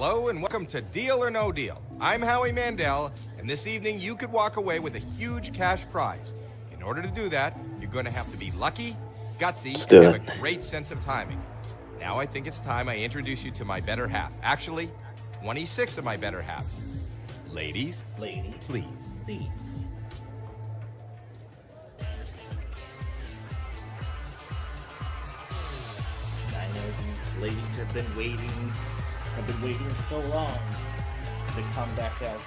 Hello and welcome to Deal or No Deal. I'm Howie Mandel, and this evening you could walk away with a huge cash prize. In order to do that, you're going to have to be lucky, gutsy, and have a great sense of timing. Now I think it's time I introduce you to my better half. Actually, 26 of my better halves. Ladies, please. I know these ladies have been waiting so long to come back out.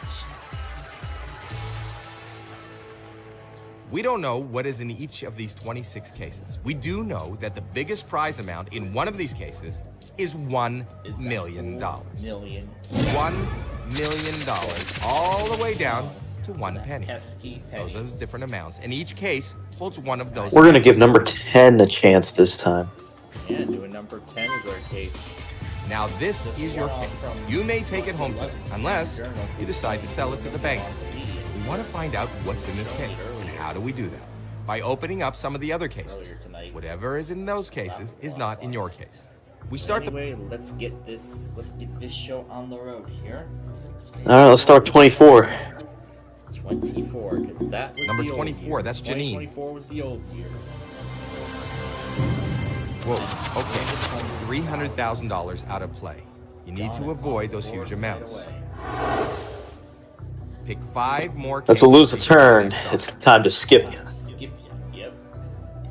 We don't know what is in each of these 26 cases. We do know that the biggest prize amount in one of these cases is $1 million. $1 million, all the way down to 1 penny. Those are the different amounts, and each case holds one of those. We're going to give number 10 a chance this time. Yeah, doing number 10 is our case. Now this is your case. You may take it home today, unless you decide to sell it to the bank. We want to find out what's in this case, and how do we do that? By opening up some of the other cases. Whatever is in those cases is not in your case. We start let's get this show on the road here. All right, let's start 24. 24, because that was number the 24. That's Janine. 24 was the old year. Whoa, okay, $300,000 out of play. You need to avoid those huge amounts. Pick 5 more cases. As we lose a turn, it's time to skip you. Yep,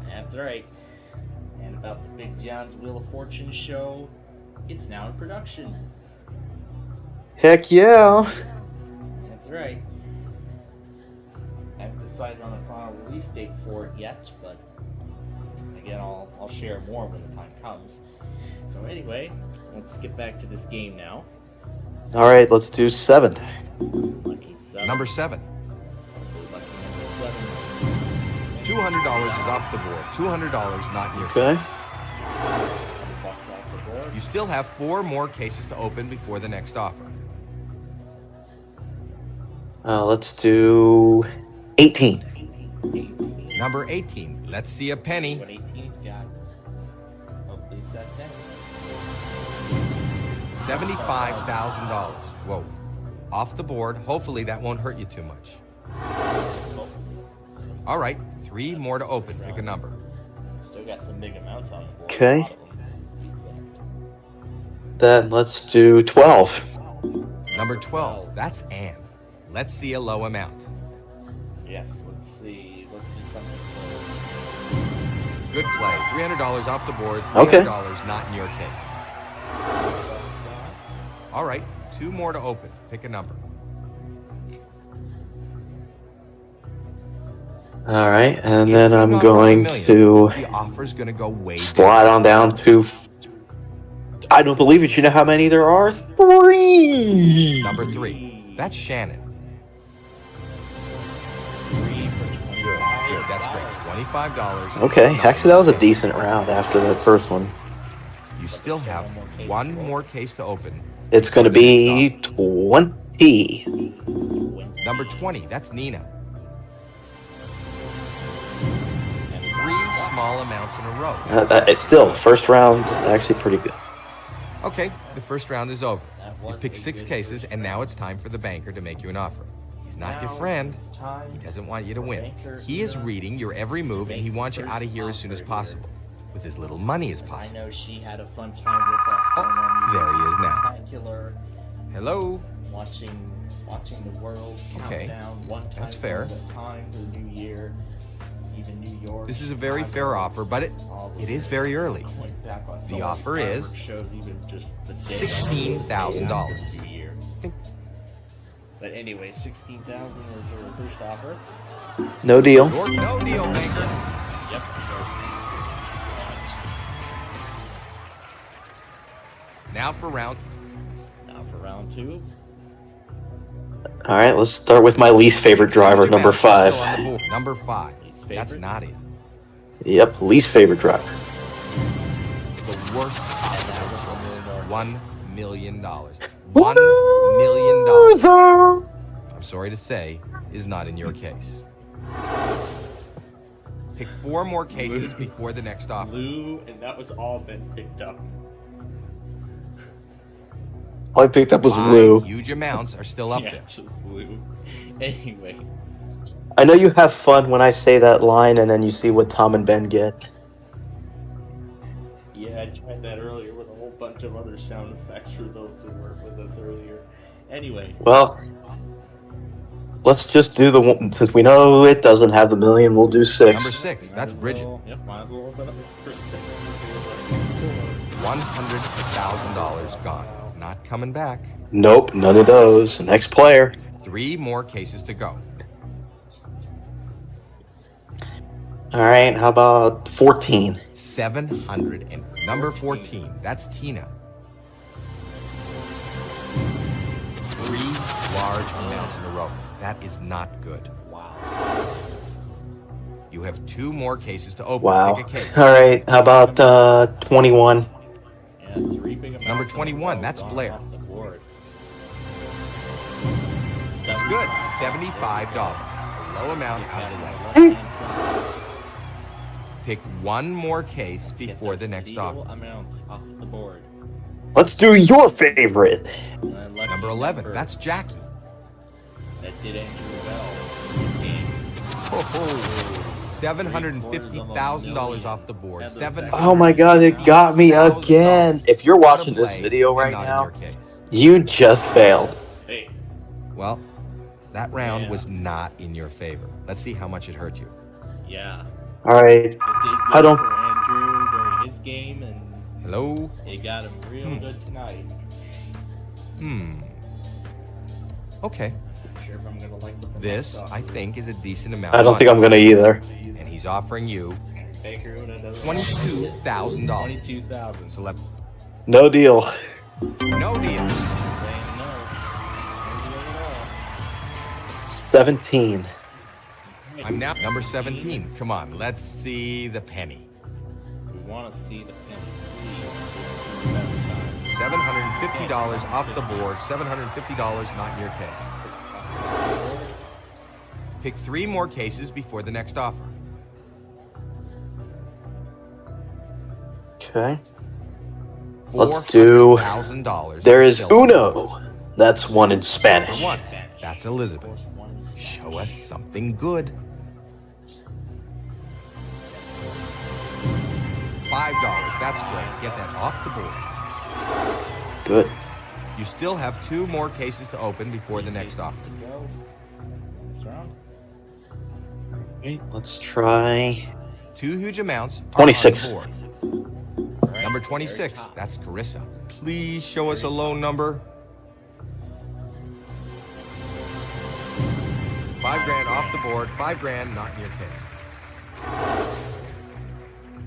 that's right. And about the Big John's Wheel of Fortune show, it's now in production. Heck yeah. That's right. I haven't decided on a final release date for it yet, but again, I'll share more when the time comes. So anyway, let's get back to this game now. All right, let's do 7. Lucky 7. Number 7. Lucky number 7. $200 is off the board. $200 not in your Okay. $100 off the board. You still have 4 more cases to open before the next offer. Let's do 18. 18. Number 18. Let's see a penny. What 18's got? Hopefully it's that penny. $75,000. Whoa. Off the board. Hopefully that won't hurt you too much. All right. 3 more to open. Pick a number. Still got some big amounts on the board. Okay. A lot of them. Then let's do 12. Number 12. That's Ann. Let's see a low amount. Yes, let's see something. Good play. $300 off the board. $300 Okay. not in your case. All right. 2 more to open. Pick a number. All right, and If then you I'm knock going off $1 to million, the offer's going to go way down. slide on down to... I don't believe it. You know how many there are? 3. Number 3. That's Shannon. 3 for 25. Good. That's great. $25. Okay, actually that was a decent round after that first one. You still have 1 more case to open. It's going to be 20. Number 20. That's Nina. 3 small amounts in a row. That is still, first round, actually pretty good. Okay, the first round is over. That You was picked a 6 good cases, first and now round. it's time for the banker to make you an offer. He's not your Now friend. it's time He doesn't want you to for win. banker He is to reading your every move, and he wants you out of here as soon as possible, with as little money as I possible. know she had a fun time with us. Oh, there he is now. Spectacular, Hello? watching the world count Okay, down one time. that's fair. At a time to the new year, even New York. This is a very Chicago, fair offer, but all the it is very early. going back on so The many offer is fireworks shows, even just the day $16,000. after the new year. But anyway, 16,000 is her first offer. No deal. Your no deal, banker. Yep. Now for round. Now for round 2. All right, let's start with my least favorite driver, number 5. Still on the board. Number 5. Least favorite? That's not it. Yep, least favorite driver. The worst And that was $1 million. $1 million. I'm sorry to say, is not in your case. Pick 4 more cases before the next offer. Blue, and that was all been picked up. All I picked up was 5 Lou. huge amounts are still up Yeah, there. just Lou. Anyway. I know you have fun when I say that line and then you see what Tom and Ben get. Yeah, I tried that earlier with a whole bunch of other sound effects for those who weren't with us earlier. Anyway. Well, let's just do the one, since we know it doesn't have the million, we'll do 6. Number 6, that's Bridget. Yep, might as well open up for 6. $100,000 gone. Not coming back. Nope, none of those. Next player. 3 more cases to go. All right, how about 14? 700 and number 14, that's Tina. 3 large amounts in a row. That is not good. Wow. You have 2 more cases to open. Wow. Pick a case. All right, how about 21? Yeah, 3 big amounts. Number 21, that's gone Blair. off the board. That's good. $75. A low amount out of the way. Pick 1 more case before the next offer. Amounts off the board. Let's do your favorite. Number 11, that's Jackie. That did Andrew Bell. $750,000 off the board. Oh my god, it got me again. If you're watching this video right now, you just failed. Hey. Well, that round was not in your favor. Let's see how much it hurt you. Yeah. All right. It did I good don't- for Andrew during his game, and Hello? it got him real good tonight. Okay. Not sure if I'm gonna like what the This, box I office think, is a decent amount I of don't think money. I'm gonna either. And he's offering you Baker would have done $22,000. 22,000. So let No deal. no deal. Saying no. No deal at all. 17. I'm now number 17. Come on, let's see the penny. We want to see the penny. $750 off the board. $750 not in your case. Pick 3 more cases before the next offer. Okay. Let's do. $400,000. There is still Uno. That's one in for Spanish. 1. That's Elizabeth. Show us something good. $5. That's great. Get that off the board. Good. You still have 2 more cases to open before the next offer. Next round. Okay, let's try 2 huge amounts. are 26. on the board. Right, Number very 26. top. That's Carissa. Please show us a low number. $5,000 off the board. $5,000 not in your case.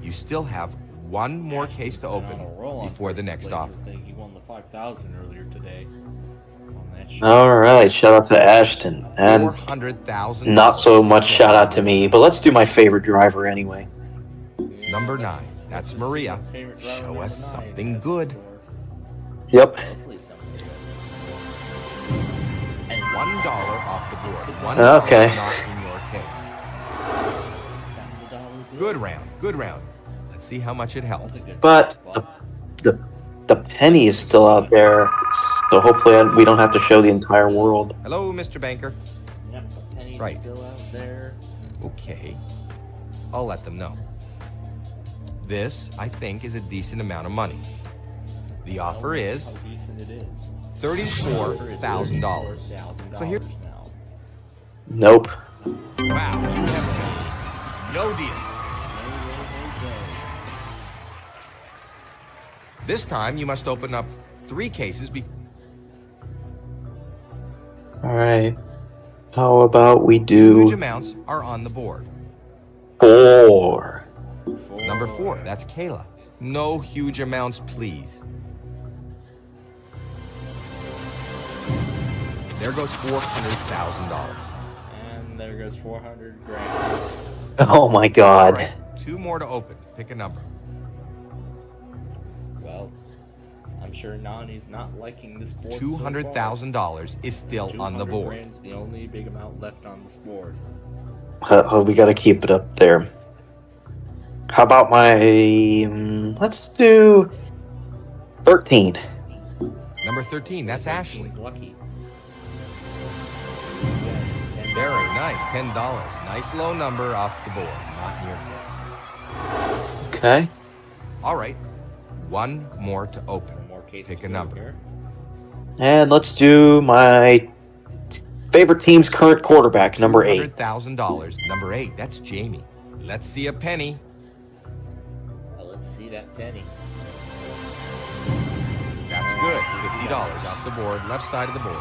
You still have 1 more case to open before the next offer. He won the 5,000 earlier today. On that show. All right. Shout out to Ashton. And $400,000. not so much shout out to me, but let's do my favorite driver anyway. Number 9. That's Maria. Favorite driver, Show number us 9, something that's good. for sure. Yep. Hopefully something good. And $1 off the board. $1 Okay. not in your case. Good round. Good round. Let's see how much it helps. That's a good But spot. the penny is still out there, so hopefully we don't have to show the entire world. Hello, Mr. Banker. Yep, the penny's Right. still out there. Okay. I'll let them know. This, I think, is a decent amount of money. The offer is How decent it is. $34,000. So here- now. Nope. Wow, you have pennies. No deal. This time, you must open up 3 cases before. All right. How about we Huge do amounts are on the board. 4? Number 4, that's Kayla. No huge amounts, please. There goes $400,000. And there goes 400 grand. Oh my All god. right, 2 more to open. Pick a number. Well, I'm sure Nani's not liking this board. $200,000 is still on the board. Grand's the only big amount left on this board. We gotta keep it up there. How about my... let's do 13. Number 13, that's Ashley. Lucky. Very nice, $10. Nice low number off the board, not in your case. Okay. All right, one more to open. One more case. Pick a number. Here. And let's do my favorite team's current quarterback, number 8. $100,000, number 8, that's Jamie. Let's see a penny. Let's see that penny. That's good, $50 off the board, left side of the board.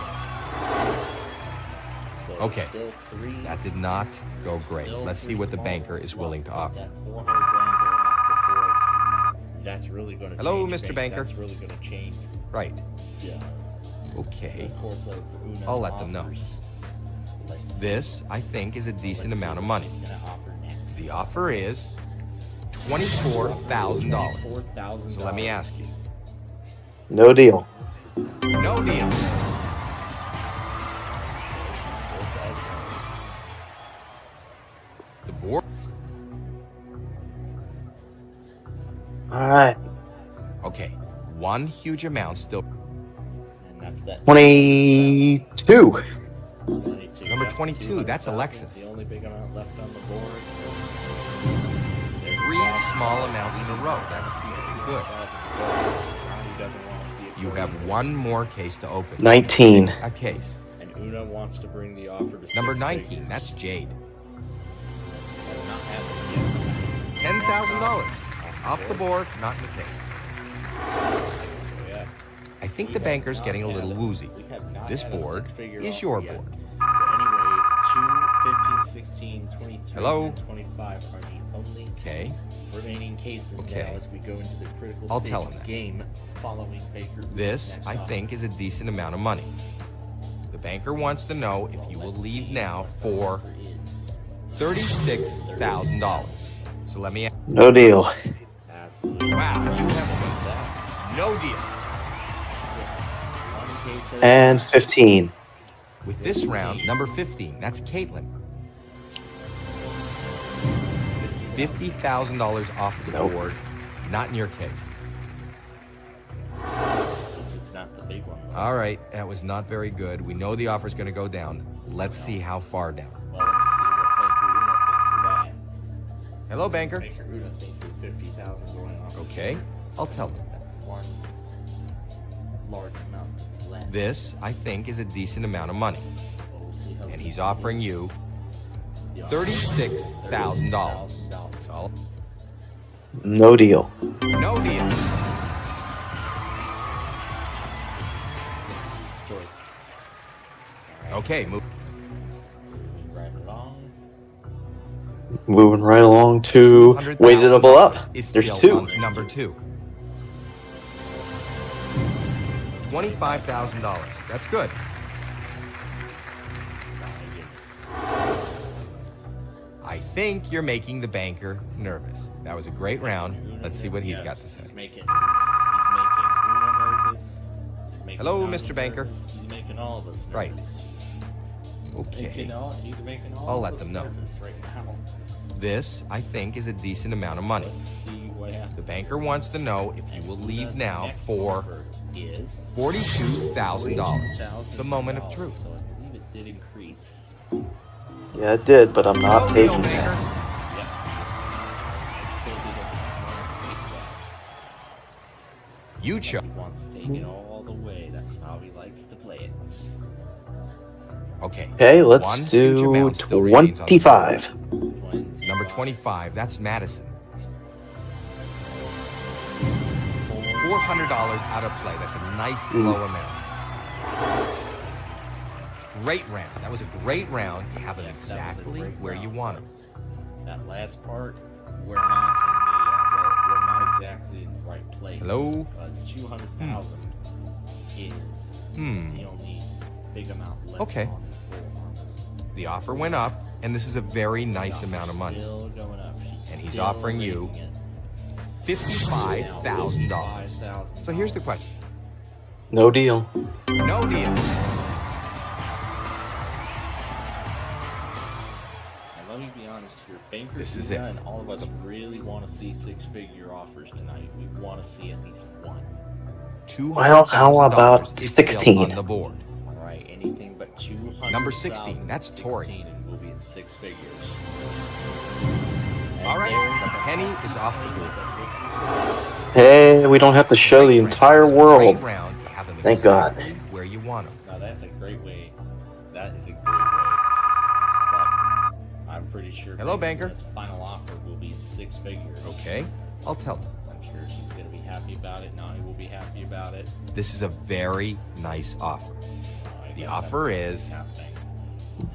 So Okay, still three. that did not go great. Still Let's see three what the small banker ones is left. willing to offer. That 400 grand going off the board. That's really going to Hello, change. Mr. Banker. That's really going to change. Right, Yeah. okay. Of course, of Una's I'll let them know. offers. Let's see. This, I think, is a decent Let's see amount of what money. she's gonna offer next. The offer is $24,000. $24,000. So let me ask you. No deal. No deal. The board. All right. Okay, one huge amount still. And that's that. 22. 22. Number Yep, 22, that's 200,000 Alexis. The only big amount left on the board. There's 3 that. small amounts in a row. That's good. Ronnie doesn't want to see it You go have either. one more case to open. 19. A case. And Una wants to bring the offer to Number six 19, figures. that's Jade. Has not happened yet. $10,000. Off the board, not in the case. So, yeah. I think We the have banker's not getting a had little woozy. we have not This had a board six-figure is offer your yet. board. But anyway, 2, 15, 16, 22, Hello? and 25 are the only Okay, remaining cases Okay. now as we go into the critical I'll stage tell of him the that. game following Baker. this, next I offer. think, is a decent amount of money. The banker wants to know if you will Let's leave see now what the for offer is. $36,000. So let me ask. No deal. Absolutely. Wow, you have no deal. One case at a And time. 15. With this round, number 15, that's Caitlin. $50,000 off the Nope. board, not in your case. Since it's not the big one. All right, that was not very good. We know the offer's going to go down. Let's see how far down. Well, let's see what Baker Una thinks of that. Hello, banker. Baker Una thinks of 50,000 going off. Okay, I'll tell him. That's one large amount that's left. This, I think, is a decent amount of money. Well, we'll see how And he he's offering you the offer. $36,000. $36,000. That's all. No deal. No deal. Choice. All right. Okay, move. Moving right along. Moving right along to weighted up. Is There's still 2. on number 2. $25,000. That's good. My goodness. I think you're making the banker nervous. That was a great round. Let's see what he's got to say. He's making Una nervous. He's making Hello, Nani Mr. Banker. nervous. He's making all of us nervous. Right. Making Okay. he's making all I'll of let us them know. nervous right now. This, I think, is a decent amount of money. Let's see what happens. The banker wants to know if you will leave Una's now next for offer is $42,000. The moment of truth. So I believe it did increase. Yeah, it did, but I'm not No deal, taking banker. that. Yep. Still did not want to take that. You chose. He wants to take it all the way. That's how he likes to play it. Okay. Okay, let's One huge do amount still remains on the 25. Number 25, that's Madison. $400 out of play. That's a nice low amount. Great round. That was a great round. You have them Yes, that was a exactly great where you round. want them. That last part, we're not in the we're not exactly in the right place. Hello? Because 200,000 is the only big amount left Okay. on this board. The offer went up, and this is a very nice amount of money. Still going up. She's And he's still offering you raising it. $55,000. $55,000. So here's the question. No deal. No deal. And let me be honest here, Banker This is Una it. and all of us really want to see six-figure offers tonight. We want to see at least one. Well, how about is still 16? on the board. All right, anything but 200. Number 16, that's Tori. And we'll be in six figures. All right, the penny is off the board. Hey, we don't have to show the entire world. Thank God. Where you want them. Now that's a great way. That is a great way. But I'm pretty sure. Hello, banker. His final offer will be in six figures. Okay, I'll tell them. I'm sure she's gonna be happy about it. Nani will be happy about it. This is a very nice offer. I The guess offer that's is happening.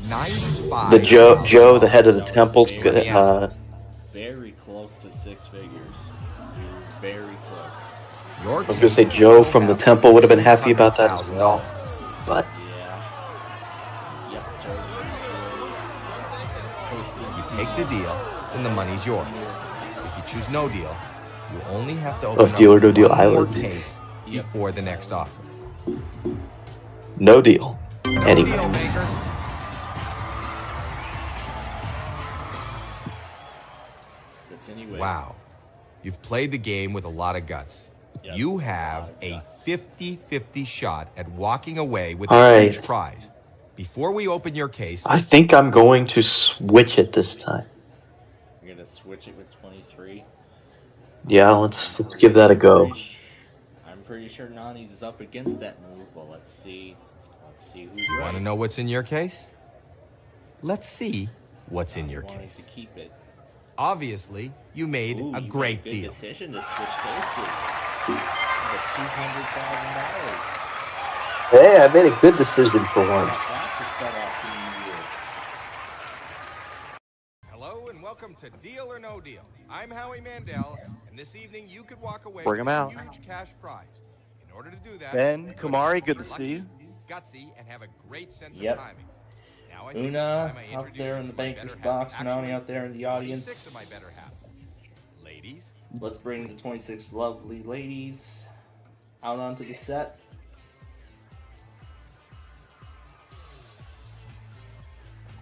95. The Joe, the head of the temple's gonna. Very close to six figures. We were very close. I was gonna say Joe from the temple would have been happy about that as well, but Yeah. Yep. You take the deal, and the money's yours. If you choose no deal, you only have to open Deal or up No Deal one more Island. case before the next offer. no deal. No Anyway. deal, banker. That's anyway. Wow. You've played the game with a lot of guts. Yep. You have a 50-50 shot at walking away with All a right. huge prize. Before we open your case, I think I'm going to switch it this time. You're gonna switch it with 23. Yeah, let's give that a go. I'm pretty sure Nani's is up against that move, but let's see. Let's see who's you right. want to know what's in your case? Let's see what's in your Wanted case. to keep it. Obviously, you made Ooh, a you great made a good deal. decision to switch cases. The $200,000. Hey, I made a good decision for once. That to start off the new year. Hello and welcome to Deal or No Deal. I'm Howie Mandel, and this evening you could walk away Bring with 'em a out. huge cash prize. In order to do that, Ben, you're Kumari, gonna good be to lucky, see you. gutsy, and have a great sense Yep. of timing. Now I think it's Una time I out introduce there you in the to my banker's better box, half. Nani Actually, out there in the 26 of audience. my better half. Ladies, Let's bring the 26 lovely ladies out onto the set.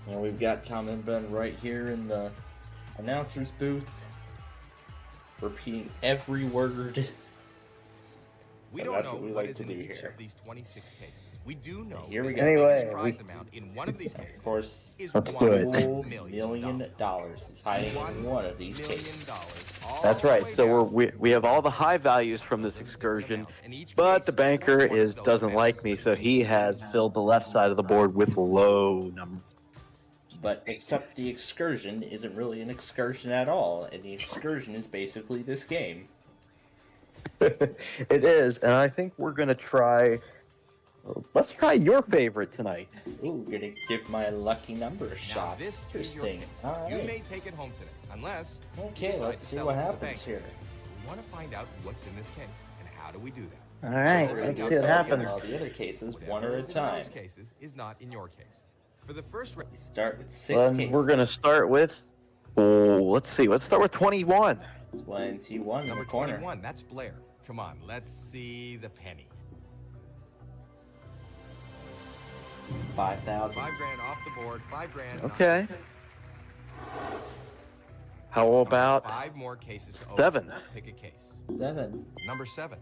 And we've got Tom and Ben right here in the announcer's booth, repeating every word. we And don't that's know what we what like is to in do each here. of these 26 cases. We do know Here we that go. the biggest Anyway, prize amount in one of these cases Of course, is Let's do it. $1 million dollars is hiding in one of these cases. That's right. So we have all the high values from this excursion, but the banker doesn't like me, so he has filled the left side of the board with low numbers. But except the excursion isn't really an excursion at all, and the excursion is basically this game. It is, and I think we're gonna try. Let's try your favorite tonight. Ooh, gonna give my lucky number a Now shot. this is your Interesting. case. All You right. may take it home today, unless you Okay, decide let's to see sell what it to the happens bank. here. We want to find out what's in this case, and how do we do that? All right, We're let's gonna see go what through happens. All the other cases, one Whatever at a is in time. those cases is not in your case. For the first round, We start with six Then cases. we're gonna start with. Oh, let's see. Let's start with 21. 21 in number the corner. 21, that's Blair. Come on, let's see the penny. 5,000. $5,000 off the board, $5,000. Okay. How about 5 more cases to open. 7? Pick a case. 7. Number 7.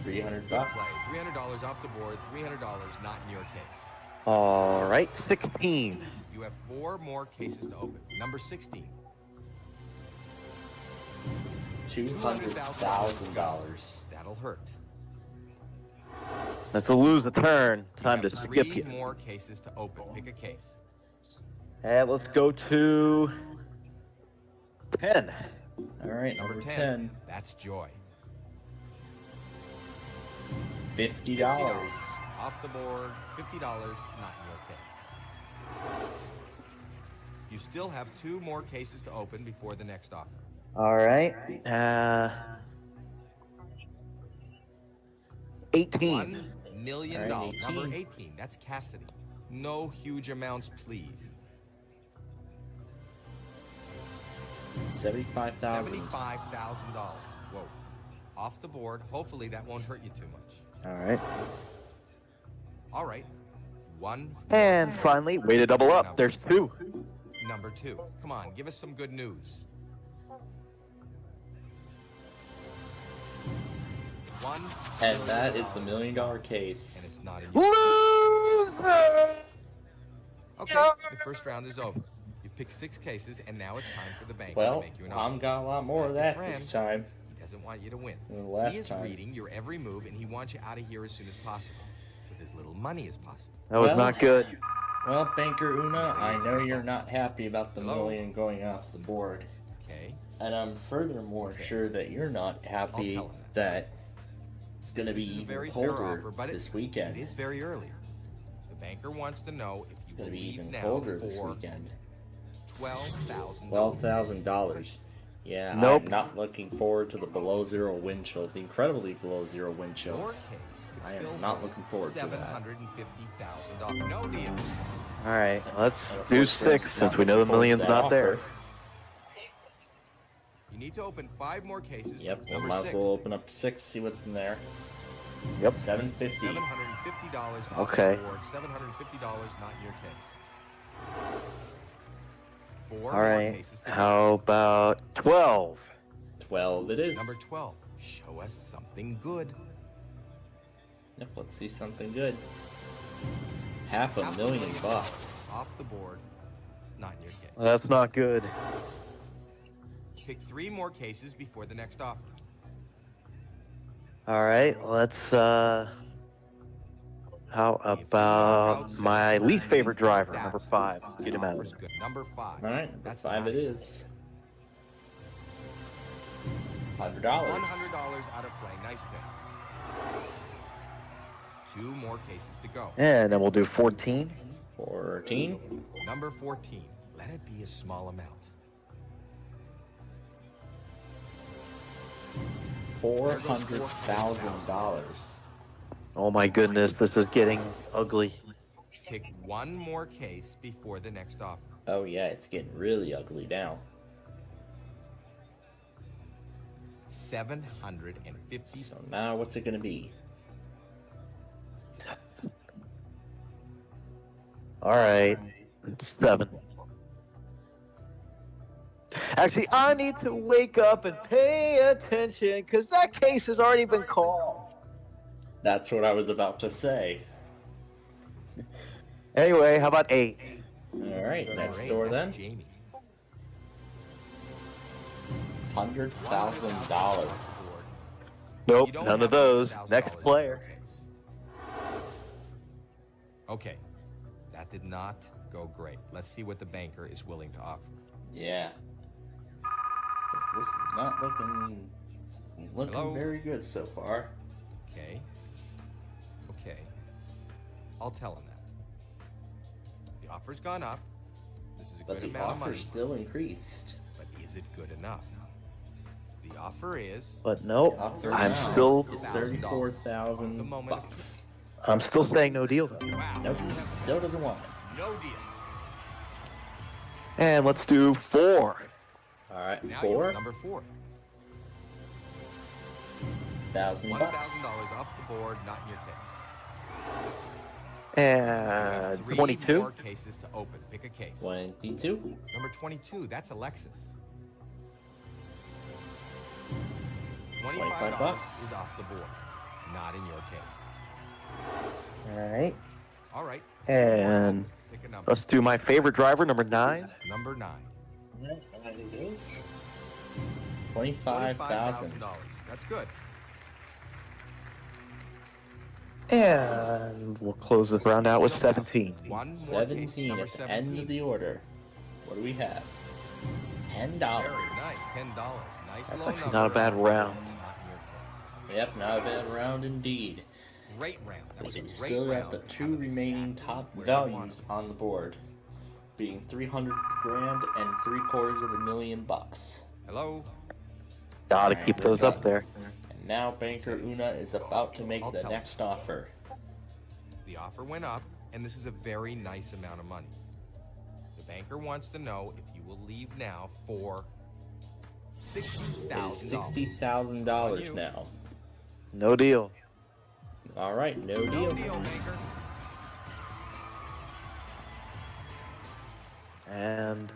$300. Play. $300 off the board, $300 not in your case. All right, 16. You have 4 more cases to open. Number 16. $200,000. That'll hurt. That's a lose a turn. You Time to have skip 3 you. more cases to open. Pick a case. And let's go to 10. All right, Number number 10. 10. That's Joy. $50. Off the board, $50 not in your case. You still have 2 more cases to open before the next offer. All right. 18. $1 million. All right, 18. Number 18, that's Cassidy. No huge amounts, please. $75,000. $75,000. Whoa. Off the board. Hopefully that won't hurt you too much. All right. All right. 1. And finally, way to double up. There's 2. Number 2. Come on, give us some good news. One. And that is the $1 million And case. it's not in your... Loser! Okay, the first round is over. You've picked 6 cases, and now it's time for the banker to Well, make you an offer. I'm got a lot He's more not of your that friend. this time. He doesn't want you to win. than the last He is time. reading your every move, and he wants you out of here as soon as possible, with as little money as possible. That was Well- not good. Well, Banker Una, I know you're not happy about the Hello? million going off the board. Okay. And I'm furthermore sure that you're not happy I'll tell him that it's going to be This is a even very fair colder offer, but this weekend. it is very early. The banker wants to know if It's you going will to be leave even now colder this for weekend. $12,000. $12,000. Yeah, Nope. I'm not looking forward to the below zero wind chills, the incredibly below zero wind Your chills. case could I am still not hold looking forward to that. $750,000. No deal. All right, let's And of do course, 6 Frank's since not we know the looking forward to million's that not there. offer. You need to open 5 more cases. Yep, with we number might as 6. well open up 6, see what's in there. Yep. $750. $750 off Okay. the board. $750 not in your case. 4 All more right, cases to go. how about 12? 12 it is. Number 12. Show us something good. Yep, let's see something good. $500,000 bucks. Off the board. Not in your case. Well, that's not good. Pick 3 more cases before the next offer. All right, let's, how about my least favorite driver, number 5? Let's get him out of Offer's there. good. Number 5. Alright, number That's 5 it nice. is. $100. $100 out of play. Nice pick. 2 more cases to go. And then we'll do 14. 14. Number 14. Let it be a small amount. $400,000. Oh my goodness, this is getting ugly. Pick 1 more case before the next offer. Oh yeah, it's getting really ugly now. 750. So now what's it gonna be? All right, it's 7. Actually, I need to wake up and pay attention because that case has already been called. That's what I was about to say. Anyway, how about 8? Alright, Number next 8, door that's then. Jamie. $100,000. Nope, You don't none have of those. $100,000 Next in your player. case. Okay, that did not go great. Let's see what the banker is willing to offer. Yeah. This is not looking Hello? very good so far. Okay. Okay. I'll tell him that. The offer's gone up. This is a But good the amount of offer money. still increased. But is it good enough? The offer is But nope, The offer I'm now still, is $34,000. $34,000. I'm still saying no deal though. wow. Nope, still doesn't want it. No deal. And let's do 4. Alright, Now you're $4,000. number 4. $1,000. $1,000 off the board, not in your case. You And have 3 22. more cases to open. Pick a case. 22. Number 22, that's Alexis. $25 $25 is off the board, not in your case. All right. All right. And Pick a number. let's do my favorite driver, number 9. Number 9. Alright, and it is $25,000. That's good. And we'll close this round out with 17. 1 more case. 17 Number at the end 17. of the order. What do we have? $10. Very nice. $10. Nice That's low actually number. not a bad round. Not in your case. Yep, not a bad round indeed. Great round. That was So a we great still got round. the Out 2 of remaining exactly top where you wanted values them. on the board, being 300 grand and $750,000. Hello. Gotta keep those up there. And now Banker Una is about to make I'll the tell next offer. The offer went up, and this is a very nice amount of money. The banker wants to know if you will leave now for It is $60,000. $60,000 now. No deal. All right, no No deal. deal, banker. And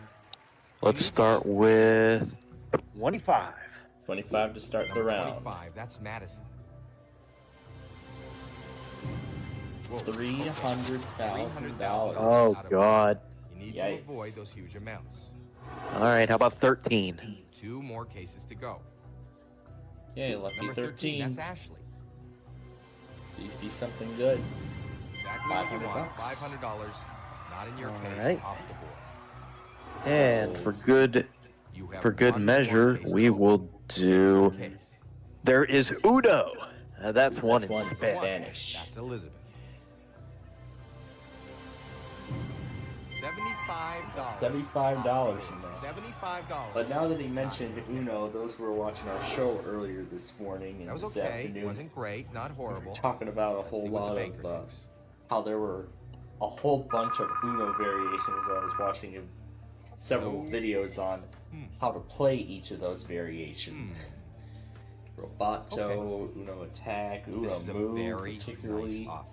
let's start with 25. 25 to start the Number round. 25, that's Madison. $300,000. Oh, God. You need Yikes. to avoid those huge amounts. All right, how about 13? 2 more cases to go. Okay, lucky Number 13, that's Ashley. Please be something good. Exactly what you want. $500. $500. Not in your case. right. Off the board. And for You have good one measure, more case we to will open. do. One case. There is Uno. That's one in one Spanish. Spanish. That's Elizabeth. $75. $75 in there. $75. But now that he mentioned Uno, those who were watching our show earlier this morning and That was this okay. afternoon, Wasn't great. Not we were horrible. talking about a Let's whole see what the lot banker of thinks. how there were a whole bunch of Uno variations. I was watching several videos on how to play each of those variations. Roboto, Uno Attack, Uno This is a Move, very particularly. nice offer.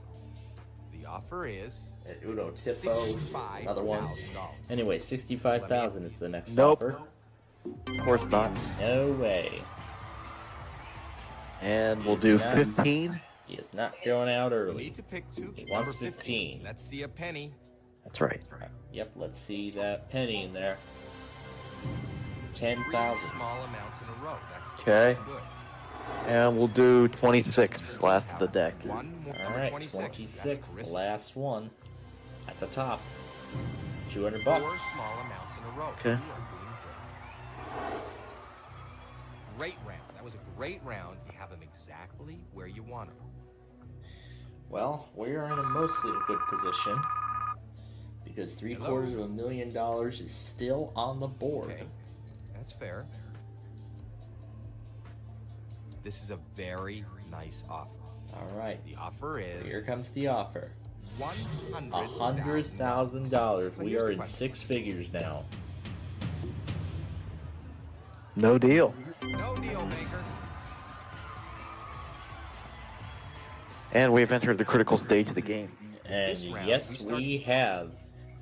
The offer is And Uno Tipo, another one. $65,000. Anyway, 65,000 is the next Nope. offer. Of course not. No way. And we'll do 15. He is not going out You early. need to pick two. He Number wants 15. Let's see a penny. That's right. Yep, let's see that penny in there. 3 10,000. small amounts in a row. That's Okay. good. And we'll do 26, last of the deck. One more. All Number right, 26. 26, That's the Chris. last one at the top. 200 4 bucks. small amounts in a row. Okay. You are doing great. Great round. That was a great round. You have them exactly where you want them. Well, we are in a mostly good position because $750,000 is still on the board. Okay. That's fair. This is a very nice offer. All right, The offer is here comes the offer. $100,000. $100,000. But We here's are the in question. 6 figures now. No deal. No deal, Baker. And we've entered the critical stage of the game. And This round, yes, we start- we have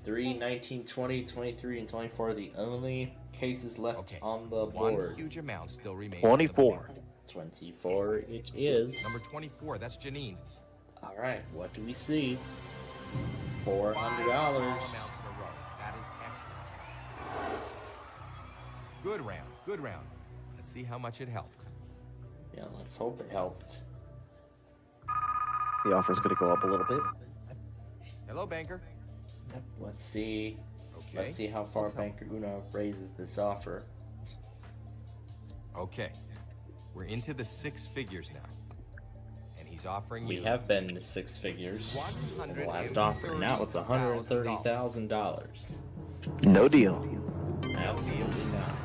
3, 19, 20, 23, and 24 are the only cases left Okay. on the One board. huge amount still remains. 24. 24 it is. Number 24. That's Janine. All right, what do we see? 5 $400. small amounts in a row. That is excellent. Good round. Good round. Let's see how much it helped. Yeah, let's hope it helped. The offer's going to go up a little bit. Hello, banker. Let's see. Okay. Let's see how far Banker Uno raises this offer. Okay. We're into the 6 figures now. And he's offering We you have been to 6 figures. In the last offer. $130,000. Now it's $130,000. No deal. Absolutely not.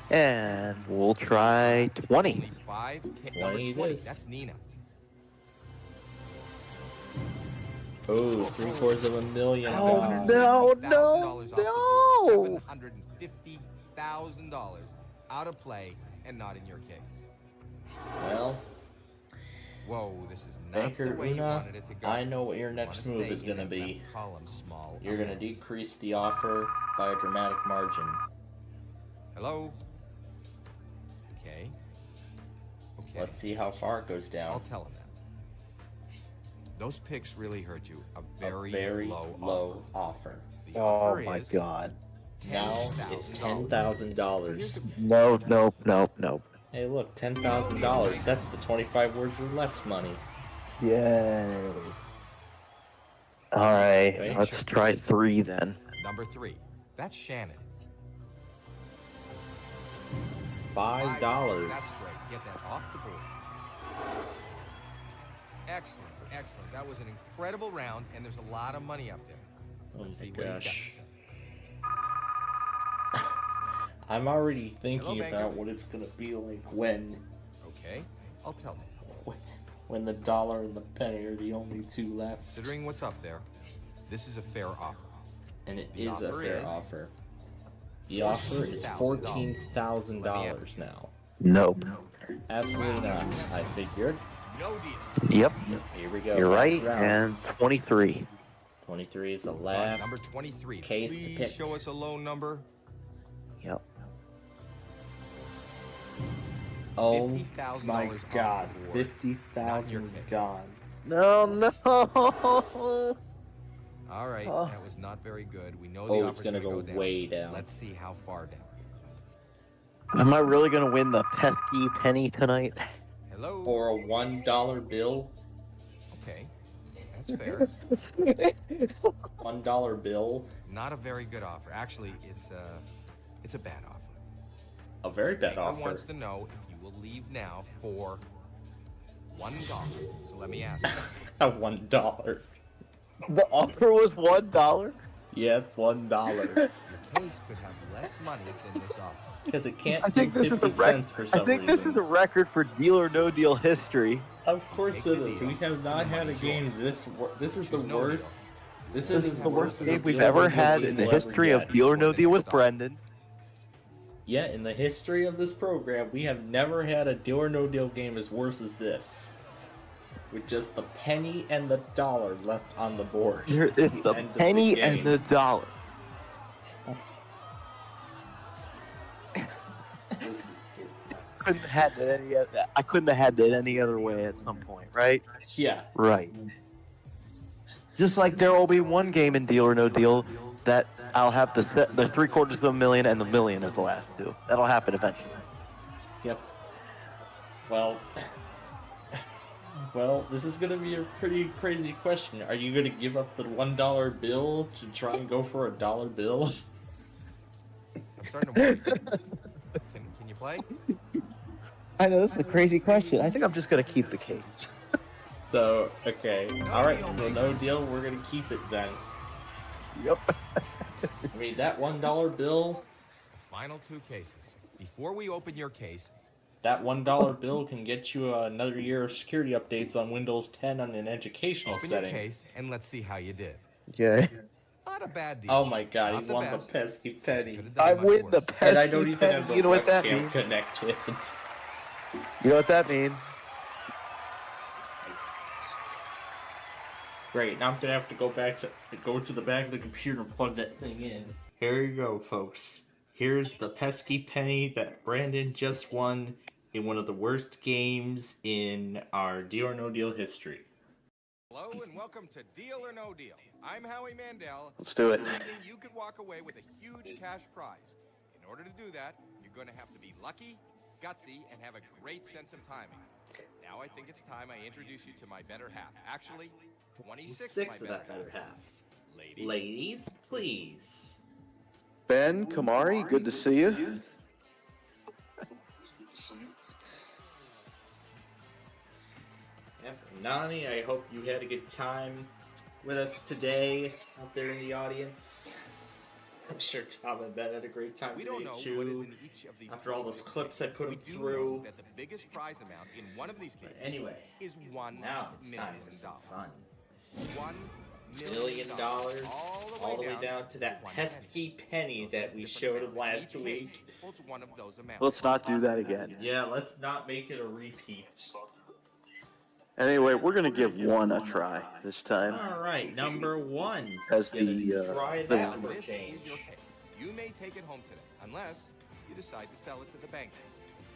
And we'll try 20. 25K. 20 it Number 20. is. That's Nina. Oh, $750,000. Oh, no, no, no. $750,000 out of play and not in your case. Well, Whoa, this is not Banker the way you Una, wanted it to go. I know what your You next wanna move stay is in going to that be. left column, small You're going to amounts. decrease the offer by a dramatic margin. Hello? Okay. Okay. Let's see how far it goes I'll down. tell him that. Those picks really hurt you. A A very, low offer. The Oh offer my is God. Now it's $10,000. $10,000. No, no, no, no. Hey, look, $10,000. That's the 25 words or less money. Yay. All right, Okay. let's try 3 then. Number 3. That's Shannon. $5. That's great. Get that off the board. Excellent, excellent. That was an incredible round, and there's a lot of money up there. Oh Let's my see what he's got to gosh. say. I'm already thinking Hello, about Banker. what it's going to be like when Okay, I'll tell him. when the dollar and the penny are the only two left. Considering what's up there, this is a fair offer. And it The is a offer fair is offer. The offer is $14,000 now. Nope. Absolutely not. I figured. No deal. Yep, So here we go. you're last right. round. And 23. 23 is the But last. number 23. case to Please pick. show us a low number. Yep. Oh $50,000 my off God, the board. Not your 50,000 case. gone. No, no. All right, Oh. that was not very good. We know the Oh, offer's it's gonna going to go down. way down. Let's see how far down. Am I really gonna win the pesky penny tonight? Hello? Or a $1 bill. Okay, that's fair. $1 bill. Not a very good offer. Actually, it's a bad offer. A very bad Banker offer. wants to know if you will leave now for $1. So let me ask you. A $1. The offer was $1. Yeah, $1. Your case could have less money than this offer. Because it can't I think do this is 50 the record. cents for some I think reason. this is a record for Deal or No Deal history. Of course Take it the is. deal. We have not And the had a money's game yours. this is the There's no worst. This This is is as the worst worst as a game we've Deal or ever No Deal had game in the will ever history of get. Deal or No For the Deal with next offer. Brendan. Yeah, in the history of this program, we have never had a Deal or No Deal game as worse as this. With just the penny and the dollar left on the board. There is At the end of penny game. and the dollar. This is just Couldn't have had it any other, I couldn't have had it any other way at some point, right? yeah. Right. Just like there will be one game in Deal or No Deal that I'll have the $750,000 and the million as the last two. That'll happen eventually. Yep. Well, this is gonna be a pretty crazy question. Are you gonna give up the $1 bill to try and go for a dollar bill? I'm starting to worry. Can you play? I know, that's a crazy question. I think I'm just going to keep the case. So, okay. No Alright, deal, so maybe. no deal, we're gonna keep it then. Yep. I mean, that $1 bill, Final two cases. Before we open your case, that $1 bill can get you another year of security updates on Windows 10 on an educational open setting. your case and let's see how you did. Okay. Not a bad deal. Oh my god, Not he won the best. pesky penny. Could've done I much win the worse. And I don't pesky even have penny. the You know what that webcam means? connected. You know what that means? Great, now I'm gonna have to go to the back of the computer and plug that thing in. Here you go, folks. Here's the pesky penny that Brandon just won in one of the worst games in our Deal or No Deal history. Hello and welcome to Deal or No Deal. I'm Howie Mandel. Let's do it. This evening, you could walk away with a huge cash prize. In order to do that, you're going to have to be lucky, gutsy, and have a great sense of timing. Now I think it's time I introduce you to my better half. Actually, 26 Six of of my that better half. Ladies. Ladies, please. Ben, Kamari, good to see you. Yep, Nani, I hope you had a good time with us today out there in the audience. I'm sure Tom and Ben had a great time We today don't know too. what is in each of these After all those cases. clips I put We them do through. know that the biggest prize amount in one of these But cases anyway, is $1 now it's time for million. some fun. $1 $1 million, all the way down to that one pesky penny that we showed him last Each week. case holds one of those amounts. Let's not do that again. Yeah, let's not make it a repeat. Anyway, we're going to give one a try this time. Alright, number one. As Gonna the, try the- that for This change. is your case. You may take it home today, unless you decide to sell it to the bank.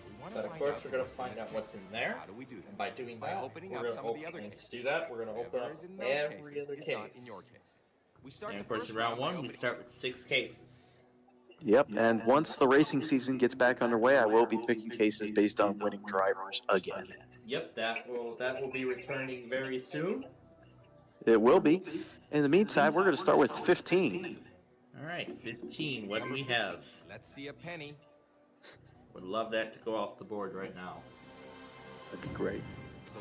We want to But of find course, out we're going to what's find this out what's in case. there. How do we do that? And by doing By that, opening we're up gonna some of the open- other and cases. to do that, we're going to open Whatever up is in those every cases other is case. not in your case. We start And the of course, first in round by one, we opening- start with 6 cases. Yep, and once the racing season gets back underway, I will be picking cases based on winning drivers again. Yep, that will be returning very soon. It will be. In the meantime, we're going to start with 15. Alright, 15. What do we have? Let's see a penny. Would love that to go off the board right now. That'd be great.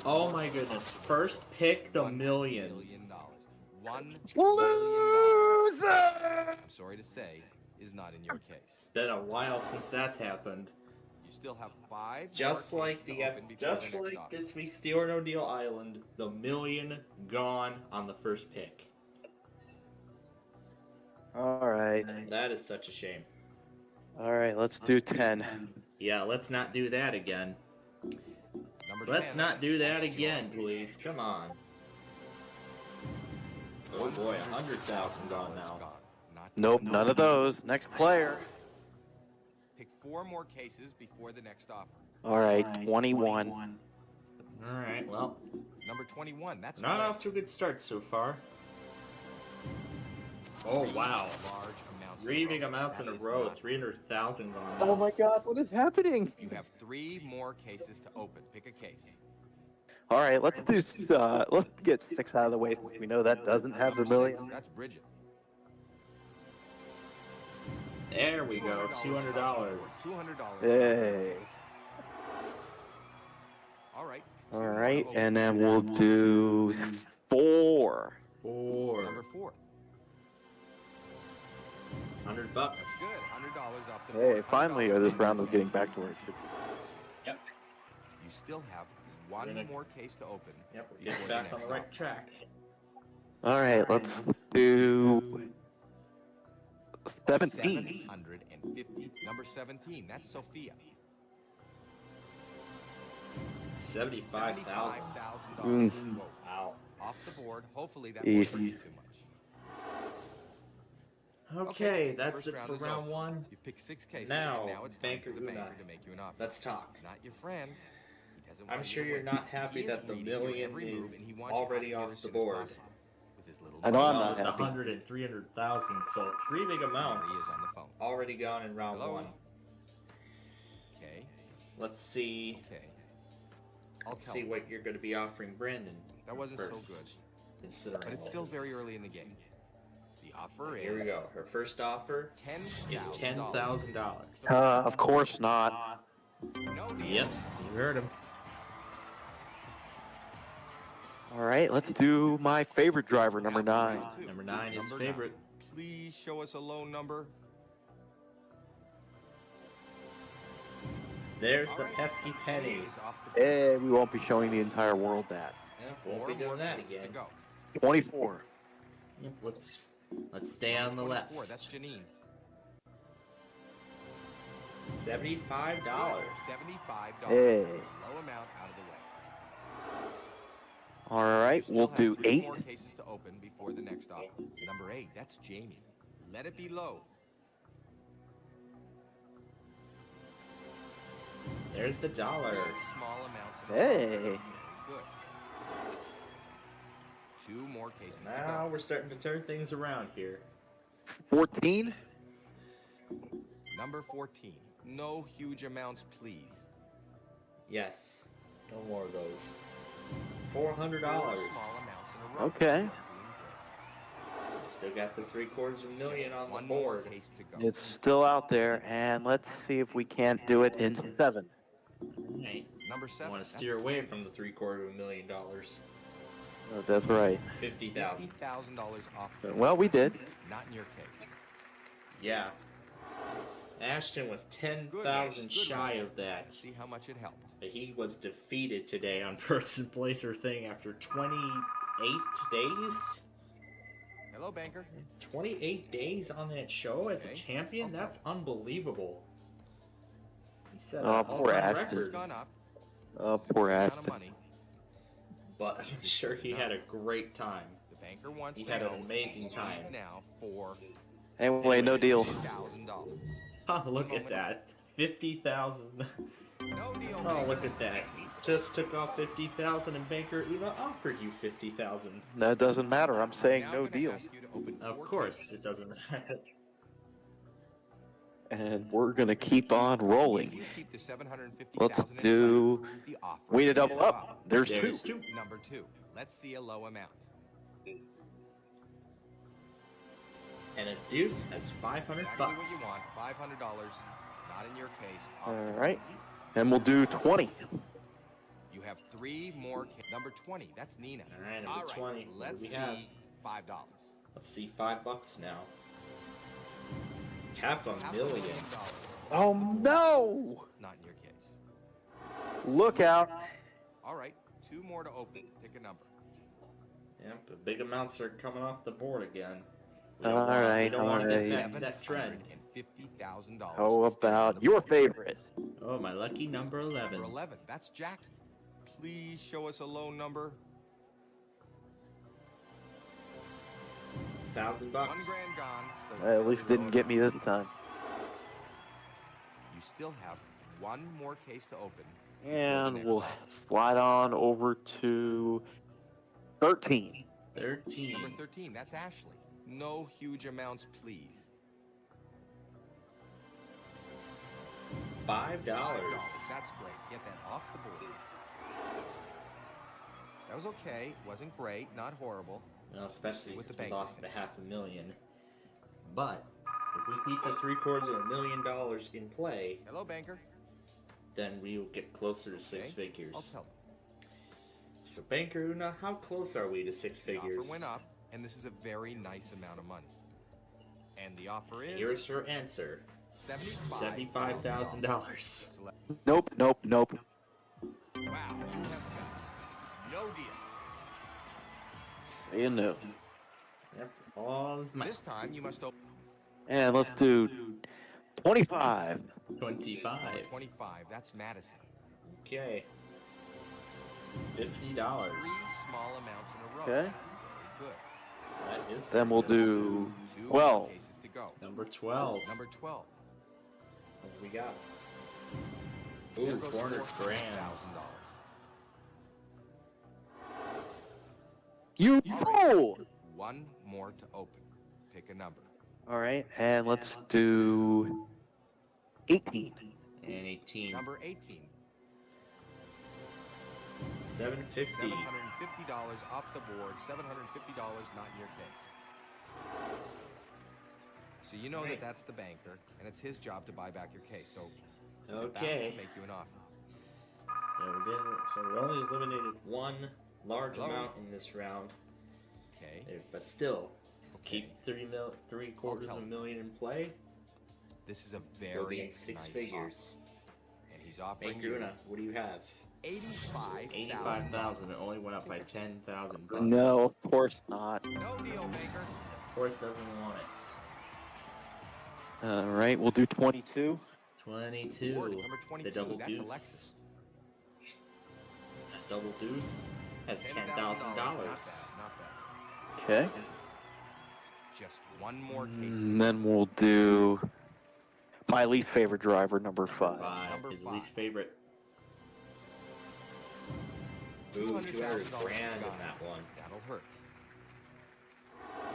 Oh my goodness. First pick the $1 million. million. $1 million. Loser! I'm sorry to say, is not in your case. It's been a while since that's happened. You still have 5 Just more like cases the to open before just the next like offer. this week's Deal or No Deal Island, the million gone on the first pick. All right. That is such a shame. All right, let's do 10. Yeah, let's not do that again. Number Let's 10, not do that that's again, your- please. Come on. Oh boy, 100,000 gone now. Not Nope, $1. none of those. Next player. Pick 4 more cases before the next offer. All right, 21. All right, well, Number 21, that's not good. off to a good start so far. Oh, wow. Large amounts 3 in a big row. amounts That in a is row. not 300,000 going Oh on. my God, what is happening? You have 3 more cases to open. Pick a case. All right, let's get 6 out of the way since we know that doesn't have the Number 6, million. that's Bridget. There we go. $200. $200. Hey. All right. All right, and then we'll do 4. Number 4. $100. That's good. $100 off the Hey, board. finally, $100. this round is getting back to where it should be. Yep. You still have one We're gonna- more case to open. Yep, we're before getting the back on next the right offer. track. All right, let's do 17. 750. Number 17, that's Sophia. $75,000. $75,000. Whoa. Wow. Off the board. Hopefully that Easy. won't hurt you too much. Okay, that's first it round for is round over. 1. You've picked 6 cases, Now, and now it's time Banker for the Luna. banker to make you an offer. Let's talk. He's not your friend. He doesn't I'm want sure you to you're win. not happy He is that the reading your million every move, is and he wants you already out of here off as the soon as board. possible. With his little I know I'm Well, not with the happy. 100 and 300,000, so 3 big There amounts he is on the phone. already gone in round Hello? 1. Okay. Let's see. Okay. I'll Let's tell see him. what you're going to be offering Brandon. That wasn't so first, good. Considering But it's all still this. very early in the game. The offer is Here we go. Her first offer $10,000. is $10,000. Of course not. No deal. Yep, you heard him. All right, let's do my favorite driver, number 9. Number 9 is Number favorite. 9. Please show us a low number. There's All the right. pesky penny. Penny is off the board. Hey, we won't be showing the entire world that. Yep, Four won't be more doing that cases to again. go. 24. Yep, let's stay on the left. 24, that's Janine. $75. $75. Hey. Low amount out of the way. All right, You still we'll have do 3 8. more cases to open before the next offer. Number 8, that's Jamie. Let it be low. There's the dollar. Small amounts. Hey. Good. 2 more cases to Now go. we're starting to turn things around here. 14. Number 14. No huge amounts, please. Yes. No more of those. $400. Small amounts in a row. Okay. Still got the $750,000 on the One more board. case to go. It's still out there, and let's see if we can't do it in 7. Right. Number I 7. want to steer away from the $750,000. Oh, that's right. $50,000. $50,000 off. the Well, we did. Not in your case. Yeah. Ashton was 10,000 Good shy roll. of that. Let's see how much it helped. But he was defeated today on Person Placer Thing after 28 days. Hello, banker. 28 days on that show as a Okay. champion? Okay. That's unbelievable. He set Oh, an poor all-time Ashton. It's record, gone up. Oh, It's a poor good amount of Ashton. money. but I'm sure he had a great time. The banker wants He to had an know amazing leave time. now for Anyway, no deal. $50,000. Oh, look at that. 50,000. No deal. Oh, look at that. Just took off 50,000 and Banker even offered you 50,000. That doesn't matter. I'm saying Now no I'm gonna deal. ask you to open Of 4 course, cases. it doesn't matter. And we're going to keep on If rolling. you keep the $750,000 Let's in sight, do the offer way to will double go up. There's 2. There's 2. Number 2. Let's see a low amount. And a deuce has 500 Exactly what bucks. you want. $500. Not in your case. All right. And we'll do 20. You have 3 more. Number 20. That's Nina. All right, number 20. What Let's do we see have? $5. Let's see, $5 now. $500,000. $500,000. Oh, no! Not in your case. Look out. All right. 2 more to open. Pick a number. Yep, the big amounts are coming off the board again. We All don't wanna- we right, don't want to all get right. back to that trend. $750,000. How about your favorite? Oh, my lucky number 11. Number 11. That's Jackie. Please show us a low number. $1,000. $1,000 gone. Still At least didn't get me this time. You still have one more case to open. And we'll slide on over to 13. 13. Number 13, that's Ashley. No huge amounts, please. $5. That's great. Get that off the board. That was okay. Wasn't great. Not horrible. No, especially With the if we bank lost the finish. $500,000. But if we keep the $750,000 in play, Hello, banker. then we will get closer to six Okay, figures. I'll tell them. So, Banker Una, how close are we to six The figures? offer went up, and this is a very nice amount of money. And the offer is Here's your answer. $75,000. Nope. Wow, you have guts. No deal. Say no. Yep, all is mine. This time you must open And let's do 25. 25. number 25. That's Madison. Okay. $50. 3 small amounts in a row. Okay. That's very good. That is Then we'll pretty good. do 2 12. cases to go. Number 12. Number 12. What do we got? There Ooh, goes $400,000. You fool! One more to open. Pick a number. All right, and let's do 18. And 18. Number 18. $750. $750 off the board. $750 not in your case. So you know that that's the banker, and it's his job to buy back your case. So it's about Okay. to make you an offer. So we only eliminated one large Hello? amount in this round. Okay. But still, Okay. keep three quarters of a million in play. This is a You'll be very in six nice figures. offer. And he's offering Banker you Una, what do you have? $85,000. It only went up by 10,000 bucks. No, of course not. No deal, banker. Of course, doesn't want it. All right, we'll do 22. 22. Board, number 22. The double That's deuce. Alexis. That double deuce has $10,000. Not bad. Not bad. Okay. Just one more case. And then we'll do my least favorite driver, number 5. Number His 5. least favorite. Ooh, 200 grand in that one. That'll hurt.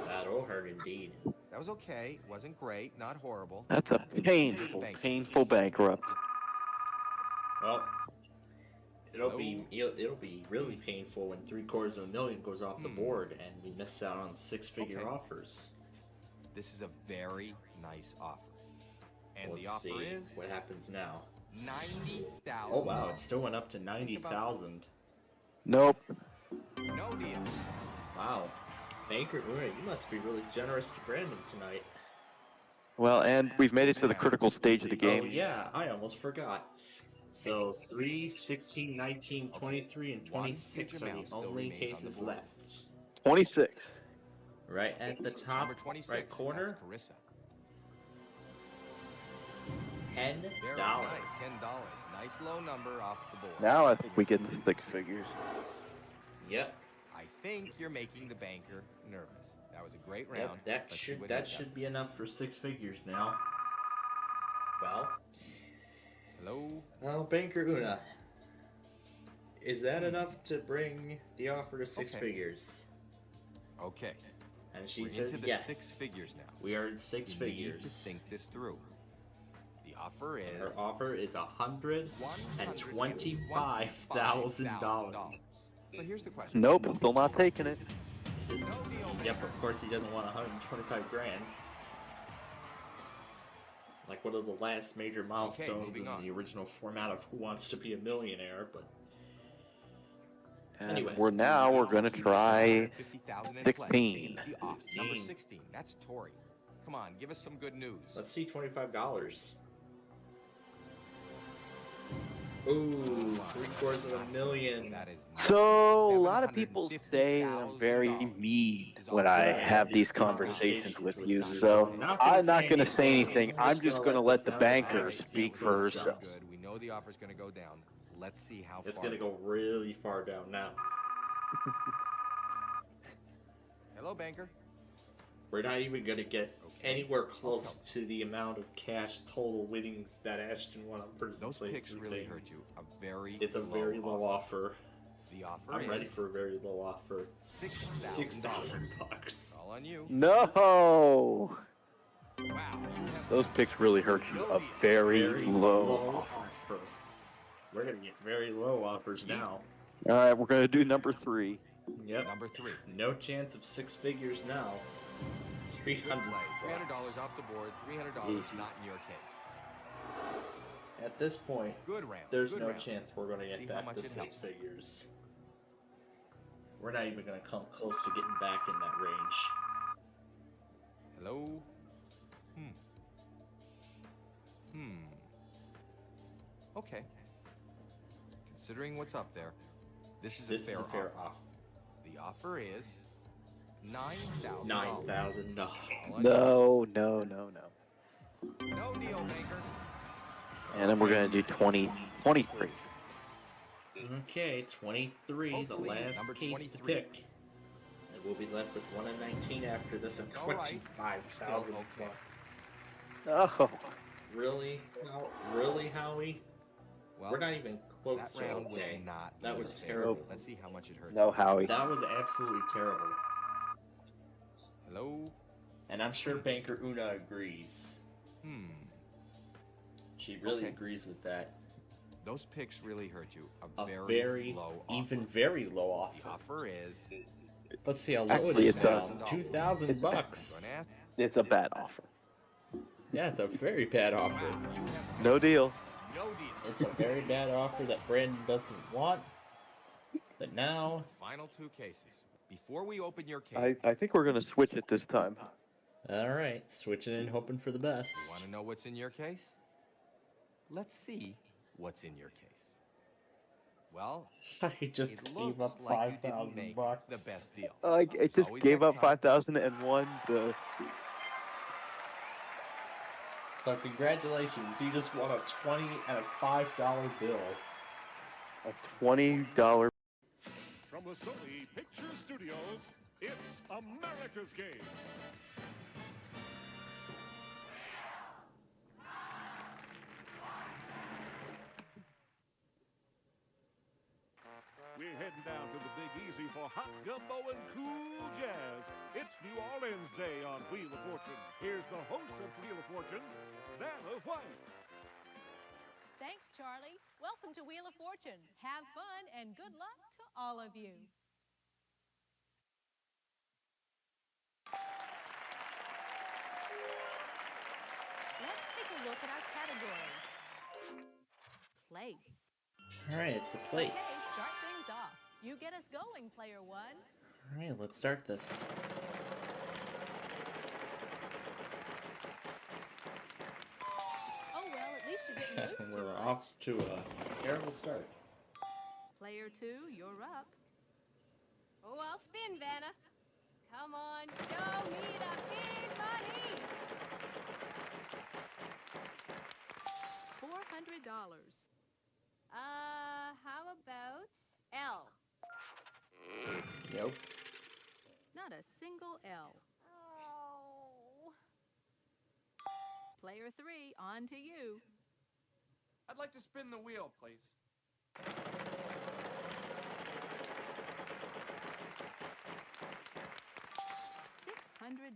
That'll hurt indeed. That was okay. Wasn't great. Not horrible. That's a painful bankrupt. Well, it'll be really painful when $750,000 goes off the board and we miss out on six-figure Okay. offers. This is a very nice offer. And Let's the offer see is what happens now. $90,000. Oh wow, it still went up to 90,000. Nope. No deal. Wow, Banker Una, you must be really generous to Brandon tonight. Well, and we've made it to the critical stage of the game. Oh yeah, I almost forgot. So 3, 16, 19, 23, and 26 are amount the still only remains on the cases board. left. 26. Right at the top, Number 26. right corner, That's Carissa. $10. Very nice. $10. Nice low number off the board. Now I think we get to 6 figures. Yep. I think you're making the banker nervous. That was a great Yep, round. that Let's see should what that he should does. be enough for six figures now. Hello? Well, Banker Una, is that enough to bring the offer to six Okay. figures? Okay. And she We're says into the yes. 6 figures now. We are in six You figures. need to think this through. The offer is Her offer is $125,000. So here's the question. Nope, still not taking it. No deal, Yep, banker. of course he doesn't want 125 grand. Like one of the last major milestones moving in on. the original format of Who Wants to Be a Millionaire, but And Anyway. we're going to try 50,000 in 16. play. The off. Number 16. 16. That's Tori. Come on, give us some good news. let's see $25. Ooh, $750,000. That is not So, a lot of people say I'm very $750,000 mean is when all I good. have these conversations with you, so I'm not going to say anything. I'm just going to let the banker speak for herself. Good. We know the offer's going to go down. Let's see how It's far. gonna go really far down now. Hello, banker. We're not even gonna get Okay. anywhere close to the amount of cash total winnings that Ashton won on first Those place. picks really hurt you. It's a very low offer. The offer I'm is ready for a very low offer. $6,000. $6,000. All on you. No. Wow. Those picks really hurt you. A very low offer. We're gonna get very low offers now. All right, we're gonna do number 3. Yep. Number 3. No chance of 6 figures now. $300. $300 off the board. $300 not in your case. At this point, Good round. there's Good no round. chance we're gonna Let's get see how back much to it 6 helps. figures. We're not even gonna come close to getting back in that range. Hello? Okay. Considering what's up there, this is a fair offer. The offer is $9,000. $9,000. No. No deal, banker. And then we're gonna do 23. Okay, 23, Hopefully, the last number case 23. to pick. And we'll be left with 1 and 19 after this and All right. 25,000 Still bucks. Oh. Really? Really, Howie? Well, We're not even close that to round okay. was not. That in was your favor. terrible. Let's see how much it hurt. No, Howie. That was absolutely terrible. Hello? And I'm sure Banker Una agrees. She really agrees with that. Those picks really hurt you. A very low offer. even very low offer. The offer is Let's see how low Actually, it is it's now. $2,000. 2,000 bucks. Gonna ask- It's a bad offer. Yeah, it's a very bad offer. Wow, you have No deal. no deal. It's a very bad offer that Brandon doesn't want. But now, Final 2 cases. Before we open your case, I think we're gonna switch it this time. all right, switching in, hoping for the best. you want to know what's in your case? Let's see what's in your case. Well, I just it gave looks up like you didn't 5,000 make bucks. the best deal. I There's just always gave next up time. 5,000 and won the So congratulations, you just won a $20 and a $5 bill. a $20. From the Sony Picture Studios, it's America's Game. We're heading down to the Big Easy for hot gumbo and cool jazz. It's New Orleans Day on Wheel of Fortune. Here's the host of Wheel of Fortune, Vanna White. Thanks, Charlie. Welcome to Wheel of Fortune. Have fun and good luck to all of you. Let's take a look at our categories. Place. All right, it's a place. Okay, start things off. You get us going, player one. All right, let's start this. Oh well, at least you didn't lose too We're much. off to a terrible start. Player two, you're up. Oh, I'll spin, Vanna. Come on, show me the big money. $400. How about L? Nope. Not a single L. Oh. Player three, on to you. I'd like to spin the wheel, please. $600.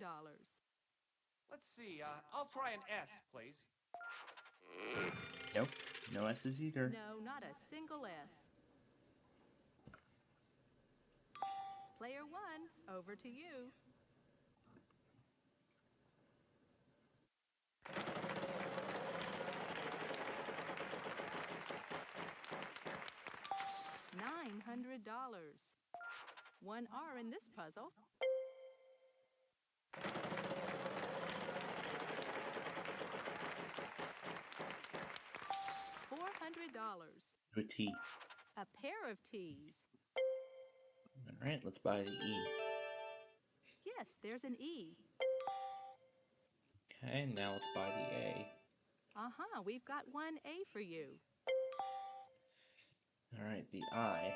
Let's see, I'll try an S, please. Nope. No S's either. No, not a single S. Player one, over to you. $900. One R in this puzzle. $400. To a T. A pair of T's. All right, let's buy the E. Yes, there's an E. Okay, now let's buy the A. Uh-huh, we've got one A for you. All right, the I.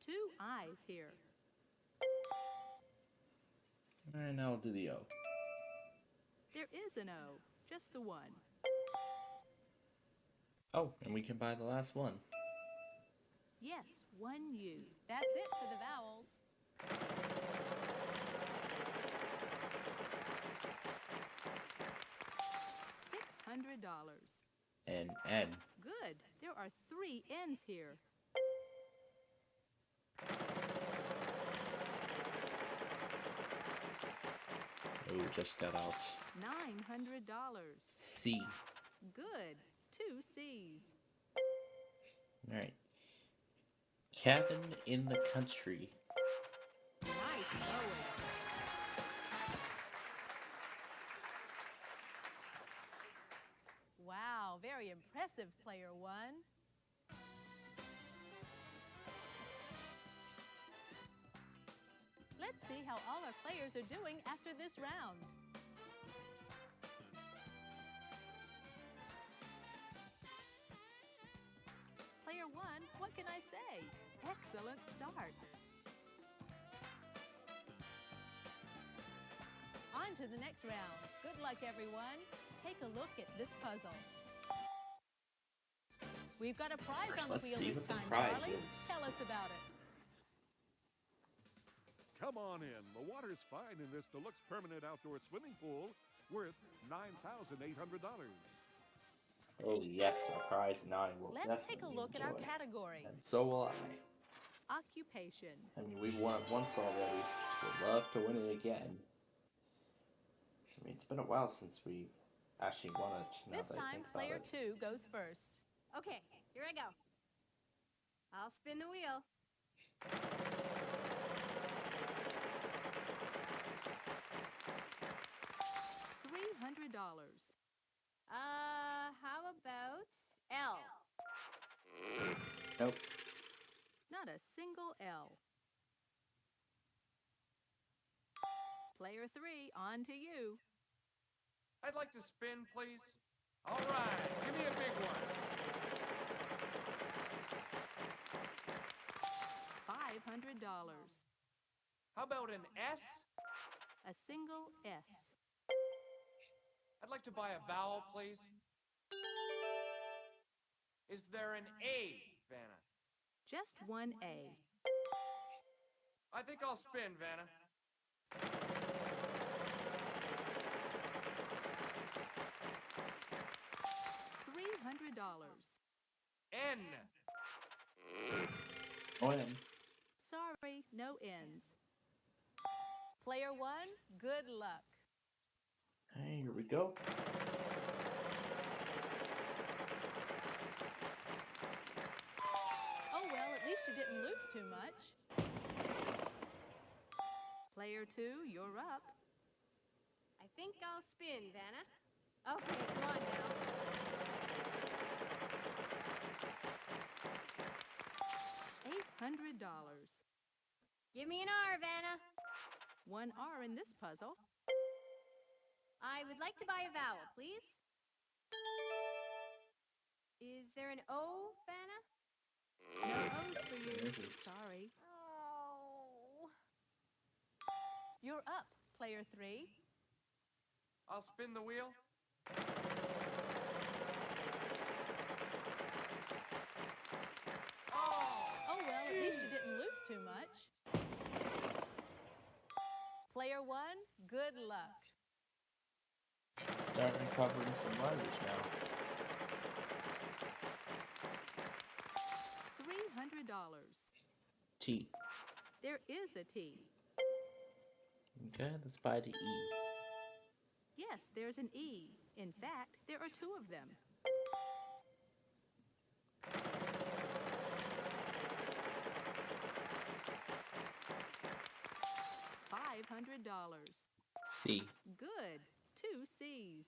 Two I's here. All right, now we'll do the O. There is an O, just the one. Oh, and we can buy the last one. Yes, one U. That's it for the vowels. $600. And N. Good. There are 3 N's here. Oh, just got out. $900. C. Good. 2 C's. Alright. Cabin in the country. Nice going. Wow, very impressive, player 1. Let's see how all our players are doing after this round. Player 1, what can I say? Excellent start. On to the next round. Good luck, everyone. Take a look at this puzzle. We've got a prize on the Let's wheel see this what the time, prize Charlie. is. Tell us about it. Come on in. The water's fine in this deluxe permanent outdoor swimming pool worth $9,800. Oh yes, a prize and I will Let's take a definitely look at our enjoy. category. And so will I. Occupation. I mean, we've won it once already. Would love to win it again. I mean, it's been a while since we actually won it. Now This that I time, think about player it. 2 goes first. Okay, here I go. I'll spin the wheel. $300. How about L? Nope. Not a single L. Player 3, on to you. I'd like to spin, please. All right, give me a big one. $500. How about an S? A single S. I'd like to buy a vowel, please. Is there an A, Vanna? Just one A. I think I'll spin, Vanna. $300. N. Win. Sorry, no ends. Player 1, good luck. Hey, here we go. Oh well, at least you didn't lose too much. Player 2, you're up. I think I'll spin, Vanna. Okay, come on now. $800. Give me an R, Vanna. One R in this puzzle. I would like to buy a vowel, please. Is there an O, Vanna? No O's for you. Sorry. Oh. You're up, player 3. I'll spin the wheel. Oh well, at least you didn't lose too much. Player 1, good luck. Start recovering some letters now. $300. T. There is a T. Okay, let's buy the E. Yes, there's an E. In fact, there are 2 of them. $500. C. Good. 2 C's.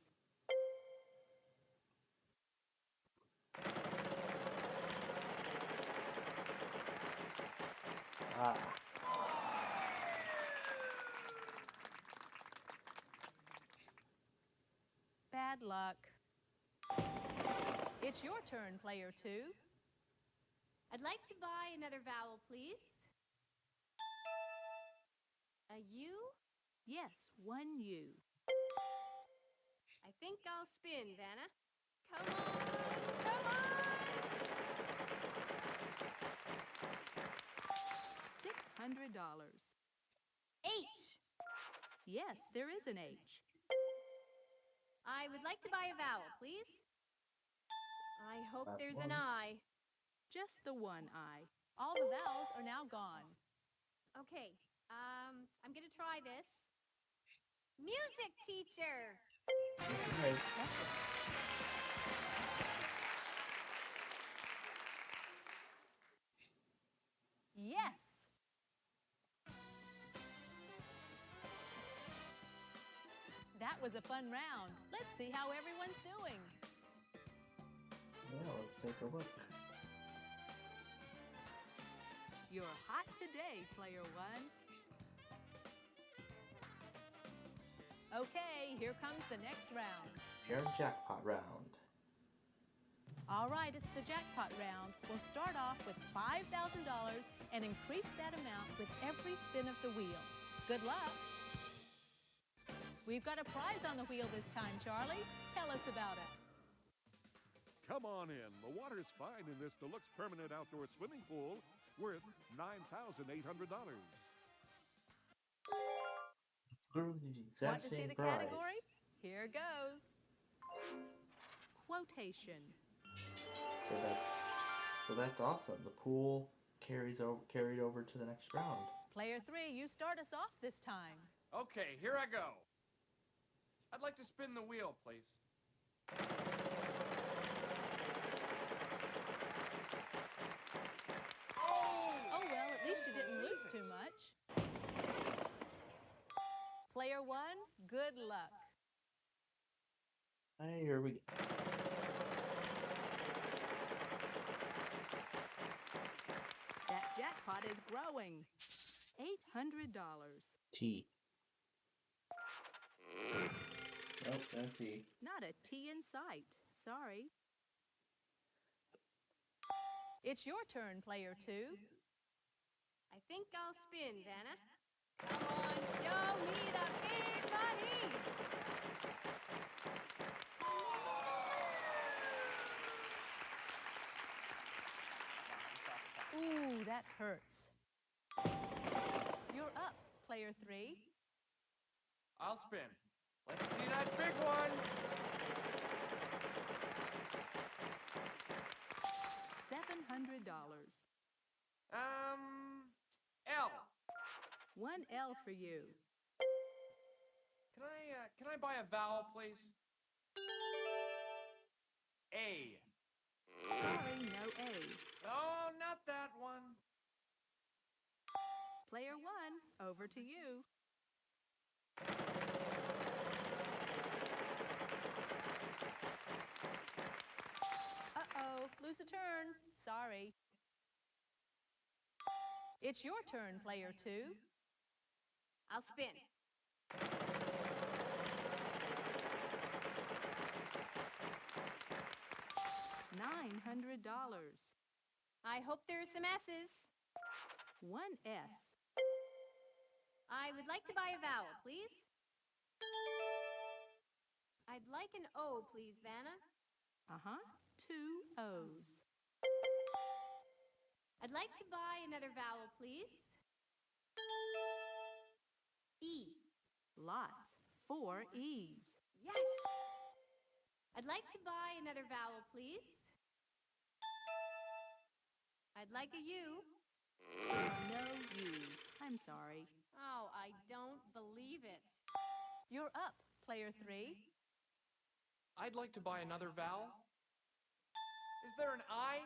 Ah. Bad luck. It's your turn, player 2. I'd like to buy another vowel, please. A U? Yes, one U. think I'll spin, Vanna. Come on, come on! $600. H. Yes, there is an H. I would like to buy a vowel, please. I hope there's an I. Just the one I. All the vowels are now gone. Okay, I'm gonna try this. Music teacher! Yes! That was a fun round. Let's see how everyone's doing. Yeah, let's take a look. You're hot today, player one. Okay, here comes the next round. Your jackpot round. All right, it's the jackpot round. We'll start off with $5,000 and increase that amount with every spin of the wheel. Good luck. We've got a prize on the wheel this time, Charlie. Tell us about it. Come on in. The water's fine in this deluxe permanent outdoor swimming pool worth $9,800. Want to see the category? Here goes. Quotation. So that's awesome. The pool carried over to the next round. Player 3, you start us off this time. Okay, here I go. I'd like to spin the wheel, please. Oh well, at least you didn't lose too much. Player 1, good luck. Hey, here we go. That jackpot is growing. $800. T. Nope, no T. Not a T in sight. Sorry. It's your turn, player 2. I think I'll spin, Vanna. Come on, show me the big money! Ooh, that hurts. You're up, player 3. I'll spin. Let's see that big one. $700. L. One L for you. Can I buy a vowel, please? A. Sorry, no A's. Oh, not that one. Player 1, over to you. Uh-oh, lose a turn. Sorry. It's your turn, player 2. I'll spin. $900. I hope there's some S's. One S. I would like to buy a vowel, please. I'd like an O, please, Vanna. Uh-huh, 2 O's. I'd like to buy another vowel, please. E. Lots, 4 E's. Yes! I'd like to buy another vowel, please. I'd like a U. No U's. I'm sorry. Oh, I don't believe it. You're up, player 3. I'd like to buy another vowel. Is there an I?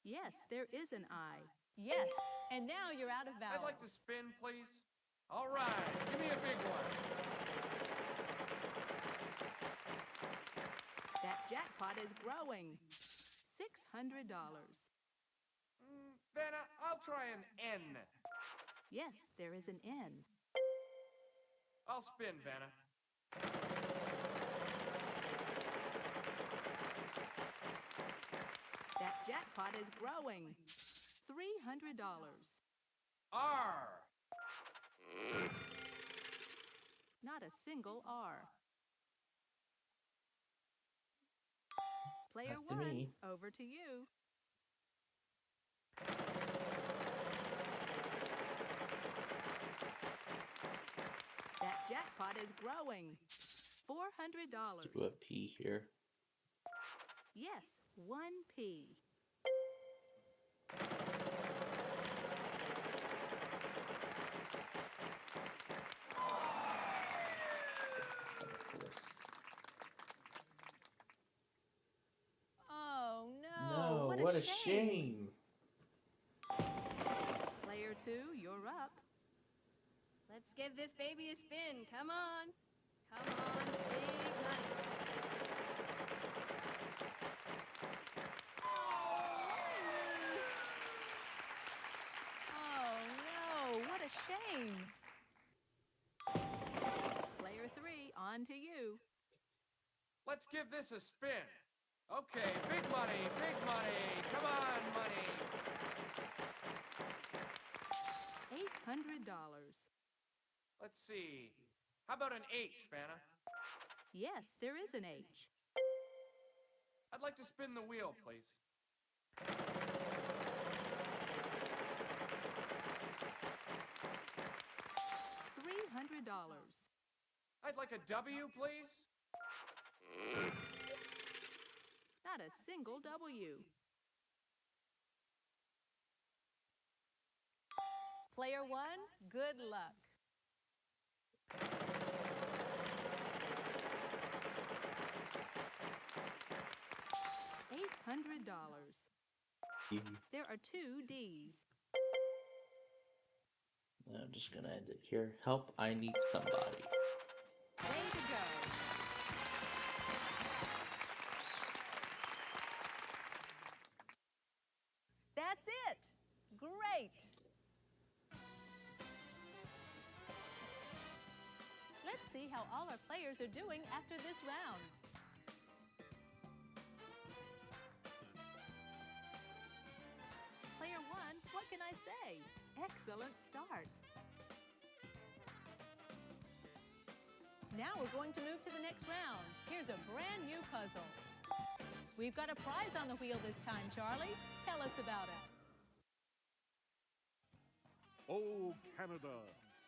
Yes, there is an I. Yes, and now you're out of vowels. I'd like to spin, please. All right, give me a big one. That jackpot is growing. $600. Vanna, I'll try an N. Yes, there is an N. I'll spin, Vanna. That jackpot is growing. $300. R. Not a single R. Player That's to 1, me. over to you. That jackpot is growing. $400. Let's do a P here. Yes, 1p. Oh no! No, what a shame. shame. Player 2, you're up. Let's give this baby a spin. Come on. Come on, big money. Oh no! What a shame. Player 3, on to you. Let's give this a spin. Okay, big money, big money. Come on, money. $800. Let's see. How about an H, Vanna? Yes, there is an H. I'd like to spin the wheel, please. $300. I'd like a W, please. Not a single W. Player 1, good luck. $800. There are 2 Ds. I'm just gonna end it here. Help, I need somebody. Way to go. That's it. Great. Let's see how all our players are doing after this round. Player 1, what can I say? Excellent start. Now we're going to move to the next round. Here's a brand new puzzle. We've got a prize on the wheel this time, Charlie. Tell us about it. Oh, Canada!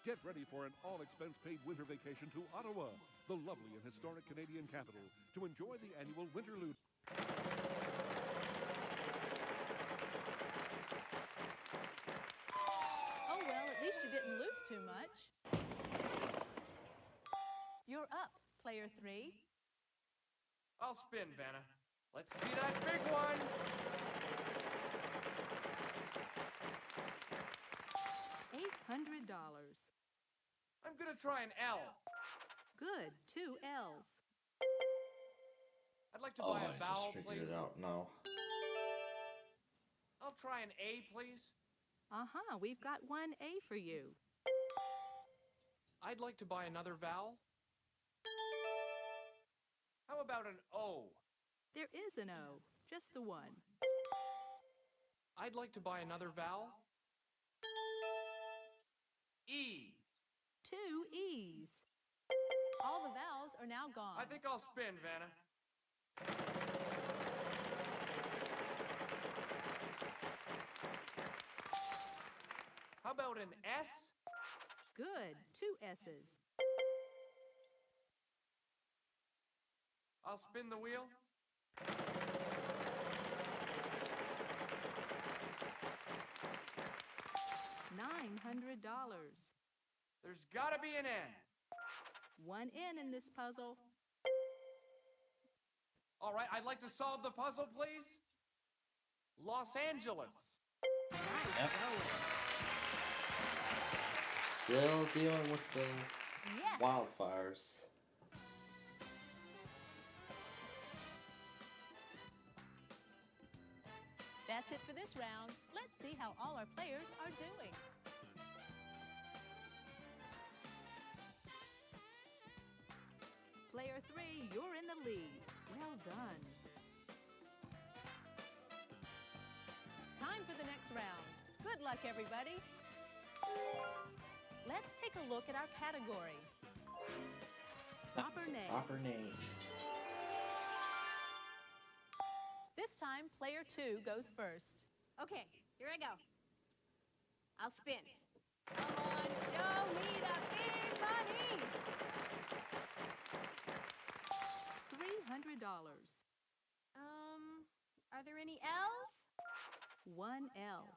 Get ready for an all-expense-paid winter vacation to Ottawa, the lovely and historic Canadian capital, to enjoy the annual Winterlude. Oh, well, at least you didn't lose too much. You're up, player 3. I'll spin, Vanna. Let's see that big one. $800. I'm gonna try an L. Good, 2 L's. I'd like to buy a vowel, I just please. figured it out now. I'll try an A, please. Uh-huh, we've got 1A for you. I'd like to buy another vowel. How about an O? There is an O, just the one. I'd like to buy another vowel. E. 2 E's. All the vowels are now gone. I think I'll spin, Vanna. How about an S? Good, 2 S's. I'll spin the wheel. $900. There's gotta be an N. 1 N in this puzzle. All right, I'd like to solve the puzzle, please. Los Angeles. Nice Yep. going. Still dealing with the Yes. wildfires. That's it for this round. Let's see how all our players are doing. Player 3, you're in the lead. Well done. Time for the next round. Good luck, everybody. Let's take a look at our category. Proper name. Proper name. time, player 2 goes first. Okay, here I go. I'll spin. Come on, show me the big money! $300. Are there any L's? 1 L.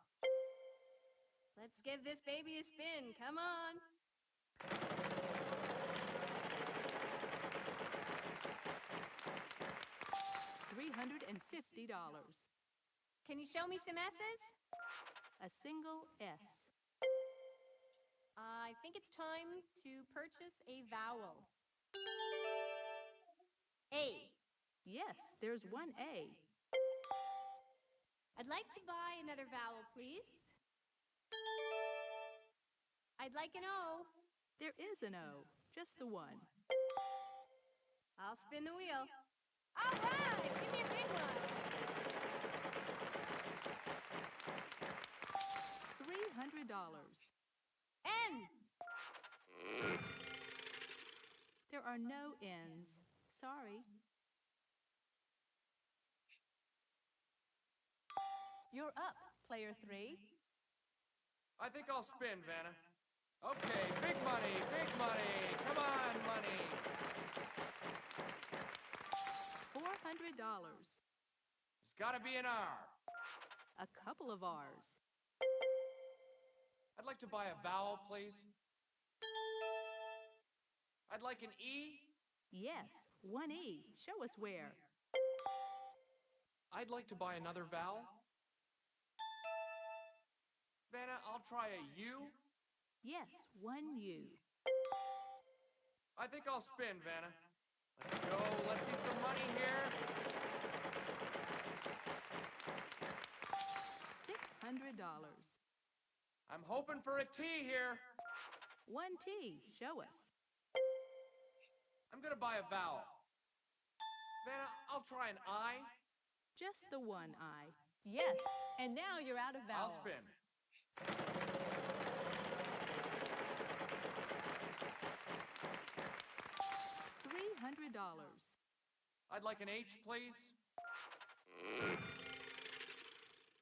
Let's give this baby a spin. Come on. $350. Can you show me some S's? A single S. I think it's time to purchase a vowel. A. Yes, there's 1 A. I'd like to buy another vowel, please. I'd like an O. There is an O, just the one. I'll spin the wheel. All right, give me a big one. $300. N. There are no N's. Sorry. You're up, player 3. I think I'll spin, Vanna. Okay, big money, big money. Come on, money. $400. It's gotta be an R. A couple of R's. I'd like to buy a vowel, please. I'd like an E. Yes, 1 E. Show us where. I'd like to buy another vowel. Vanna, I'll try a U. Yes, 1 U. I think I'll spin, Vanna. Let's go. Let's see some money here. $600. I'm hoping for a T here. 1 T. Show us. I'm gonna buy a vowel. Vanna, I'll try an I. Just the 1 I. Yes, and now you're out of I'll vowels. spin. $300. I'd like an H, please.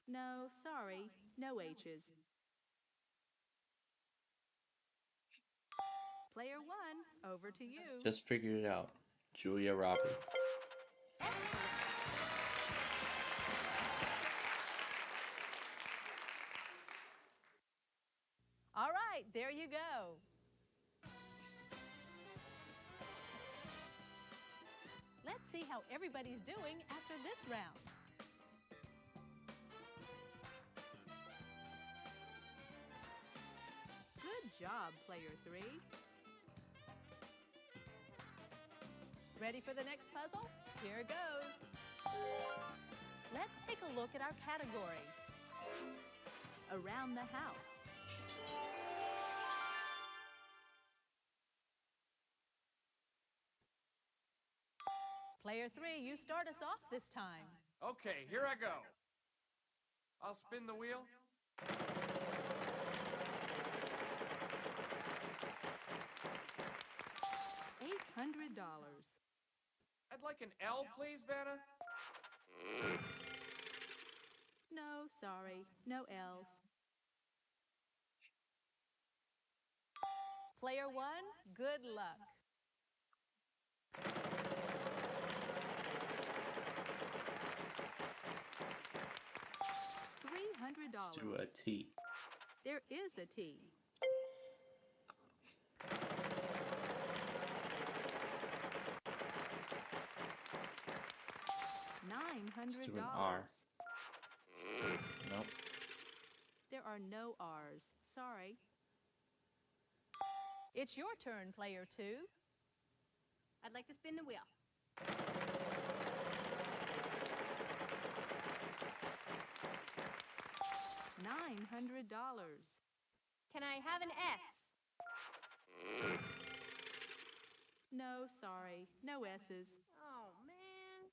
No, sorry, no H's. Player 1, over to you. Just figured it out. Julia Roberts. All right, there you go. Let's see how everybody's doing after this round. Good job, player 3. Ready for the next puzzle? Here it goes. Let's take a look at our category. Around the house. Player 3, you start us off this time. Okay, here I go. I'll spin the wheel. $800. I'd like an L, please, Vanna. No, sorry, no L's. Player 1, good luck. $300. Let's do a T. There is a T. Let's do an $900. R. Nope. There are no R's. Sorry. It's your turn, player 2. I'd like to spin the wheel. $900. Can I have an S? No, sorry, no S's. Oh, man.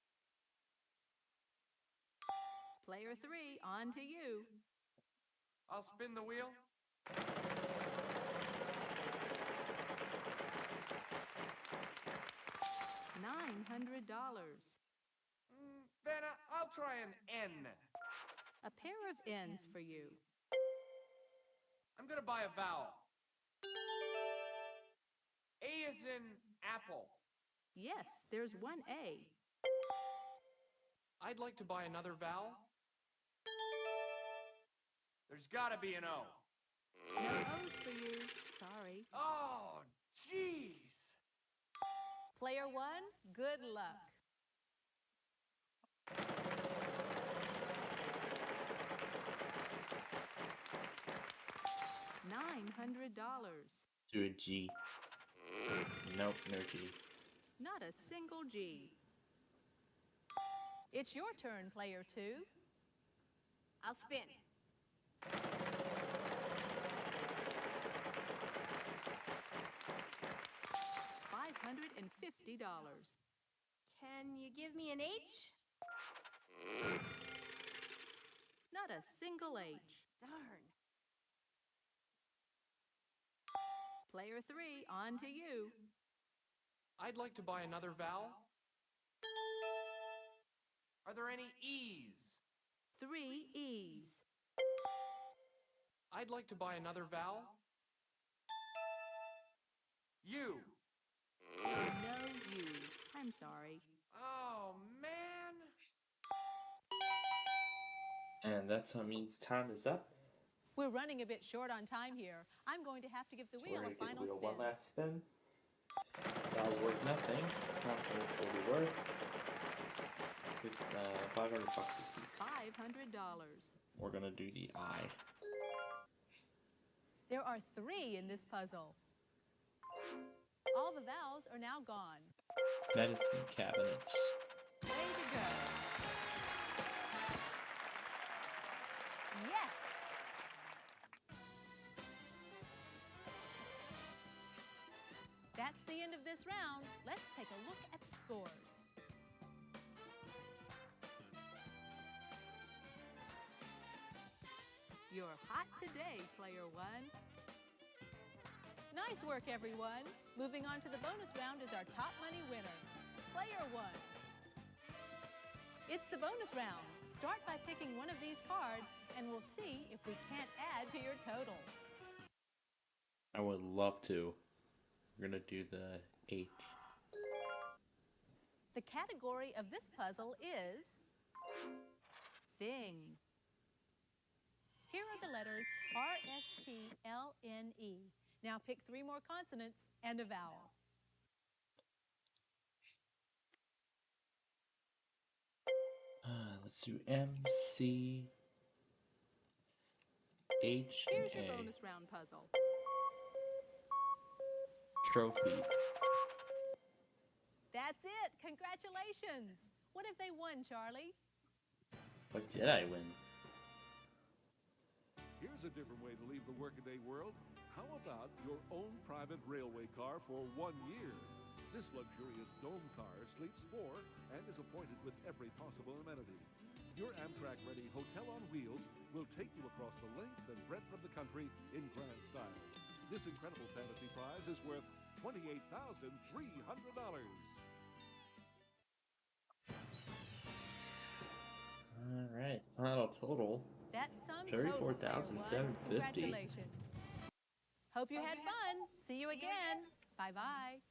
Player 3, on to you. I'll spin the wheel. $900. Vanna, I'll try an N. A pair of N's for you. I'm gonna buy a vowel. A is in apple. Yes, there's one A. I'd like to buy another vowel. There's gotta be an O. No O's for you. Sorry. Oh, jeez. Player one, good luck. $900. Do a G. Nope, no G. Not a single G. It's your turn, player two. I'll spin. $550. Can you give me an H? Not a single H. Darn. Player three, on to you. I'd like to buy another vowel. Are there any E's? 3 E's. I'd like to buy another vowel. U. No U's. I'm sorry. Oh, man. And that means time is up. We're running a bit short on time here. I'm going to have to give the So wheel we're a gonna give final the wheel spin. one last spin. That was worth nothing. Constants will be worth $500 a piece. $500. We're gonna do the I. There are 3 in this puzzle. All the vowels are now gone. Medicine cabinet. Way to go. Yes! That's the end of this round. Let's take a look at the scores. You're hot today, player one. Nice work, everyone. Moving on to the bonus round is our top money winner, player one. It's the bonus round. Start by picking one of these cards, and we'll see if we can't add to your total. I would love to. We're gonna do the H. The category of this puzzle is thing. Here are the letters R-S-T-L-N-E. Now pick 3 more consonants and a vowel. Let's do M, C, H, Here's and your A. bonus round puzzle. Trophy. That's it! Congratulations! What have they won, Charlie? What did I win? Here's a different way to leave the workaday world. How about your own private railway car for 1 year? This luxurious dome car sleeps 4 and is appointed with every possible amenity. Your Amtrak-ready hotel on wheels will take you across the length and breadth of the country in grand style. This incredible fantasy prize is worth $28,300. All right, final total. That's some total. $34,750. Congratulations. Hope you had fun. See you again. Bye-bye.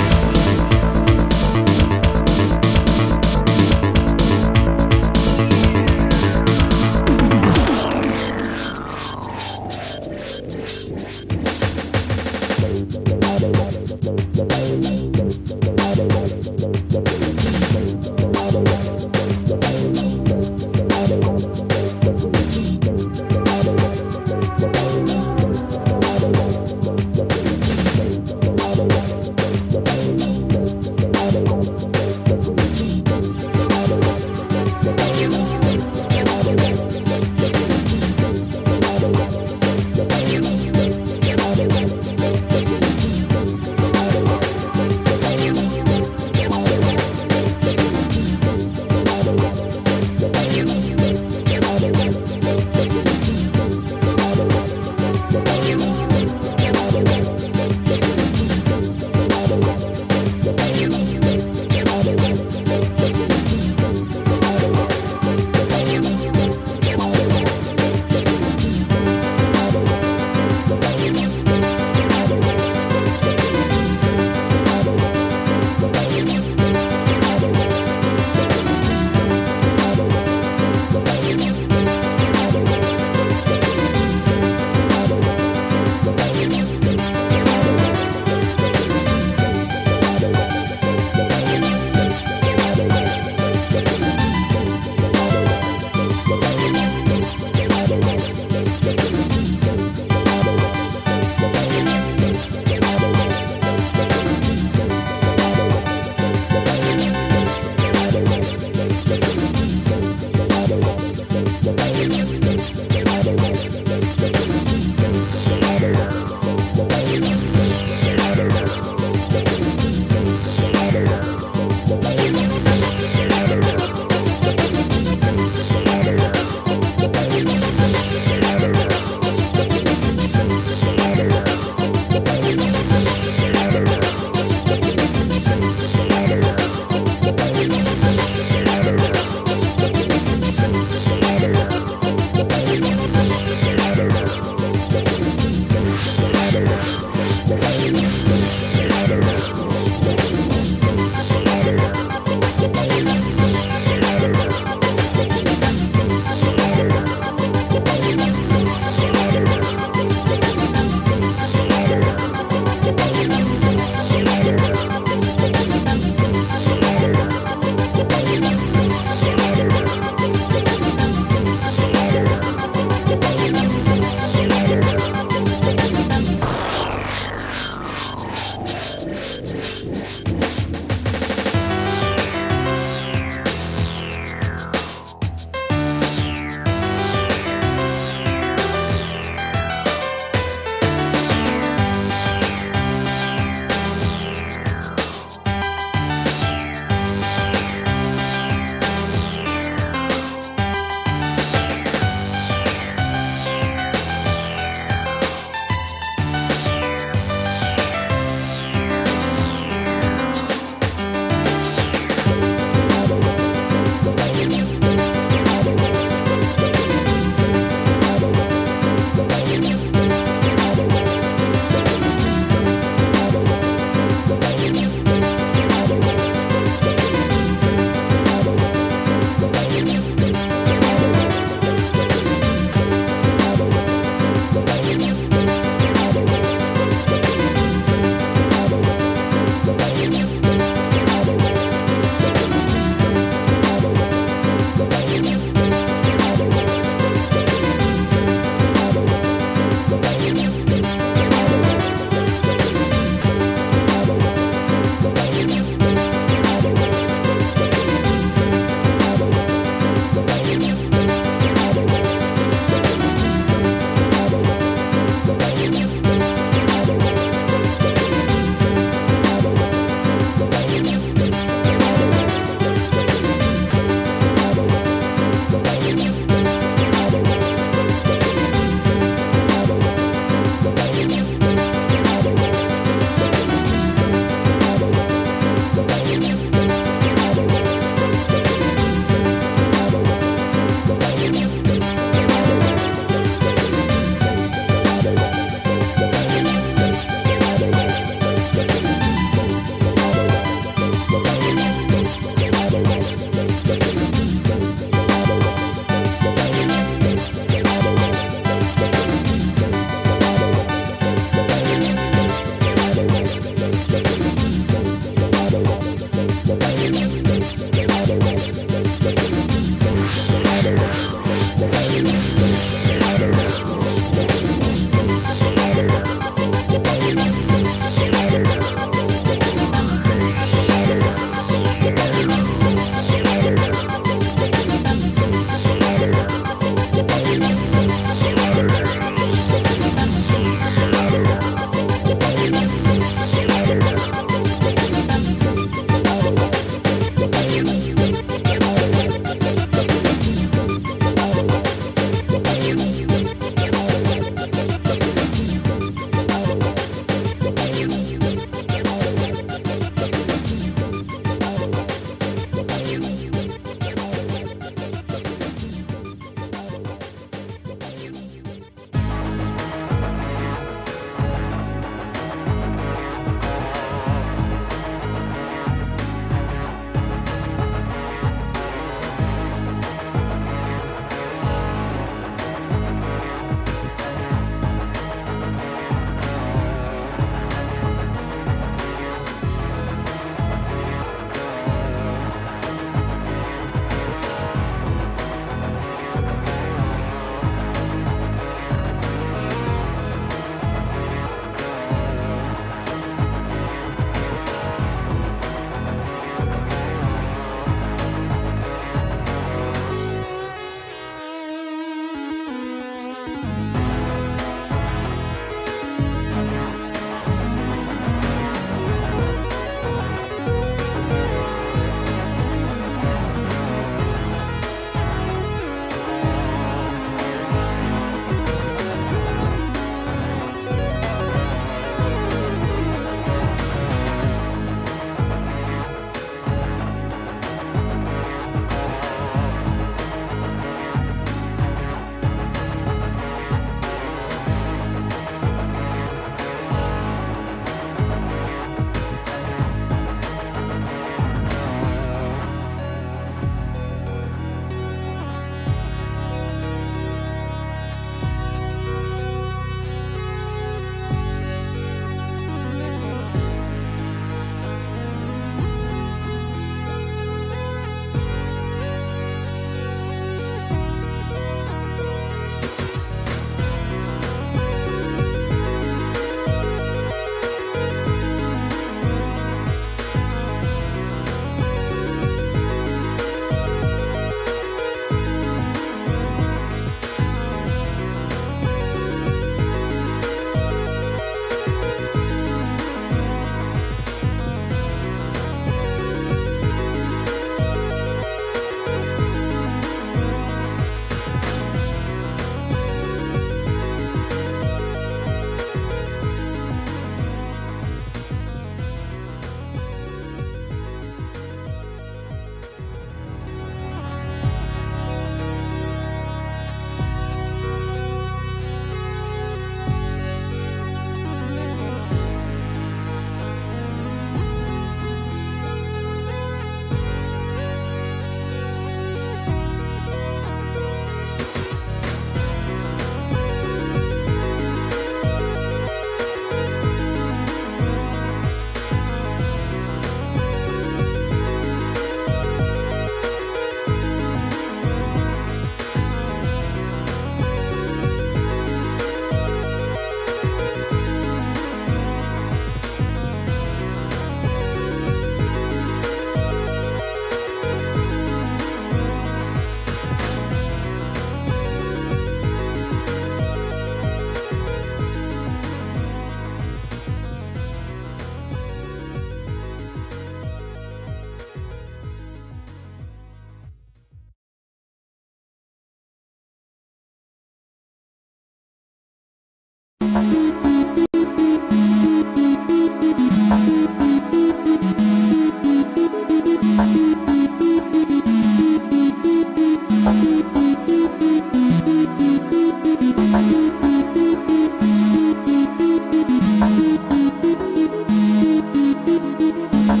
Hey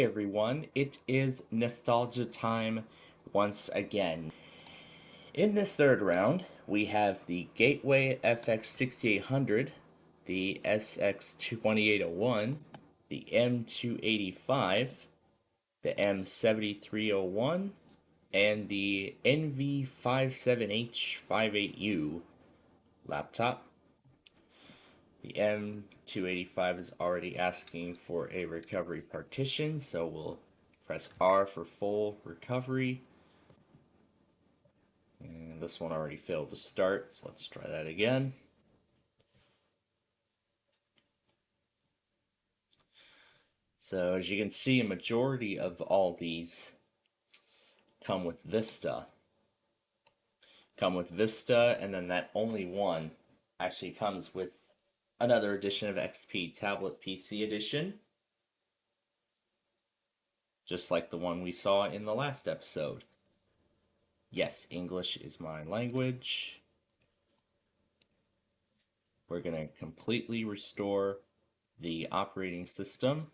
everyone, it is nostalgia time once again. In this third round, we have the Gateway FX6800, the SX2801, the M285, the M7301, and the NV57H58U laptop. The M285 is already asking for a recovery partition, so we'll press R for full recovery. And this one already failed to start, so let's try that again. So as you can see, a majority of all these come with Vista. And then that only one actually comes with another edition of XP Tablet PC Edition, just like the one we saw in the last episode. Yes, English is my language. We're going to completely restore the operating system.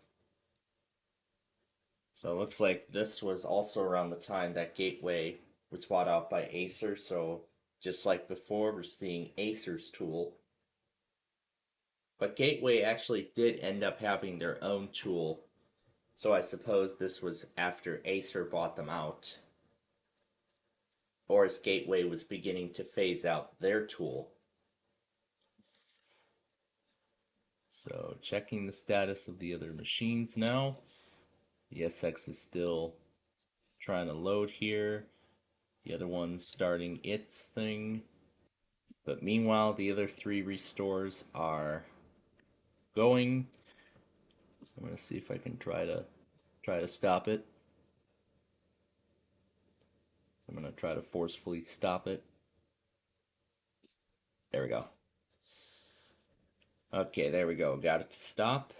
So it looks like this was also around the time that Gateway was bought out by Acer, so just like before, we're seeing Acer's tool. But Gateway actually did end up having their own tool, so I suppose this was after Acer bought them out, or as Gateway was beginning to phase out their tool. So checking the status of the other machines now. The SX is still trying to load here. The other one's starting its thing. But meanwhile, the other three restores are going. I'm going to see if I can try to stop it. I'm going to try to forcefully stop it. There we go. Okay, there we go. Got it to stop.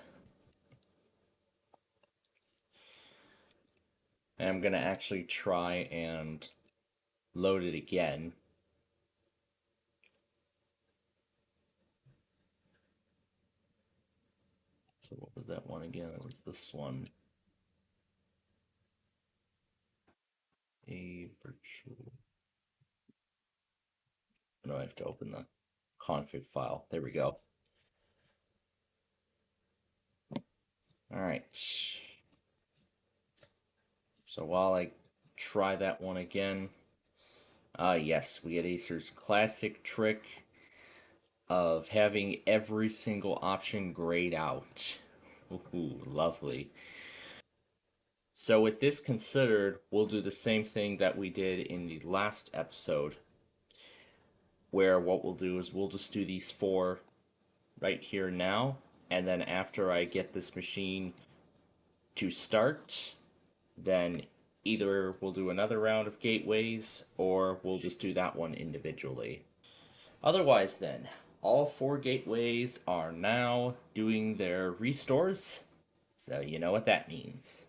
And I'm going to actually try and load it again. So what was that one again? It was this one. A virtual. No, I have to open the config file. There we go. All right. So while I try that one again, yes, we get Acer's classic trick of having every single option grayed out. Ooh, lovely. So with this considered, we'll do the same thing that we did in the last episode, where what we'll do is we'll just do these four right here now, and then after I get this machine to start, then either we'll do another round of gateways, or we'll just do that one individually. Otherwise then, all four gateways are now doing their restores, so you know what that means.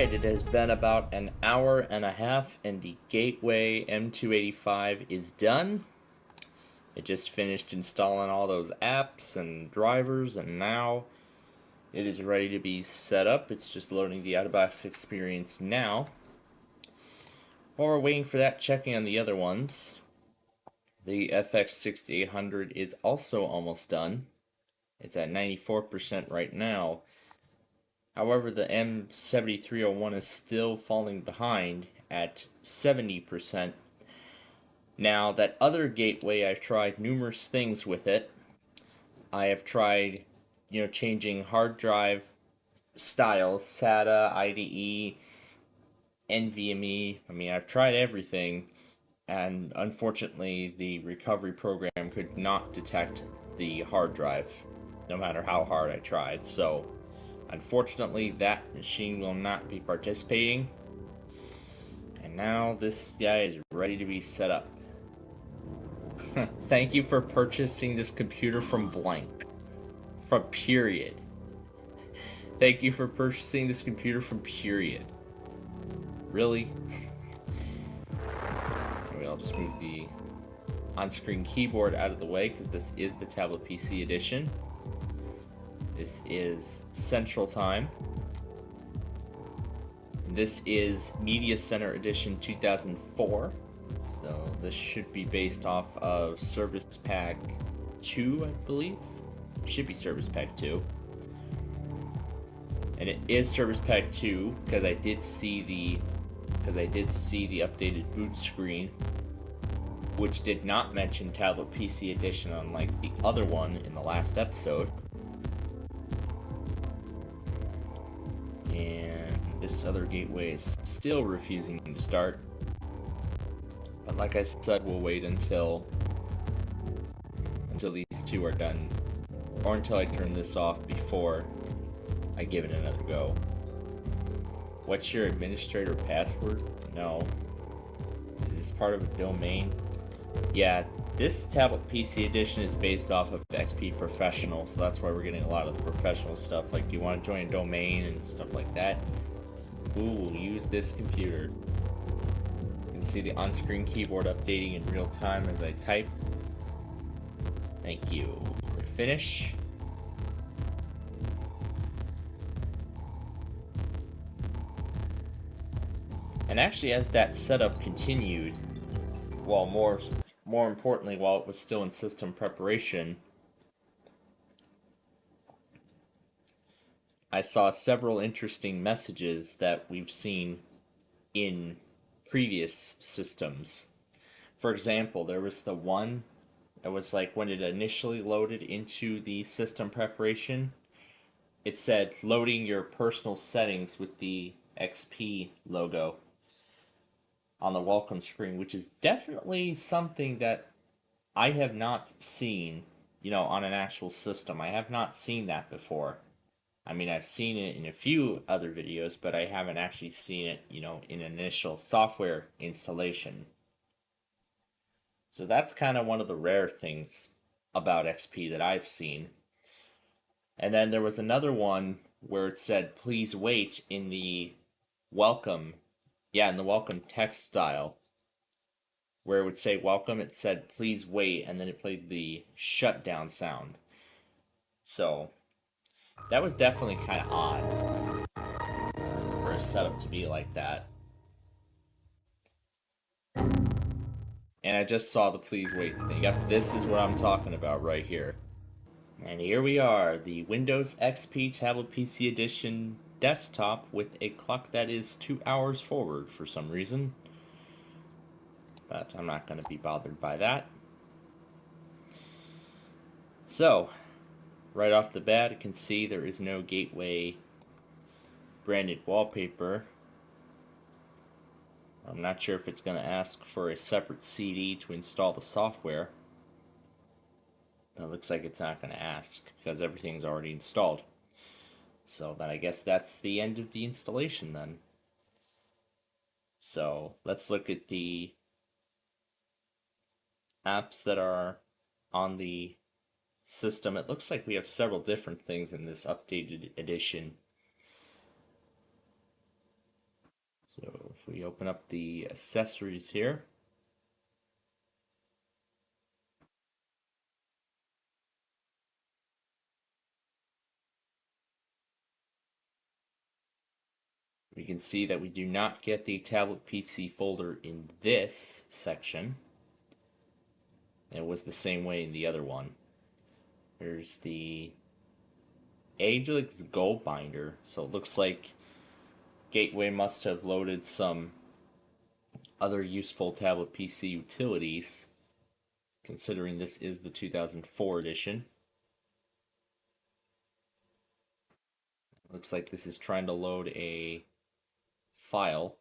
Alright, it has been about an hour and a half and the Gateway M285 is done. It just finished installing all those apps and drivers, and now it is ready to be set up. It's just loading the out-of-box experience now. While we're waiting for that, checking on the other ones. The FX6800 is also almost done. It's at 94% right now. However, the M7301 is still falling behind at 70%. Now, that other gateway, I've tried numerous things with it. I have tried, changing hard drive styles, SATA, IDE, NVMe. I mean, I've tried everything, and unfortunately, the recovery program could not detect the hard drive, no matter how hard I tried. So, unfortunately, that machine will not be participating. And now this guy is ready to be set up. Thank you for purchasing this computer from blank. From period. Thank you for purchasing this computer from period. Really? Anyway, I'll just move the on-screen keyboard out of the way because this is the tablet PC edition. This is Central Time. This is Media Center Edition 2004. So this should be based off of Service Pack 2, I believe. Should be Service Pack 2. And it is Service Pack 2 because I did see the updated boot screen, which did not mention Tablet PC Edition unlike the other one in the last episode. And this other gateway is still refusing to start. But like I said, we'll wait until these two are done, or until I turn this off before I give it another go. What's your administrator password? No. Is this part of a domain? Yeah, this tablet PC edition is based off of XP Professional, so that's why we're getting a lot of the professional stuff. Like, do you want to join a domain and stuff like that? Who will use this computer? You can see the on-screen keyboard updating in real time as I type. Thank you. Finish. And actually, as that setup continued, well, more importantly, while it was still in system preparation, I saw several interesting messages that we've seen in previous systems. For example, there was the one that was like when it initially loaded into the system preparation, it said loading your personal settings with the XP logo on the welcome screen, which is definitely something that I have not seen, on an actual system. I have not seen that before. I mean, I've seen it in a few other videos, but I haven't actually seen it, in initial software installation. So that's kind of one of the rare things about XP that I've seen. And then there was another one where it said, please wait in the welcome text style, where it would say welcome, it said please wait, and then it played the shutdown sound. So that was definitely kind of odd for a setup to be like that. And I just saw the please wait thing. Yep, this is what I'm talking about right here. And here we are, the Windows XP Tablet PC Edition desktop with a clock that is 2 hours forward for some reason. But I'm not going to be bothered by that. So, right off the bat, you can see there is no Gateway branded wallpaper. I'm not sure if it's going to ask for a separate CD to install the software. But it looks like it's not going to ask because everything's already installed. So then I guess that's the end of the installation then. So let's look at the apps that are on the system. It looks like we have several different things in this updated edition. So if we open up the accessories here, we can see that we do not get the tablet PC folder in this section. It was the same way in the other one. There's the Agelix Go binder, so it looks like Gateway must have loaded some other useful tablet PC utilities, considering this is the 2004 edition. Looks like this is trying to load a file.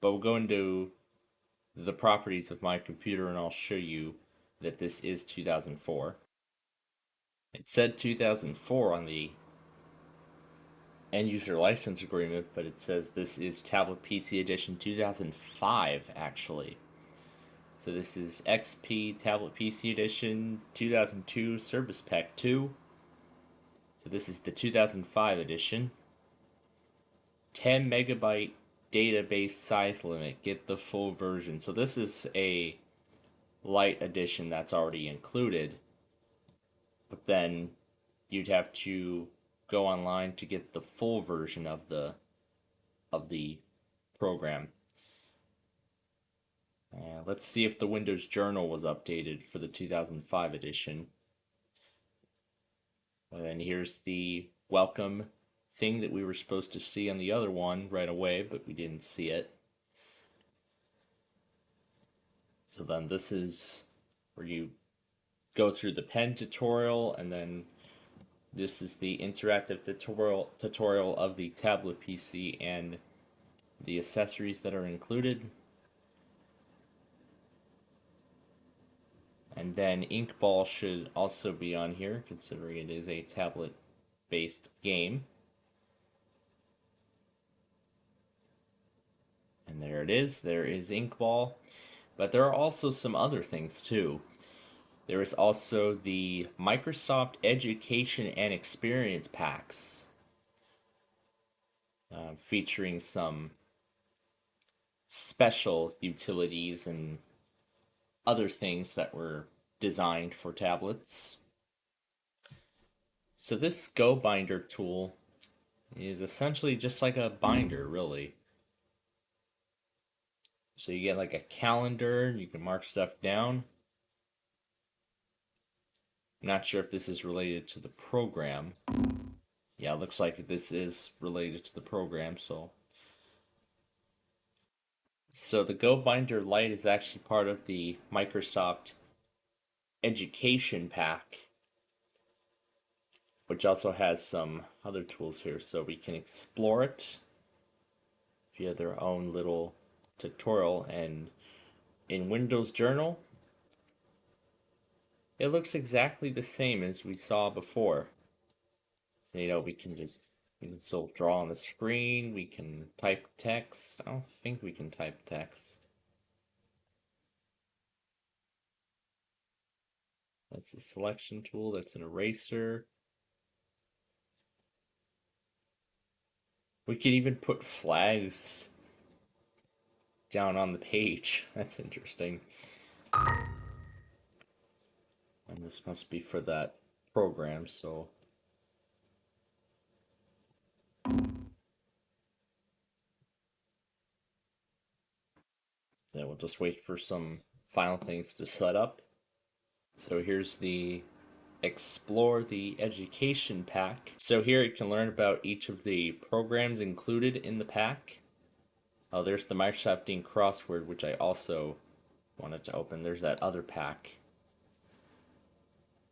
But we'll go into the properties of my computer and I'll show you that this is 2004. It said 2004 on the end user license agreement, but it says this is Tablet PC Edition 2005 actually. So this is XP Tablet PC Edition 2002 Service Pack 2. So this is the 2005 edition. 10 megabyte database size limit. Get the full version. So this is a light edition that's already included. But then you'd have to go online to get the full version of the program. Let's see if the Windows Journal was updated for the 2005 edition. And here's the welcome thing that we were supposed to see on the other one right away, but we didn't see it. So then this is where you go through the pen tutorial, and then this is the interactive tutorial of the tablet PC and the accessories that are included. And then Inkball should also be on here, considering it is a tablet-based game. And there it is. There is Inkball. But there are also some other things too. There is also the Microsoft Education and Experience packs, featuring some special utilities and other things that were designed for tablets. So this Go Binder tool is essentially just like a binder, really. So you get like a calendar, you can mark stuff down. I'm not sure if this is related to the program. Yeah, it looks like this is related to the program, so the Go Binder Lite is actually part of the Microsoft Education Pack, which also has some other tools here, so we can explore it via their own little tutorial. And in Windows Journal, it looks exactly the same as we saw before. So, you know, we can still draw on the screen, we can type text. I don't think we can type text. That's the selection tool, that's an eraser. We can even put flags down on the page. That's interesting. And this must be for that program, so then we'll just wait for some final things to set up. So here's the Explore the Education Pack. So here you can learn about each of the programs included in the pack. Oh, there's the Microsoft Ink crossword, which I also wanted to open. There's that other pack.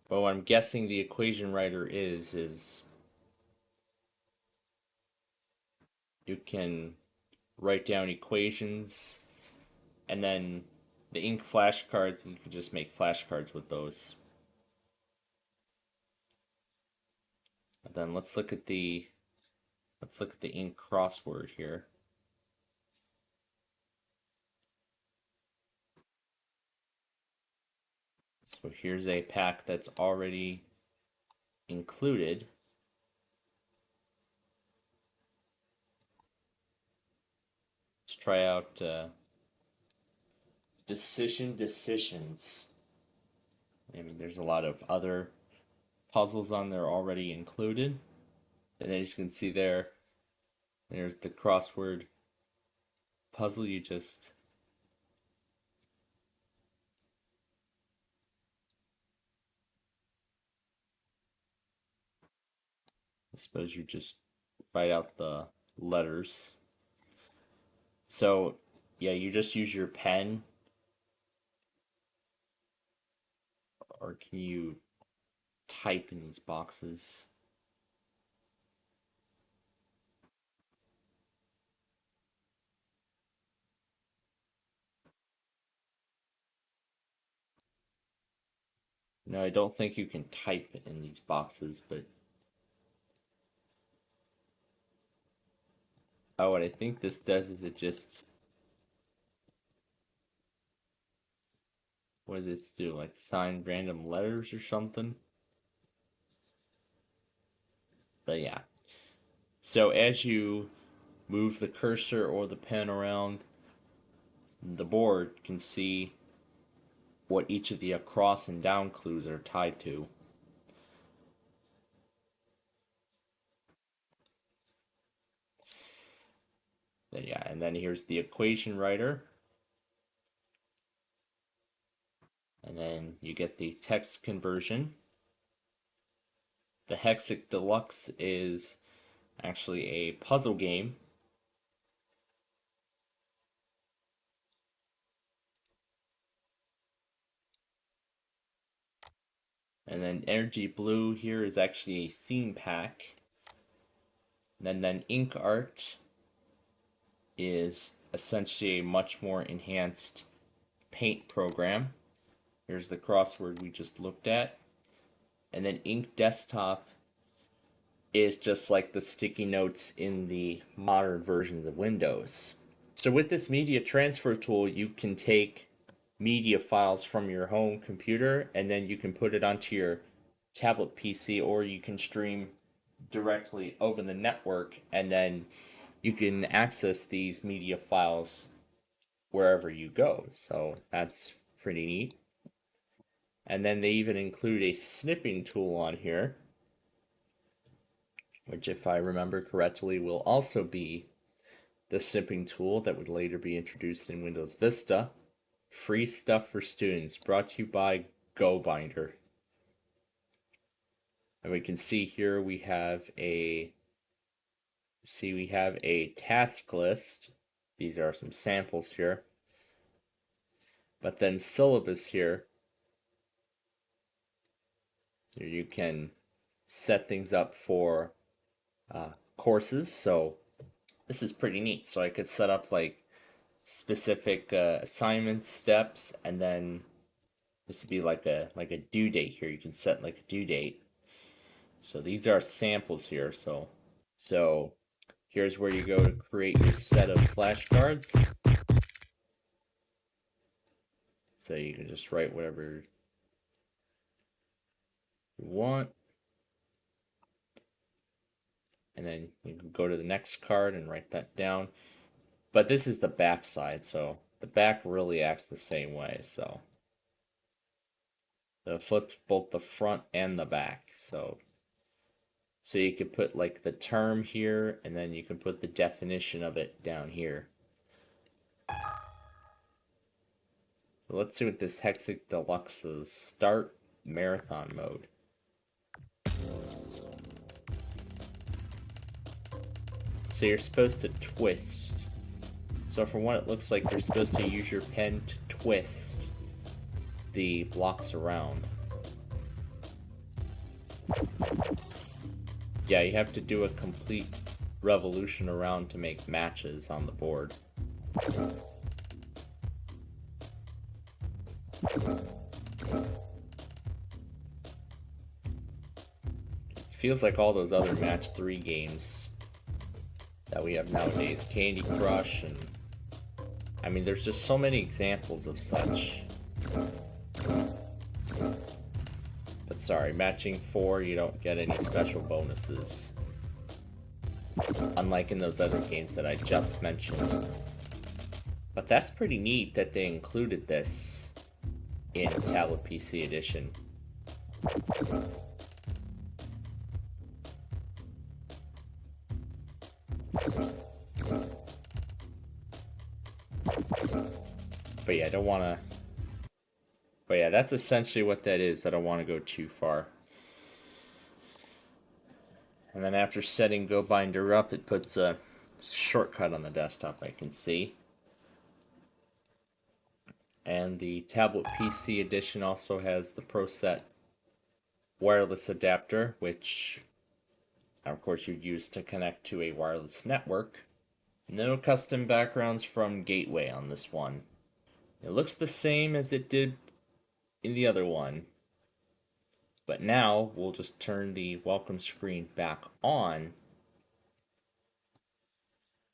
But what I'm guessing the equation writer is you can write down equations, and then the ink flashcards, you can just make flashcards with those. And then let's look at the ink crossword here. So here's a pack that's already included. try out Decisions. I mean, there's a lot of other puzzles on there already included. And as you can see there's the crossword puzzle. You just I suppose you just write out the letters. So, yeah, you just use your pen. Or can you type in these boxes? No, I don't think you can type in these boxes, but... Oh, what I think this does is it just... What does this do? Like assign random letters or something? But yeah. So as you move the cursor or the pen around, the board can see what each of the across and down clues are tied to. Then yeah, and then here's the equation writer. And then you get the text conversion. The Hexic Deluxe is actually a puzzle game. And then Energy Blue here is actually a theme pack. And then Ink Art is essentially a much more enhanced paint program. Here's the crossword we just looked at. And then Ink Desktop is just like the sticky notes in the modern versions of Windows. So with this media transfer tool, you can take media files from your home computer and then you can put it onto your tablet PC, or you can stream directly over the network and then you can access these media files wherever you go. So that's pretty neat. And then they even include a snipping tool on here, which, if I remember correctly, will also be the snipping tool that would later be introduced in Windows Vista. Free stuff for students, brought to you by GoBinder. And we can see here we have a task list. These are some samples here. But then syllabus here. Here you can set things up for courses. So this is pretty neat. So I could set up like specific assignment steps, and then this would be like a due date here. You can set like a due date. So these are samples here. So here's where you go to create your set of flashcards. So you can just write whatever you want. And then you can go to the next card and write that down. But this is the back side, so the back really acts the same way. So it flips both the front and the back. So you could put like the term here, and then you can put the definition of it down here. So let's see what this Hexic Deluxe is. Start marathon mode. So you're supposed to twist. So from what it looks like, you're supposed to use your pen to twist the blocks around. Yeah, you have to do a complete revolution around to make matches on the board. It feels like all those other Match 3 games that we have nowadays. Candy Crush, and I mean, there's just so many examples of such. But sorry, matching 4, you don't get any special bonuses. Unlike in those other games that I just mentioned. But that's pretty neat that they included this in Tablet PC Edition. But yeah, I don't want to... But yeah, that's essentially what that is. I don't want to go too far. And then after setting Go Binder up, it puts a shortcut on the desktop I can see. And the Tablet PC Edition also has the ProSet wireless adapter, which of course you'd use to connect to a wireless network. No custom backgrounds from Gateway on this one. It looks the same as it did in the other one. But now we'll just turn the welcome screen back on.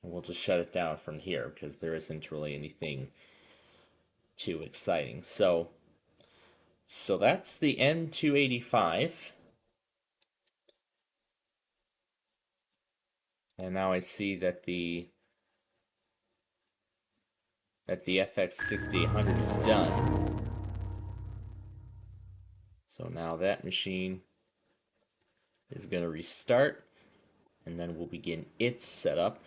And we'll just shut it down from here because there isn't really anything too exciting. So that's the M285. And now I see that the FX6800 is done. So now that machine is going to restart, and then we'll begin its setup.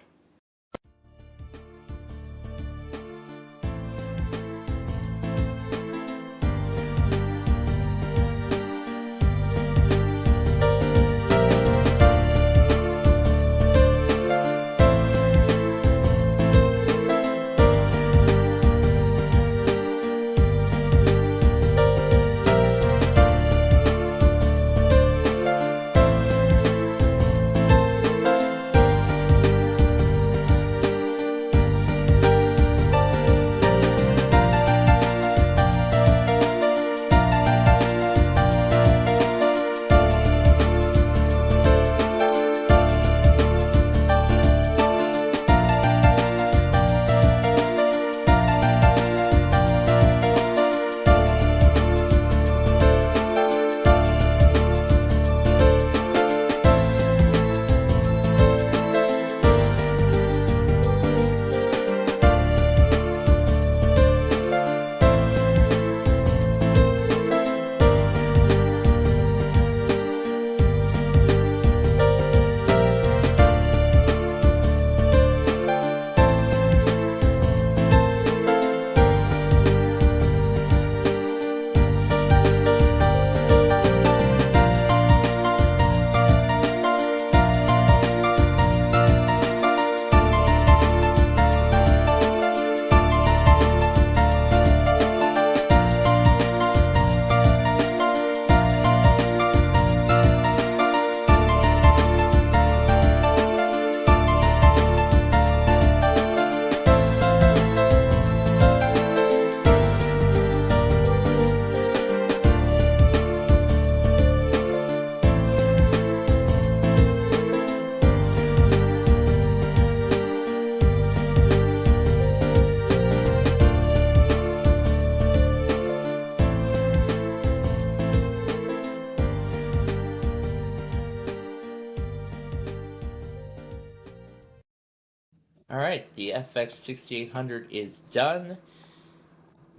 Alright, the FX6800 is done.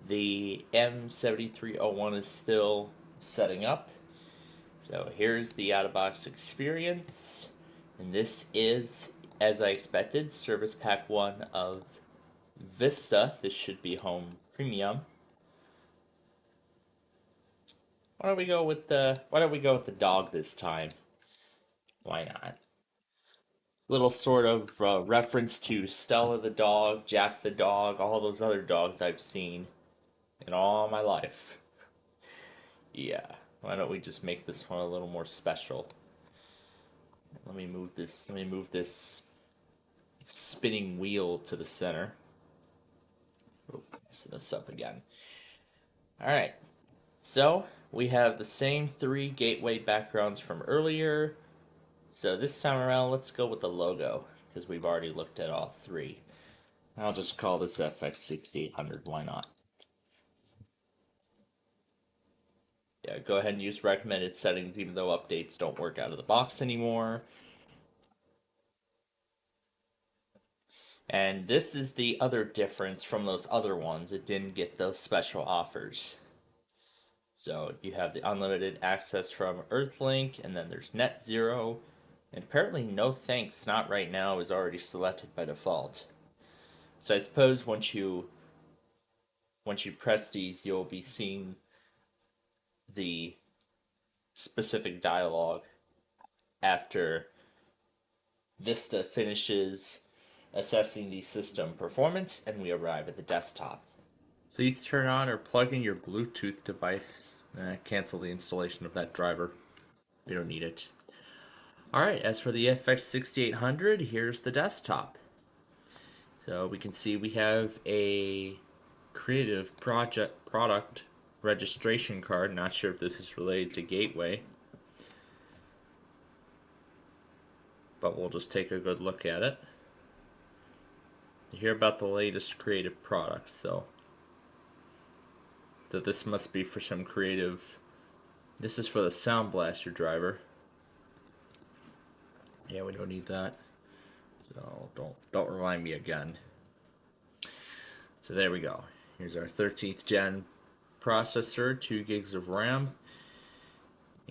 The M7301 is still setting up. So here's the out-of-box experience. And this is, as I expected, Service Pack 1 of Vista. This should be Home Premium. Why don't we go with the dog this time? Why not? Little sort of reference to Stella the dog, Jack the dog, all those other dogs I've seen in all my life. Yeah, why don't we just make this one a little more special? Let me move this spinning wheel to the center. Oh, messing this up again. Alright, so we have the same 3 gateway backgrounds from earlier. So this time around, let's go with the logo, because we've already looked at all 3. I'll just call this FX6800, why not? Yeah, go ahead and use recommended settings, even though updates don't work out of the box anymore. And this is the other difference from those other ones. It didn't get those special offers. So you have the unlimited access from Earthlink, and then there's Net Zero, and apparently No Thanks Not Right Now is already selected by default. So I suppose once you press these, you'll be seeing the specific dialogue after Vista finishes assessing the system performance and we arrive at the desktop. Please turn on or plug in your Bluetooth device. Cancel the installation of that driver. We don't need it. Alright, as for the FX6800, here's the desktop. So we can see we have a creative product registration card. Not sure if this is related to Gateway, but we'll just take a good look at it. You hear about the latest creative products, so this must be for some creative. This is for the Sound Blaster driver. Yeah, we don't need that. So don't remind me again. So there we go. Here's our 13th gen processor, 2 gigs of RAM.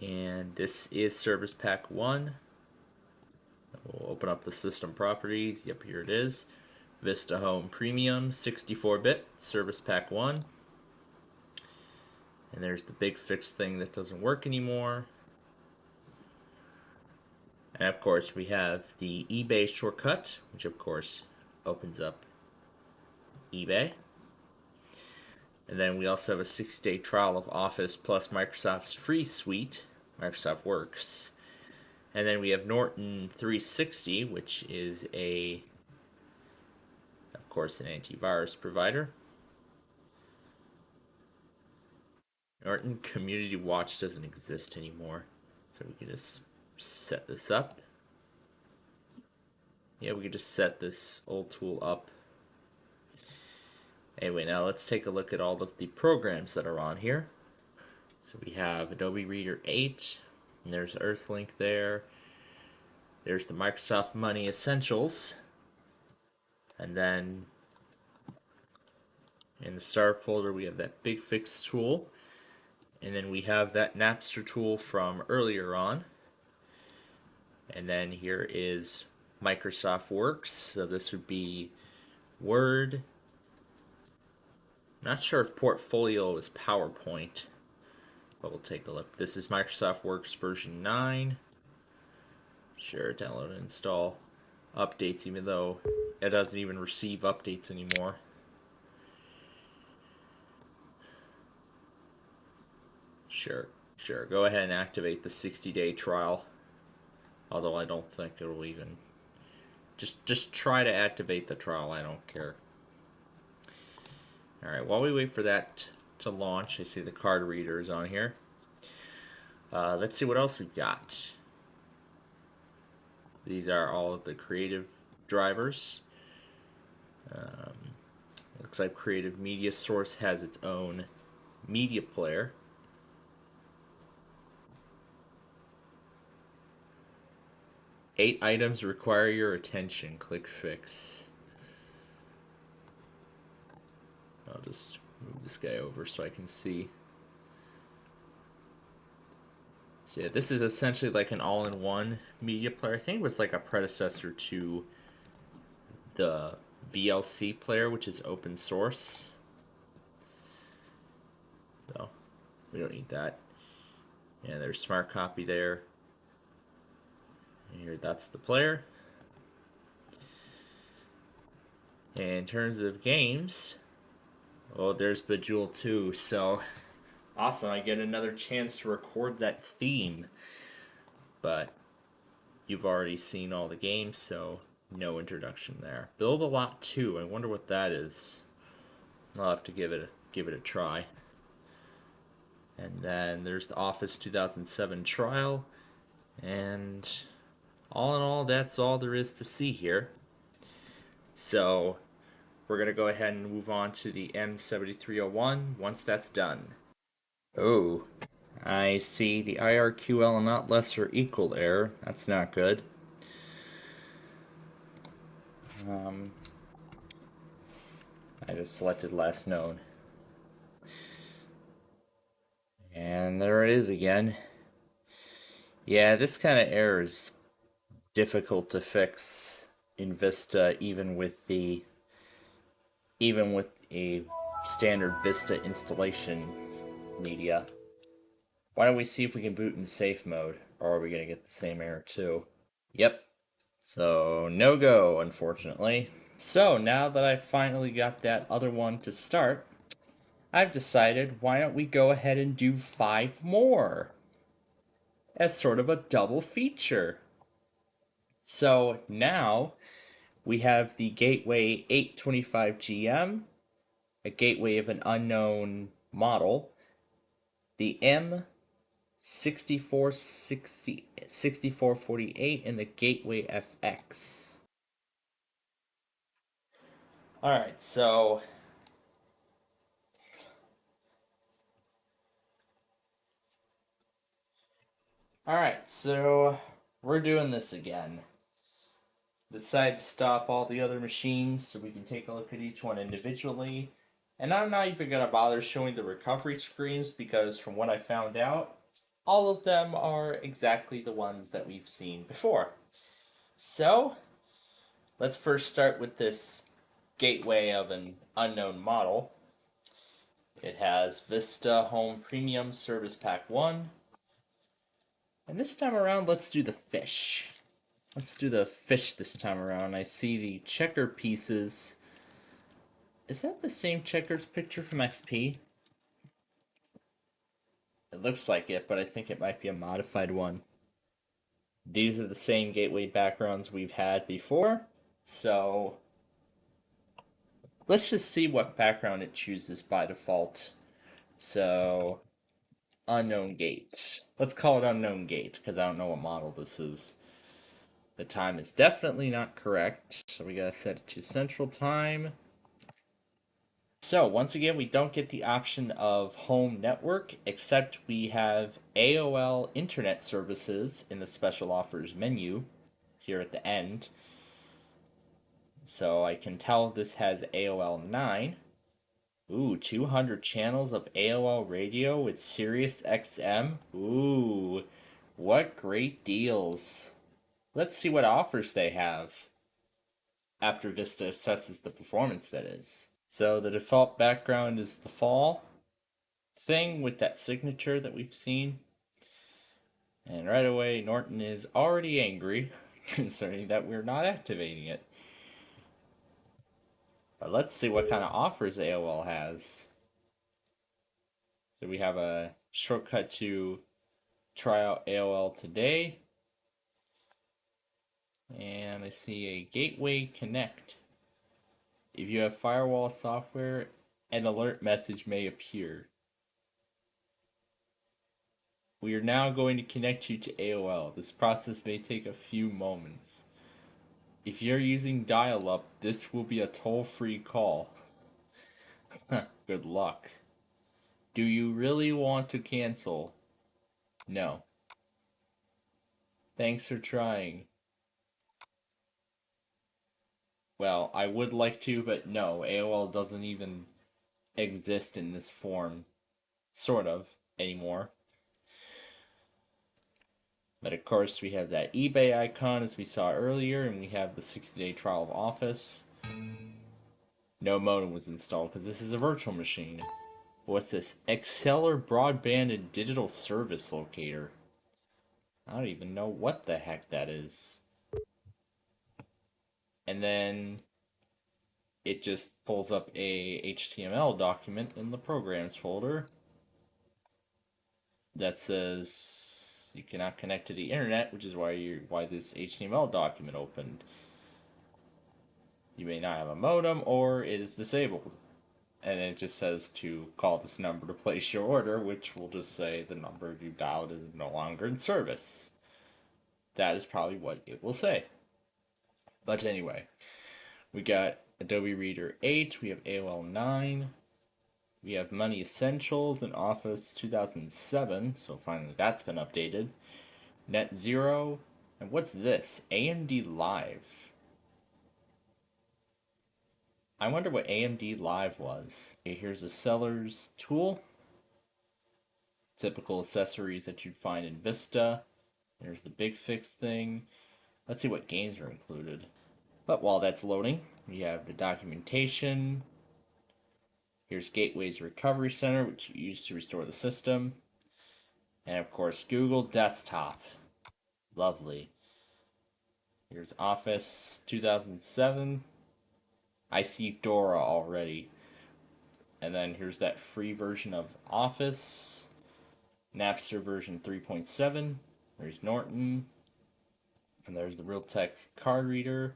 And this is Service Pack 1. We'll open up the system properties. Yep, here it is. Vista Home Premium 64-bit Service Pack 1. And there's the big fixed thing that doesn't work anymore. And of course we have the eBay shortcut, which of course opens up eBay. And then we also have a 60-day trial of Office plus Microsoft's free suite, Microsoft Works. And then we have Norton 360, which is of course, an antivirus provider. Norton Community Watch doesn't exist anymore, so we can just set this up. Yeah, we can just set this old tool up. Anyway, now let's take a look at all of the programs that are on here. So we have Adobe Reader 8, and there's Earthlink there. There's the Microsoft Money Essentials. And then in the Start folder, we have that Big Fix tool. And then we have that Napster tool from earlier on. And then here is Microsoft Works. So this would be Word. Not sure if Portfolio is PowerPoint, but we'll take a look. This is Microsoft Works version 9. Sure, download and install. Updates, even though it doesn't even receive updates anymore. Sure. Go ahead and activate the 60-day trial. Although I don't think it'll even... Just try to activate the trial, I don't care. Alright, while we wait for that to launch, I see the card reader is on here. Let's see what else we've got. These are all of the creative drivers. Looks like Creative Media Source has its own media player. Eight items require your attention. Click Fix. I'll just move this guy over so I can see. So yeah, this is essentially like an all-in-one media player. I think it was like a predecessor to the VLC player, which is open source. So we don't need that. Yeah, there's Smart Copy there. Here, that's the player. And in terms of games, oh, there's Bejeweled 2. So awesome, I get another chance to record that theme. But you've already seen all the games, so no introduction there. Build a Lot 2. I wonder what that is. I'll have to give it a try. And then there's the Office 2007 trial, and all in all, that's all there is to see here. So we're going to go ahead and move on to the M7301 once that's done. Oh, I see the IRQL not less or equal error. That's not good. I just selected last known. And there it is again. Yeah, this kind of error is difficult to fix in Vista, even with a standard Vista installation media. Why don't we see if we can boot in safe mode, or are we gonna get the same error too? Yep. So no go, unfortunately. So now that I've finally got that other one to start, I've decided why don't we go ahead and do 5 more as sort of a double feature. So now we have the Gateway 825GM, a gateway of an unknown model, the M6448, and the Gateway FX. Alright, so we're doing this again. Decide to stop all the other machines so we can take a look at each one individually. And I'm not even going to bother showing the recovery screens because from what I found out, all of them are exactly the ones that we've seen before. So, let's first start with this gateway of an unknown model. It has Vista Home Premium Service Pack 1. And this time around, let's do the fish. Let's do the fish this time around. I see the checker pieces. Is that the same checkers picture from XP? It looks like it, but I think it might be a modified one. These are the same gateway backgrounds we've had before, so let's just see what background it chooses by default. So, unknown gate. Let's call it unknown gate, because I don't know what model this is. The time is definitely not correct, so we gotta set it to Central Time. So, once again, we don't get the option of home network, except we have AOL Internet Services in the special offers menu here at the end. So I can tell this has AOL 9. Ooh, 200 channels of AOL radio with Sirius XM. Ooh, what great deals. Let's see what offers they have after Vista assesses the performance, that is. So the default background is the fall thing with that signature that we've seen. And right away, Norton is already angry concerning that we're not activating it. But let's see what kind of offers AOL has. So we have a shortcut to try out AOL today. And I see a Gateway Connect. If you have firewall software, an alert message may appear. We are now going to connect you to AOL. This process may take a few moments. If you're using dial-up, this will be a toll-free call. Good luck. Do you really want to cancel? No. Thanks for trying. Well, I would like to, but no, AOL doesn't even exist in this form, sort of, anymore. But of course, we have that eBay icon as we saw earlier, and we have the 60-day trial of Office. No modem was installed because this is a virtual machine. What's this? Exceller Broadband and Digital Service Locator. I don't even know what the heck that is. And then it just pulls up a HTML document in the programs folder that says you cannot connect to the internet, which is why this HTML document opened. You may not have a modem, or it is disabled. And it just says to call this number to place your order, which will just say the number you dialed is no longer in service. That is probably what it will say. But anyway, we got Adobe Reader 8, we have AOL 9, we have Money Essentials in Office 2007, so finally that's been updated. Net Zero, and what's this? AMD Live. I wonder what AMD Live was. Okay, here's a seller's tool. Typical accessories that you'd find in Vista. There's the Big Fix thing. Let's see what games are included. But while that's loading, we have the documentation. Here's Gateway's Recovery Center, which you use to restore the system. And of course, Google Desktop. Lovely. Here's Office 2007. I see Dora already. And then here's that free version of Office. Napster version 3.7. There's Norton. And there's the Realtek card reader.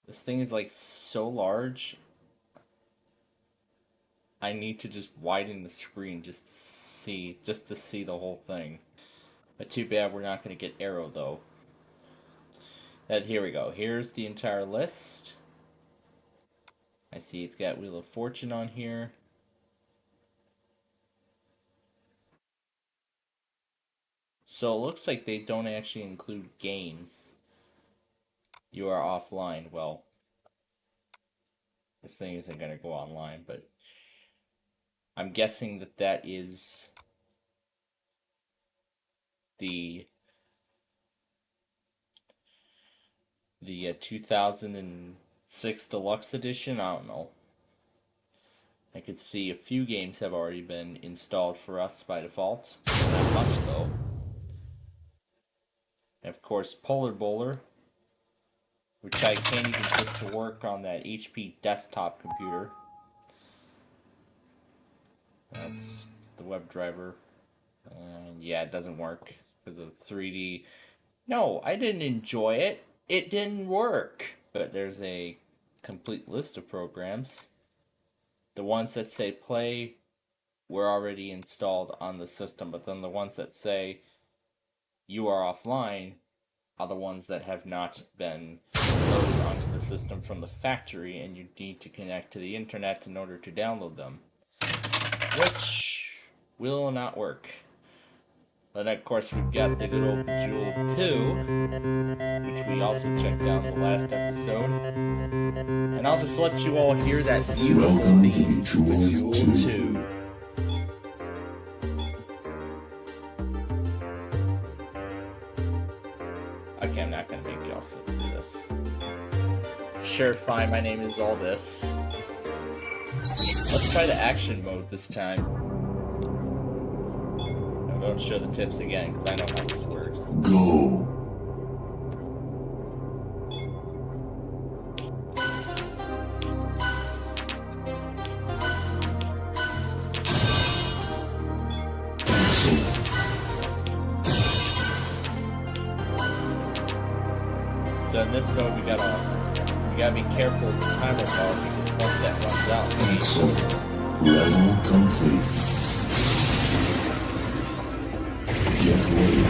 This thing is like so large. I need to just widen the screen just to see the whole thing. But too bad we're not going to get Arrow though. And here we go. Here's the entire list. I see it's got Wheel of Fortune on here. So it looks like they don't actually include games. You are offline. Well, this thing isn't going to go online, but I'm guessing that that is the 2006 Deluxe Edition. I don't know. I could see a few games have already been installed for us by default. Not much though. And of course, Polar Bowler, which I can't even put to work on that HP desktop computer. That's the WebDriver. Yeah, it doesn't work because of 3D. No, I didn't enjoy it. It didn't work. But there's a complete list of programs. The ones that say play were already installed on the system, but then the ones that say you are offline are the ones that have not been loaded onto the system from the factory, and you need to connect to the internet in order to download them, which will not work. Then of course we've got the good old Bejeweled 2, which we also checked out in the last episode. And I'll just let you all hear that beautiful theme, Bejeweled 2. Okay, I'm not gonna make y'all sit through this. Sure, fine, my name is all this. Let's try the action mode this time. No, don't show the tips again, because I know how this works. Go. So in this mode, we gotta be careful with the timer bar, because once that runs out, Excellent. Level complete. Get ready.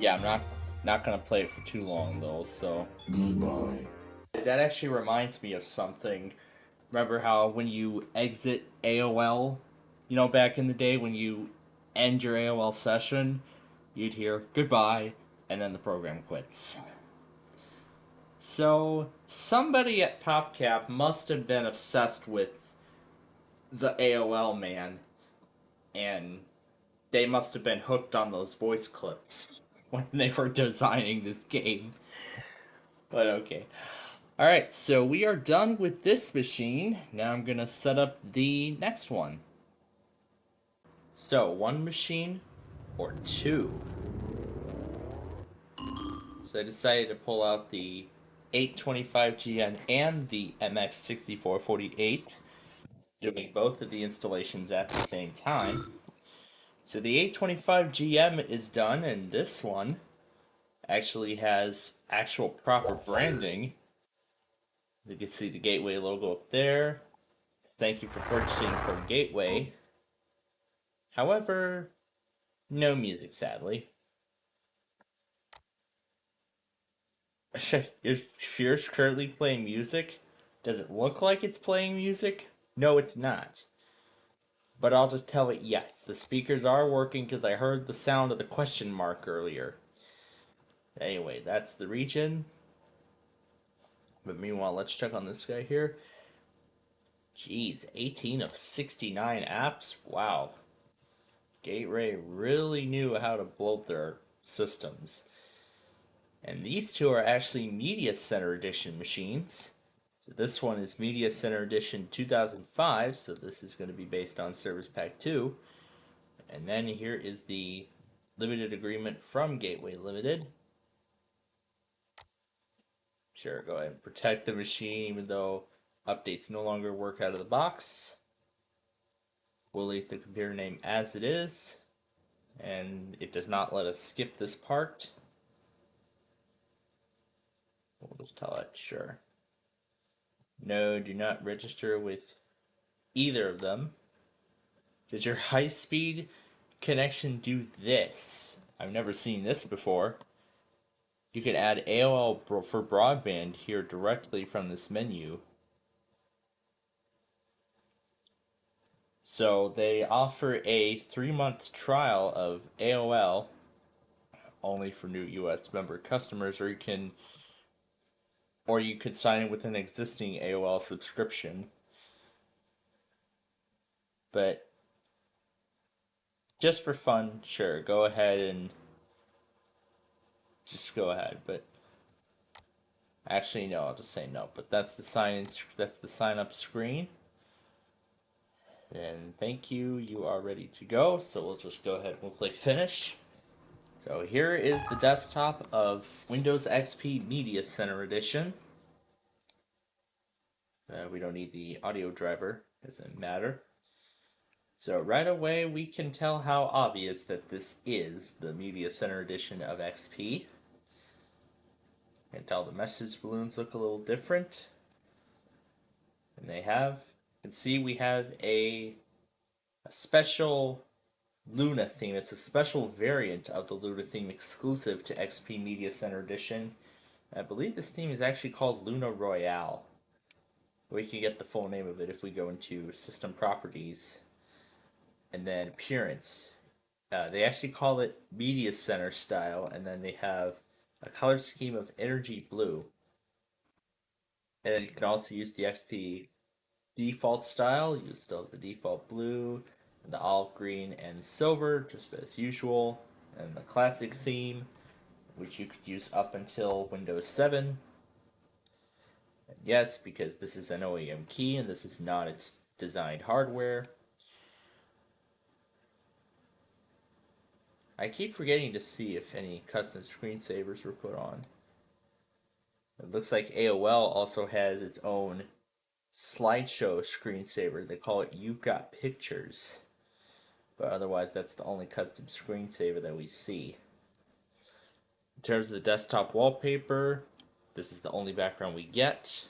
yeah, I'm not gonna play it for too long though, so. Goodbye. That actually reminds me of something. Remember how when you exit AOL, you know, back in the day when you end your AOL session, you'd hear goodbye, and then the program quits. So, somebody at PopCap must have been obsessed with the AOL man, and they must have been hooked on those voice clips when they were designing this game. But okay. Alright, so we are done with this machine. Now I'm going to set up the next one. So, one machine or two? So I decided to pull out the 825GN and the MX6448. doing both of the installations at the same time. So the 825 GM is done, and this one actually has actual proper branding. You can see the Gateway logo up there. Thank you for purchasing from Gateway. However, no music, sadly. Yours currently playing music? Does it look like it's playing music? No, it's not. But I'll just tell it yes. The speakers are working because I heard the sound of the question mark earlier. Anyway, that's the region. But meanwhile, let's check on this guy here. Jeez, 18 of 69 apps? Wow. Gateway really knew how to bloat their systems. And these two are actually Media Center Edition machines. So this one is Media Center Edition 2005, so this is going to be based on Service Pack 2. And then here is the limited agreement from Gateway Limited. Sure, go ahead and protect the machine even though updates no longer work out of the box. We'll leave the computer name as it is, and it does not let us skip this part. We'll just tell it, sure. No, do not register with either of them. Does your high-speed connection do this? I've never seen this before. You can add AOL for broadband here directly from this menu. So they offer a 3-month trial of AOL only for new US member customers, or you could sign in with an existing AOL subscription. But just for fun, sure, go ahead and just go ahead. But actually, no, I'll just say no. But that's the sign up screen. And thank you. You are ready to go. So we'll just go ahead and we'll click finish. So here is the desktop of Windows XP Media Center Edition. We don't need the audio driver, doesn't matter. So right away we can tell how obvious that this is the Media Center Edition of XP. You can tell the message balloons look a little different. And you can see we have a special Luna theme. It's a special variant of the Luna theme exclusive to XP Media Center Edition. I believe this theme is actually called Luna Royale. We can get the full name of it if we go into System Properties and then Appearance. They actually call it Media Center Style, and then they have a color scheme of Energy Blue. And then you can also use the XP default style. You still have the default blue, and the olive green and silver, just as usual. And the classic theme, which you could use up until Windows 7. And yes, because this is an OEM key and this is not its designed hardware. I keep forgetting to see if any custom screensavers were put on. It looks like AOL also has its own slideshow screensaver. They call it You've Got Pictures. But otherwise, that's the only custom screensaver that we see. In terms of the desktop wallpaper, this is the only background we get.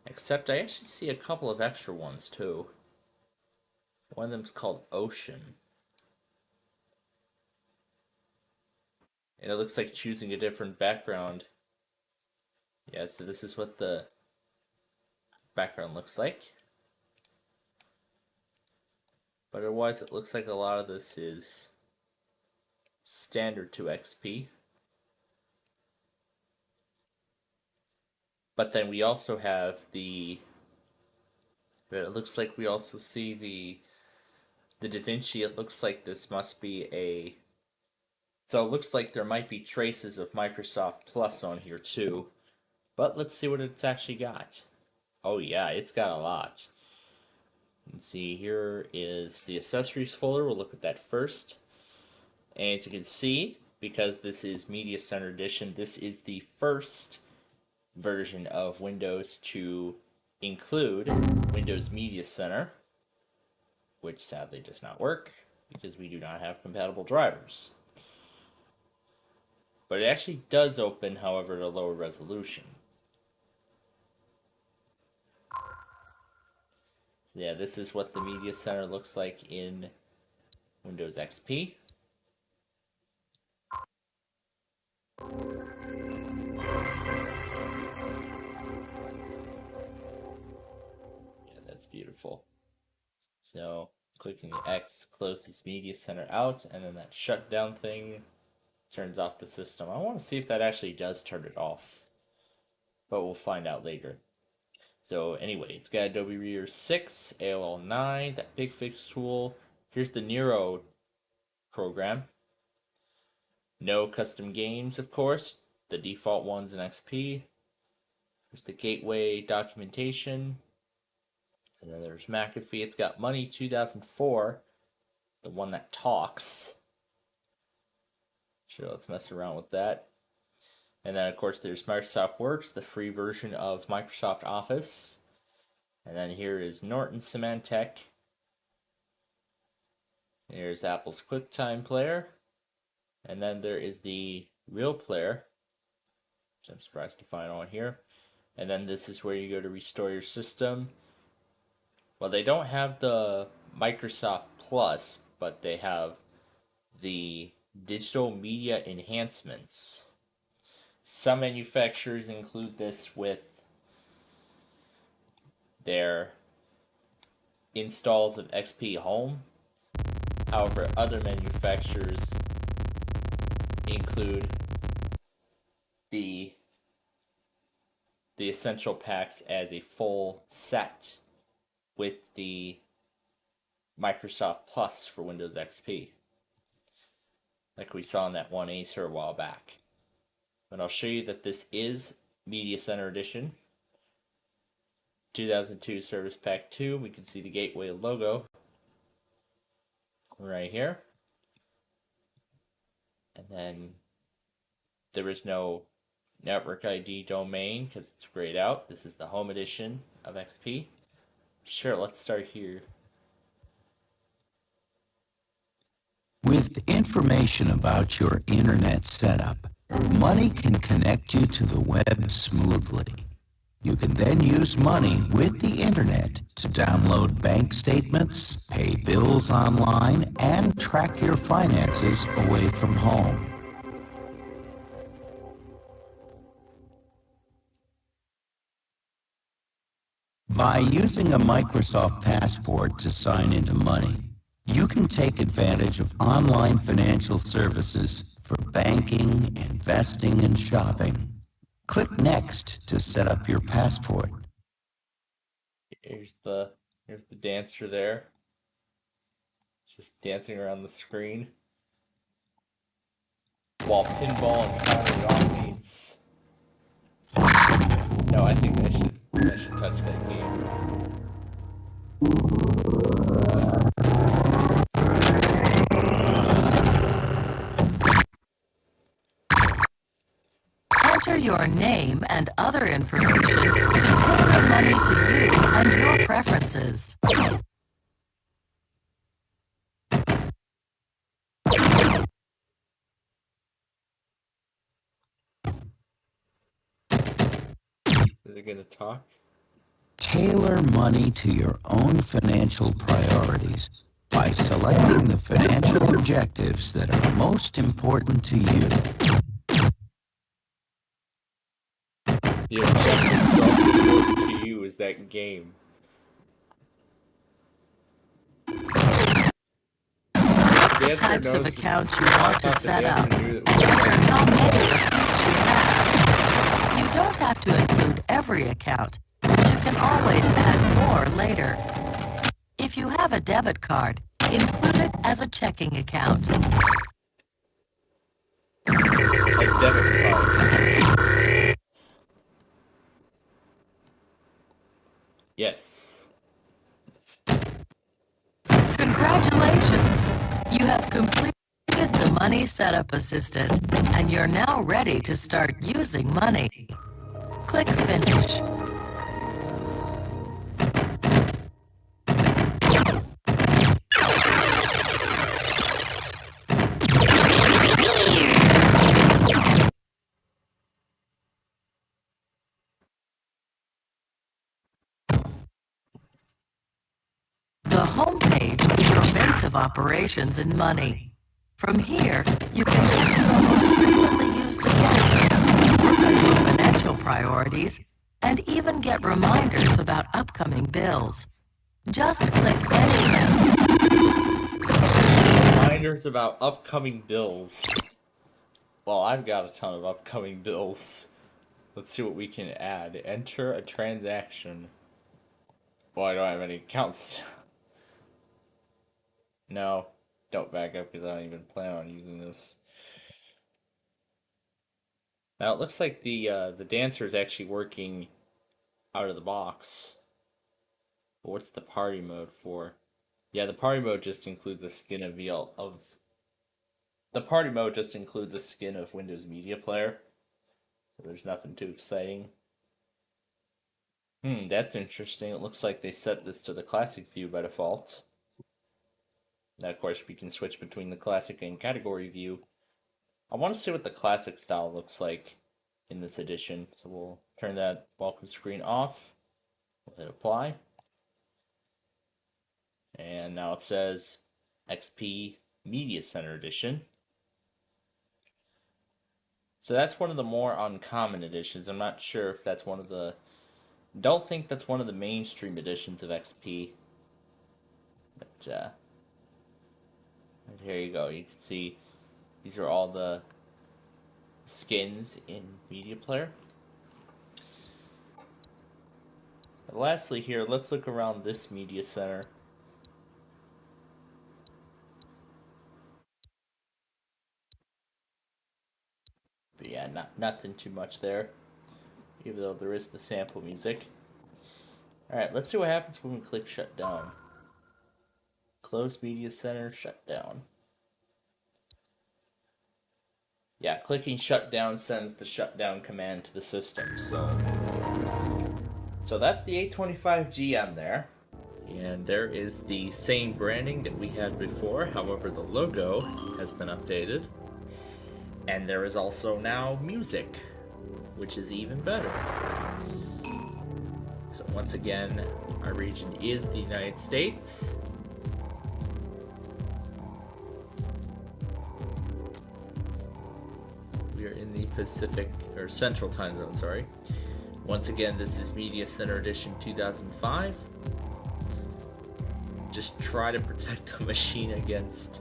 Except I actually see a couple of extra ones too. One of them is called Ocean. And it looks like choosing a different background. Yeah, so this is what the background looks like. But otherwise it looks like a lot of this is standard to XP. But then we also have it looks like we also see the DaVinci. It looks like this must be so it looks like there might be traces of Microsoft Plus on here too. But let's see what it's actually got. Oh yeah, it's got a lot. You can see here is the accessories folder. We'll look at that first. And as you can see, because this is Media Center Edition, this is the first version of Windows to include Windows Media Center, which sadly does not work because we do not have compatible drivers. But it actually does open, however, at a lower resolution. So yeah, this is what the Media Center looks like in Windows XP. Yeah, that's beautiful. So, clicking the X, close this Media Center out, and then that shutdown thing turns off the system. I want to see if that actually does turn it off, but we'll find out later. So anyway, it's got Adobe Reader 6, AOL 9, that Big Fix tool. Here's the Nero program. No custom games, of course. The default ones in XP. There's the gateway documentation. And then there's McAfee. It's got Money 2004, the one that talks. Sure, let's mess around with that. And then, of course, there's Microsoft Works, the free version of Microsoft Office. And then here is Norton Symantec. Here's Apple's QuickTime Player. And then there is the Real Player, which I'm surprised to find on here. And then this is where you go to restore your system. Well, they don't have the Microsoft Plus, but they have the digital media enhancements. Some manufacturers include this with their installs of XP Home. However, other manufacturers include the essential packs as a full set with the Microsoft Plus for Windows XP, like we saw in that one Acer a while back. But I'll show you that this is Media Center Edition 2002 Service Pack 2. We can see the Gateway logo right here. And then there is no network ID domain because it's grayed out. This is the Home Edition of XP. Sure, let's start here. With information about your internet setup, Money can connect you to the web smoothly. You can then use Money with the internet to download bank statements, pay bills online, and track your finances away from home. By using a Microsoft Passport to sign into Money, you can take advantage of online financial services for banking, investing, and shopping. Click Next to set up your passport. Here's the dancer there. Just dancing around the screen. While pinball and power it off meets. No, I think I should touch that game. Enter your name and other information to tailor Money to you and your preferences. Is it gonna talk? Tailor Money to your own financial priorities by selecting the financial objectives that are most important to you. The objective is also important to you is that game. Select the types of accounts you want to set up and enter how many of each you have. You don't have to include every account, but you can always add more later. If you have a debit card, include it as a checking account. A debit card. Yes. Congratulations! You have completed the Money Setup Assistant, and you're now ready to start using Money. Click Finish. operations in money. From here, you can get to your most frequently used accounts, work on your financial priorities, and even get reminders about upcoming bills. Just click anything. Reminders about upcoming bills. Well, I've got a ton of upcoming bills. Let's see what we can add. Enter a transaction. Well, I don't have any accounts. No, don't back up because I don't even plan on using this. Now it looks like the dancer is actually working out of the box. But what's the party mode for? Yeah, the party mode just includes a skin of Windows Media Player. So there's nothing too exciting. That's interesting. It looks like they set this to the classic view by default. Now, of course, we can switch between the classic and category view. I want to see what the classic style looks like in this edition. So we'll turn that welcome screen off. We'll hit apply. And now it says XP Media Center Edition. So that's one of the more uncommon editions. I'm not sure if that's one of the... Don't think that's one of the mainstream editions of XP. But, here you go. You can see these are all the skins in Media Player. And lastly here, let's look around this Media Center. But yeah, nothing too much there, even though there is the sample music. Alright, let's see what happens when we click shut down. Close Media Center, shut down. Yeah, clicking shut down sends the shutdown command to the system, so that's the 825 GM there. And there is the same branding that we had before, however the logo has been updated. And there is also now music, which is even better. So once again, our region is the United States. We are in the Pacific, or Central Time Zone, sorry. Once again, this is Media Center Edition 2005. Just try to protect the machine against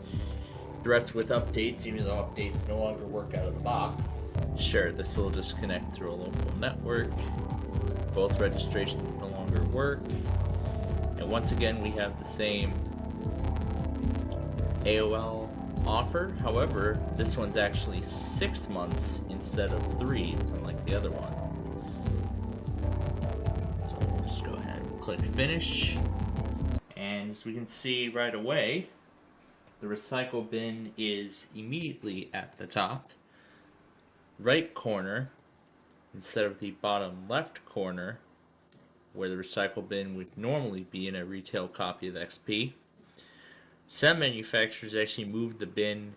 threats with updates, even though updates no longer work out of the box. Sure, this will just connect through a local network. Both registrations no longer work. And once again, we have the same AOL offer. However, this one's actually 6 months instead of 3, unlike the other one. So we'll just go ahead and click finish. And as we can see right away, the recycle bin is immediately at the top right corner instead of the bottom left corner where the recycle bin would normally be in a retail copy of XP. Some manufacturers actually moved the bin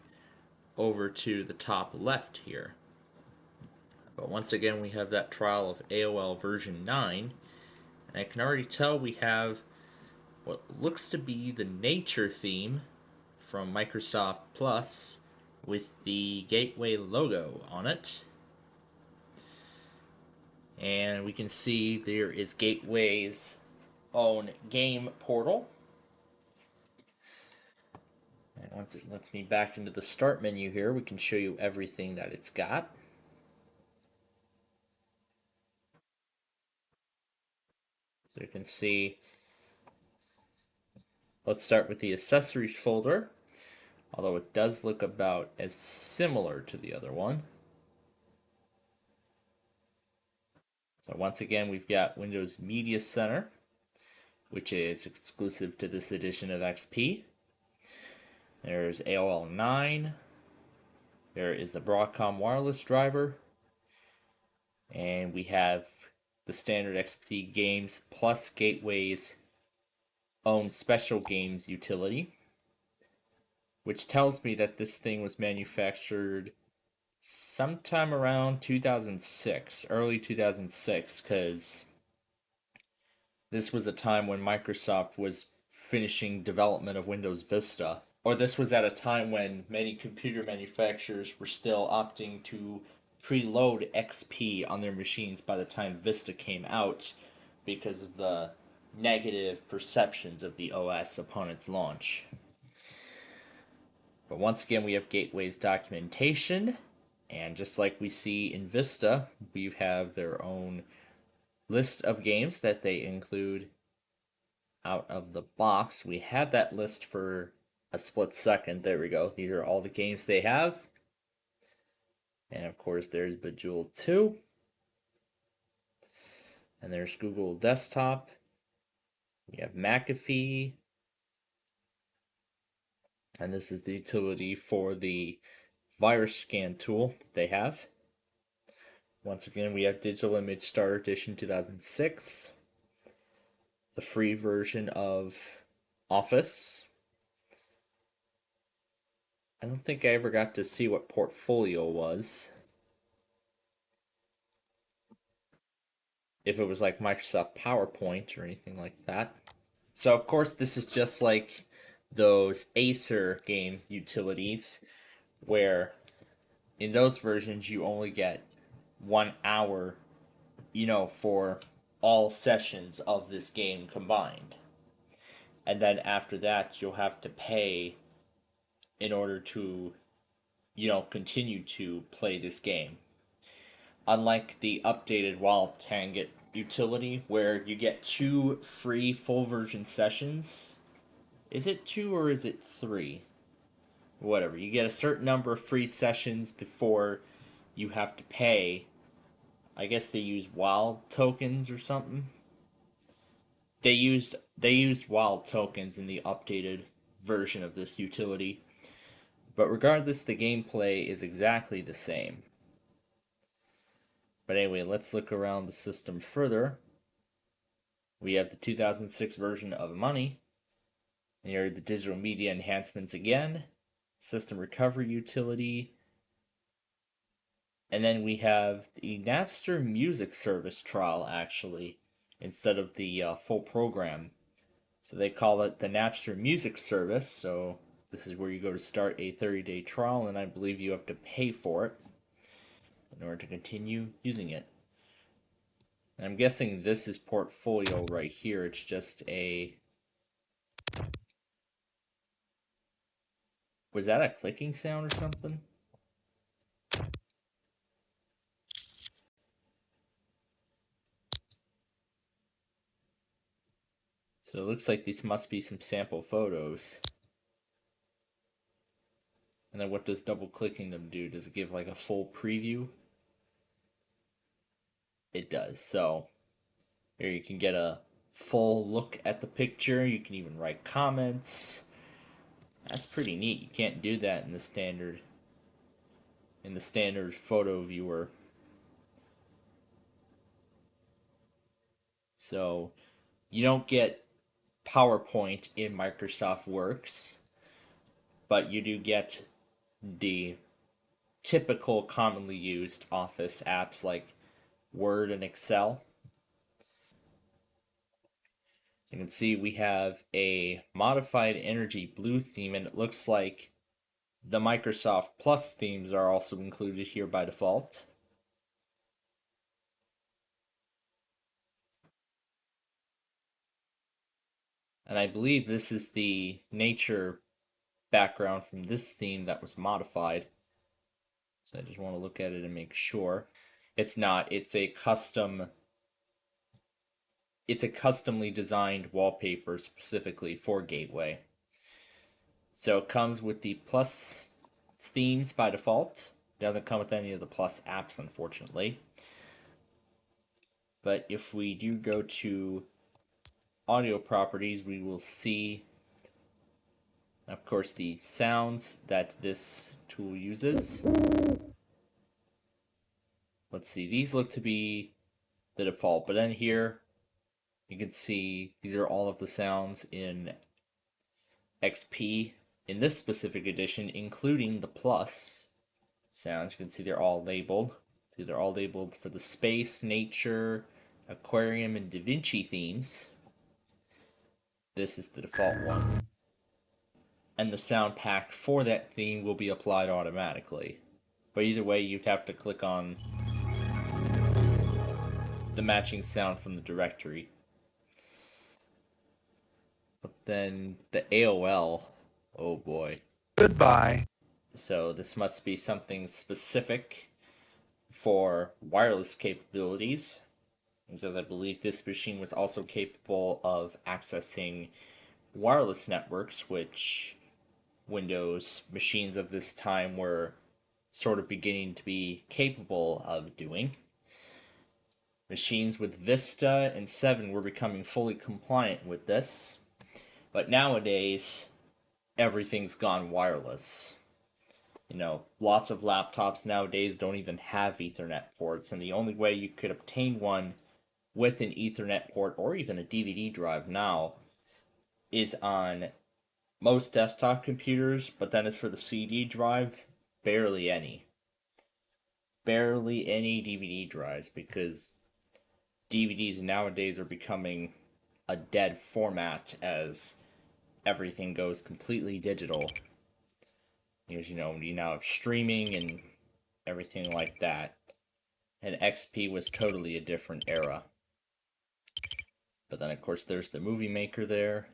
over to the top left here. But once again, we have that trial of AOL version 9, and I can already tell we have what looks to be the nature theme from Microsoft Plus with the Gateway logo on it. And we can see there is Gateway's own game portal. And once it lets me back into the start menu here, we can show you everything that it's got. So you can see, let's start with the accessories folder, although it does look about as similar to the other one. So once again, we've got Windows Media Center, which is exclusive to this edition of XP. There's AOL 9. There is the Broadcom wireless driver. And we have the standard XP games plus Gateway's own special games utility, which tells me that this thing was manufactured sometime around 2006, early 2006, because this was a time when Microsoft was finishing development of Windows Vista. or this was at a time when many computer manufacturers were still opting to preload XP on their machines by the time Vista came out because of the negative perceptions of the OS upon its launch. But once again, we have Gateway's documentation, and just like we see in Vista, we have their own list of games that they include out of the box. We had that list for a split second. There we go. These are all the games they have. And of course, there's Bejeweled 2. And there's Google Desktop. We have McAfee. And this is the utility for the virus scan tool that they have. Once again, we have Digital Image Starter Edition 2006. The free version of Office. I don't think I ever got to see what Portfolio was. If it was like Microsoft PowerPoint or anything like that. So of course this is just like those Acer game utilities, where in those versions you only get 1 hour, for all sessions of this game combined. And then after that you'll have to pay in order to, continue to play this game. Unlike the updated Wild Tanget utility, where you get 2 free full version sessions. Is it 2 or is it 3? Whatever. You get a certain number of free sessions before you have to pay. I guess they use wild tokens or something. They used wild tokens in the updated version of this utility. But regardless, the gameplay is exactly the same. But anyway, let's look around the system further. We have the 2006 version of Money. And here are the digital media enhancements again. System recovery utility. And then we have the Napster music service trial, actually, instead of the full program. So they call it the Napster music service. So this is where you go to start a 30-day trial, and I believe you have to pay for it in order to continue using it. And I'm guessing this is Portfolio right here. It's just a... Was that a clicking sound or something? So it looks like these must be some sample photos. And then what does double clicking them do? Does it give like a full preview? It does. So here you can get a full look at the picture. You can even write comments. That's pretty neat. You can't do that in the standard photo viewer. So you don't get PowerPoint in Microsoft Works, but you do get the typical commonly used Office apps like Word and Excel. You can see we have a modified energy blue theme, and it looks like the Microsoft Plus themes are also included here by default. And I believe this is the nature background from this theme that was modified. So I just want to look at it and make sure. It's not. It's a customly designed wallpaper specifically for Gateway. So it comes with the Plus themes by default. It doesn't come with any of the Plus apps, unfortunately. But if we do go to audio properties, we will see, of course, the sounds that this tool uses. Let's see, these look to be the default, but then here you can see these are all of the sounds in XP in this specific edition, including the Plus sounds. You can see they're all labeled. See, they're all labeled for the space, nature, aquarium, and Da Vinci themes. This is the default one. and the sound pack for that theme will be applied automatically. But either way, you'd have to click on the matching sound from the directory. But then the AOL, oh boy. Goodbye. So this must be something specific for wireless capabilities, because I believe this machine was also capable of accessing wireless networks, which Windows machines of this time were sort of beginning to be capable of doing. Machines with Vista and 7 were becoming fully compliant with this, but nowadays everything's gone wireless. You know, lots of laptops nowadays don't even have Ethernet ports, and the only way you could obtain one with an Ethernet port or even a DVD drive now is on most desktop computers, but then as for the CD drive, barely any. Barely any DVD drives, because DVDs nowadays are becoming a dead format as everything goes completely digital. Because, you know, you now have streaming and everything like that. And XP was totally a different era. But then, of course, there's the Movie Maker there.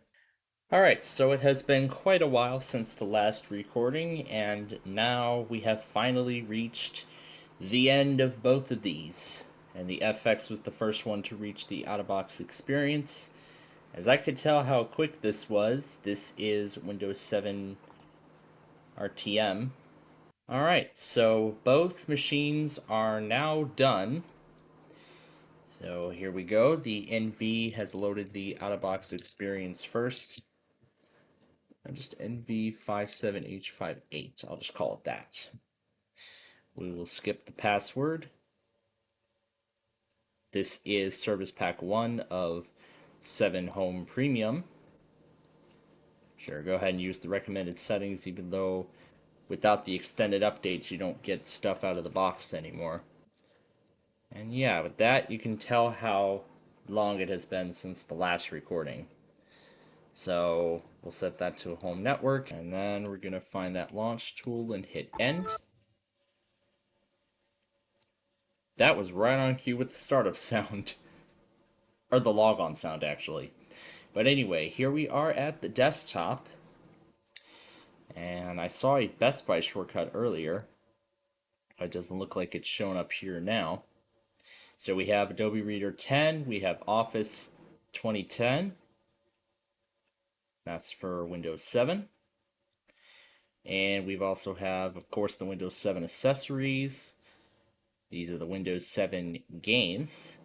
Alright, so it has been quite a while since the last recording, and now we have finally reached the end of both of these. And the FX was the first one to reach the out-of-box experience. As I could tell how quick this was, this is Windows 7 RTM. Alright, so both machines are now done. So here we go. The NV has loaded the out-of-box experience first. Just NV57H58. I'll just call it that. We will skip the password. This is Service Pack 1 of 7 Home Premium. Sure, go ahead and use the recommended settings, even though without the extended updates you don't get stuff out of the box anymore. And yeah, with that you can tell how long it has been since the last recording. So we'll set that to a home network, and then we're going to find that launch tool and hit end. That was right on cue with the startup sound. Or the logon sound, actually. But anyway, here we are at the desktop. And I saw a Best Buy shortcut earlier. It doesn't look like it's shown up here now. So we have Adobe Reader 10, we have Office 2010. That's for Windows 7. And we've also have, of course, the Windows 7 accessories. These are the Windows 7 games.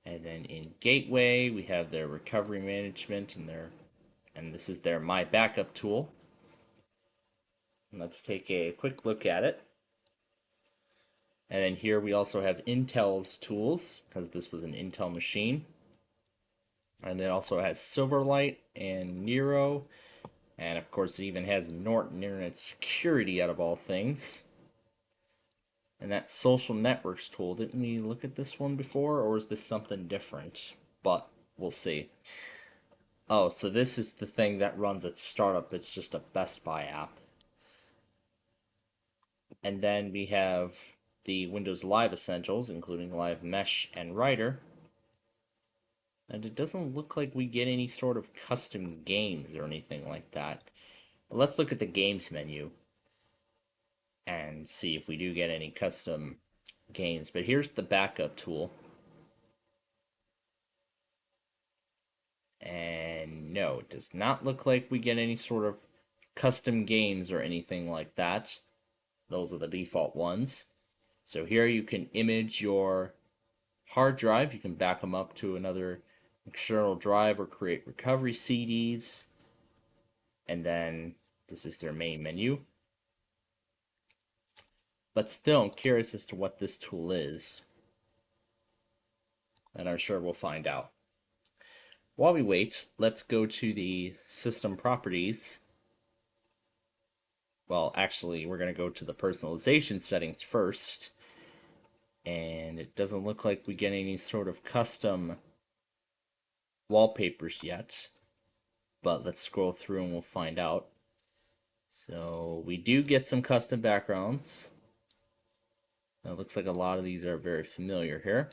And then in Gateway, we have their recovery management and this is their My Backup tool. And let's take a quick look at it. And then here we also have Intel's tools, because this was an Intel machine. And it also has Silverlight and Nero. And of course it even has Norton Internet Security, out of all things. And that Social Networks tool, didn't we look at this one before, or is this something different? But we'll see. Oh, so this is the thing that runs at startup. It's just a Best Buy app. And then we have the Windows Live Essentials, including Live Mesh and Writer. And it doesn't look like we get any sort of custom games or anything like that. But let's look at the games menu and see if we do get any custom games. But here's the backup tool. And no, it does not look like we get any sort of custom games or anything like that. Those are the default ones. So here you can image your hard drive. You can back them up to another external drive or create recovery CDs. And then this is their main menu. But still, I'm curious as to what this tool is. And I'm sure we'll find out. While we wait, let's go to the system properties. Well, actually, we're going to go to the personalization settings first. And it doesn't look like we get any sort of custom wallpapers yet. But let's scroll through and we'll find out. So we do get some custom backgrounds. It looks like a lot of these are very familiar here.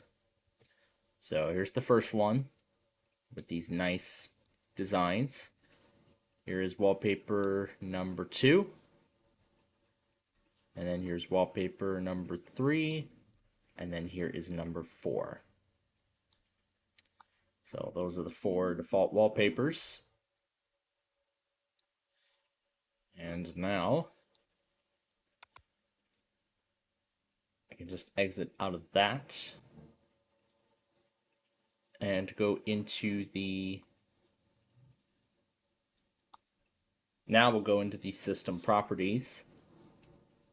So here's the first one with these nice designs. Here is wallpaper number 2. And then here's wallpaper number 3. And then here is number 4. So those are the 4 default wallpapers. And now I can just exit out of that and go into the... Now we'll go into the system properties,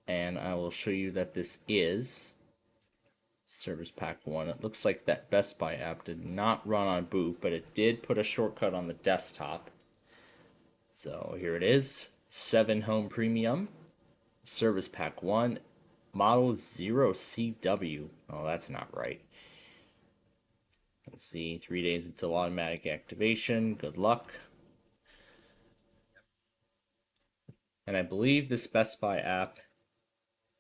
and I will show you that this is Service Pack 1. It looks like that Best Buy app did not run on boot, but it did put a shortcut on the desktop. So here it is, 7 Home Premium, Service Pack 1, Model 0CW. Oh, that's not right. Let's see, 3 days until automatic activation. Good luck. And I believe this Best Buy app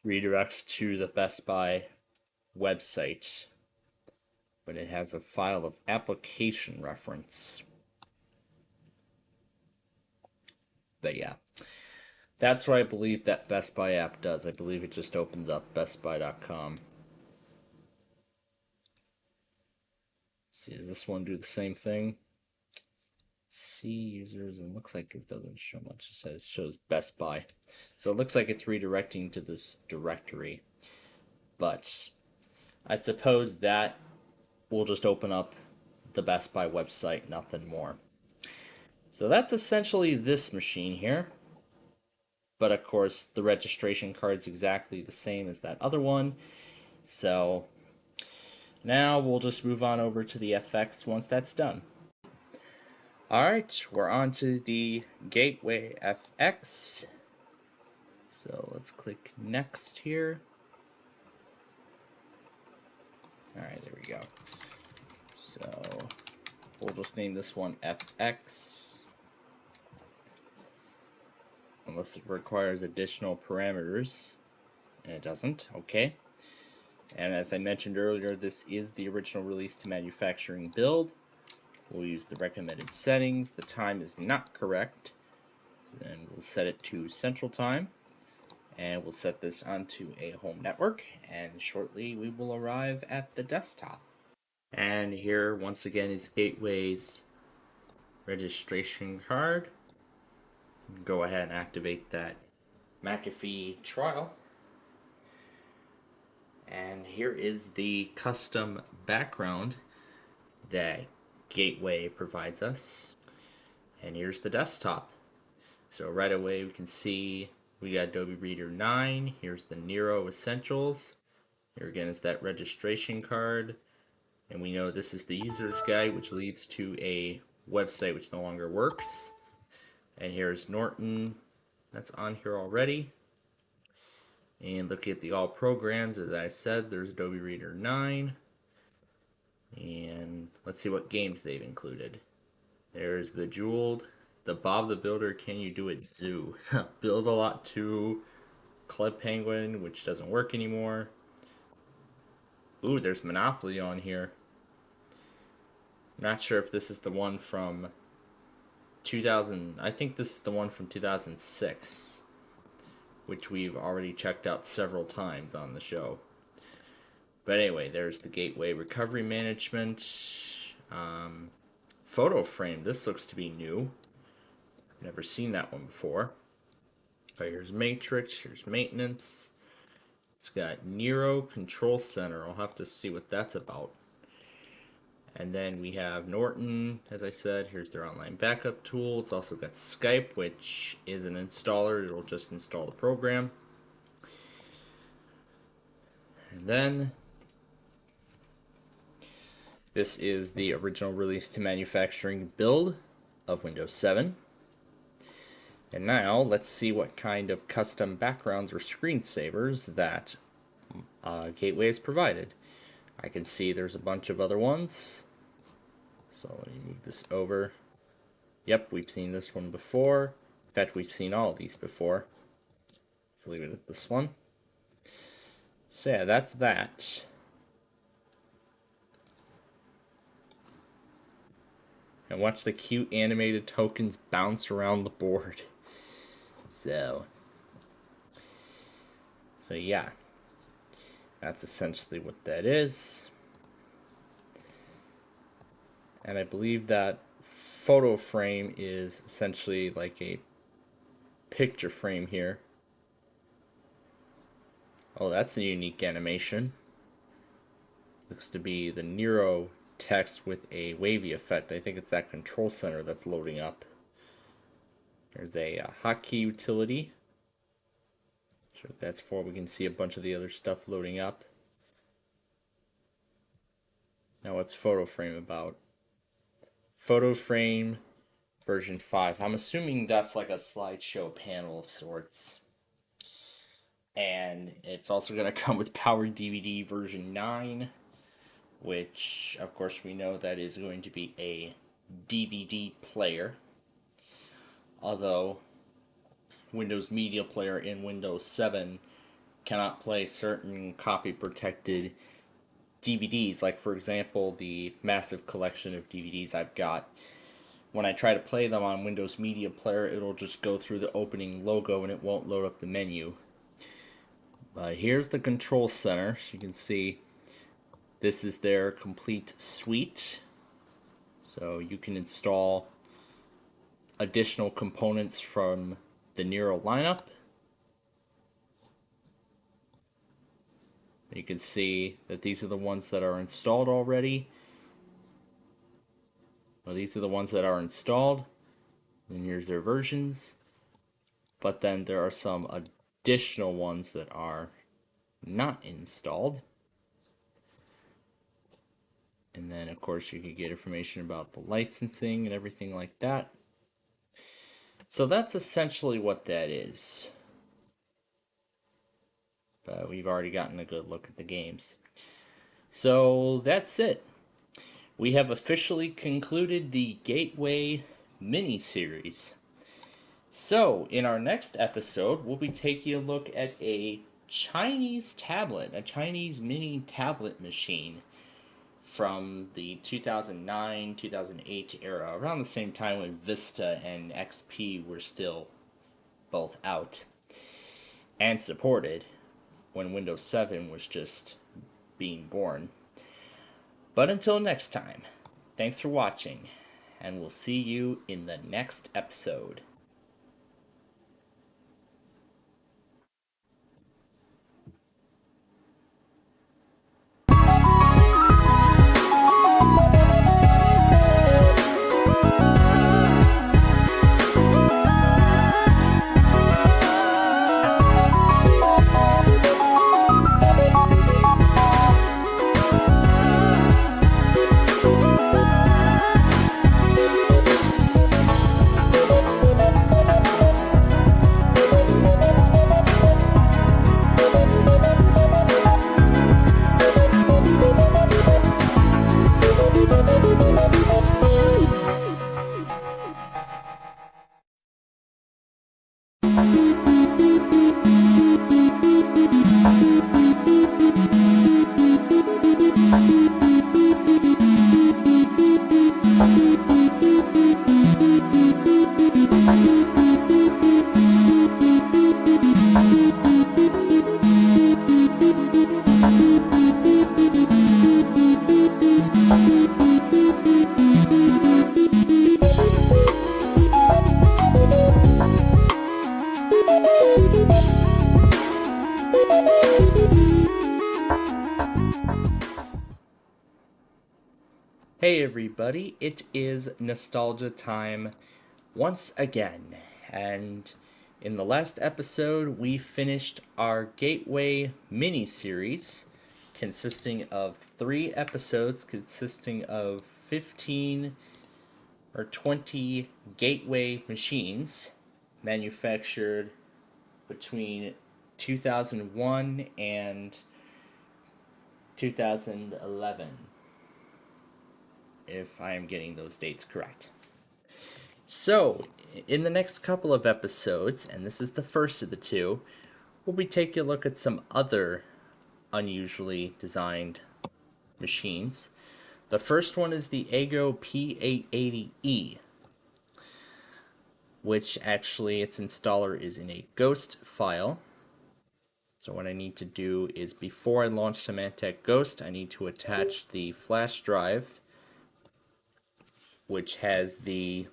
redirects to the Best Buy website, but it has a file of application reference. But yeah, that's what I believe that Best Buy app does. I believe it just opens up bestbuy.com. See, does this one do the same thing? See users, and looks like it doesn't show much. It shows Best Buy. So it looks like it's redirecting to this directory. But I suppose that will just open up the Best Buy website, nothing more. So that's essentially this machine here. But of course, the registration card's exactly the same as that other one. So now we'll just move on over to the FX once that's done. Alright, we're on to the Gateway FX. So let's click next here. Alright, there we go. So we'll just name this one FX. Unless it requires additional parameters. And it doesn't, okay. And as I mentioned earlier, this is the original release to manufacturing build. We'll use the recommended settings. The time is not correct. Then we'll set it to Central Time. And we'll set this onto a home network. And shortly we will arrive at the desktop. And here once again is Gateway's registration card. Go ahead and activate that McAfee trial. And here is the custom background that Gateway provides us. And here's the desktop. So right away we can see we got Adobe Reader 9. Here's the Nero Essentials. Here again is that registration card. And we know this is the user's guide, which leads to a website which no longer works. And here's Norton. That's on here already. And look at the all programs. As I said, there's Adobe Reader 9. And let's see what games they've included. There's Bejeweled, the Bob the Builder Can You Do It Zoo, Build a Lot 2, Club Penguin, which doesn't work anymore. Ooh, there's Monopoly on here. Not sure if this is the one from 2000. I think this is the one from 2006, which we've already checked out several times on the show. But anyway, there's the Gateway Recovery Management. Photo Frame. This looks to be new. Never seen that one before. But here's Matrix. Here's Maintenance. It's got Nero Control Center. I'll have to see what that's about. And then we have Norton. As I said, here's their online backup tool. It's also got Skype, which is an installer. It'll just install the program. And then this is the original release to manufacturing build of Windows 7. And now let's see what kind of custom backgrounds or screensavers that Gateway has provided. I can see there's a bunch of other ones. So let me move this over. Yep, we've seen this one before. fact, we've seen all of these before. Let's leave it at this one. So yeah, that's that. And watch the cute animated tokens bounce around the board. So yeah, that's essentially what that is. And I believe that photo frame is essentially like a picture frame here. Oh, that's a unique animation. Looks to be the Nero text with a wavy effect. I think it's that control center that's loading up. There's a hotkey utility. Not sure what that's for. We can see a bunch of the other stuff loading up. Now what's photo frame about? Photo frame version 5. I'm assuming that's like a slideshow panel of sorts. And it's also going to come with Power DVD version 9, which of course we know that is going to be a DVD player. Although Windows Media Player in Windows 7 cannot play certain copy protected DVDs, like for example the massive collection of DVDs I've got. When I try to play them on Windows Media Player, it'll just go through the opening logo and it won't load up the menu. But here's the control center. So you can see this is their complete suite. So you can install additional components from the Nero lineup. You can see that these are the ones that are installed already. Well, these are the ones that are installed. And here's their versions. But then there are some additional ones that are not installed. And then, of course, you can get information about the licensing and everything like that. So that's essentially what that is. But we've already gotten a good look at the games. So that's it. We have officially concluded the Gateway mini-series. So, in our next episode, we'll be taking a look at a Chinese tablet, a Chinese mini tablet machine from the 2009-2008 era, around the same time when Vista and XP were still both out and supported, when Windows 7 was just being born. But until next time, thanks for watching, and we'll see you in the next episode. Hey everybody, it is nostalgia time once again, and in the last episode we finished our Gateway mini-series consisting of 3 episodes consisting of 15 or 20 Gateway machines manufactured between 2001 and 2011. If I am getting those dates correct. So, in the next couple of episodes, and this is the first of the two, we'll be taking a look at some other unusually designed machines. The first one is the Ego P880E, which actually its installer is in a Ghost file. So what I need to do is, before I launch Symantec Ghost, I need to attach the flash drive, which has the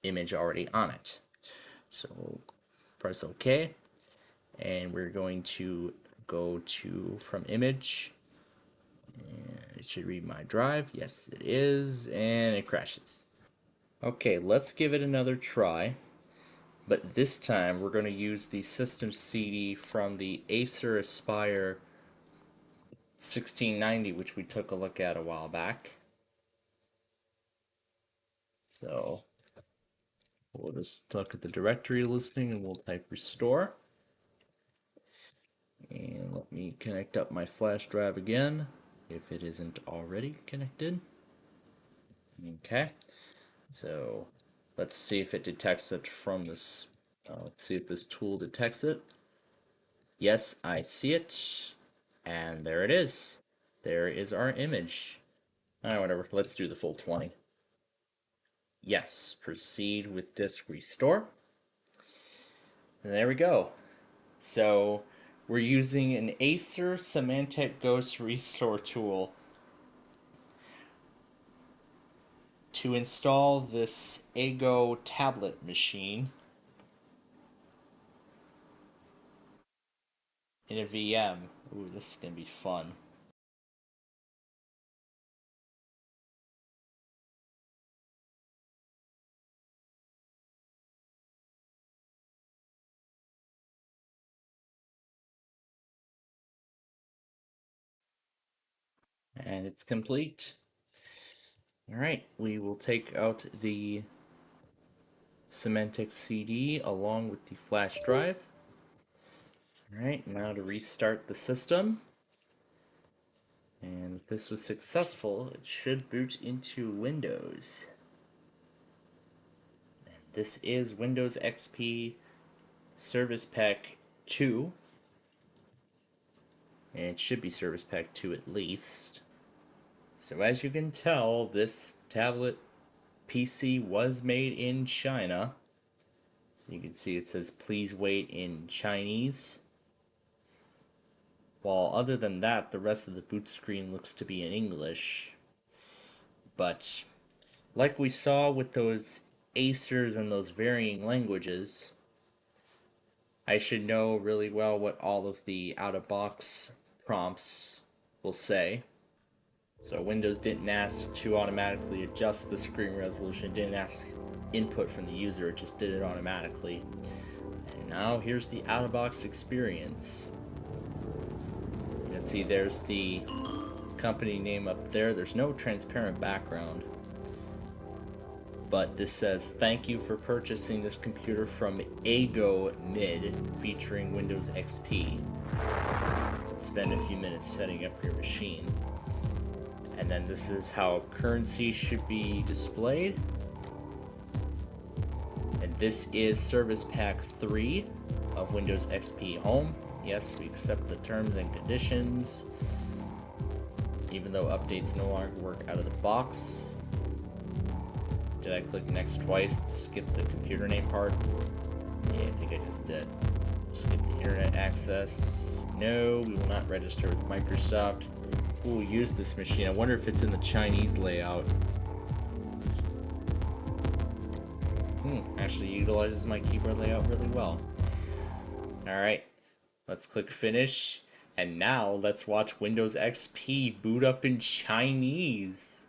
image already on it. So press OK, and we're going to go to from image. And it should read my drive. Yes, it is, and it crashes. Okay, let's give it another try. But this time we're going to use the system CD from the Acer Aspire 1690, which we took a look at a while back. So we'll just look at the directory listing and we'll type restore. And let me connect up my flash drive again, if it isn't already connected. Okay, so let's see if it detects it from this. Let's see if this tool detects it. Yes, I see it. And there it is. There is our image. Alright, whatever. Let's do the full 20. Yes, proceed with disk restore. And there we go. So we're using an Acer Symantec Ghost Restore tool to install this Ego tablet machine in a VM. Ooh, this is going to be fun. And it's complete. Alright, we will take out the Symantec CD along with the flash drive. Alright, now to restart the system. And if this was successful, it should boot into Windows. And this is Windows XP Service Pack 2. And it should be Service Pack 2 at least. So as you can tell, this tablet PC was made in China. So you can see it says please wait in Chinese. While other than that, the rest of the boot screen looks to be in English. But like we saw with those Acers and those varying languages, I should know really well what all of the out-of-box prompts will say. So Windows didn't ask to automatically adjust the screen resolution, didn't ask input from the user, it just did it automatically. And now here's the out-of-box experience. You can see there's the company name up there. There's no transparent background. But this says, thank you for purchasing this computer from Ego Mid, featuring Windows XP. Let's spend a few minutes setting up your machine. And then this is how currency should be displayed. And this is Service Pack 3 of Windows XP Home. Yes, we accept the terms and conditions, even though updates no longer work out of the box. Did I click next twice to skip the computer name part? Yeah, I think I just did. Skip the internet access. No, we will not register with Microsoft. We'll use this machine. I wonder if it's in the Chinese layout. Actually utilizes my keyboard layout really well. Alright, let's click finish. And now let's watch Windows XP boot up in Chinese.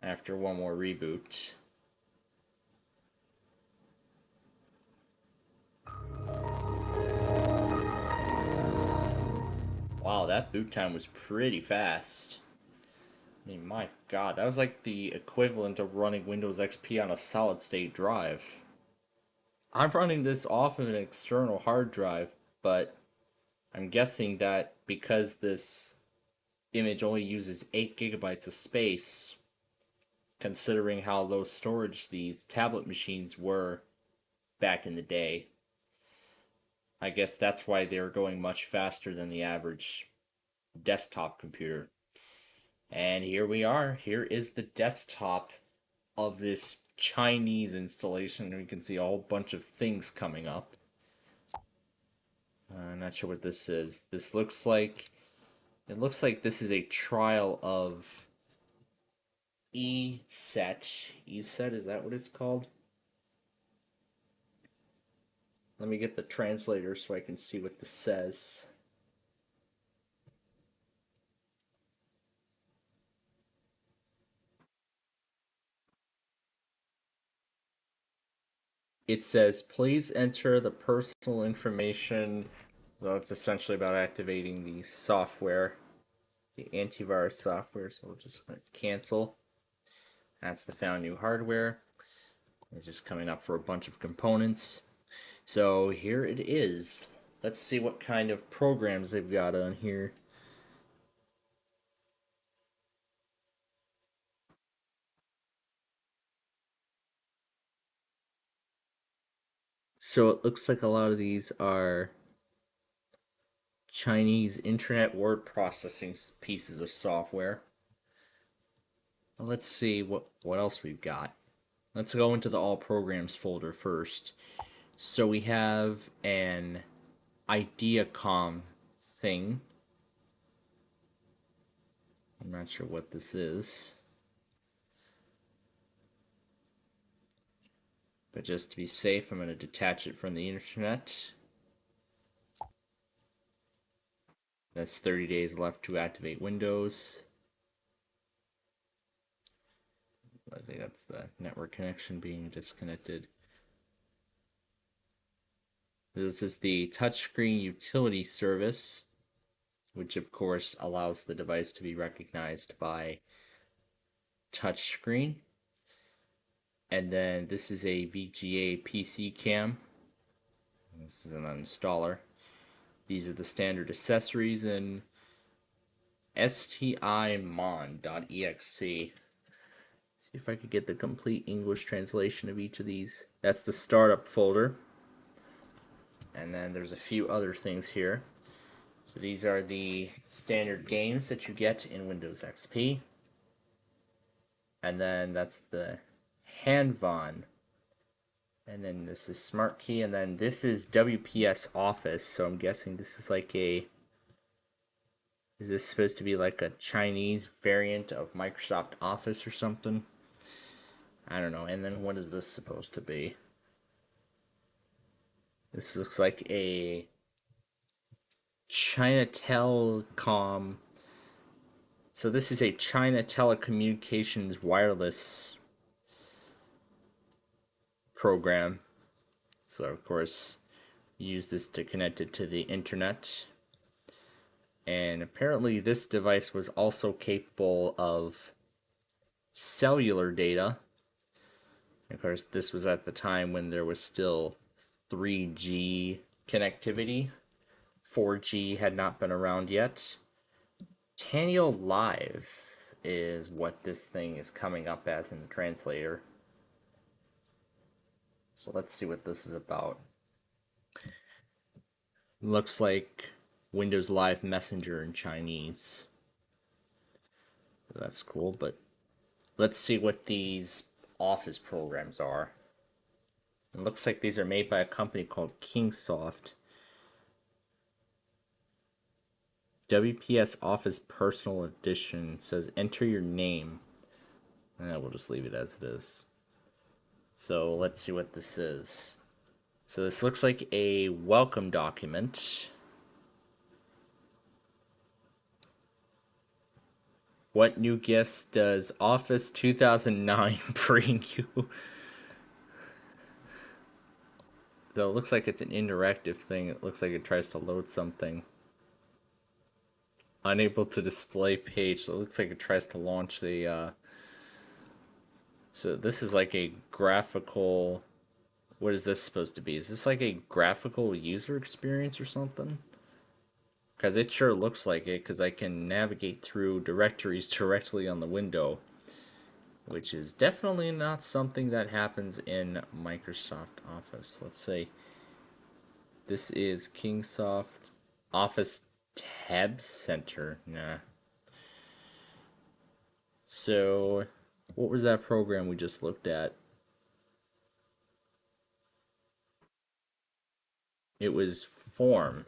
After one more reboot. Wow, that boot time was pretty fast. I mean, my god, that was like the equivalent of running Windows XP on a solid-state drive. I'm running this off of an external hard drive, but I'm guessing that because this image only uses 8 gigabytes of space, considering how low storage these tablet machines were back in the day. I guess that's why they're going much faster than the average desktop computer. And here we are. Here is the desktop of this Chinese installation. We can see a whole bunch of things coming up. I'm not sure what this is. It looks like this is a trial of ESET. ESET, is that what it's called? Let me get the translator so I can see what this says. It says, please enter the personal information. So it's essentially about activating the software, the antivirus software. So we'll just cancel. That's the found new hardware. It's just coming up for a bunch of components. So here it is. Let's see what kind of programs they've got on here. So it looks like a lot of these are Chinese internet word processing pieces of software. Let's see what else we've got. Let's go into the all programs folder first. So we have an IdeaCom thing. I'm not sure what this is. But just to be safe, I'm going to detach it from the internet. That's 30 days left to activate Windows. I think that's the network connection being disconnected. This is the touchscreen utility service, which of course allows the device to be recognized by touchscreen. And then this is a VGA PC cam. This is an uninstaller. These are the standard accessories in stimon.exe. See if I could get the complete English translation of each of these. That's the startup folder. And then there's a few other things here. So these are the standard games that you get in Windows XP. And then that's the Hanvan. And then this is Smart Key. And then this is WPS Office. So I'm guessing this is like a... Is this supposed to be like a Chinese variant of Microsoft Office or something? I don't know. And then what is this supposed to be? This looks like a China Telecom. So this is a China Telecommunications wireless program. So of course, use this to connect it to the internet. And apparently this device was also capable of cellular data. Of course, this was at the time when there was still 3G connectivity. 4G had not been around yet. Tanio Live is what this thing is coming up as in the translator. So let's see what this is about. Looks like Windows Live Messenger in Chinese. So that's cool, but let's see what these Office programs are. It looks like these are made by a company called Kingsoft. WPS Office Personal Edition says enter your name. And we'll just leave it as it is. So let's see what this is. So this looks like a welcome document. What new gifts does Office 2009 bring you? Though it looks like it's an interactive thing. It looks like it tries to load something. Unable to display page. So it looks like it tries to launch the... So this is like a graphical... What is this supposed to be? Is this like a graphical user experience or something? Because it sure looks like it, because I can navigate through directories directly on the window, which is definitely not something that happens in Microsoft Office. Let's see. This is Kingsoft Office Tab Center. Nah. So, what was that program we just looked at? It was Form.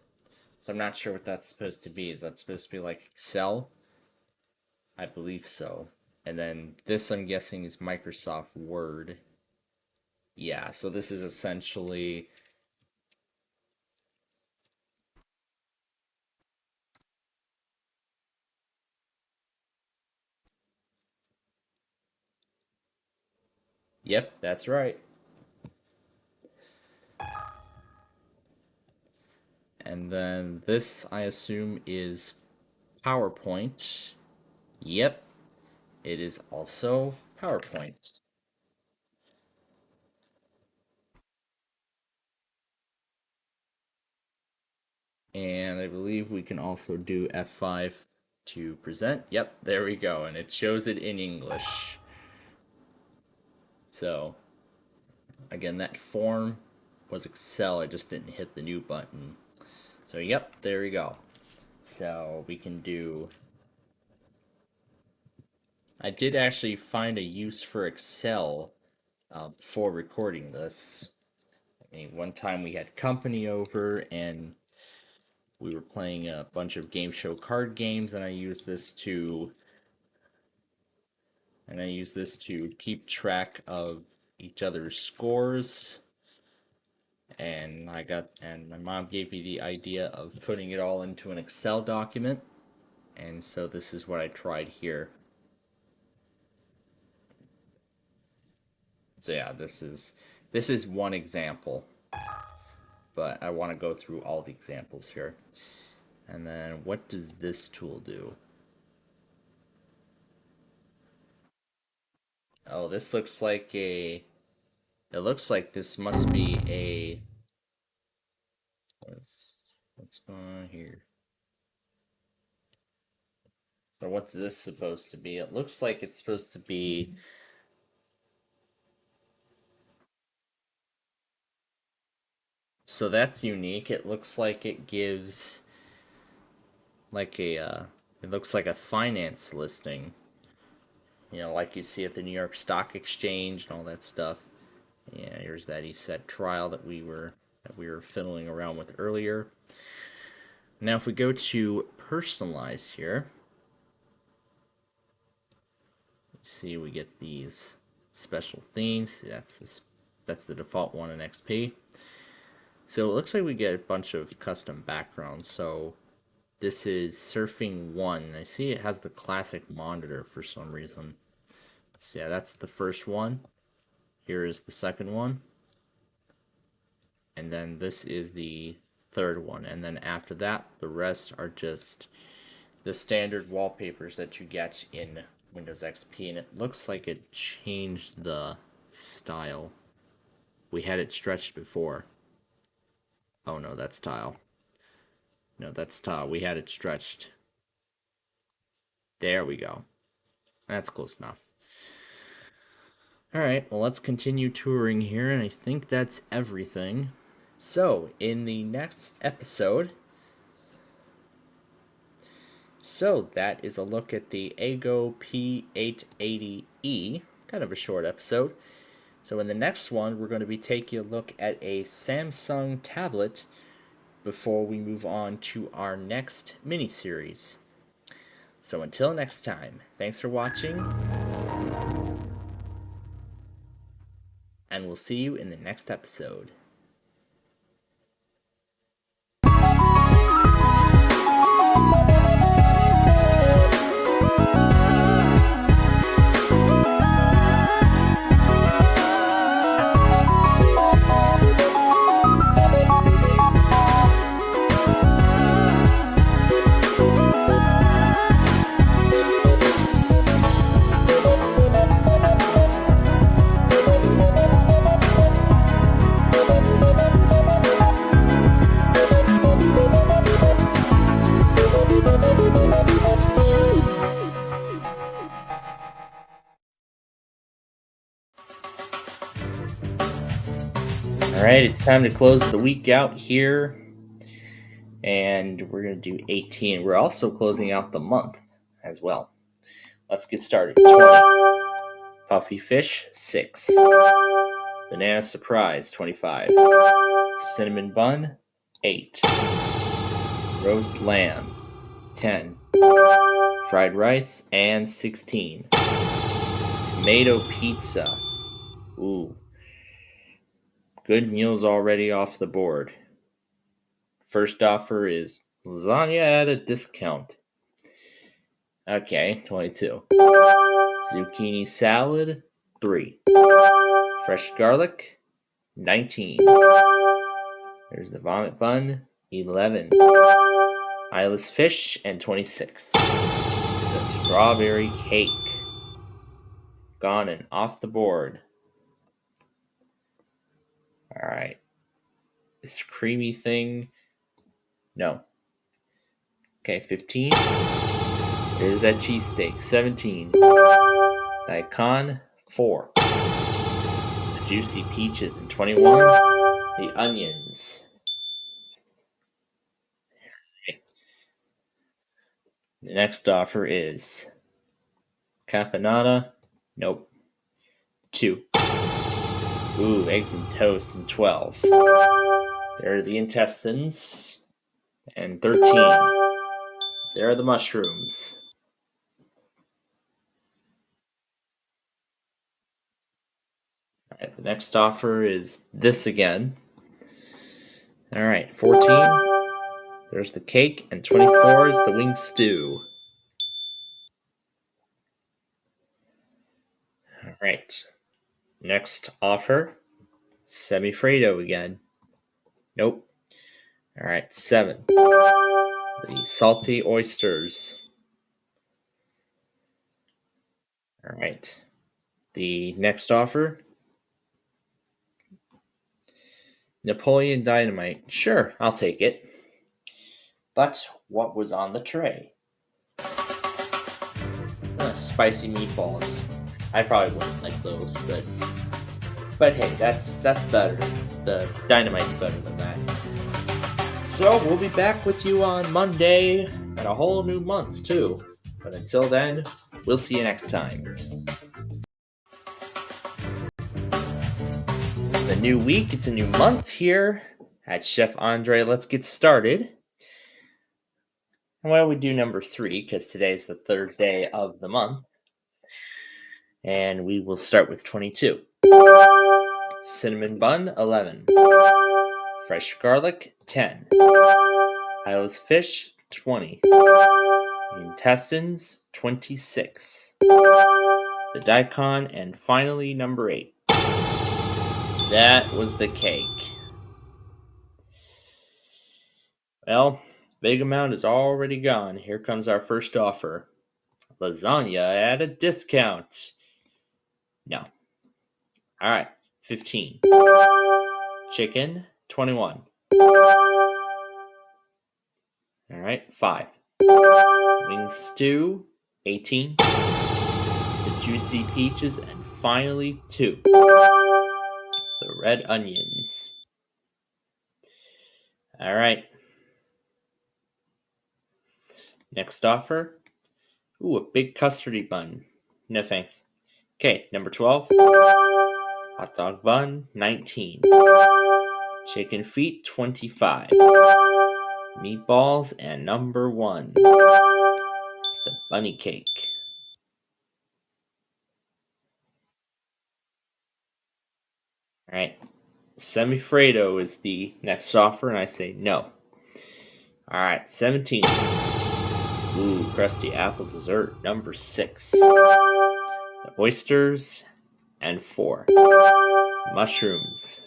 So I'm not sure what that's supposed to be. Is that supposed to be like Excel? I believe so. And then this, I'm guessing, is Microsoft Word. Yeah, so this is essentially... Yep, that's right. And then this, I assume, is PowerPoint. Yep, it is also PowerPoint. And I believe we can also do F5 to present. Yep, there we go. And it shows it in English. So, again, that form was Excel. I just didn't hit the new button. So, yep, there we go. So, we can do... I did actually find a use for Excel before recording this. I mean, one time we had company over and we were playing a bunch of game show card games, and I used this to keep track of each other's scores. And my mom gave me the idea of putting it all into an Excel document, and so this is what I tried here. So yeah, this is one example, but I want to go through all the examples here. And then what does this tool do? Oh, this looks like it looks like this must be a, what's going on here? So what's this supposed to be? It looks like it's supposed to be, so that's unique. It looks like it gives like a, it looks like a finance listing. You know, like you see at the New York Stock Exchange and all that stuff. Yeah, here's that ESET trial that we were fiddling around with earlier. Now, if we go to personalize here, see we get these special themes. That's the default one in XP. So it looks like we get a bunch of custom backgrounds. So this is Surfing 1. I see it has the classic monitor for some reason. So yeah, that's the first one. Here is the second one. And then this is the third one. And then after that, the rest are just the standard wallpapers that you get in Windows XP. And it looks like it changed the style. We had it stretched before. Oh no, that's tile. No, that's tile. We had it stretched. There we go. That's close enough. Alright, well, let's continue touring here, and I think that's everything. So, in the next episode... So, that is a look at the Ago P880E. Kind of a short episode. So, in the next one, we're going to be taking a look at a Samsung tablet before we move on to our next mini-series. So until next time, thanks for watching, and we'll see you in the next episode. Alright, it's time to close the week out here. And we're going to do 18. We're also closing out the month as well. Let's get started. 20. Puffy Fish, 6. Banana Surprise, 25. Cinnamon Bun, 8. Roast Lamb, 10. Fried Rice, and 16. Tomato Pizza. Ooh. Good meals already off the board. First offer is lasagna at a discount. Okay, 22. Zucchini salad, 3. Fresh garlic, 19. There's the vomit bun, 11. Eyeless fish, and 26. The strawberry cake. Gone and off the board. Alright. This creamy thing. No. Okay, 15. There's that cheesesteak. 17. Daikon, 4. The juicy peaches, and 21. The onions. Okay. The next offer is caponata. Nope. 2. Ooh, eggs and toast, and 12. There are the intestines. And 13. There are the mushrooms. Alright, the next offer is this again. Alright, 14. There's the cake, and 24 is the wing stew. Alright. Next offer. Semifredo again. Nope. Alright, 7. The salty oysters. Alright. The next offer. Napoleon Dynamite. Sure, I'll take it. But what was on the tray? Spicy meatballs. I probably wouldn't like those, but hey, that's better. The Dynamite's better than that. So we'll be back with you on Monday and a whole new month too. But until then, we'll see you next time. A new week, it's a new month here at Chef Andre. Let's get started. Well, we do number 3 because today is the 3rd day of the month. And we will start with 22. Cinnamon bun, 11. Fresh garlic, 10. Eyeless fish, 20. Intestines, 26. The daikon, and finally number 8. That was the cake. Well, big amount is already gone. Here comes our first offer. Lasagna at a discount. No. Alright, 15. Chicken, 21. Alright, 5. Wing stew, 18. The juicy peaches, and finally 2. The red onions. Alright. Next offer. Ooh, a big custardy bun. No thanks. Okay, number 12. Hot dog bun, 19. Chicken feet, 25. Meatballs, and number 1. It's the bunny cake. Alright. Semifredo is the next offer, and I say no. Alright, 17. Ooh, crusty apple dessert, number 6. The oysters, and 4. Mushrooms.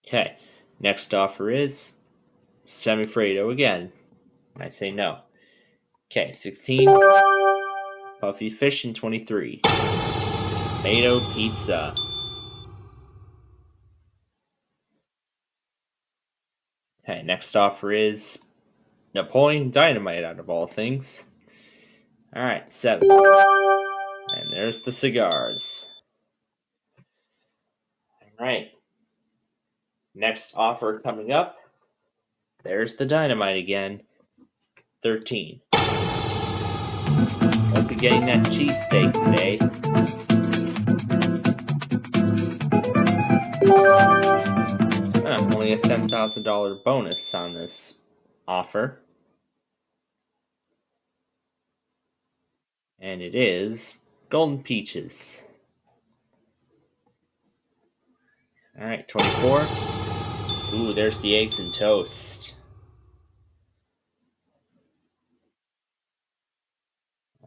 Okay, next offer is Semifredo again. I say no. Okay, 16. Puffy fish, and 23. Tomato pizza. Okay, next offer is Napoleon Dynamite, out of all things. Alright, 7. And there's the cigars. Alright. Next offer coming up. There's the dynamite again. 13. Hope you're getting that cheesesteak today. Only a $10,000 bonus on this offer. And it is Golden Peaches. Alright, 24. Ooh, there's the eggs and toast.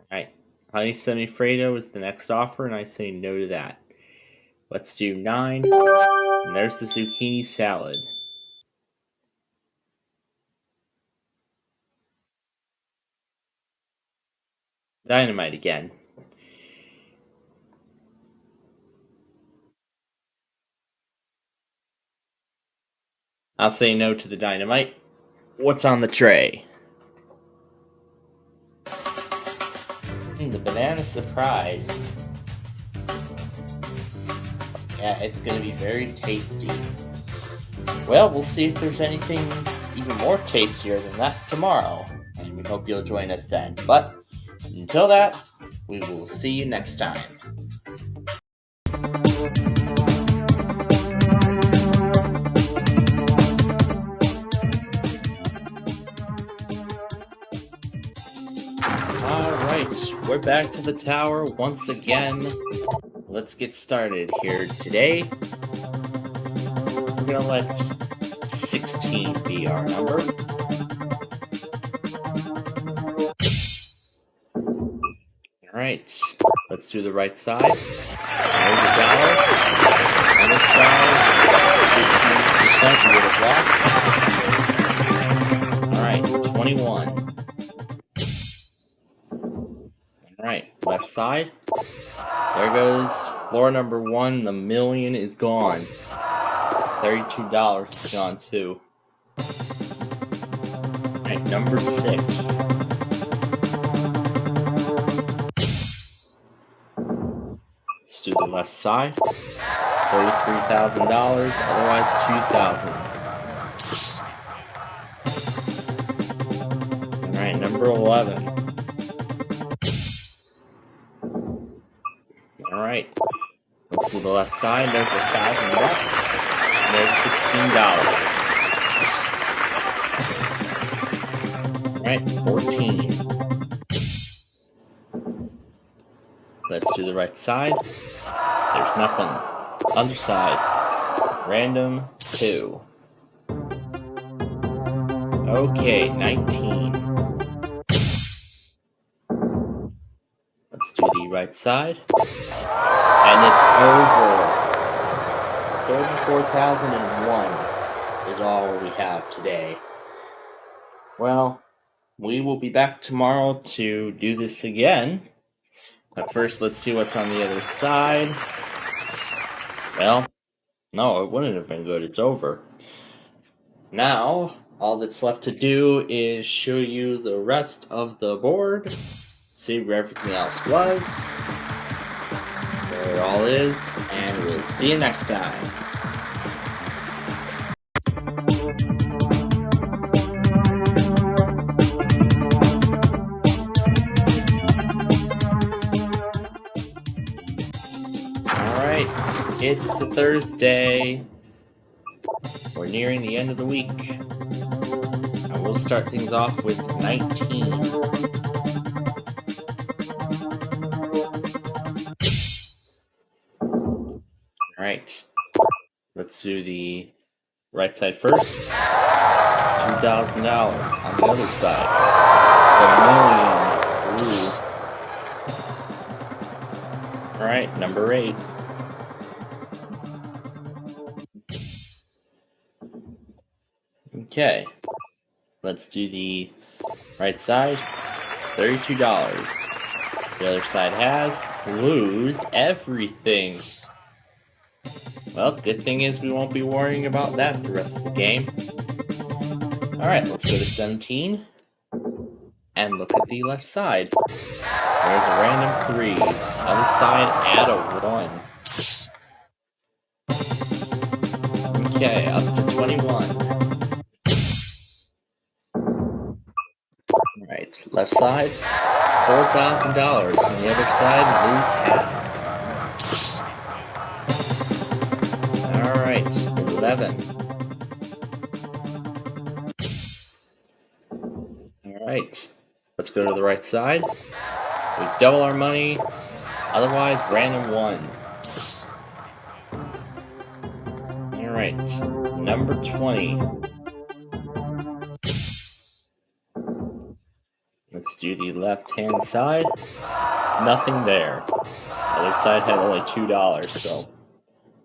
Alright, honey semi-Fredo is the next offer, and I say no to that. Let's do 9. And there's the zucchini salad. Dynamite again. I'll say no to the dynamite. What's on the tray? The banana surprise. Yeah, it's gonna be very tasty. Well, we'll see if there's anything even more tastier than that tomorrow. And we hope you'll join us then. But until that, we will see you next time. Alright, we're back to the tower once again. Let's get started here. Today, we're gonna let 16 be our number. Alright, let's do the right side. There's $1. Other side, 15% we would have lost. Alright, 21. Alright, left side. There goes floor number 1. The million is gone. $32 is gone too. Alright, number 6. Let's do the left side. $33,000, otherwise $2,000. Alright, number 11. Alright, let's do the left side. There's $1,000. And there's $16. Alright, 14. Let's do the right side. There's nothing. Other side. Random 2. Okay, 19. Let's do the right side. And it's over. 34,001 is all we have today. Well, we will be back tomorrow to do this again. But first, let's see what's on the other side. Well, no, it wouldn't have been good. It's over. Now, all that's left to do is show you the rest of the board. See where everything else was. There it all is. And we'll see you next time. It's a Thursday. We're nearing the end of the week. And we'll start things off with 19. Alright. Let's do the right side first. $2,000 on the other side. The million. Ooh. Alright, number 8. Okay, let's do the right side, $32. The other side has lose everything. Well, good thing is we won't be worrying about that the rest of the game. Alright, let's go to 17. And look at the left side. There's a random 3. Other side, add a 1. Okay, up to 21. Alright, left side, $4,000, and the other side, lose half. Alright, 11. Alright, let's go to the right side. We double our money, otherwise random 1. Alright, number 20. Let's do the left-hand side. Nothing there. The other side had only $2, so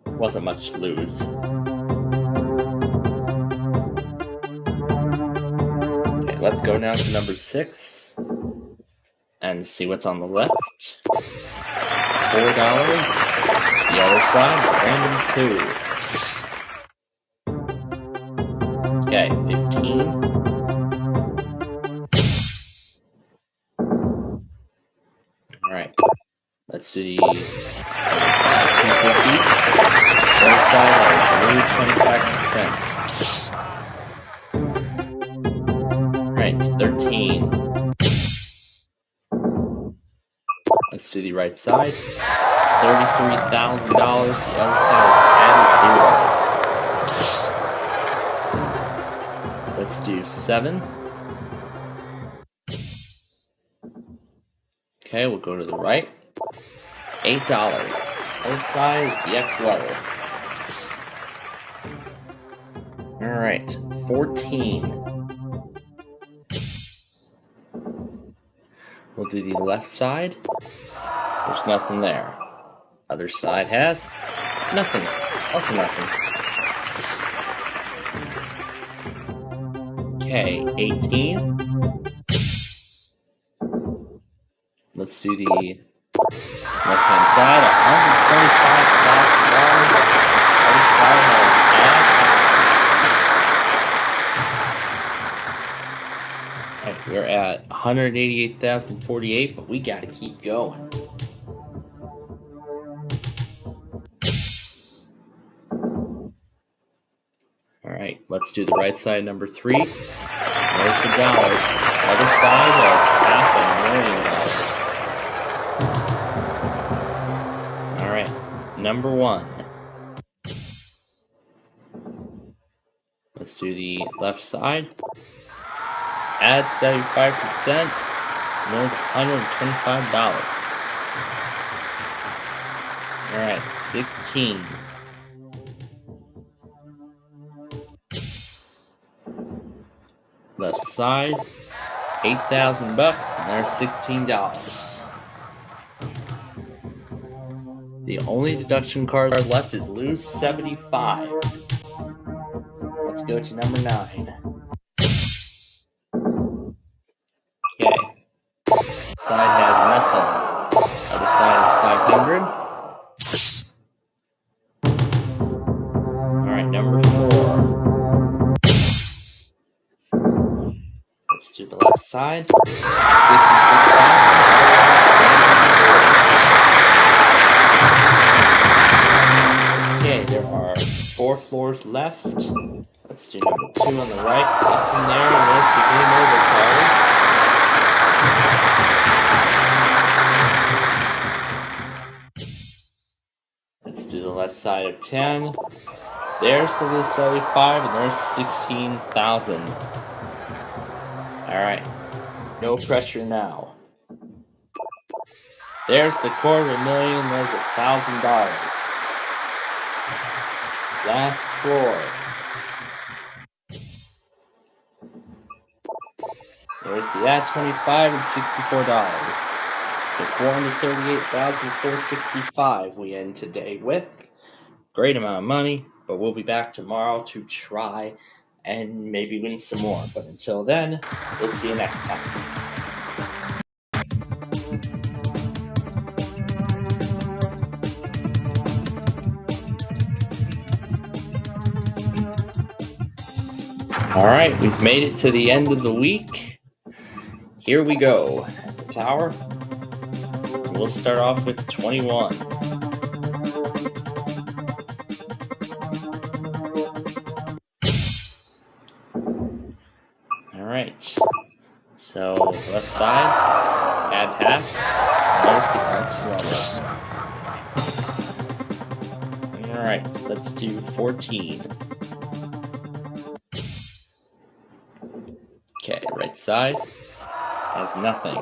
wasn't much to lose. Okay, let's go now to number 6 and see what's on the left. $4. The other side, random 2. Okay, 15. Alright, let's do the other side, 250. The other side has lose 25%. Alright, 13. Let's do the right side. $33,000. The other side is added 0. Let's do 7. Okay, we'll go to the right. $8. Other side is the X level. Alright, 14. We'll do the left side. There's nothing there. Other side has nothing. Also nothing. Okay, 18. Let's do the left-hand side. $125,000. Other side has half. Alright, we're at $188,048, but we gotta keep going. Alright, let's do the right side, number 3. There's the dollar. Other side has $500,000. Alright, number 1. Let's do the left side. Add 75%. And there's $125. Alright, 16. Left side, $8,000, and there's $16. The only deduction card left is lose 75. Let's go to number 9. Okay. Side has nothing. Other side is 500. Alright, number 4. Let's do the left side. 66,000. Okay, there are 4 floors left. Let's do number 2 on the right. Nothing there, and there's the game over card. Let's do the left side of 10. There's the list 75, and there's 16,000. Alright, no pressure now. There's the $250,000, there's $1,000. Last floor. There's the at 25 and $64. So $438,465 we end today with. Great amount of money, but we'll be back tomorrow to try and maybe win some more. But until then, we'll see you next time. Alright, we've made it to the end of the week. Here we go. The tower. We'll start off with 21. side, add half, there's the arcs level. Alright, let's do 14. Okay, right side has nothing.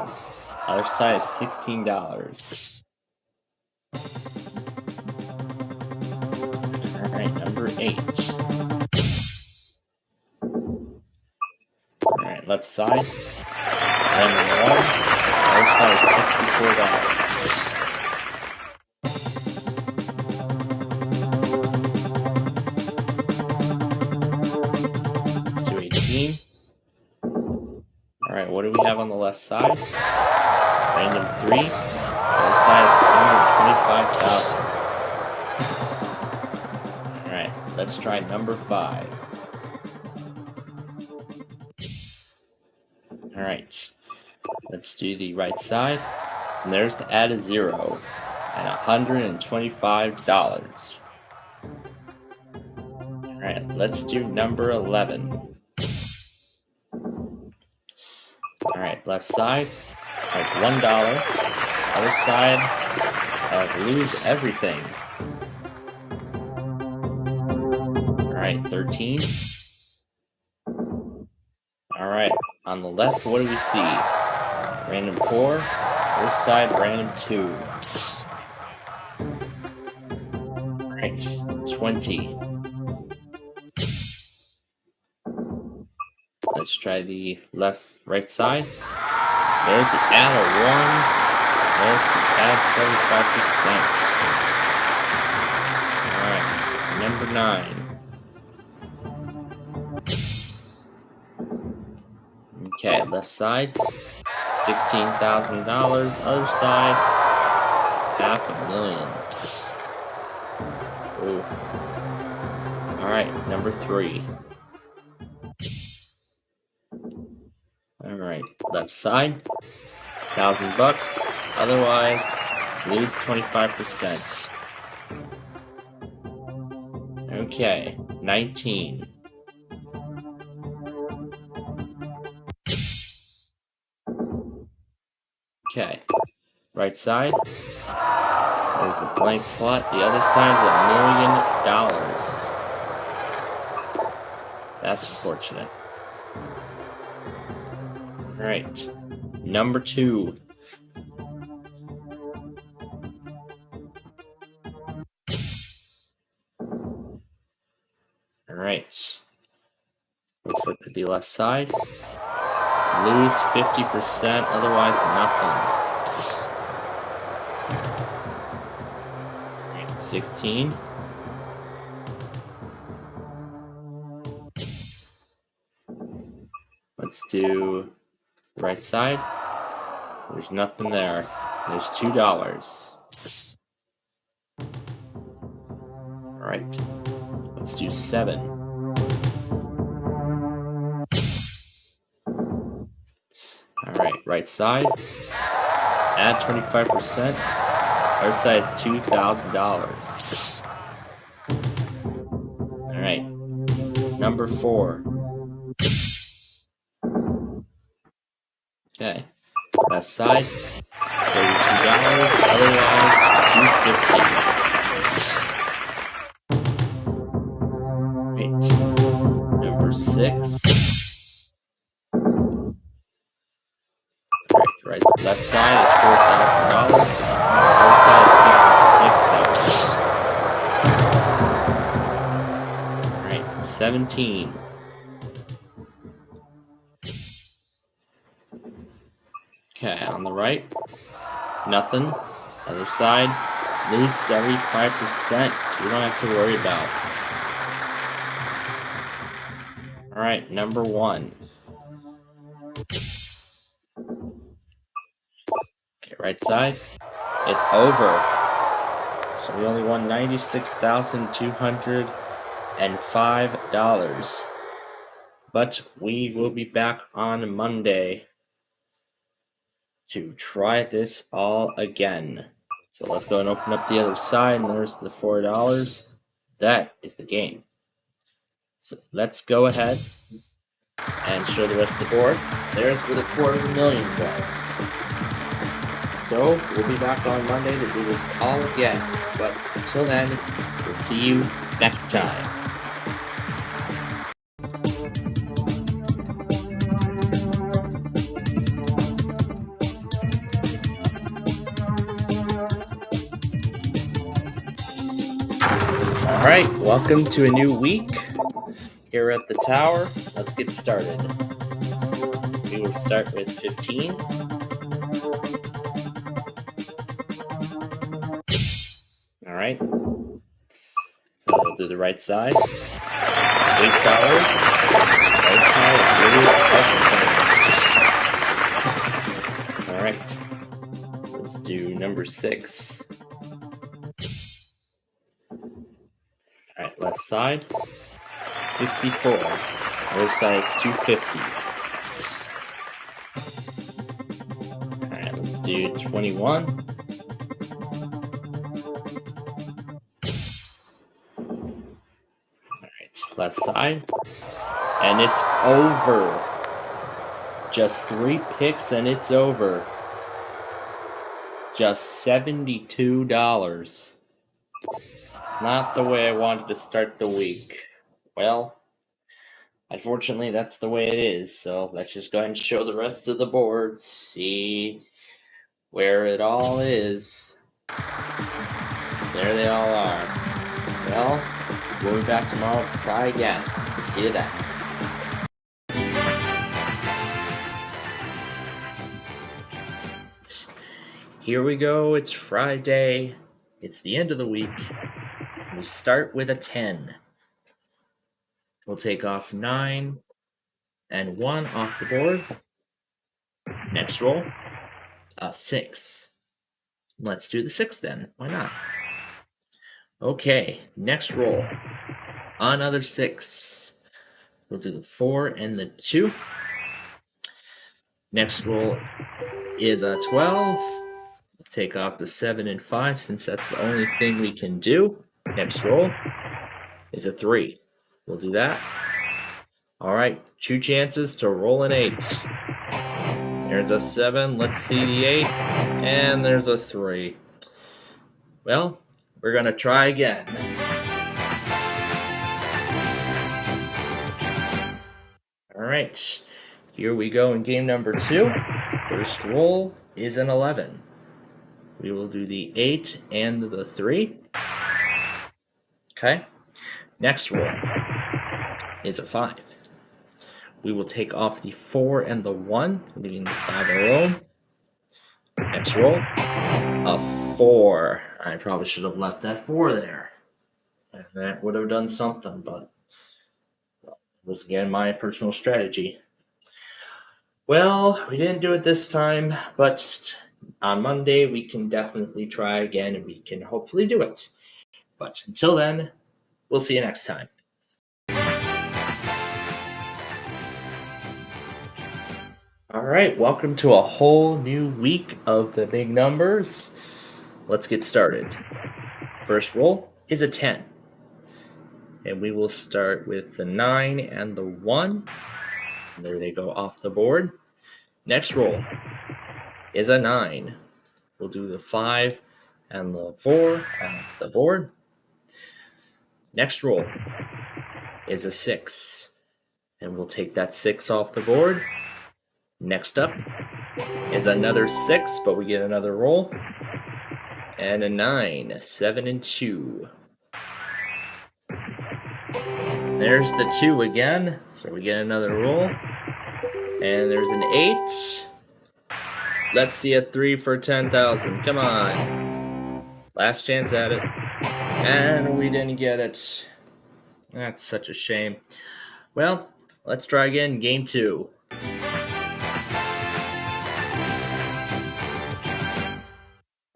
Other side is $16. Alright, number 8. Alright, left side. Random 1. Other side is $64. Let's do 18. Alright, what do we have on the left side? Random 3. Other side is $125,000. Alright, let's try number 5. Alright, let's do the right side. And there's the add a 0 at $125. Alright, let's do number 11. Alright, left side has $1. Other side has lose everything. Alright, 13. Alright, on the left, what do we see? Random 4. Other side, random 2. Alright, 20. Let's try the right side. There's the add a 1. There's the add 75%. Alright, number 9. Okay, left side, $16,000. Other side, $500,000. Ooh. Alright, number 3. Alright, left side, $1,000. Otherwise, lose 25%. Okay, 19. Okay, right side, there's a blank slot. The other side's $1 million. That's unfortunate. Alright, number 2. Alright, let's look at the left side. Lose 50%, otherwise nothing. Alright, 16. Let's do right side. There's nothing there. There's $2. Alright, let's do 7. Alright, right side. Add 25%. Other side is $2,000. Alright, number 4. Okay, left side, $32. Otherwise, $250. Right, number 6. Right, left side is $4,000. Right side is $66,000. Alright, 17. Okay, on the right, nothing. Other side, lose 75%. We don't have to worry about. Alright, number 1. Okay, right side, it's over. So we only won $96,205. But we will be back on Monday to try this all again. So let's go and open up the other side, and there's the $4. That is the game. So let's go ahead and show the rest of the board. There's where the $250,000 was. So we'll be back on Monday to do this all again. But until then, we'll see you next time. Alright, welcome to a new week here at the tower. Let's get started. We will start with 15. Alright. So we'll do the right side. It's $8. Right side is Alright. Let's do number 6. Alright, left side. 64. Right side is $250. Alright, let's do 21. Alright, left side. And it's over. Just 3 picks and it's over. Just $72. Not the way I wanted to start the week. Well, unfortunately, that's the way it is. So let's just go ahead and show the rest of the boards. See where it all is. There they all are. Well, we'll be back tomorrow. Try again. We'll see you then. Here we go. It's Friday. It's the end of the week. We start with a 10. We'll take off 9 and 1 off the board. Next roll, a 6. Let's do the 6 then. Why not? Okay, next roll, another 6. We'll do the 4 and the 2. Next roll is a 12. We'll take off the 7 and 5 since that's the only thing we can do. Next roll is a 3. We'll do that. All right, 2 chances to roll an 8. There's a 7. Let's see the 8. And there's a 3. Well, we're going to try again. All right, here we go in game number 2. First roll is an 11. We will do the 8 and the 3. Okay. Next roll is a 5. We will take off the 4 and the 1, leaving the 5 alone. Next roll, a 4. I probably should have left that 4 there. And that would have done something, but it was again my personal strategy. Well, we didn't do it this time, but on Monday we can definitely try again and we can hopefully do it. But until then, we'll see you next time. All right, welcome to a whole new week of the big numbers. Let's get started. First roll is a 10. And we will start with the 9 and the 1. And there they go off the board. Next roll is a 9. We'll do the 5 and the 4 off the board. Next roll is a 6. And we'll take that 6 off the board. Next up is another 6, but we get another roll. And a 9, a 7 and 2. There's the 2 again, so we get another roll. And there's an 8. Let's see a 3 for 10,000. Come on. Last chance at it. And we didn't get it. That's such a shame. Well, let's try again, game 2.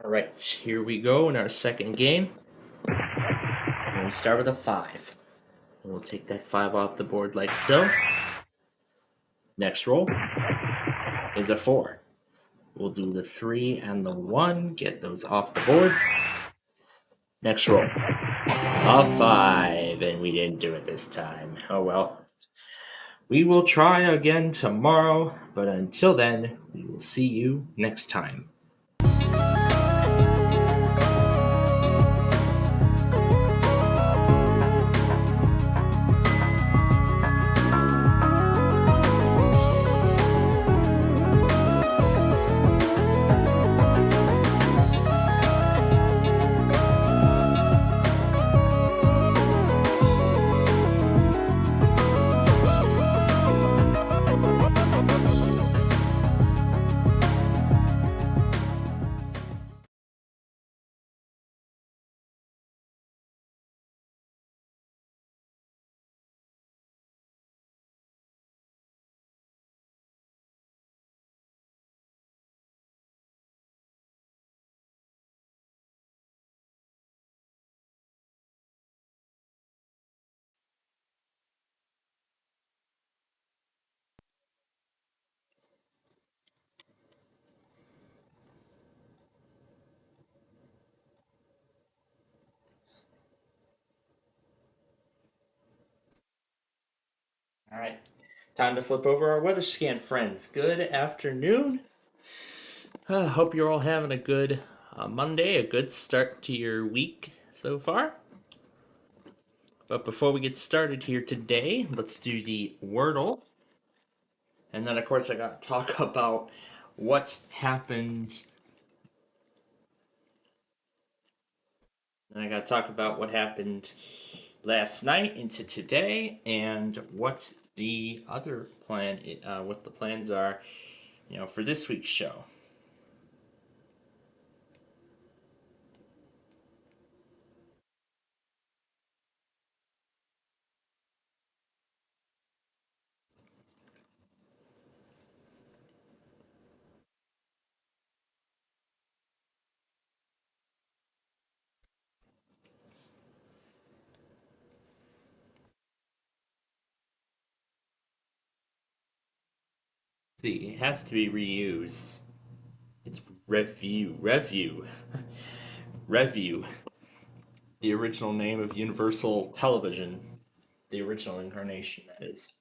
Alright, here we go in our second game. And we start with a 5. And we'll take that 5 off the board like so. Next roll is a 4. We'll do the 3 and the 1, get those off the board. Next roll, a 5, and we didn't do it this time. Oh well. We will try again tomorrow, but until then, we will see you next time. All right, time to flip over our weather scan, friends. Good afternoon. Hope you're all having a good Monday, a good start to your week so far. But before we get started here today, let's do the Wordle. And then, of course, I got to talk about what's happened. And I got to talk about what happened last night into today, and what the other plan, what the plans are, for this week's show. See, it has to be reuse. It's review. Review. The original name of Universal Television. The original incarnation, that is.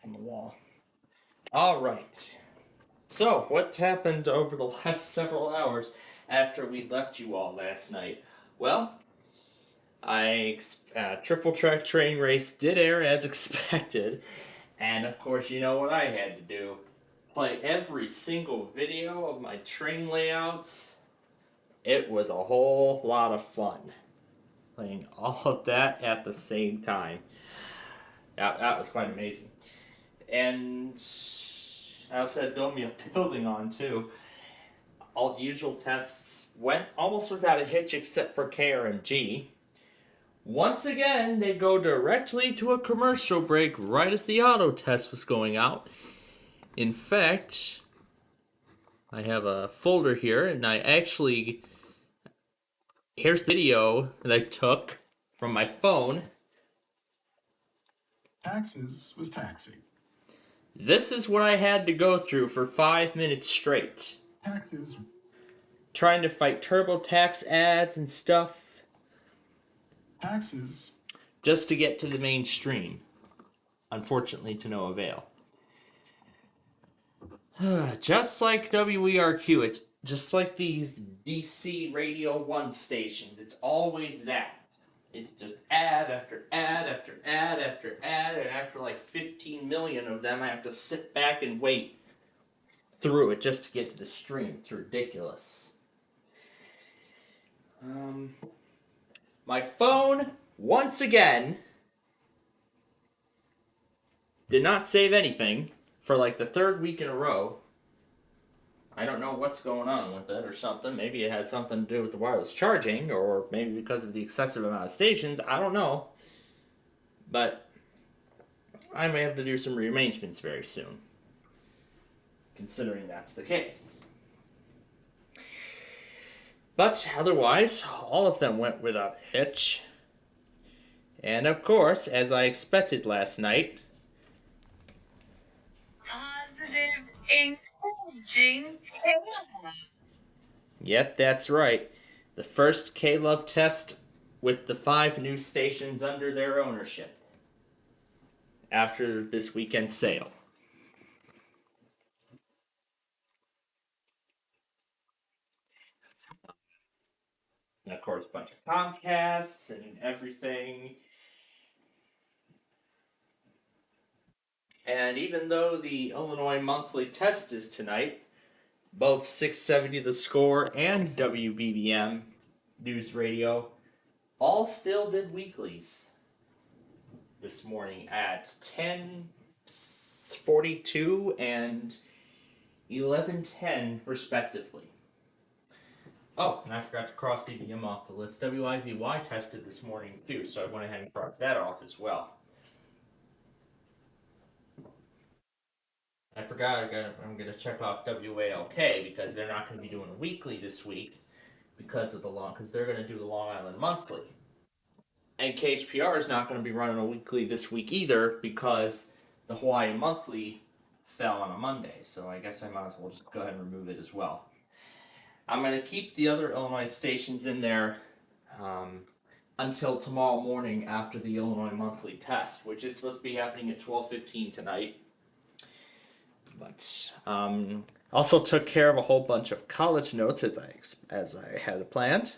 On the wall. All right. So, what happened over the last several hours after we left you all last night? Well, Triple Track Train Race did air as expected, and of course, you know what I had to do. Play every single video of my train layouts. It was a whole lot of fun. Playing all of that at the same time. That was quite amazing. And Alex had built me a building on too. All the usual tests went almost without a hitch except for KRMG. Once again, they go directly to a commercial break right as the auto test was going out. In fact, I have a folder here, and here's the video that I took from my phone. Taxes was taxing. This is what I had to go through for 5 minutes straight. Taxes. Trying to fight TurboTax ads and stuff. Taxes. Just to get to the mainstream. Unfortunately, to no avail. Just like WERQ, it's just like these BC Radio 1 stations. It's always that. It's just ad after ad after ad after ad, and after like 15 million of them, I have to sit back and wait through it just to get to the stream. It's ridiculous. My phone, once again, did not save anything for like the third week in a row. I don't know what's going on with it or something. Maybe it has something to do with the wireless charging, or maybe because of the excessive amount of stations. I don't know. But I may have to do some rearrangements very soon, considering that's the case. But otherwise, all of them went without a hitch. And of course, as I expected last night, positive encouraging care. Yep, that's right. The first K-Love test with the 5 new stations under their ownership. after this weekend sale. And of course, a bunch of Comcasts and everything. And even though the Illinois Monthly Test is tonight, both 670 The Score and WBBM News Radio all still did weeklies this morning at 10:42 and 11:10 respectively. Oh, and I forgot to cross DBM off the list. WIVY tested this morning too, so I went ahead and crossed that off as well. I forgot I'm going to check off WALK because they're not going to be doing a weekly this week because they're going to do the Long Island Monthly. And KHPR is not going to be running a weekly this week either because the Hawaii Monthly fell on a Monday. So I guess I might as well just go ahead and remove it as well. I'm going to keep the other Illinois stations in there until tomorrow morning after the Illinois Monthly Test, which is supposed to be happening at 12:15 tonight. But also took care of a whole bunch of college notes as I had planned.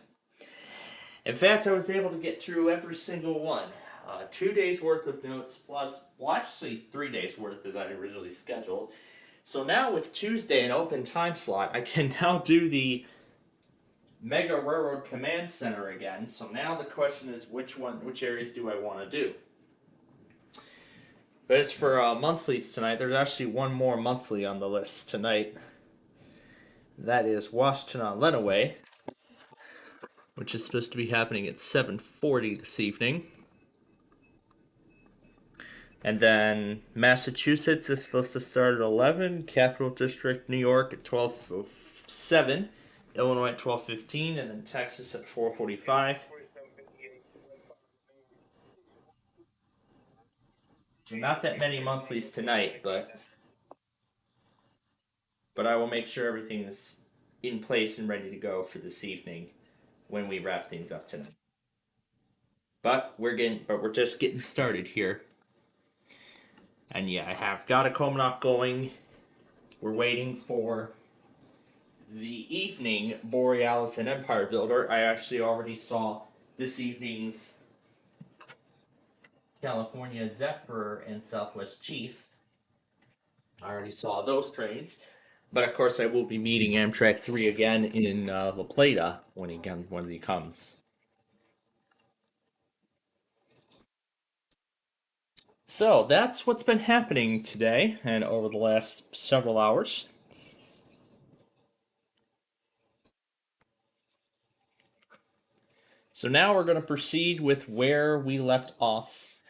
In fact, I was able to get through every single one. 2 days worth of notes plus, well, actually 3 days worth as I originally scheduled. So now with Tuesday an open time slot, I can now do the Mega Railroad Command Center again. So now the question is which areas do I want to do? But as for monthlies tonight, there's actually one more monthly on the list tonight. That is Washington on Lenawee, which is supposed to be happening at 7:40 this evening. And then Massachusetts is supposed to start at 11, Capital District, New York at 12:07, Illinois at 12:15, and then Texas at 4:45. So not that many monthlies tonight, but I will make sure everything is in place and ready to go for this evening when we wrap things up tonight. But we're just getting started here. And yeah, I have got a Comanche going. We're waiting for the evening Borealis and Empire Builder. I actually already saw this evening's California Zephyr and Southwest Chief. I already saw those trains. But of course, I will be meeting Amtrak 3 again in La Plata when he comes. So that's what's been happening today and over the last several hours. So now we're going to proceed with where we left off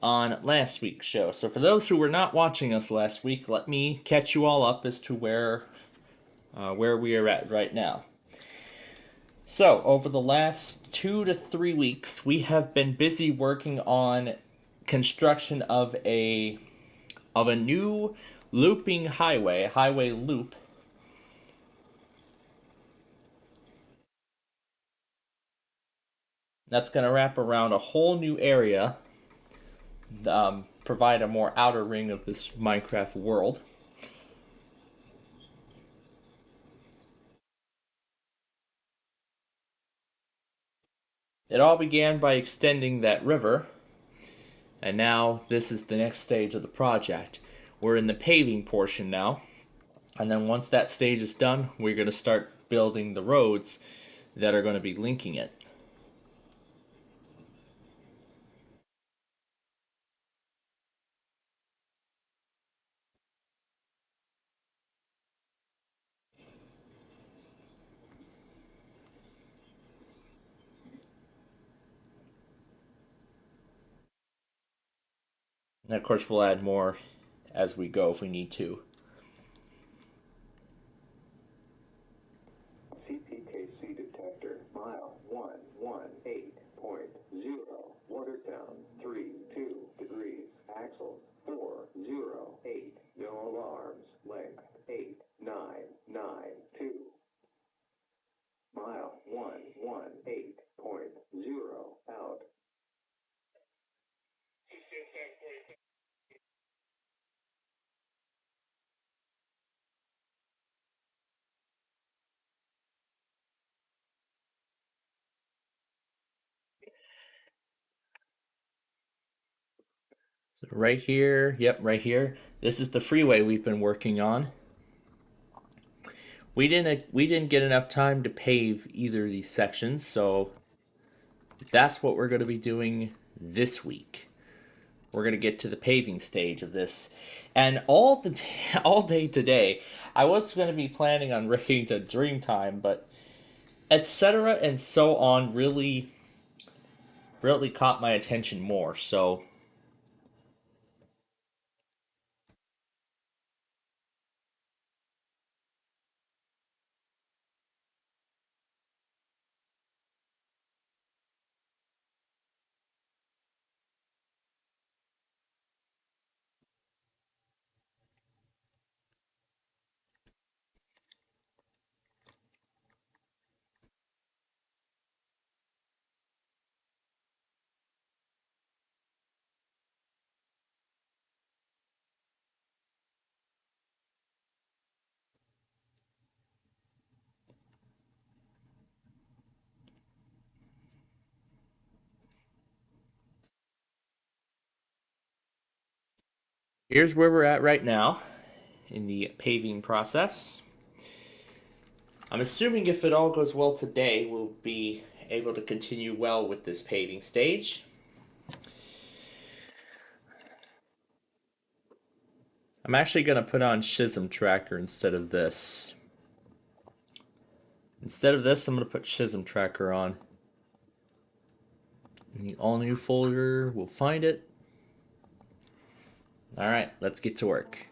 on last week's show. So for those who were not watching us last week, let me catch you all up as to where we are at right now. So over the last 2 to 3 weeks, we have been busy working on construction of a new looping highway loop. That's going to wrap around a whole new area, provide a more outer ring of this Minecraft world. It all began by extending that river, and now this is the next stage of the project. We're in the paving portion now, and then once that stage is done, we're going to start building the roads that are going to be linking it. And of course, we'll add more as we go if we need to. CPKC detector, mile 118.0, Watertown, 32 degrees, axle 408, no alarms, length 8992. Mile 118.0 out. So right here, yep, right here. This is the freeway we've been working on. We didn't get enough time to pave either of these sections, so that's what we're going to be doing this week. We're going to get to the paving stage of this. And all day today, I was going to be planning on raiding to Dreamtime, but etc. and so on really caught my attention more. So here's where we're at right now in the paving process. I'm assuming if it all goes well today, we'll be able to continue well with this paving stage. I'm actually going to put on Schism Tracker instead of this. Instead of this, I'm going to put Schism Tracker on. In the all new folder, we'll find it. Alright, let's get to work.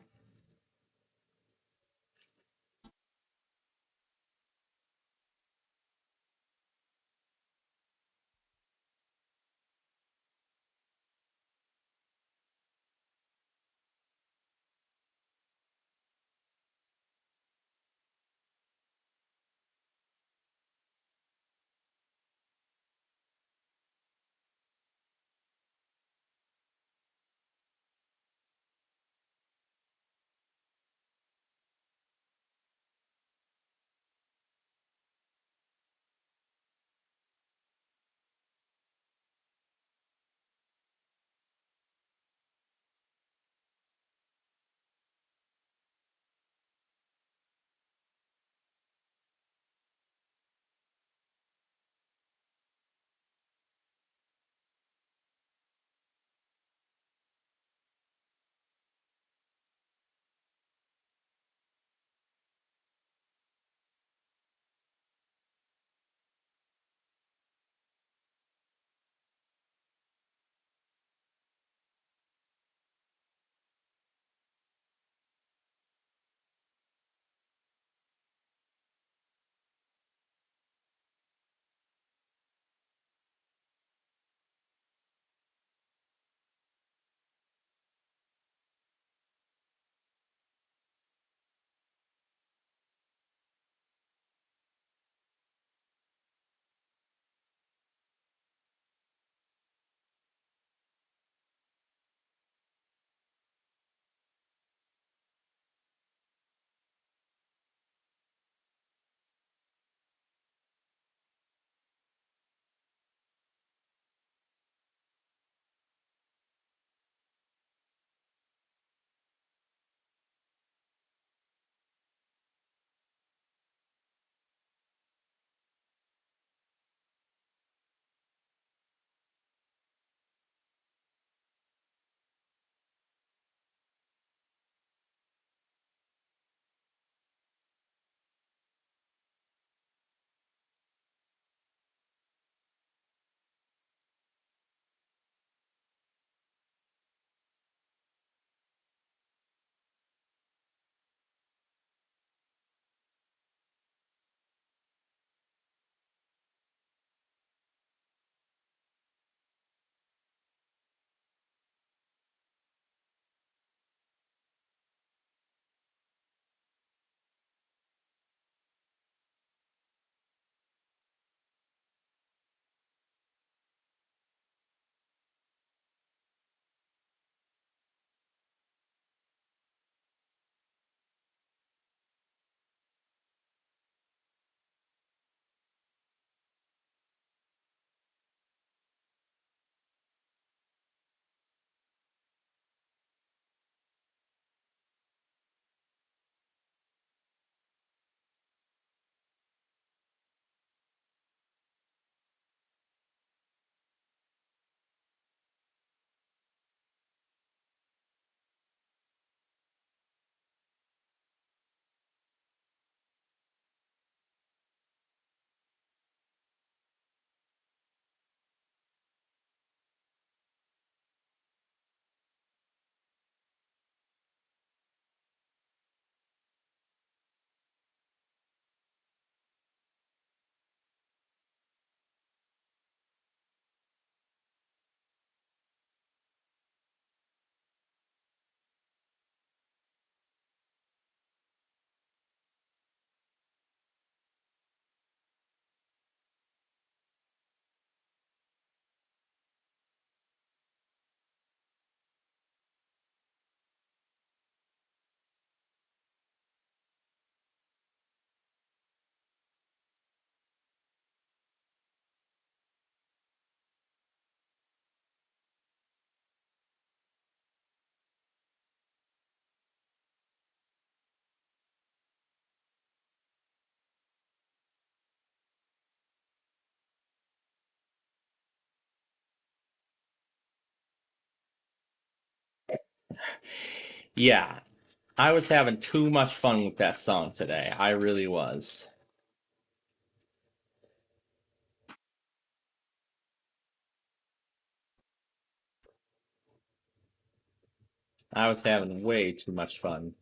Yeah, I was having too much fun with that song today. I really was. I was having way too much fun.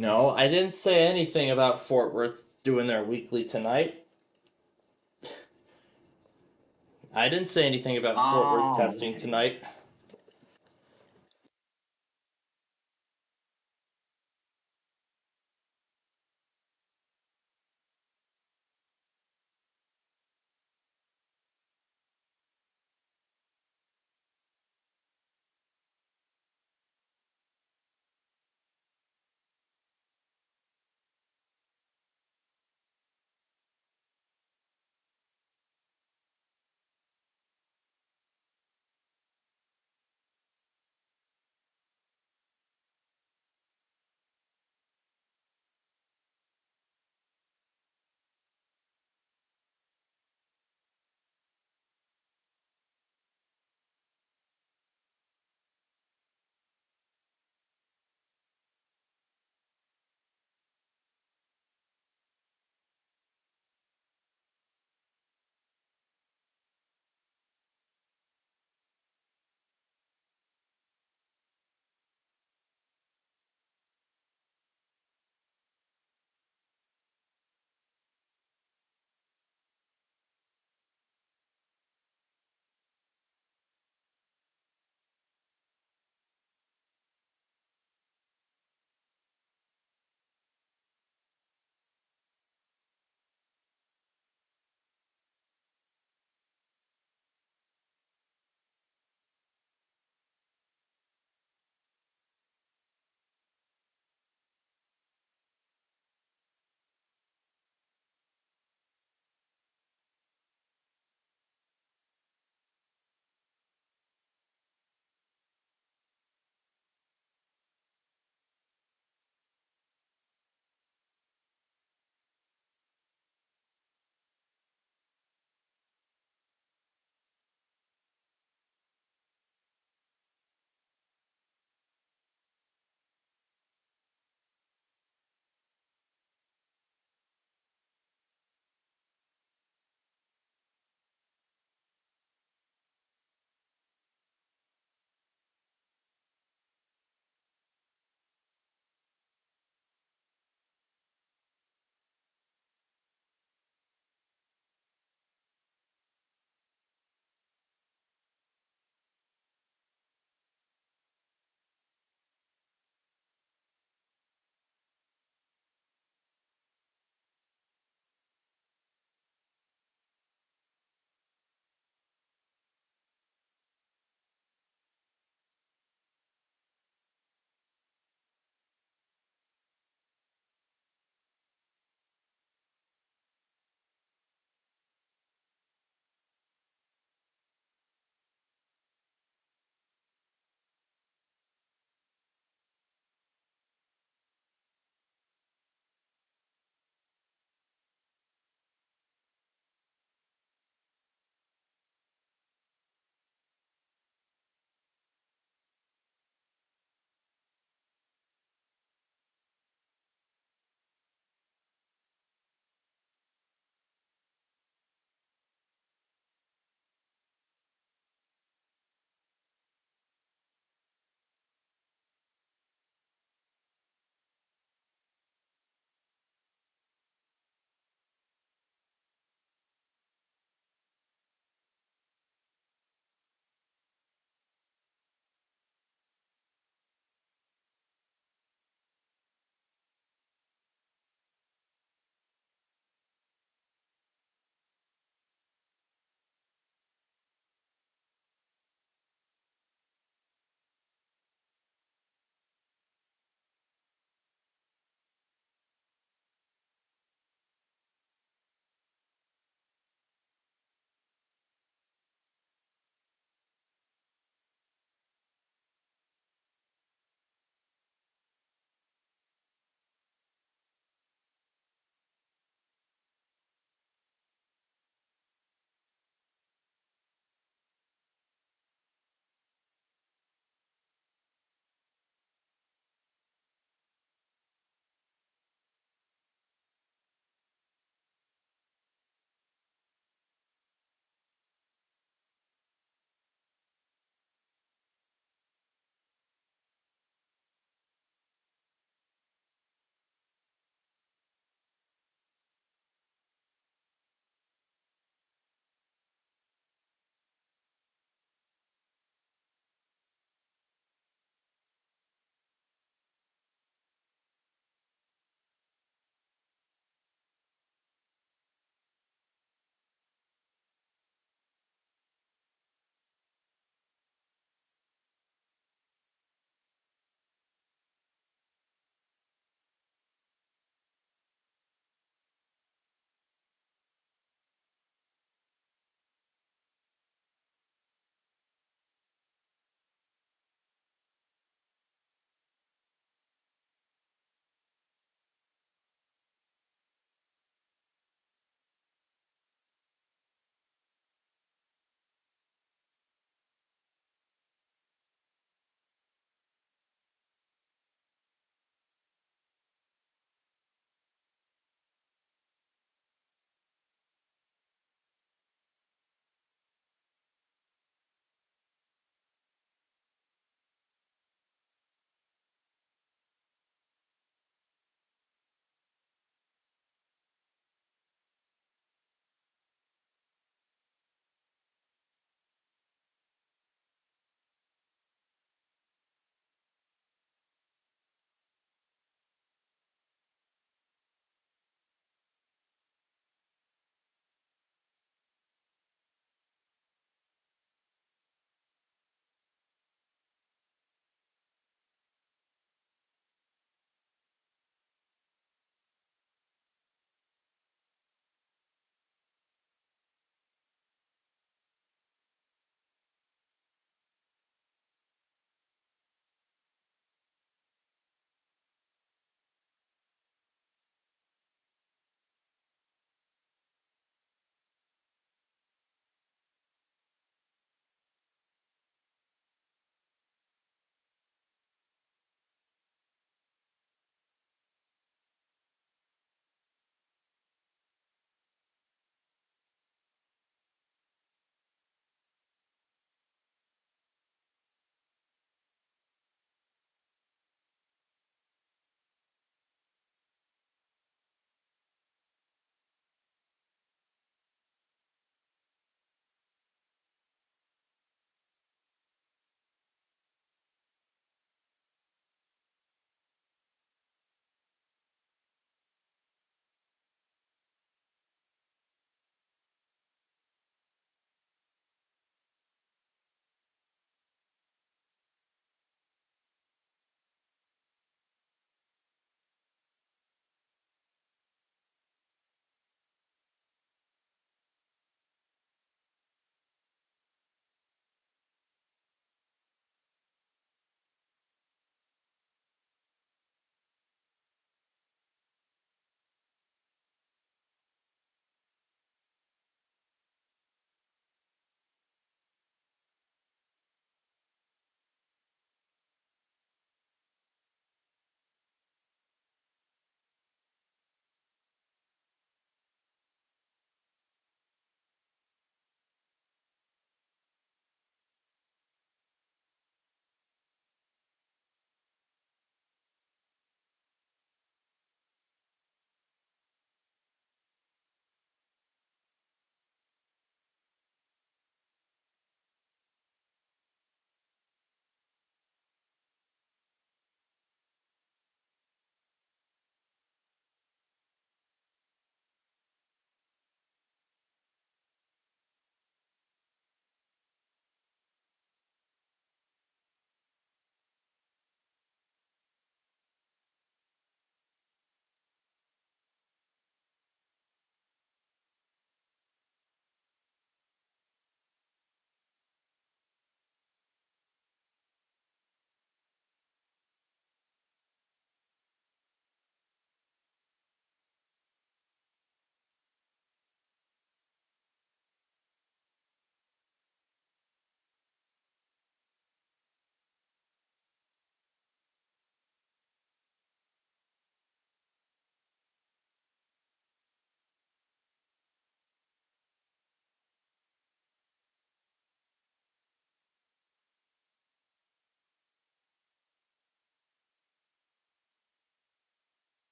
No, I didn't say anything about Fort Worth doing their weekly tonight. I didn't say anything about Fort Worth testing tonight.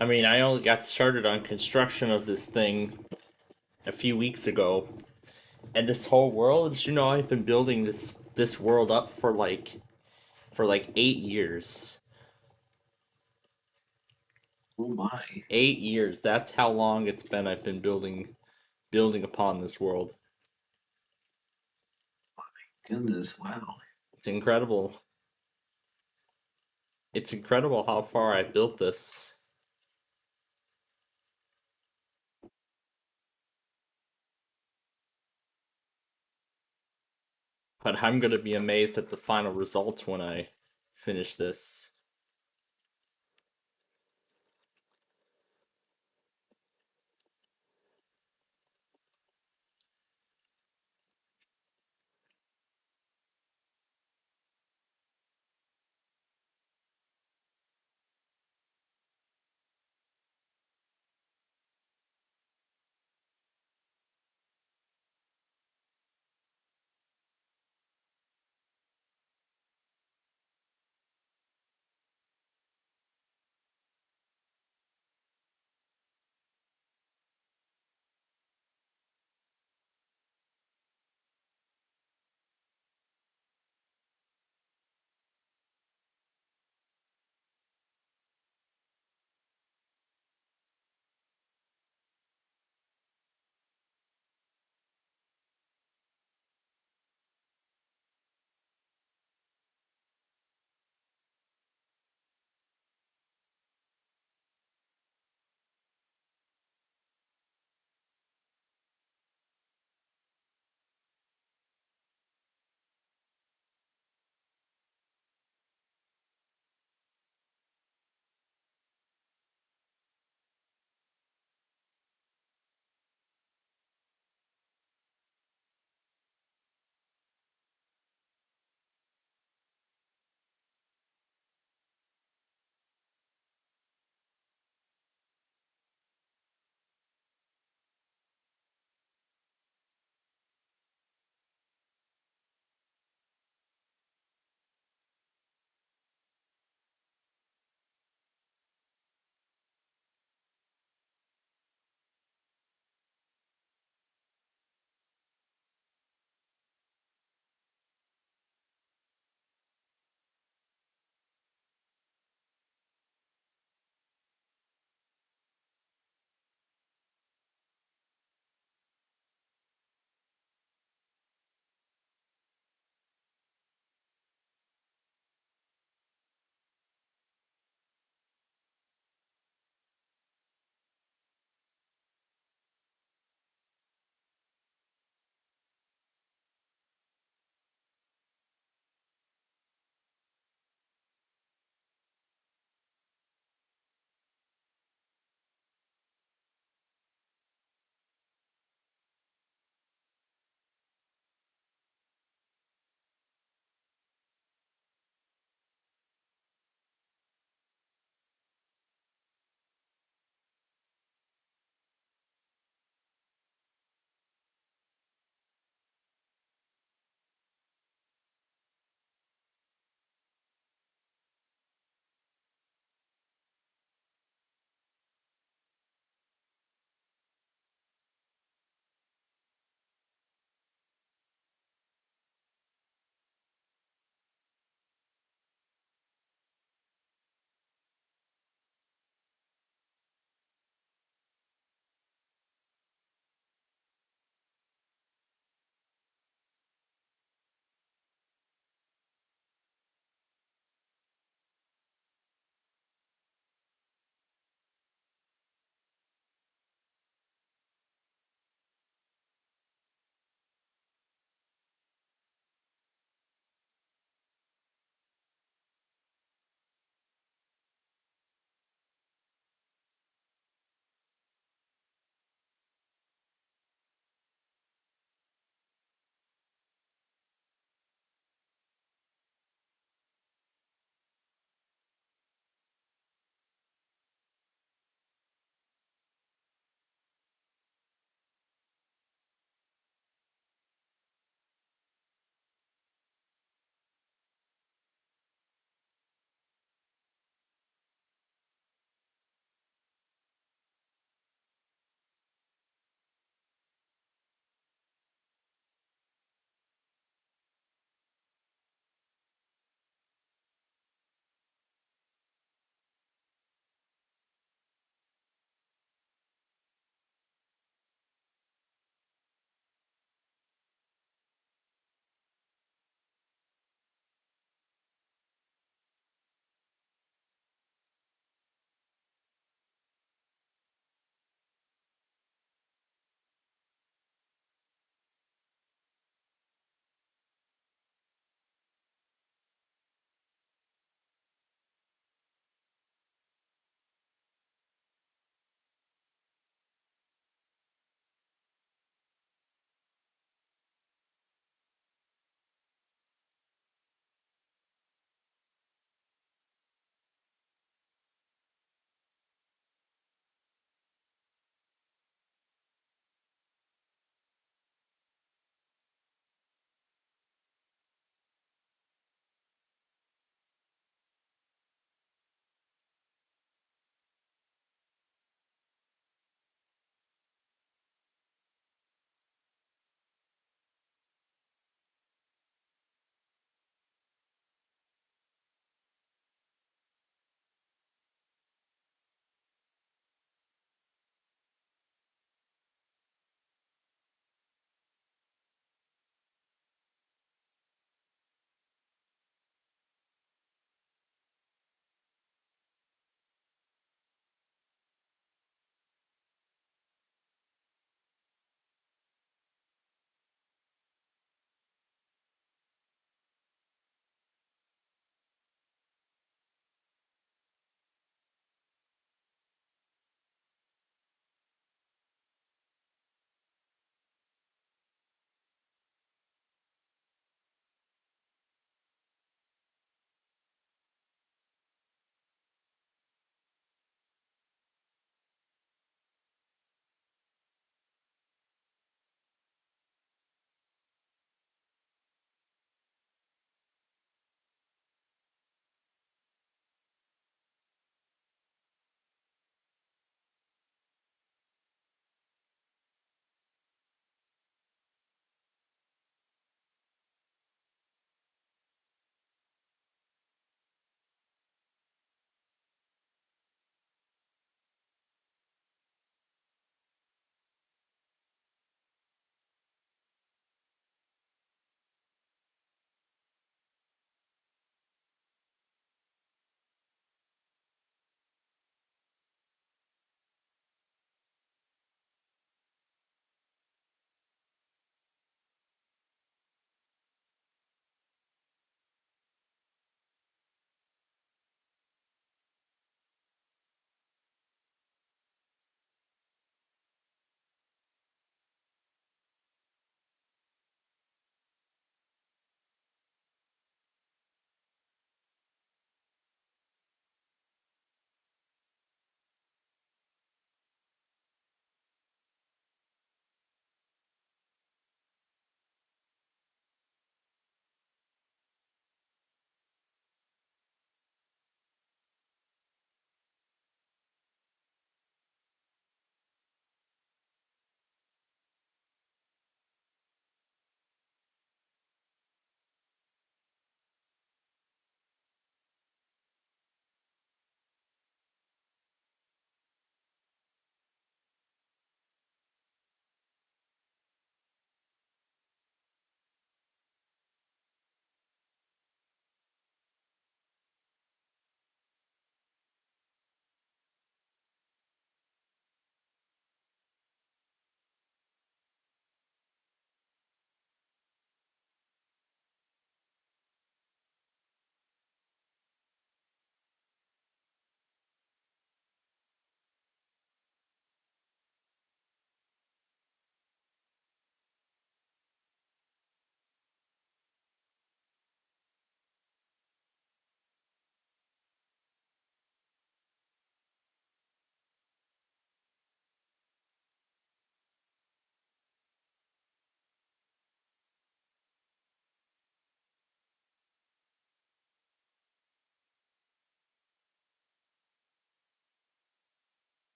I mean, I only got started on construction of this thing a few weeks ago, and this whole world, did you know I've been building this world up for like 8 years. Oh my. 8 years. That's how long it's been I've been building upon this world. Goodness, wow. It's incredible. It's incredible how far I built this. But I'm gonna be amazed at the final results when I finish this.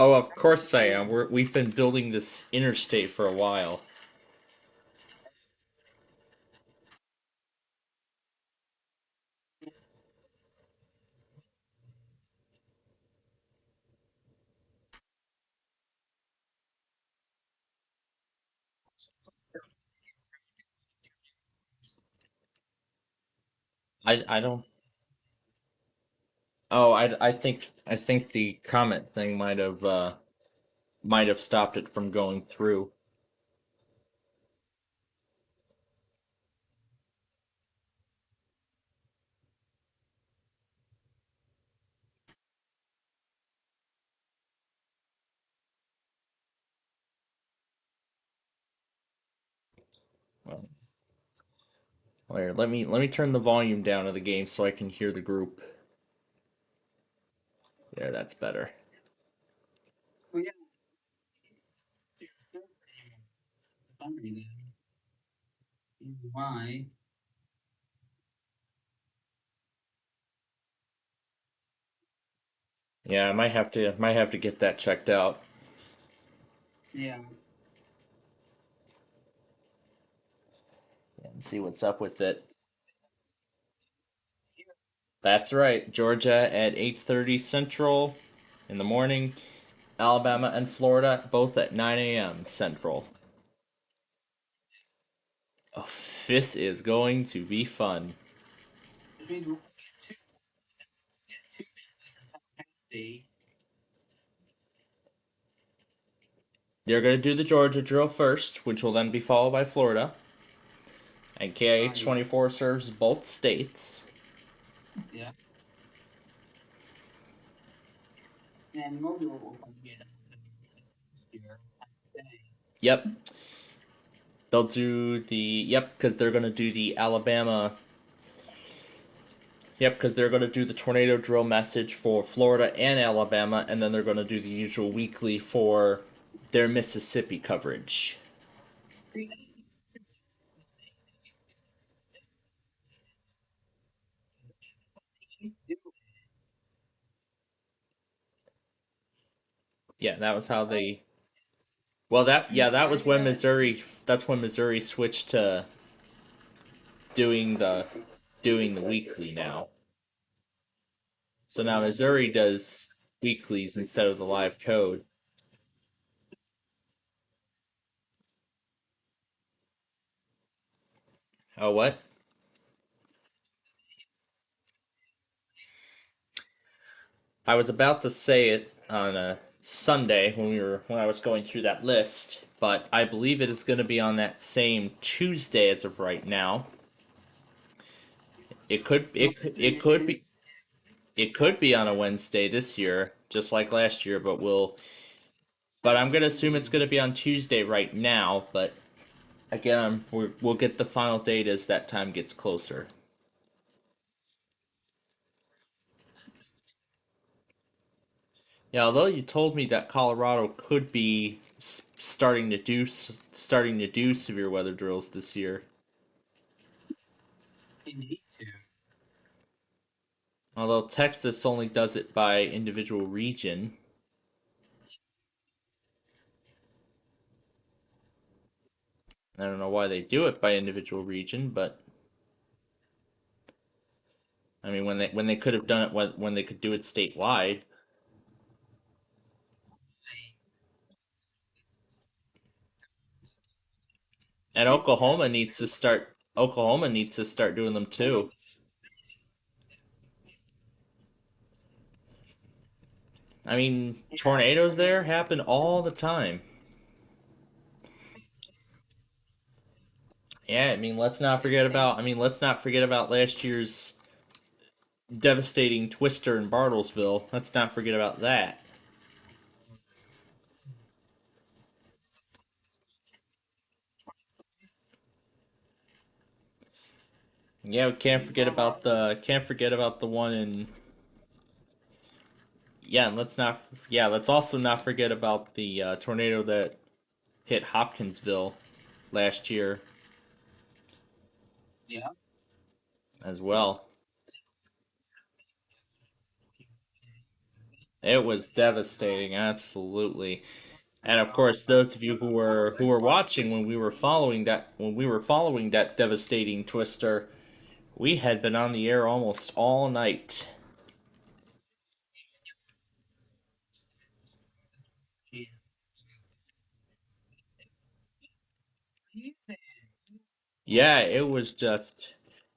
Oh, of course I am. We've been building this interstate for a while. I don't. Oh, I think the comment thing might have stopped it from going through. Well, here, let me turn the volume down of the game so I can hear the group. There, that's better. Why? Yeah, I might have to get that checked out. Yeah. And see what's up with it. That's right, Georgia at 8:30 Central in the morning, Alabama and Florida both at 9 a.m. Central. Oh, this is going to be fun. They're going to do the Georgia drill first, which will then be followed by Florida. And KIH-24 serves both states. Yeah. And mobile will get here. Yep. They'll do the because they're going to do the Alabama. Yep, because they're going to do the tornado drill message for Florida and Alabama, and then they're going to do the usual weekly for their Mississippi coverage. Yeah, that was how they. Well, that was when Missouri. That's when Missouri switched to doing the weekly now. So now Missouri does weeklies instead of the live code. Oh, what? I was about to say it on a Sunday when I was going through that list, but I believe it is going to be on that same Tuesday as of right now. It could be on a Wednesday this year, just like last year, but I'm going to assume it's going to be on Tuesday right now, but again, we'll get the final date as that time gets closer. Yeah, although you told me that Colorado could be starting to do severe weather drills this year. Although Texas only does it by individual region. I don't know why they do it by individual region, but I mean when they could have done it when they could do it statewide. And Oklahoma needs to start doing them too. I mean, tornadoes there happen all the time. Yeah, let's not forget about last year's devastating twister in Bartlesville. Let's not forget about that. Yeah, we can't forget about the one in. Yeah, and let's also not forget about the tornado that hit Hopkinsville last year. Yeah. As well. It was devastating, absolutely. And of course, those of you who were watching when we were following that devastating twister, we had been on the air almost all night. Yeah, it was just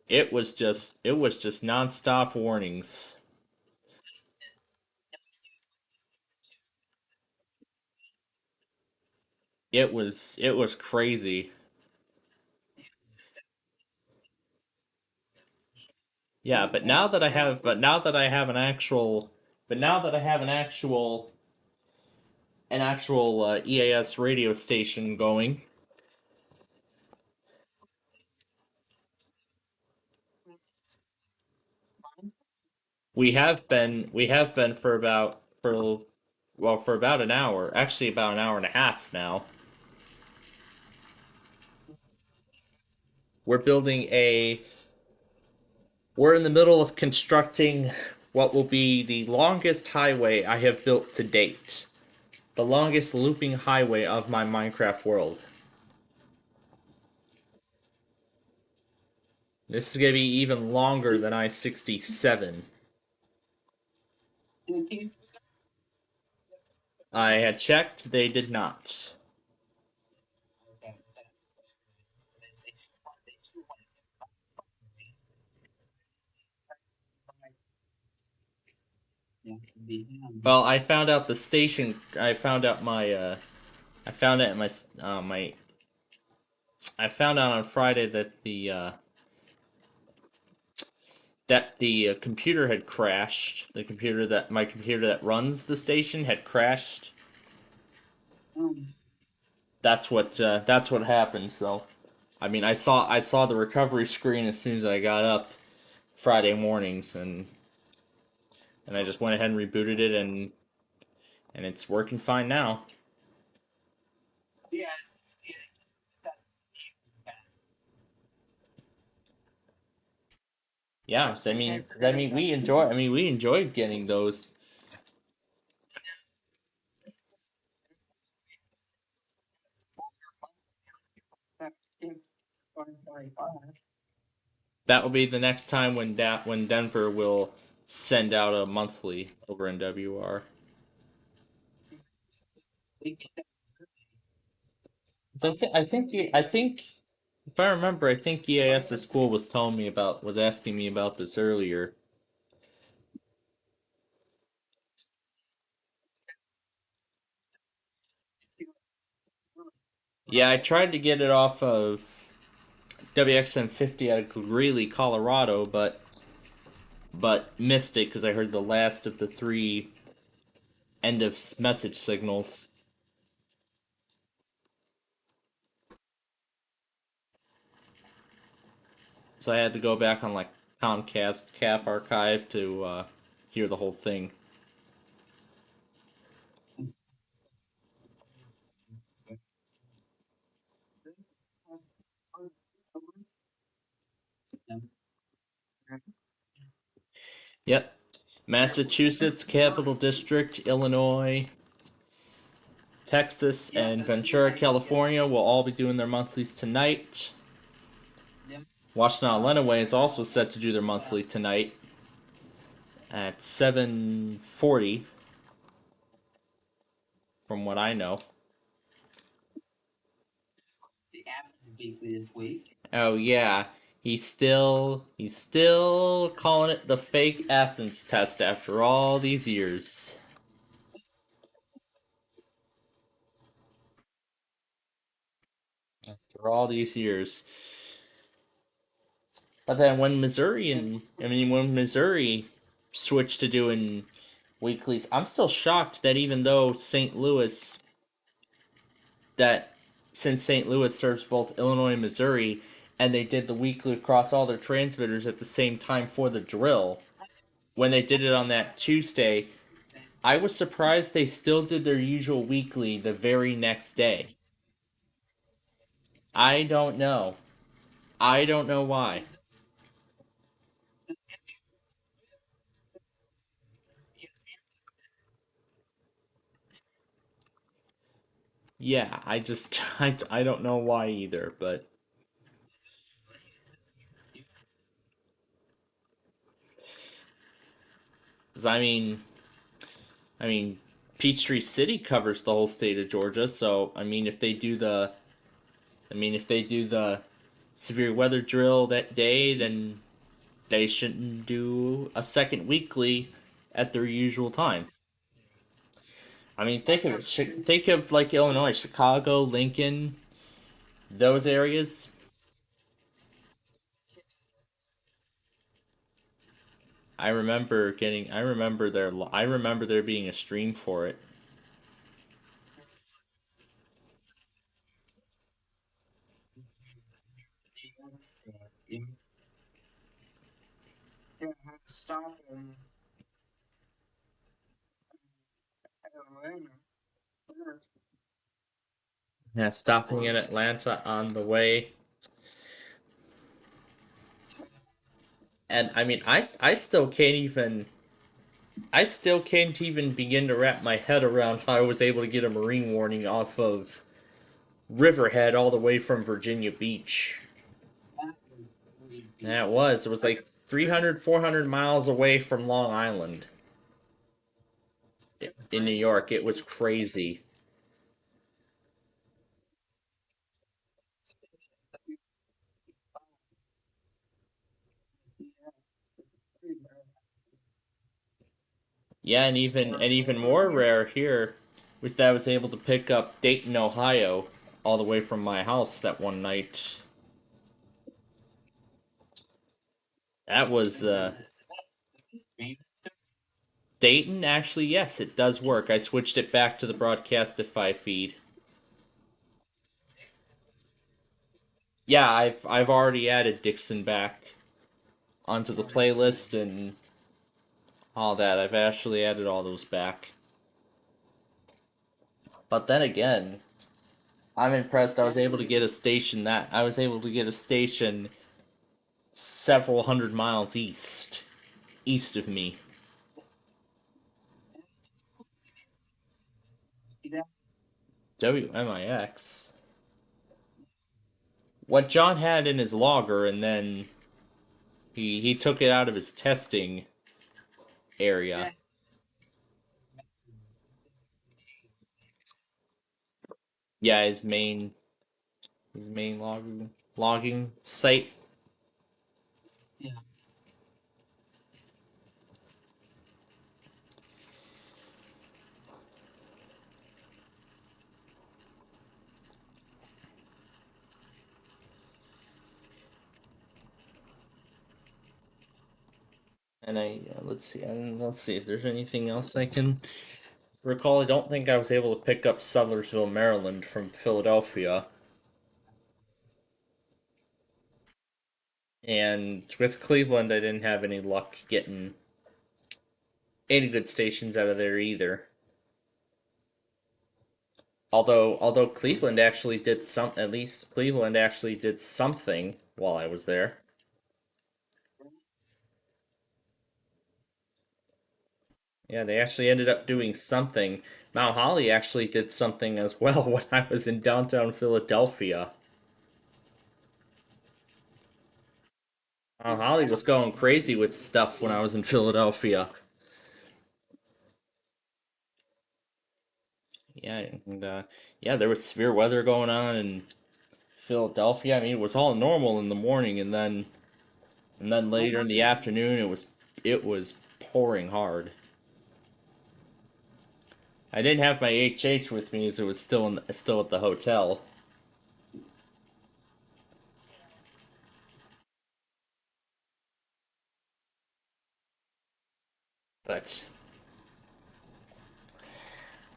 nonstop warnings. It was crazy. Yeah, but now that I have an actual EAS radio station going, we have been for about an hour, actually about an hour and a half now. We're building a we're in the middle of constructing what will be the longest highway I have built to date. The longest looping highway of my Minecraft world. This is going to be even longer than I-67. I had checked, they did not. Well, I found out the station. I found out my. I found out my. My. I found out on Friday that the computer had crashed. The computer that my computer that runs the station had crashed. That's what happened. So, I mean, I saw the recovery screen as soon as I got up Friday mornings, and I just went ahead and rebooted it, and it's working fine now. Yeah, so I mean, we enjoyed getting those. That will be the next time when Denver will send out a monthly over in WR. So I think if I remember, I think EAS school was asking me about this earlier. Yeah, I tried to get it off of WXM50 out of Greeley, Colorado, but missed it because I heard the last of the three end of message signals. So I had to go back on like Comcast Cap Archive to hear the whole thing. Yep. Massachusetts, Capital District, Illinois, Texas, and Ventura, California will all be doing their monthlies tonight. Washtenaw Lenawee is also set to do their monthly tonight at 7:40, from what I know. Oh yeah, he's still calling it the fake Athens test after all these years. After all these years. But then when Missouri switched to doing weeklies, I'm still shocked that even though since St. Louis serves both Illinois and Missouri, and they did the weekly across all their transmitters at the same time for the drill, when they did it on that Tuesday, I was surprised they still did their usual weekly the very next day. I don't know. I don't know why. Yeah, I just I don't know why either, but 'cause I mean Peachtree City covers the whole state of Georgia, so I mean if they do the severe weather drill that day, then they shouldn't do a second weekly at their usual time. I mean, think of like Illinois, Chicago, Lincoln, those areas. I remember there being a stream for it. Yeah, I have to stop in Atlanta. Yeah, stopping in Atlanta on the way. And I mean, I still can't even begin to wrap my head around how I was able to get a marine warning off of Riverhead all the way from Virginia Beach. Yeah, it was like 300, 400 miles away from Long Island in New York. It was crazy. Yeah, and even more rare here was that I was able to pick up Dayton, Ohio, all the way from my house that one night. That was Dayton. Actually, yes, it does work. I switched it back to the Broadcastify feed. Yeah, I've already added Dixon back onto the playlist and all that. I've actually added all those back. But then again, I'm impressed I was able to get a station several hundred miles east of me. WMIX. What John had in his logger, and then he took it out of his testing area. Yeah, his main logging site. Yeah. And let's see if there's anything else I can recall. I don't think I was able to pick up Sudlersville, Maryland from Philadelphia. And with Cleveland, I didn't have any luck getting any good stations out of there either. Although Cleveland actually did at least Cleveland actually did something while I was there. Yeah, they actually ended up doing something. Mount Holly actually did something as well when I was in downtown Philadelphia. Mount Holly was going crazy with stuff when I was in Philadelphia. Yeah, and yeah, there was severe weather going on in Philadelphia. I mean, it was all normal in the morning, and then later in the afternoon, it was pouring hard. I didn't have my HH with me as it was still at the hotel. But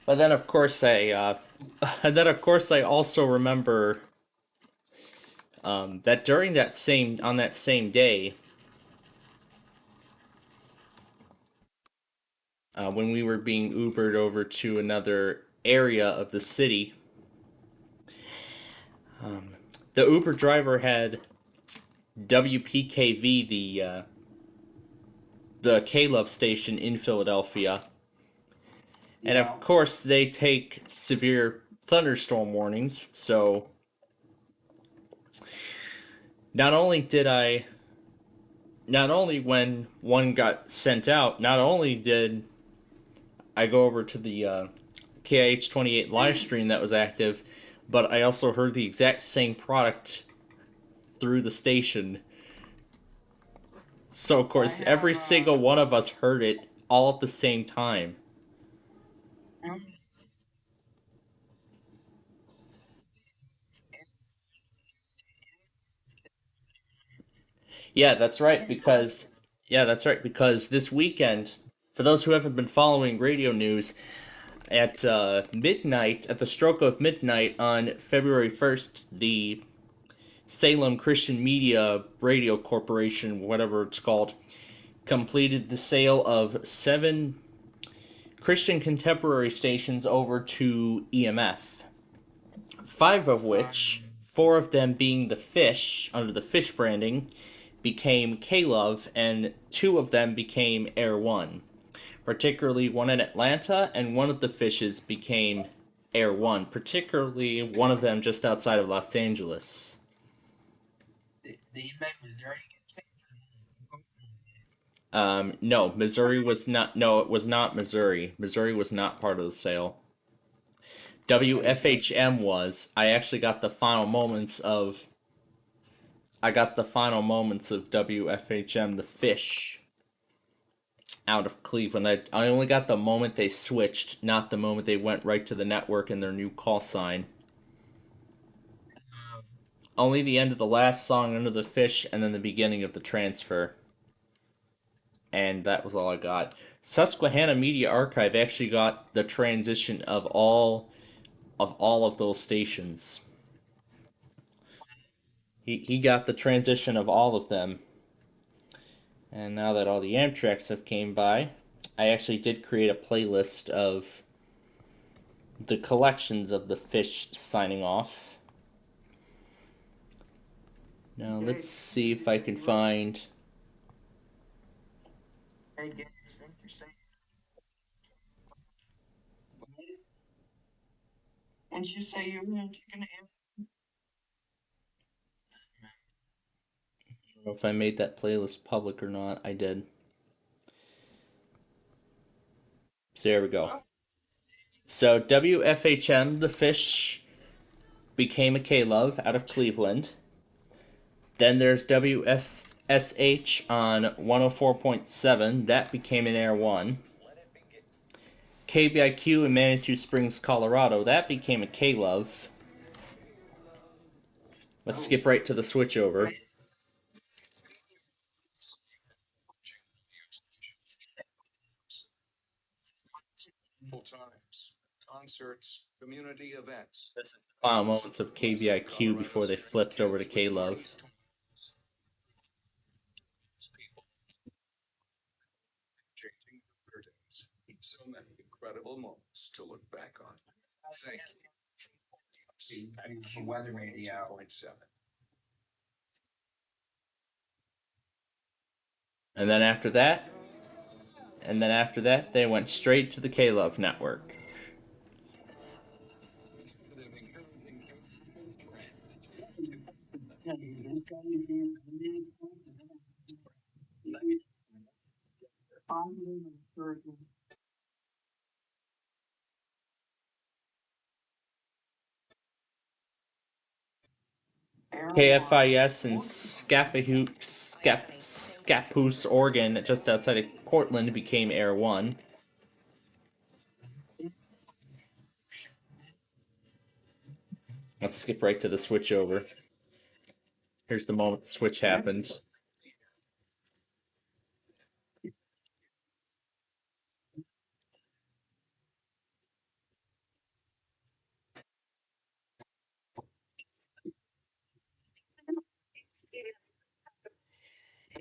then of course I also remember that during that same day, when we were being Ubered over to another area of the city, the Uber driver had WPKV, the K-Love station in Philadelphia. And of course, they take severe thunderstorm warnings. So not only when one got sent out, not only did I go over to the KIH28 live stream that was active, but I also heard the exact same product through the station. So, of course, every single one of us heard it all at the same time. Yeah, that's right, because this weekend, for those who haven't been following radio news, at midnight, at the stroke of midnight on February 1st, the Salem Christian Media Radio Corporation, whatever it's called, completed the sale of 7 Christian contemporary stations over to EMF. 5 of which, 4 of them being the Fish, under the Fish branding, became K-Love, and 2 of them became Air One. Particularly one in Atlanta, and one of the Fishes became Air One, particularly one of them just outside of Los Angeles. No, Missouri was not. No, it was not Missouri. Missouri was not part of the sale. WFHM was. I actually got the final moments of. WFHM, the Fish, out of Cleveland. I only got the moment they switched, not the moment they went right to the network and their new call sign. Only the end of the last song under the Fish, and then the beginning of the transfer. And that was all I got. Susquehanna Media Archive actually got the transition of all of those stations. He got the transition of all of them. And now that all the Amtraks have came by, I actually did create a playlist of the collections of the Fish signing off. Now let's see if I can find. Didn't you say you were going to take an I don't know if I made that playlist public or not. I did. So there we go. So WFHM, the Fish, became a K-Love out of Cleveland. Then there's WFSH on 104.7. That became an Air One. KBIQ in Manitou Springs, Colorado. That became a K-Love. Let's skip right to the switchover. Times, concerts, community events. That's the final moments of KBIQ before they flipped over to K-Love. Changing curtains. So many incredible moments to look back on. Thank you. weather radio? 2.7. And then after that, they went straight to the K-Love network. KFIS in Scappoose, Oregon, just outside of Portland, became Air One. Let's skip right to the switchover. Here's the moment the switch happens.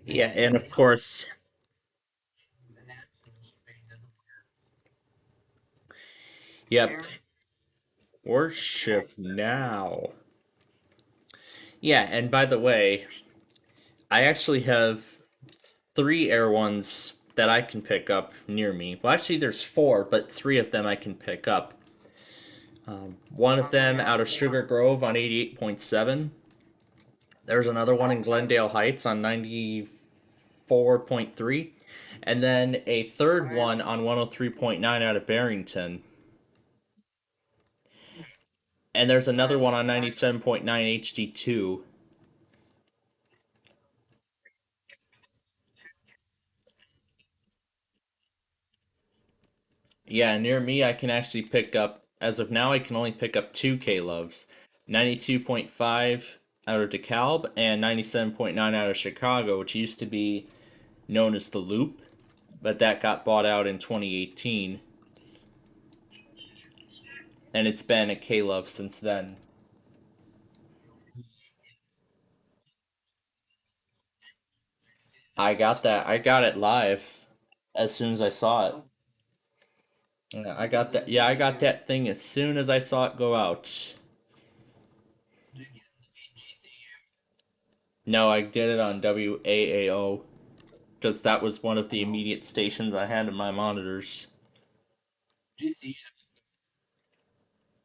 Yeah, and of course, yep. Worship now. Yeah, and by the way, I actually have 3 Air Ones that I can pick up near me. Well, actually, there's 4, but 3 of them I can pick up. One of them out of Sugar Grove on 88.7. There's another one in Glendale Heights on 94.3. And then a third one on 103.9 out of Barrington. And there's another one on 97.9 HD2. Yeah, near me I can actually pick up, as of now, I can only pick up two K-Loves. 92.5 out of DeKalb and 97.9 out of Chicago, which used to be known as The Loop, but that got bought out in 2018. And it's been a K-Love since then. I got that. I got it live as soon as I saw it. Yeah, I got that. Yeah, I got that thing as soon as I saw it go out. No, I did it on WAAO because that was one of the immediate stations I had in my monitors.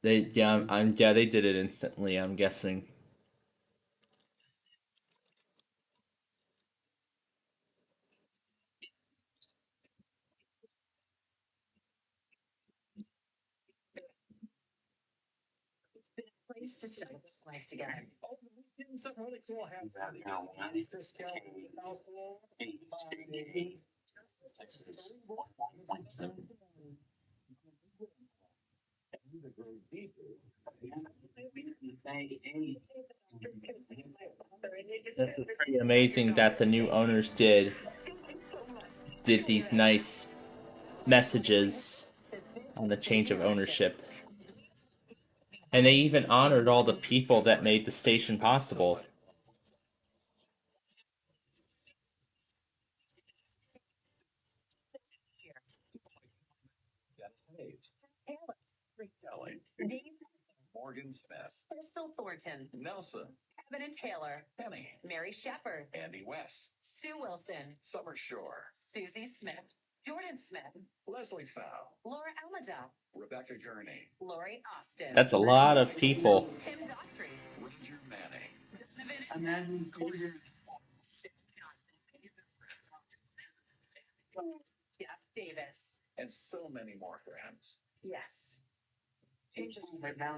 They did it instantly, I'm guessing. Place to set this life together. Something really cool happened. That's pretty amazing that the new owners did these nice messages on the change of ownership. And they even honored all the people that made the station possible. Morgan Smith, Crystal Thornton, Nelson, Evan and Taylor, Penny, Mary Shepard, Andy West, Sue Wilson, Summer Shore, Susie Smith, Jordan Smith, Leslie Fow, Laura Almada, Rebecca Gurney, Lori Austin. That's a lot of people. Tim Daughtry, Roger Manning, Jeff Davis, and so many more friends. Yes. Changes right now.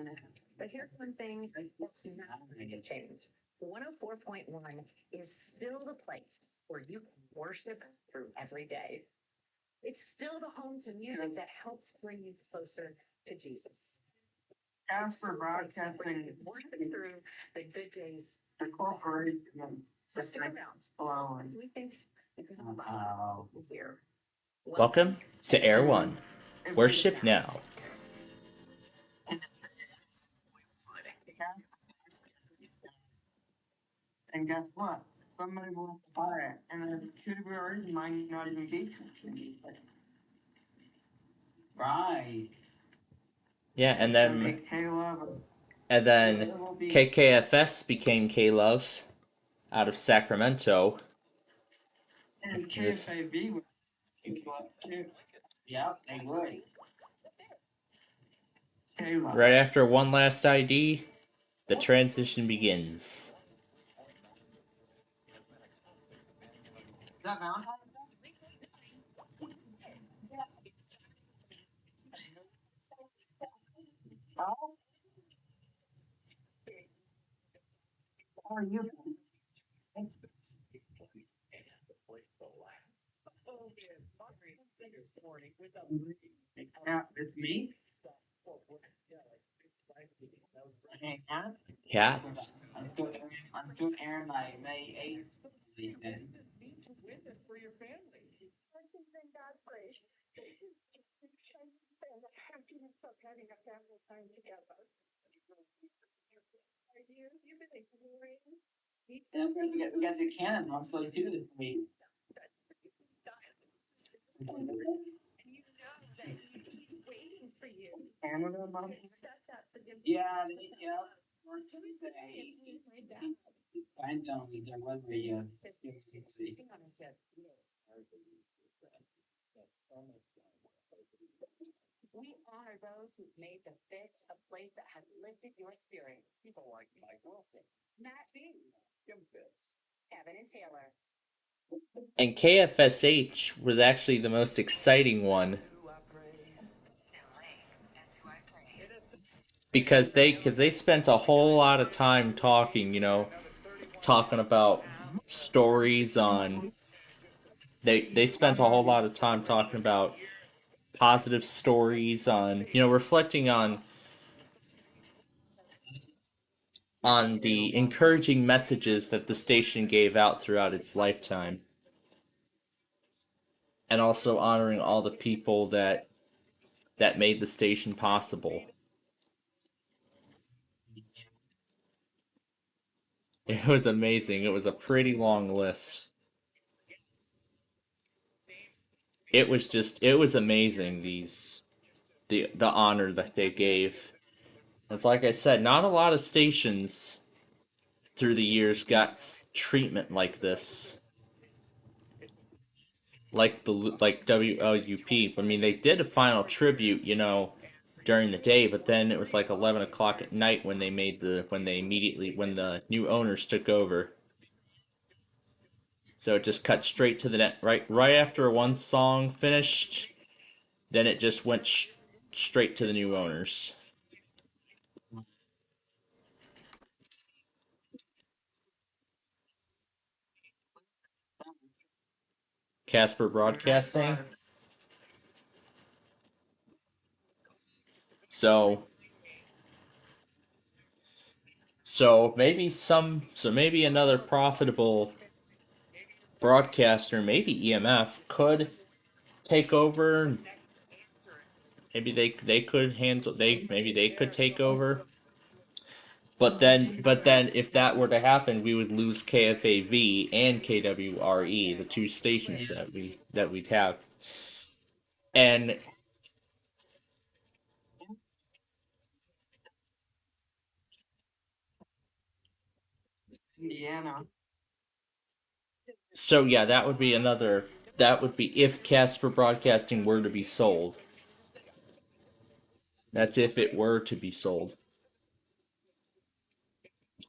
But here's one thing that's not going to change. 104.1 is still the place where you can worship through every day. It's still the home to music that helps bring you closer to Jesus. As for broadcasting, worship through the good days. The corporation. So stick around. As we think here. Welcome to Air One. Worship now. And guess what? Somebody will buy it, and then tutors might not even be teaching. Right. Yeah, and then KKFS became K-Love out of Sacramento. And KFAB would. Yeah, they would. Right after One Last ID, the transition begins. Is that Valentine's Oh. How are you? Yeah, it's me. Yeah. I'm still airing my May 8th. We got the cannon also too this week. Canada, Mom? Yeah, I know there was a We honor those who've made the fish a place that has lifted your spirit. People like Mike Wilson, Matt B, Kim Fitz, Kevin and Taylor. And KFSH was actually the most exciting one because they spent a whole lot of time talking, talking about stories on. They spent a whole lot of time talking about positive stories on, reflecting on the encouraging messages that the station gave out throughout its lifetime, and also honoring all the people that made the station possible. It was amazing. It was a pretty long list. It was amazing, the honor that they gave. It's like I said, not a lot of stations through the years got treatment like this. Like WLUP. I mean, they did a final tribute, during the day, but then it was like 11 o'clock at night when when the new owners took over. So it just cut straight to the net right after one song finished. Then it just went straight to the new owners. Casper Broadcasting. So maybe another profitable broadcaster, maybe EMF could take over. Maybe they could handle maybe they could take over. But then if that were to happen, we would lose KFAV and KWRE, the two stations that we'd have. And Indiana. so yeah, that would be if Casper Broadcasting were to be sold. That's if it were to be sold.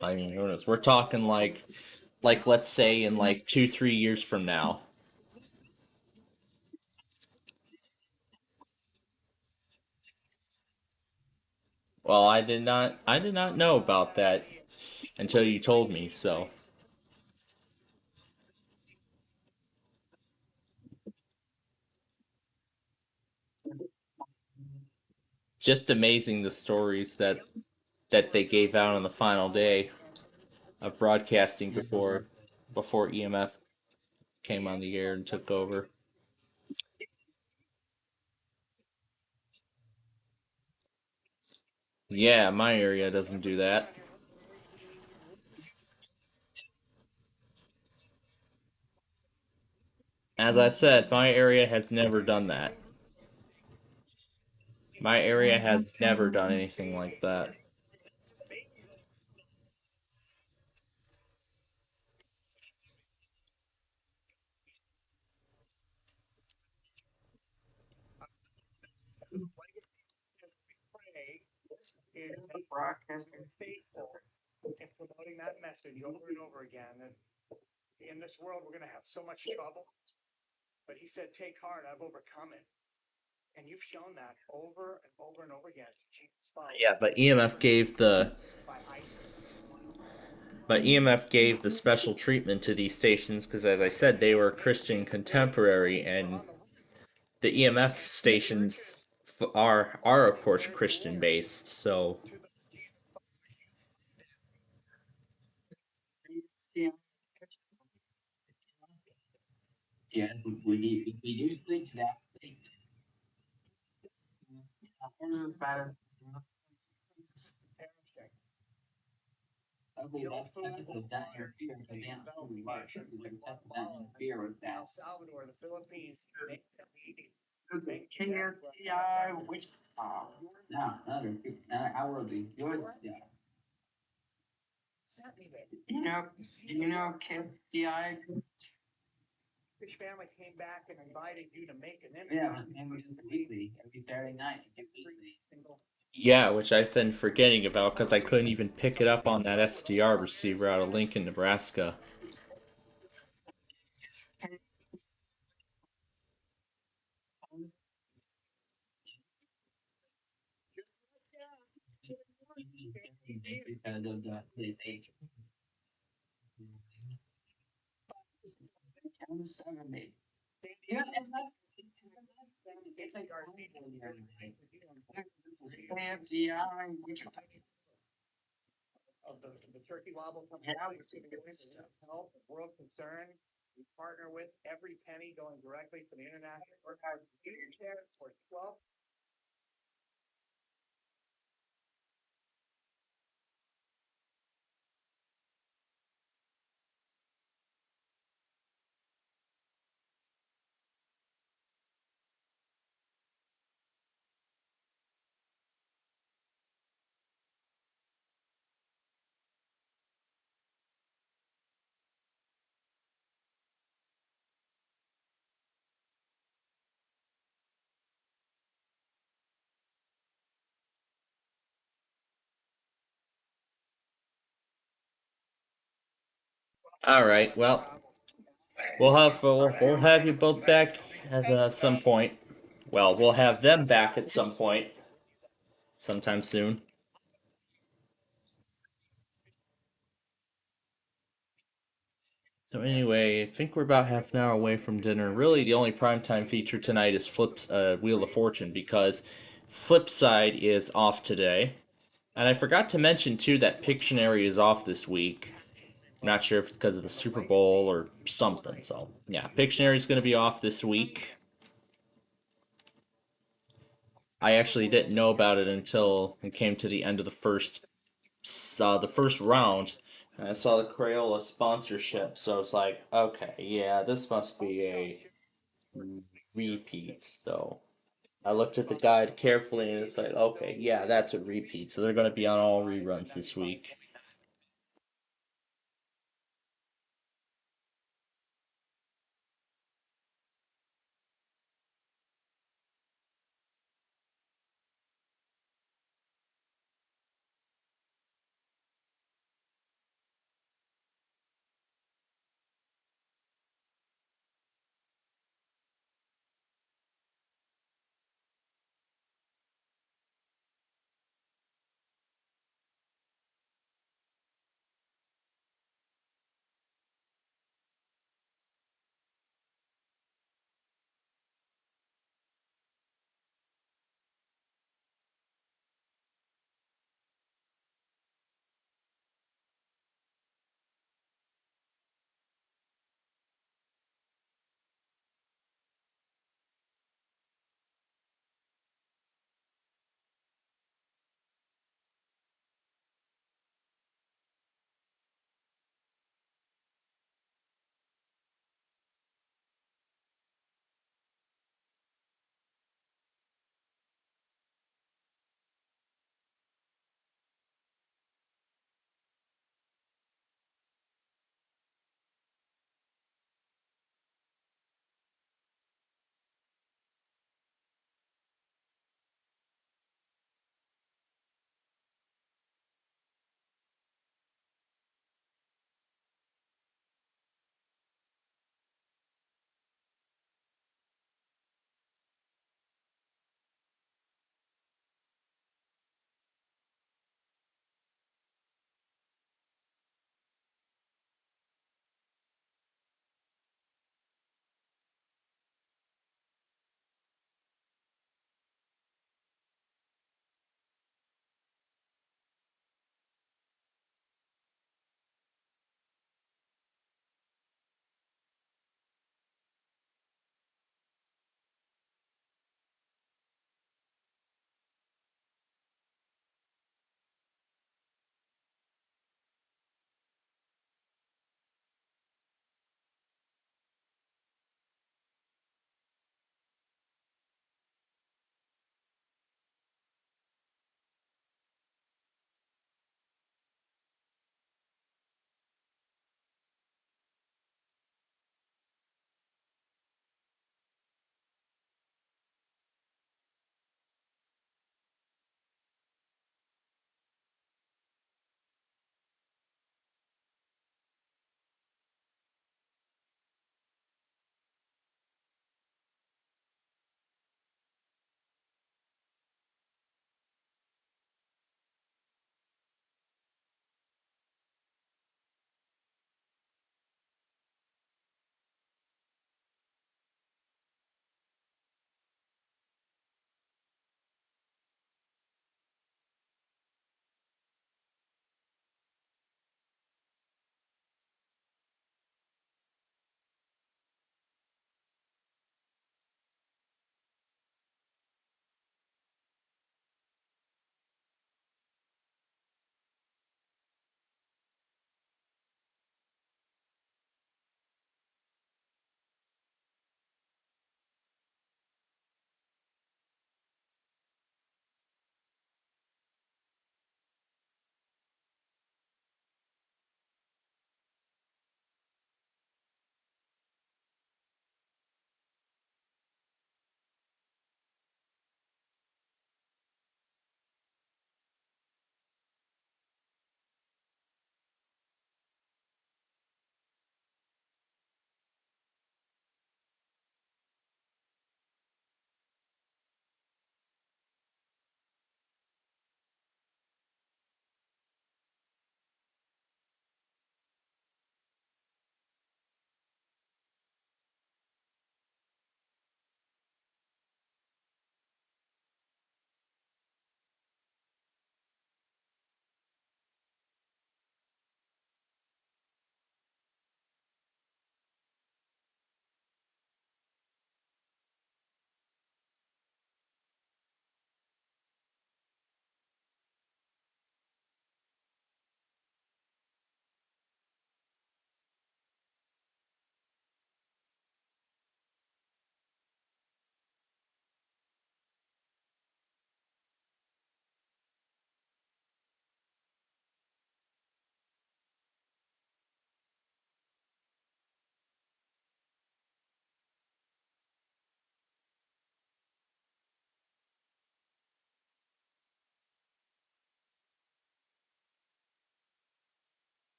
I mean, who knows? We're talking like let's say in like 2-3 years from now. Well, I did not know about that until you told me, so just amazing the stories that they gave out on the final day of broadcasting before EMF came on the air and took over. Yeah, my area doesn't do that. As I said, my area has never done that. My area has never done anything like that. Is the broadcasting faithful in promoting that message over and over again. And in this world, we're going to have so much trouble. But he said, take heart, I've overcome it. And you've shown that over and over and over again. Yeah, but EMF gave the special treatment to these stations because, as I said, they were Christian contemporary, and the EMF stations are of course Christian based. So Yeah, we do think that thing. Okay, that's not interfere, but then we might should be testing that interfere with that. El Salvador, the Philippines, KFTI, which No, how will the yours? Yeah. you know KFTI Fish Family came back and invited you to make an image. Yeah, and we do it weekly, every Saturday night, we do weekly. Yeah, which I've been forgetting about because I couldn't even pick it up on that SDR receiver out of Lincoln, Nebraska. Because of the PlayStation. 1070. Yeah, and it's like our FDI, which Of the turkey wobble company, help, world concern. We partner with every penny going directly to the international archive for 12. All right, well, we'll have you both back at some point. Well, we'll have them back at some point, sometime soon. So anyway, I think we're about half an hour away from dinner. Really, the only primetime feature tonight is Wheel of Fortune because Flipside is off today. And I forgot to mention too that Pictionary is off this week. I'm not sure if it's because of the Super Bowl or something. So yeah, Pictionary is going to be off this week. I actually didn't know about it until it came to the end of the first round. And I saw the Crayola sponsorship, so it's like, okay, yeah, this must be a repeat. So I looked at the guide carefully, and it's like, okay, yeah, that's a repeat. So they're going to be on all reruns this week.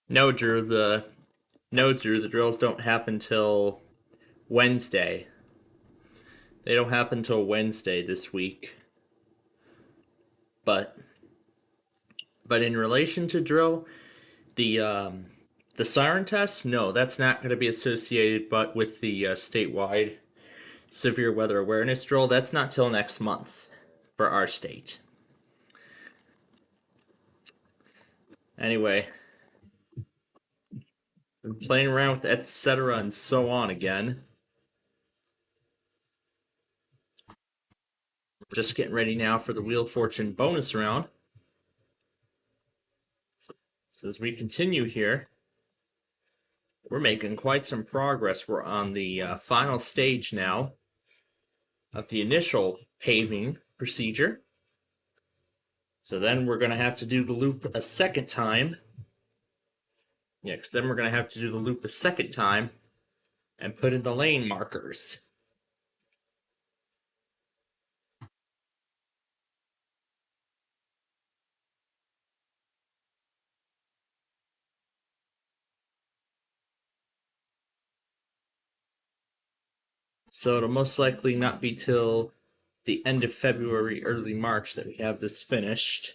No, Drew. The drills don't happen till Wednesday. They don't happen till Wednesday this week. But in relation to drill, the siren test, no, that's not going to be associated. But with the statewide severe weather awareness drill, that's not till next month for our state. Anyway, I'm playing around with etc. and so on again. Just getting ready now for the Wheel of Fortune bonus round. So as we continue here, we're making quite some progress. We're on the final stage now of the initial paving procedure. So then we're going to have to do the loop a second time. Yeah, because then we're going to have to do the loop a second time and put in the lane markers. So it'll most likely not be till the end of February, early March that we have this finished.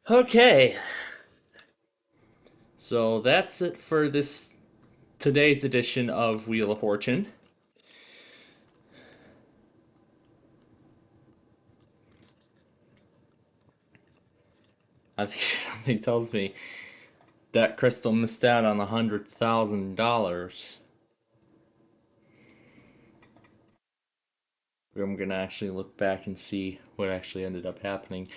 Okay. So that's it for today's edition of Wheel of Fortune. I think something tells me that Crystal missed out on $100,000. I'm gonna actually look back and see what actually ended up happening.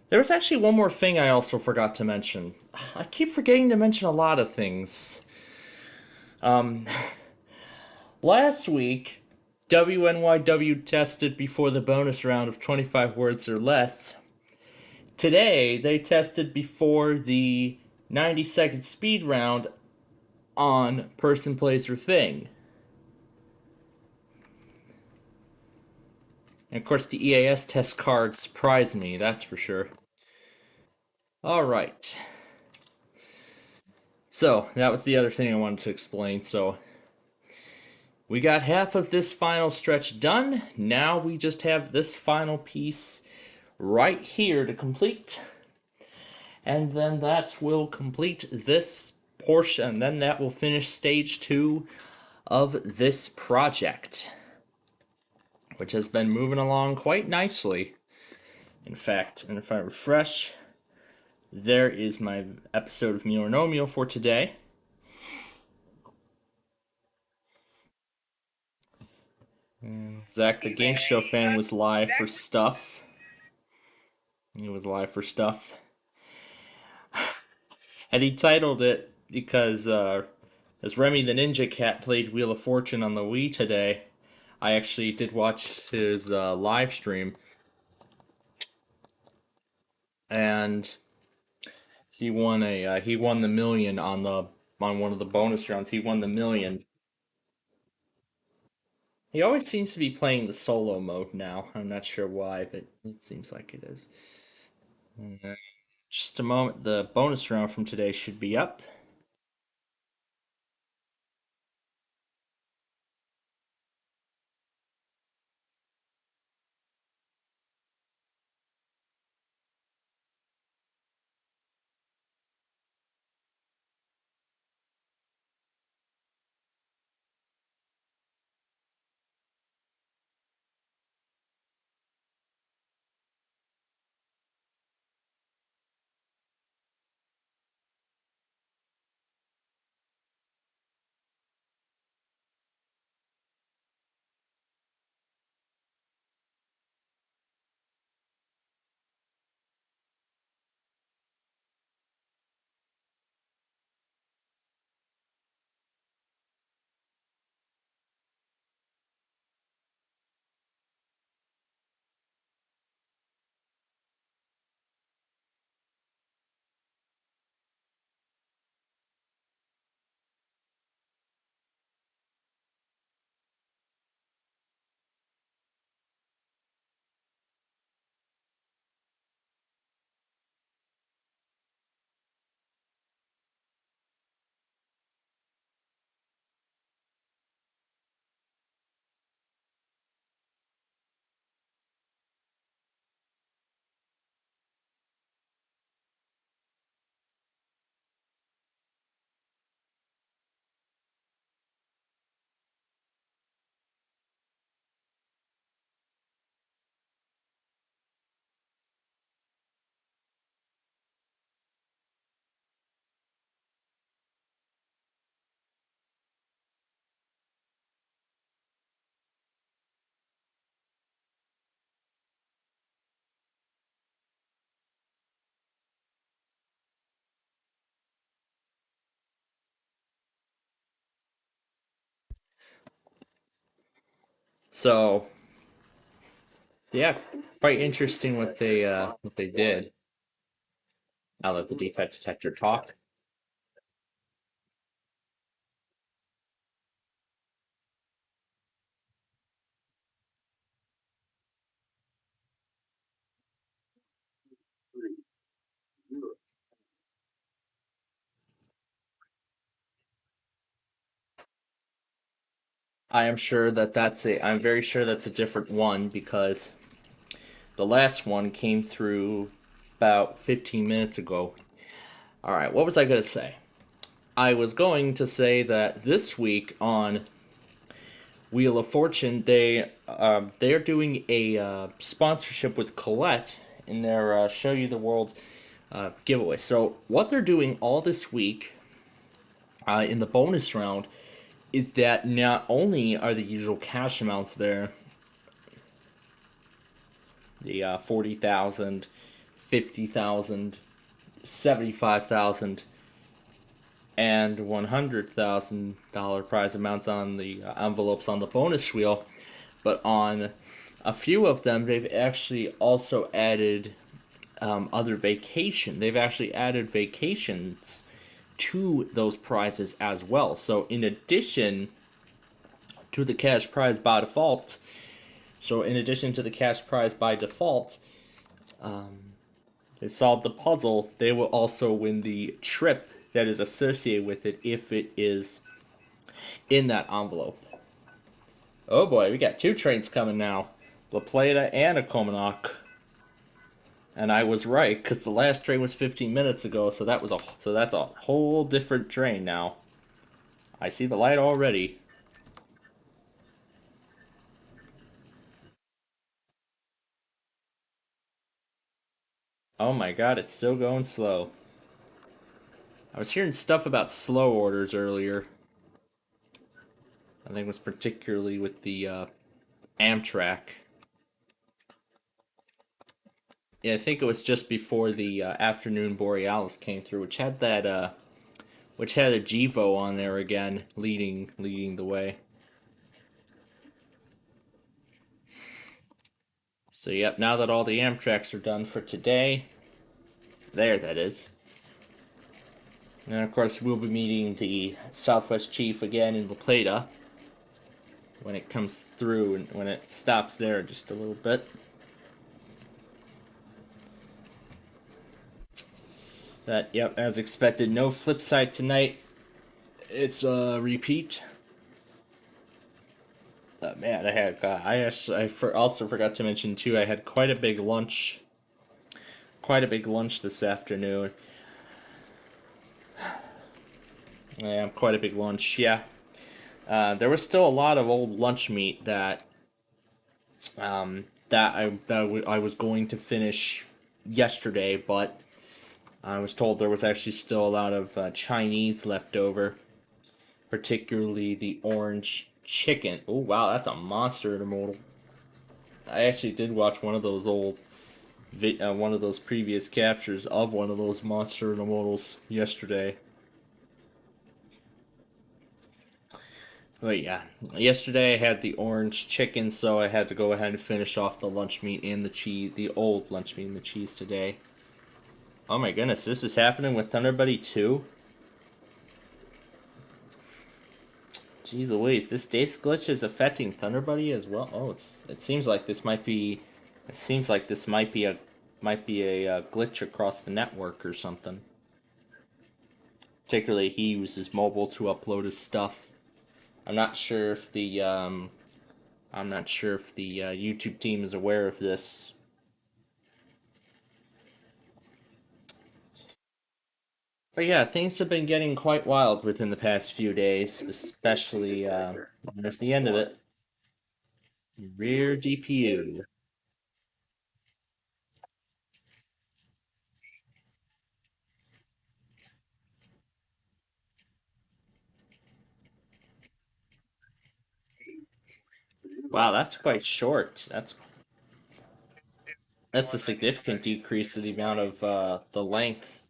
There was actually one more thing I also forgot to mention. I keep forgetting to mention a lot of things. Last week, WNYW tested before the bonus round of 25 words or less. Today, they tested before the 90-second speed round on person, place, or thing. And of course, the EAS test card surprised me, that's for sure. Alright. So, that was the other thing I wanted to explain. So, we got half of this final stretch done. Now we just have this final piece right here to complete. And then that will complete this portion. And then that will finish stage 2 of this project, which has been moving along quite nicely. In fact, and if I refresh, there is my episode of Meal or No Meal for today. Zach, the Game Show fan, was live for stuff. He was live for stuff. And he titled it because as Remy the Ninja Cat played Wheel of Fortune on the Wii today, I actually did watch his live stream. And he won the million on one of the bonus rounds. He won the million. He always seems to be playing the solo mode now. I'm not sure why, but it seems like it is. Just a moment, the bonus round from today should be up. So, yeah, quite interesting what they did. I'll let the defect detector talk. I'm very sure that's a different one because the last one came through about 15 minutes ago. Alright, what was I going to say? I was going to say that this week on Wheel of Fortune, they're doing a sponsorship with Colette in their Show You the World giveaway. So what they're doing all this week in the bonus round is that not only are the usual cash amounts there, the 40,000, 50,000, 75,000, and $100,000 prize amounts on the envelopes on the bonus wheel, but on a few of them, they've actually also added other vacation. They've actually added vacations to those prizes as well. So in addition to the cash prize by default, they solved the puzzle. They will also win the trip that is associated with it if it is in that envelope. Oh boy, we got 2 trains coming now. La Plata and a Cominac. And I was right, because the last train was 15 minutes ago, so that's a whole different train now. I see the light already. Oh my god, it's still going slow. I was hearing stuff about slow orders earlier. I think it was particularly with the Amtrak. Yeah, I think it was just before the Afternoon Borealis came through, which had a GEVO on there again, leading the way. So yep, now that all the Amtraks are done for today, there that is. And of course we'll be meeting the Southwest Chief again in La Plata when it comes through and when it stops there just a little bit. That, yep, as expected, no flip side tonight. It's a repeat. Man, I also forgot to mention too, I had quite a big lunch this afternoon. Yeah, quite a big lunch, yeah. There was still a lot of old lunch meat that I was going to finish yesterday, but I was told there was actually still a lot of Chinese left over, particularly the orange chicken. Oh wow, that's a monster intermodal. I actually did watch one of those one of those previous captures of one of those monster intermodals yesterday. But yeah, yesterday I had the orange chicken, so I had to go ahead and finish off the lunch meat and the cheese, the old lunch meat and the cheese today. Oh my goodness, this is happening with Thunder Buddy 2? Jeez Louise, this dace glitch is affecting Thunder Buddy as well. Oh, it seems like this might be a glitch across the network or something. Particularly, he uses mobile to upload his stuff. I'm not sure if the YouTube team is aware of this. But yeah, things have been getting quite wild within the past few days, especially there's the end of it. Rear DPU. Wow, that's quite short. That's a significant decrease in the amount of the length,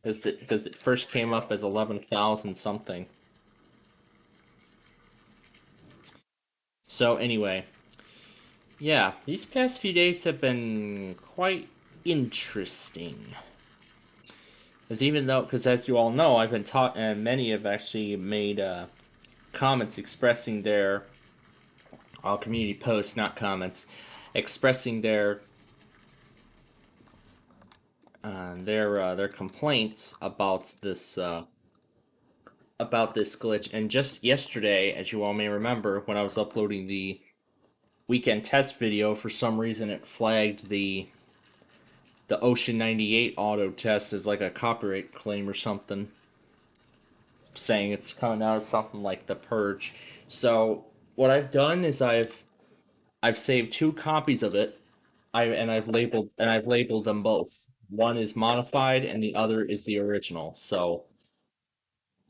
because it first came up as 11,000 something. So anyway, yeah, these past few days have been quite interesting. Because as you all know, I've been taught, and many have actually made comments expressing their community posts, not comments, expressing their complaints about this glitch. And just yesterday, as you all may remember, when I was uploading the weekend test video, for some reason it flagged the the Ocean 98 auto test as like a copyright claim or something, saying it's coming out of something like The Purge. So what I've done is I've saved 2 copies of it. I've labeled them both. One is modified and the other is the original. So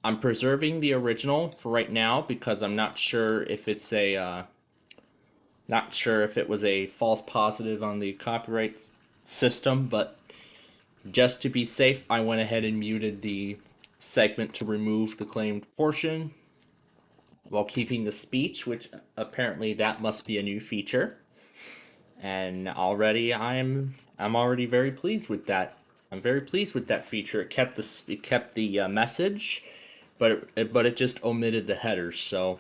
I'm preserving the original for right now because I'm not sure if it's not sure if it was a false positive on the copyright system, but just to be safe, I went ahead and muted the segment to remove the claimed portion while keeping the speech, which apparently that must be a new feature. And already I'm already very pleased with that. I'm very pleased with that feature. It kept the message, but it just omitted the headers, so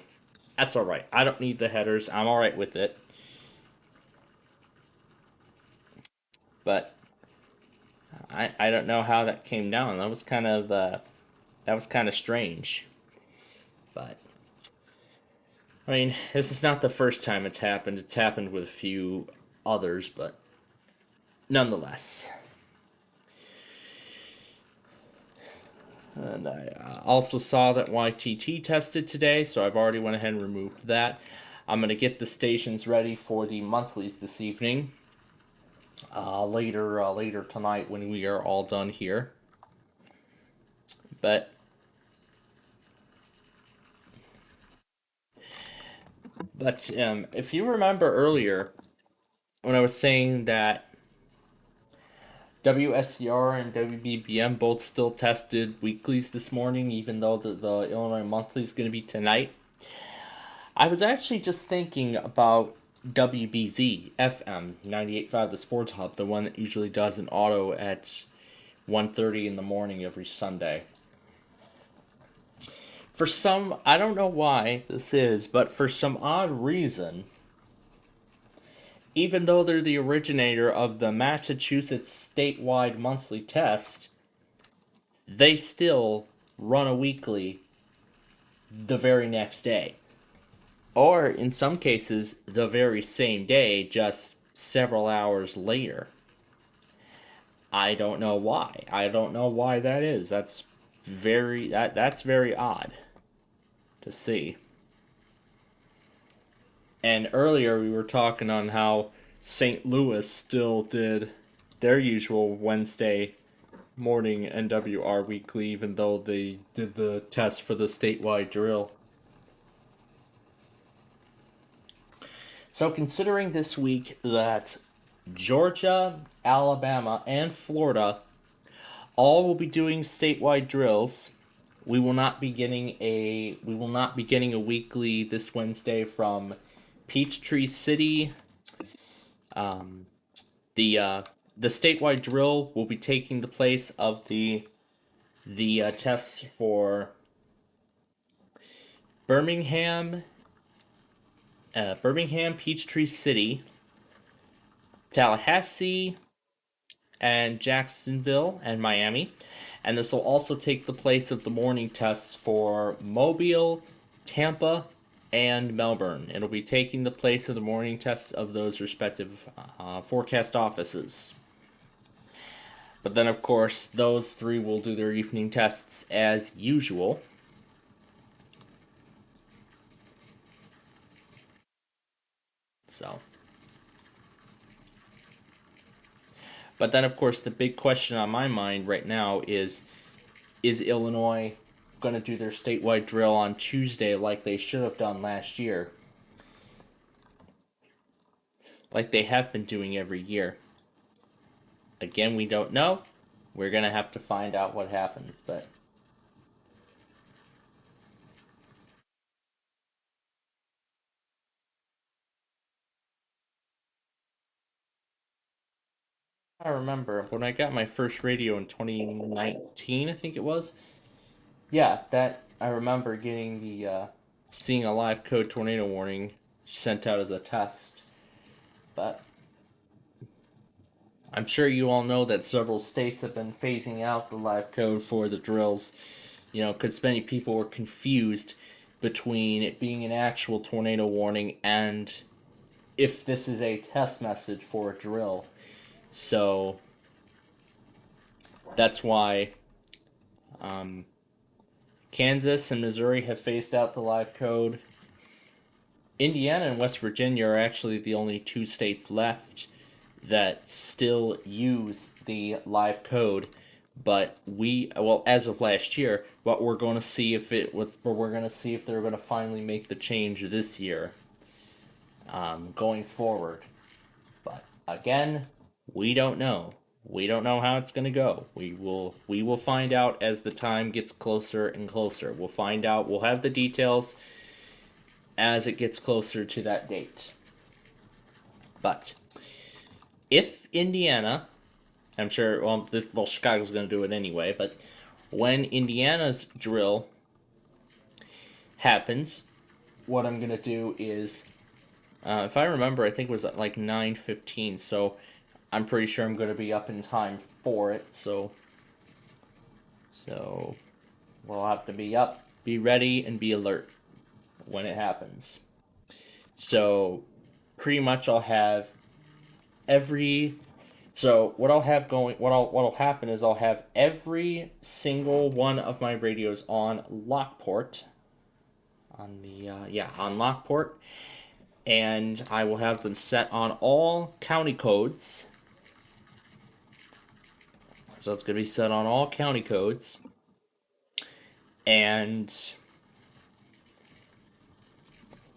that's all right. I don't need the headers. I'm all right with it. But I don't know how that came down. That was kind of strange. But I mean, this is not the first time it's happened. It's happened with a few others, but nonetheless. And I also saw that YTT tested today, so I've already went ahead and removed that. I'm going to get the stations ready for the monthlies this evening. Later tonight when we are all done here. But if you remember earlier, when I was saying that WSCR and WBBM both still tested weeklies this morning, even though the Illinois monthly is going to be tonight, I was actually just thinking about WBZ FM 98.5 The Sports Hub, the one that usually does an auto at 1:30 in the morning every Sunday. For some, I don't know why this is, but for some odd reason, even though they're the originator of the Massachusetts statewide monthly test, they still run a weekly the very next day. Or, in some cases, the very same day, just several hours later. I don't know why. I don't know why that is. That's very odd to see. And earlier we were talking on how St. Louis still did their usual Wednesday morning NWR weekly, even though they did the test for the statewide drill. So considering this week that Georgia, Alabama, and Florida all will be doing statewide drills, we will not be getting a weekly this Wednesday from Peachtree City. The statewide drill will be taking the place of the tests for Birmingham, Peachtree City, Tallahassee, and Jacksonville and Miami. And this will also take the place of the morning tests for Mobile, Tampa, and Melbourne. It'll be taking the place of the morning tests of those respective forecast offices. But then, of course, those 3 will do their evening tests as usual. So. But then, of course, the big question on my mind right now is Illinois going to do their statewide drill on Tuesday like they should have done last year? Like they have been doing every year. Again, we don't know. We're going to have to find out what happens, but I remember when I got my first radio in 2019, I think it was. Yeah, that I remember getting the seeing a live code tornado warning sent out as a test. But I'm sure you all know that several states have been phasing out the live code for the drills, because many people were confused between it being an actual tornado warning and if this is a test message for a drill. So That's why Kansas and Missouri have phased out the live code. Indiana and West Virginia are actually the only 2 states left that still use the live code. But as of last year, what we're going to see if they're going to finally make the change this year, going forward. But again, we don't know. We don't know how it's going to go. We will find out as the time gets closer and closer. We'll find out. We'll have the details as it gets closer to that date. But if Indiana, I'm sure, Chicago's going to do it anyway, but when Indiana's drill happens, what I'm going to do is, if I remember, I think it was at like 9:15, so I'm pretty sure I'm going to be up in time for it, so we'll have to be up, be ready, and be alert when it happens. So pretty much I'll have what'll happen is I'll have every single one of my radios on Lockport, on Lockport, and I will have them set on all county codes. So it's going to be set on all county codes, and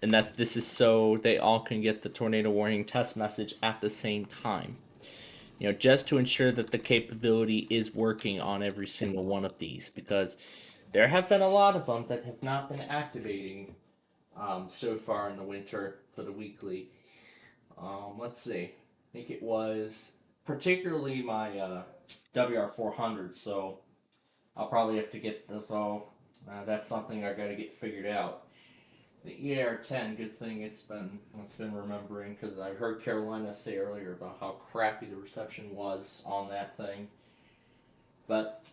this is so they all can get the tornado warning test message at the same time. Just to ensure that the capability is working on every single one of these, because there have been a lot of them that have not been activating so far in the winter for the weekly. Let's see. I think it was particularly my WR400, so I'll probably have to get this. So that's something I got to get figured out. The EAR-10, good thing it's been remembering, because I heard Carolina say earlier about how crappy the reception was on that thing. But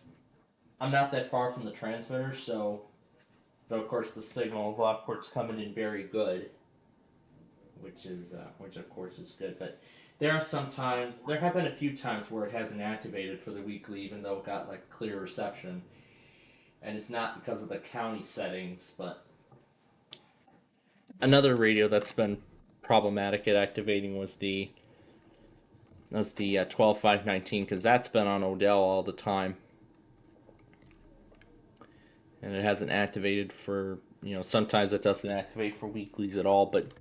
I'm not that far from the transmitter, so of course the signal of Lockport's coming in very good, which of course is good. But there have been a few times where it hasn't activated for the weekly, even though it got like clear reception, and it's not because of the county settings, but. Another radio that's been problematic at activating was the 12519, because that's been on Odell all the time, and it hasn't activated for sometimes it doesn't activate for weeklies at all. But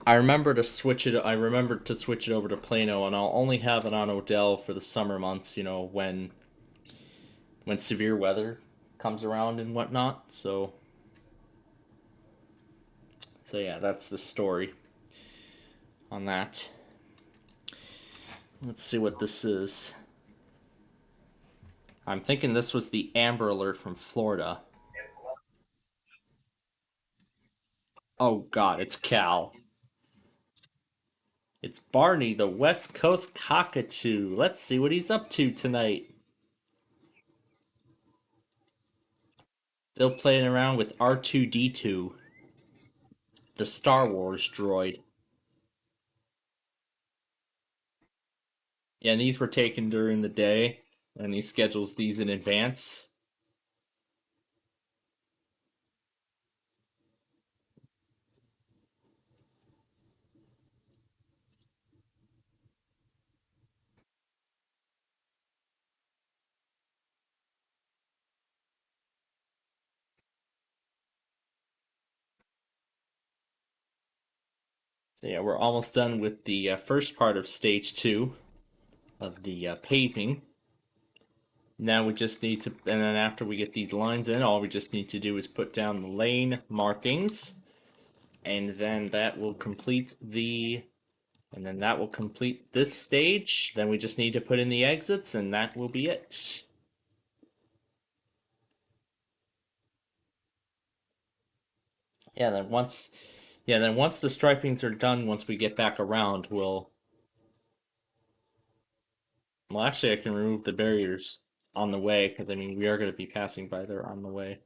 I remembered to switch it over to Plano, and I'll only have it on Odell for the summer months. When severe weather comes around and whatnot. So yeah, that's the story on that. Let's see what this is. I'm thinking this was the Amber Alert from Florida. Oh God, it's Cal. It's Barney, the West Coast cockatoo. Let's see what he's up to tonight. Still playing around with R2-D2, the Star Wars droid. Yeah, and these were taken during the day, and he schedules these in advance. So yeah, we're almost done with the first part of stage 2 of the paving. Now we just need to, and then after we get these lines in, all we just need to do is put down the lane markings, and then that will complete this stage. Then we just need to put in the exits, and that will be it. Yeah, then once the stripings are done, once we get back around, well, actually, I can remove the barriers on the way, because we are going to be passing by there on the way.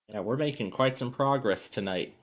Yeah, we're making quite some progress tonight.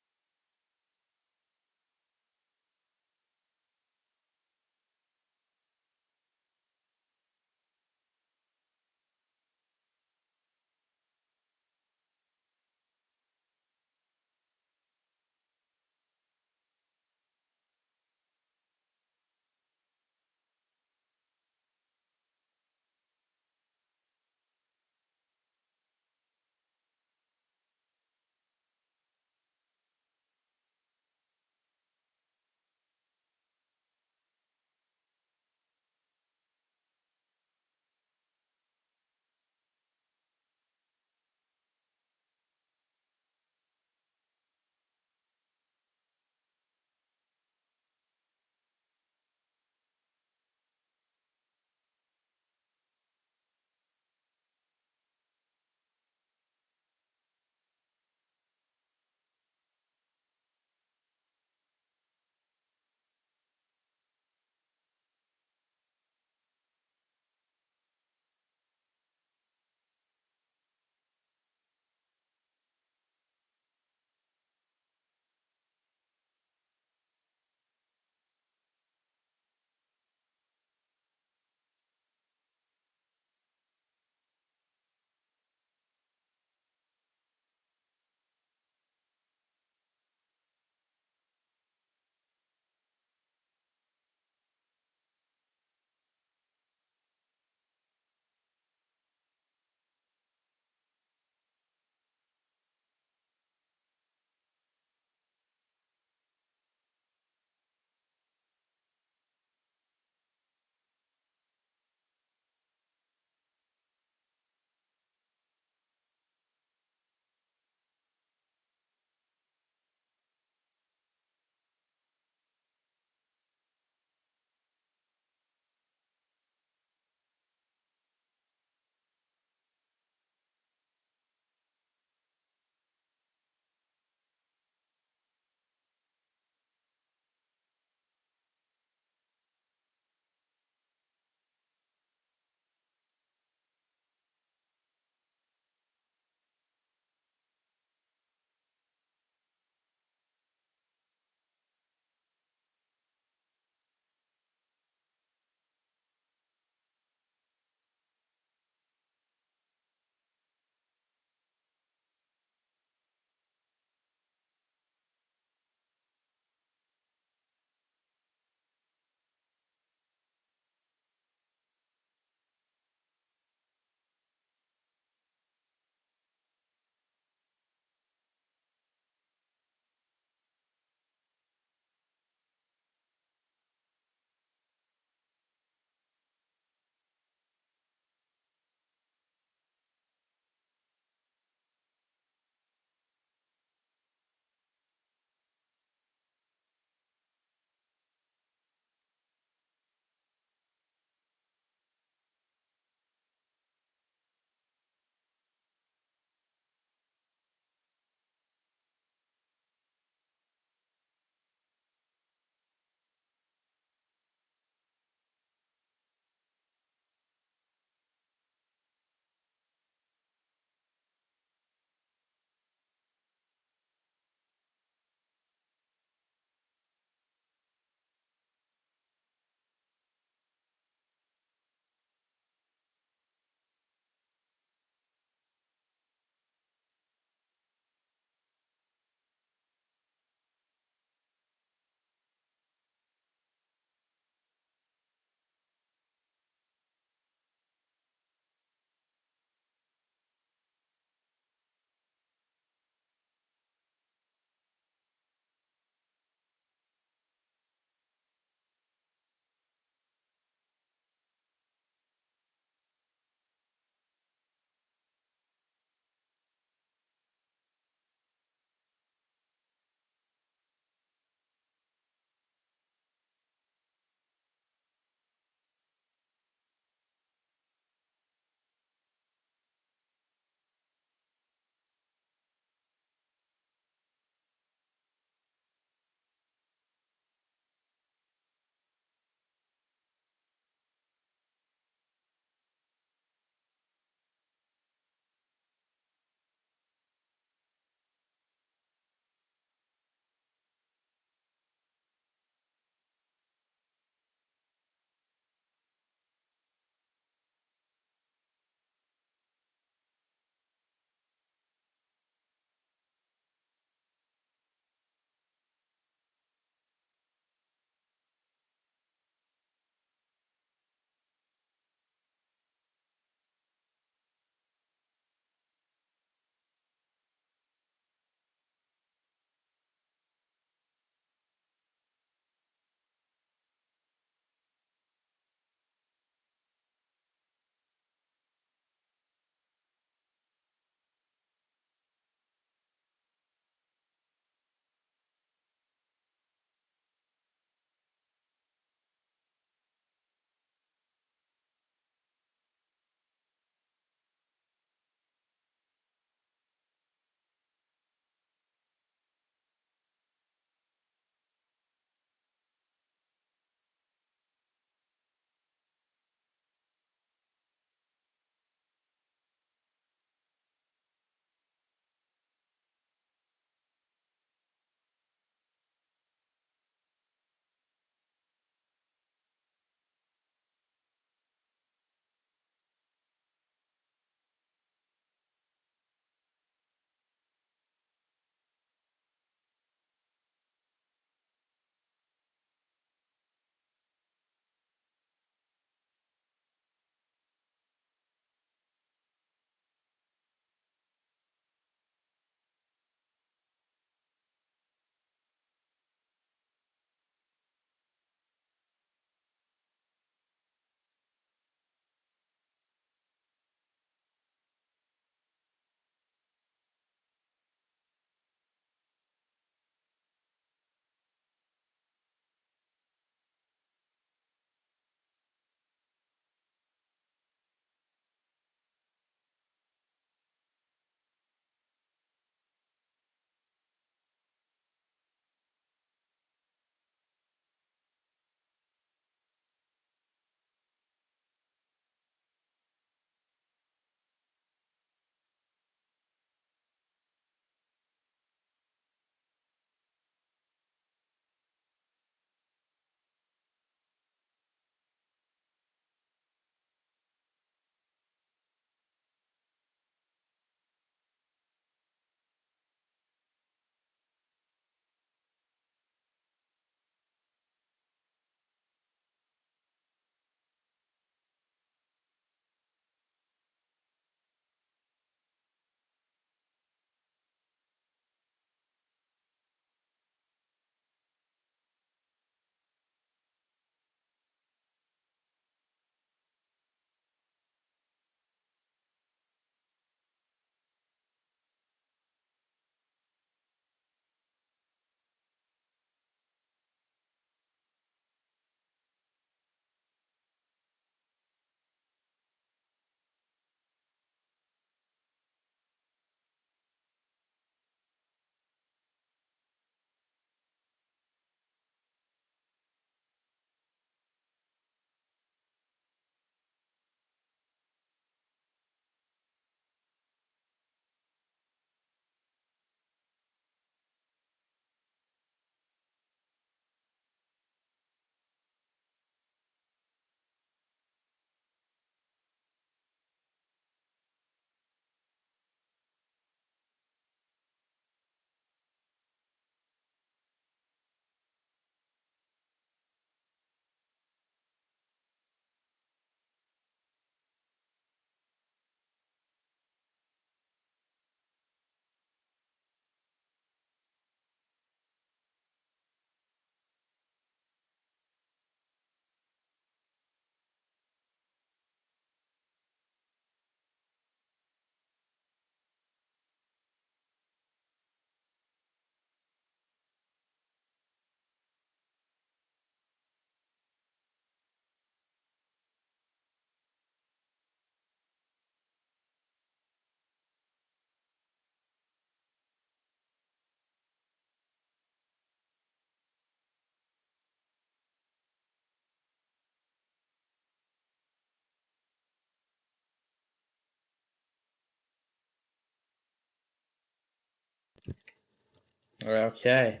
Okay.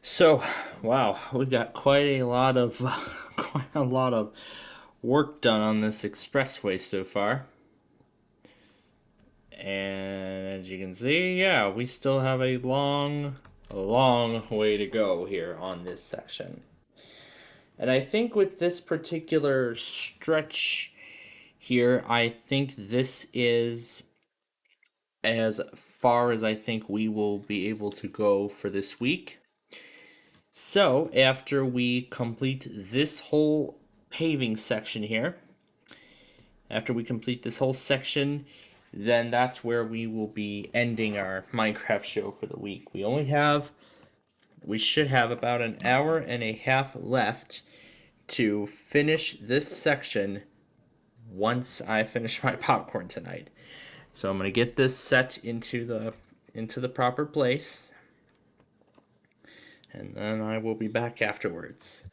So, wow, we've got quite a lot of work done on this expressway so far. And as you can see, yeah, we still have a long way to go here on this section. And I think with this particular stretch here, I think this is as far as I think we will be able to go for this week. So, after we complete this whole paving section here, then that's where we will be ending our Minecraft show for the week. We should have about an hour and a half left to finish this section once I finish my popcorn tonight. So I'm going to get this set into the proper place, and then I will be back afterwards.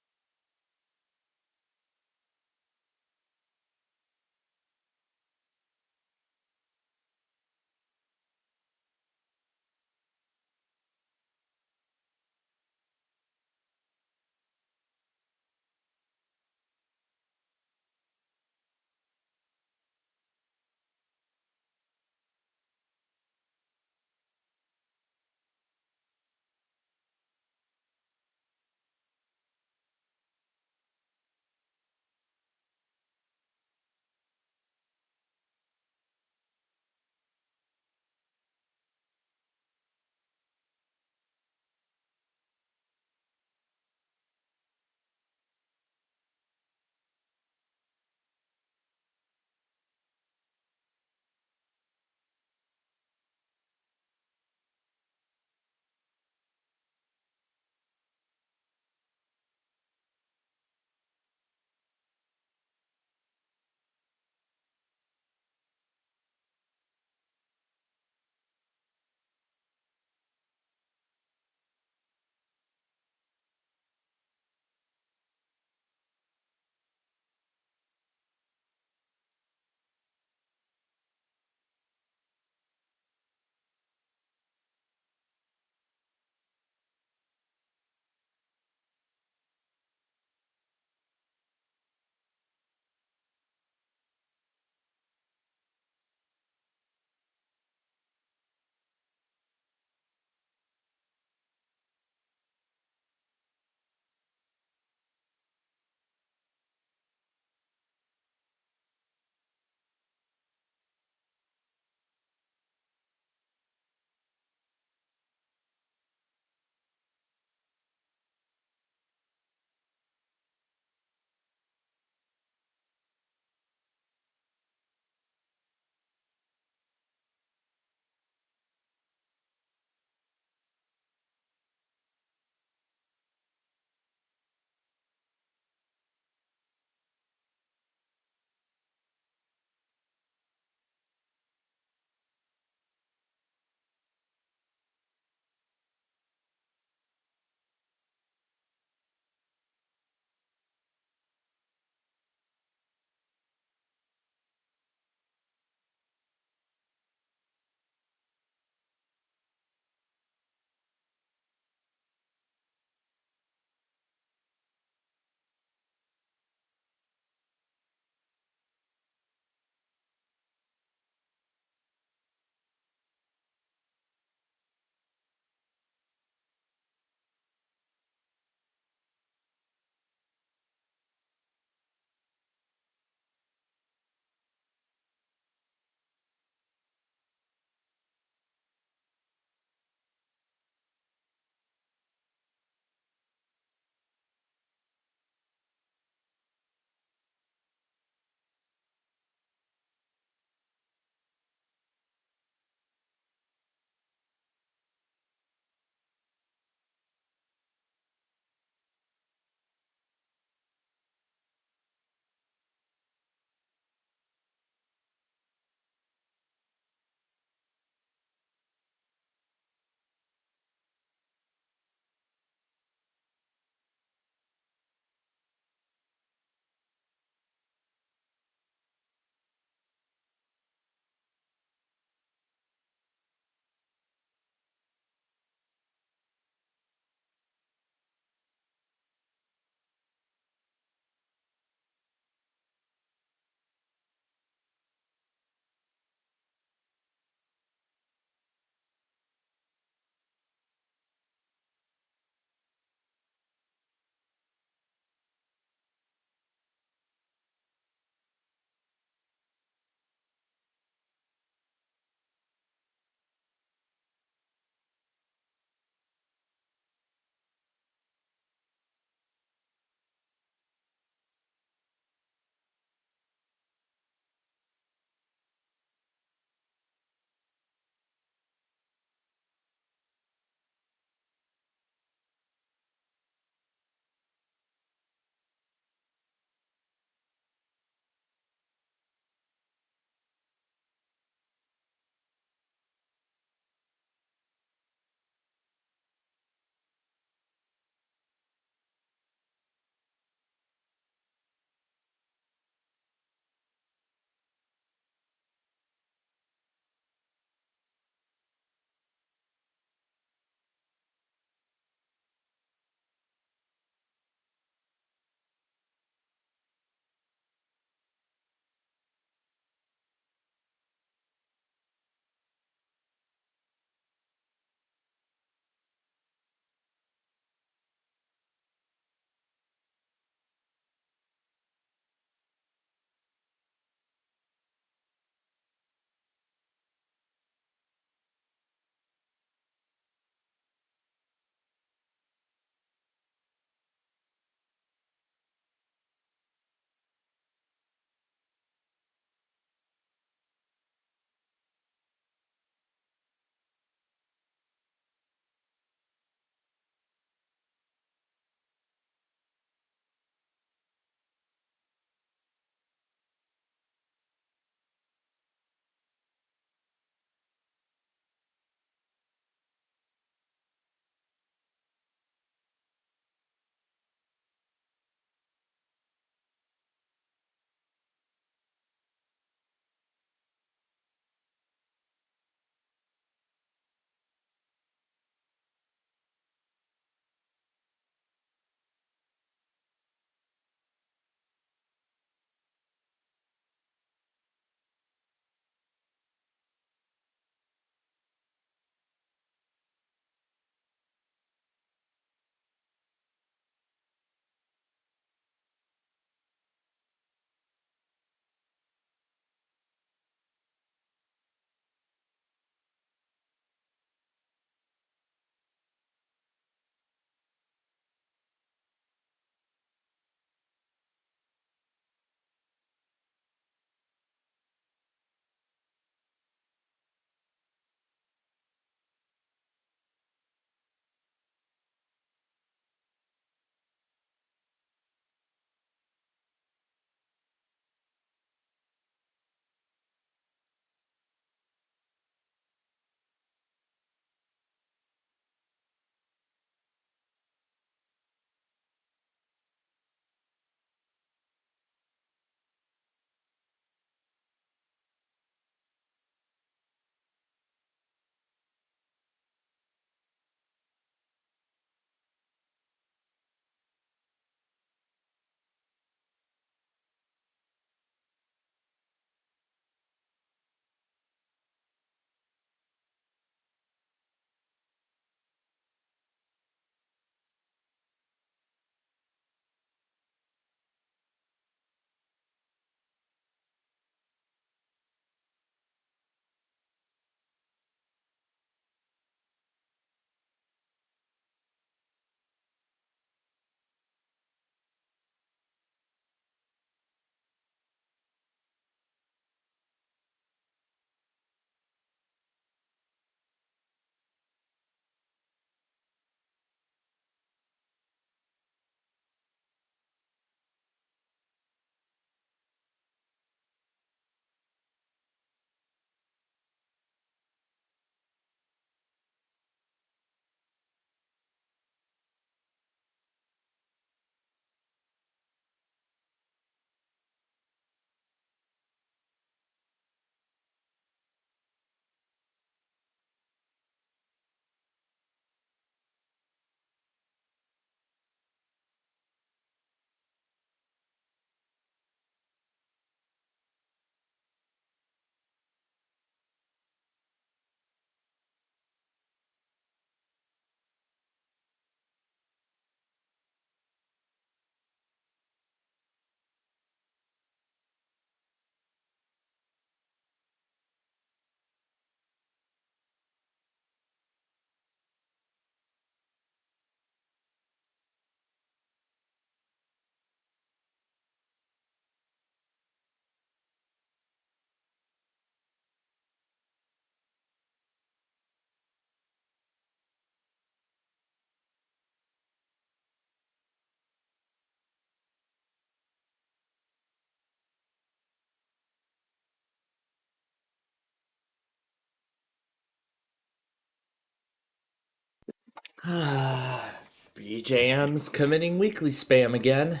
BJM's committing weekly spam again.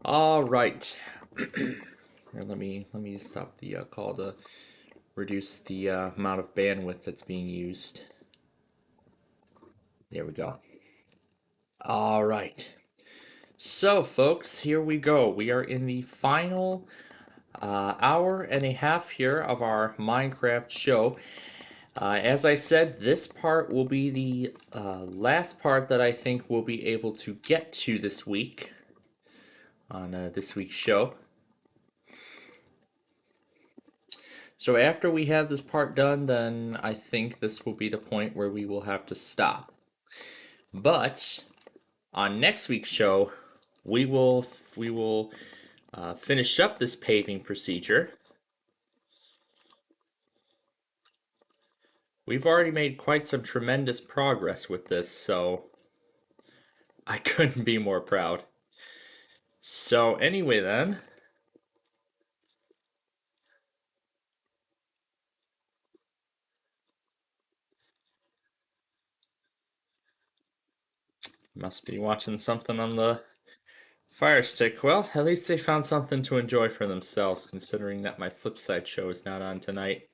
All right. Here, let me stop the call to reduce the amount of bandwidth that's being used. There we go. All right. So, folks, here we go. We are in the final hour and a half here of our Minecraft show. As I said, this part will be the last part that I think we'll be able to get to this week on this week's show. So after we have this part done, then I think this will be the point where we will have to stop. But on next week's show, we will finish up this paving procedure. We've already made quite some tremendous progress with this, so I couldn't be more proud. So anyway then, must be watching something on the Fire Stick. Well, at least they found something to enjoy for themselves, considering that my Flipside show is not on tonight.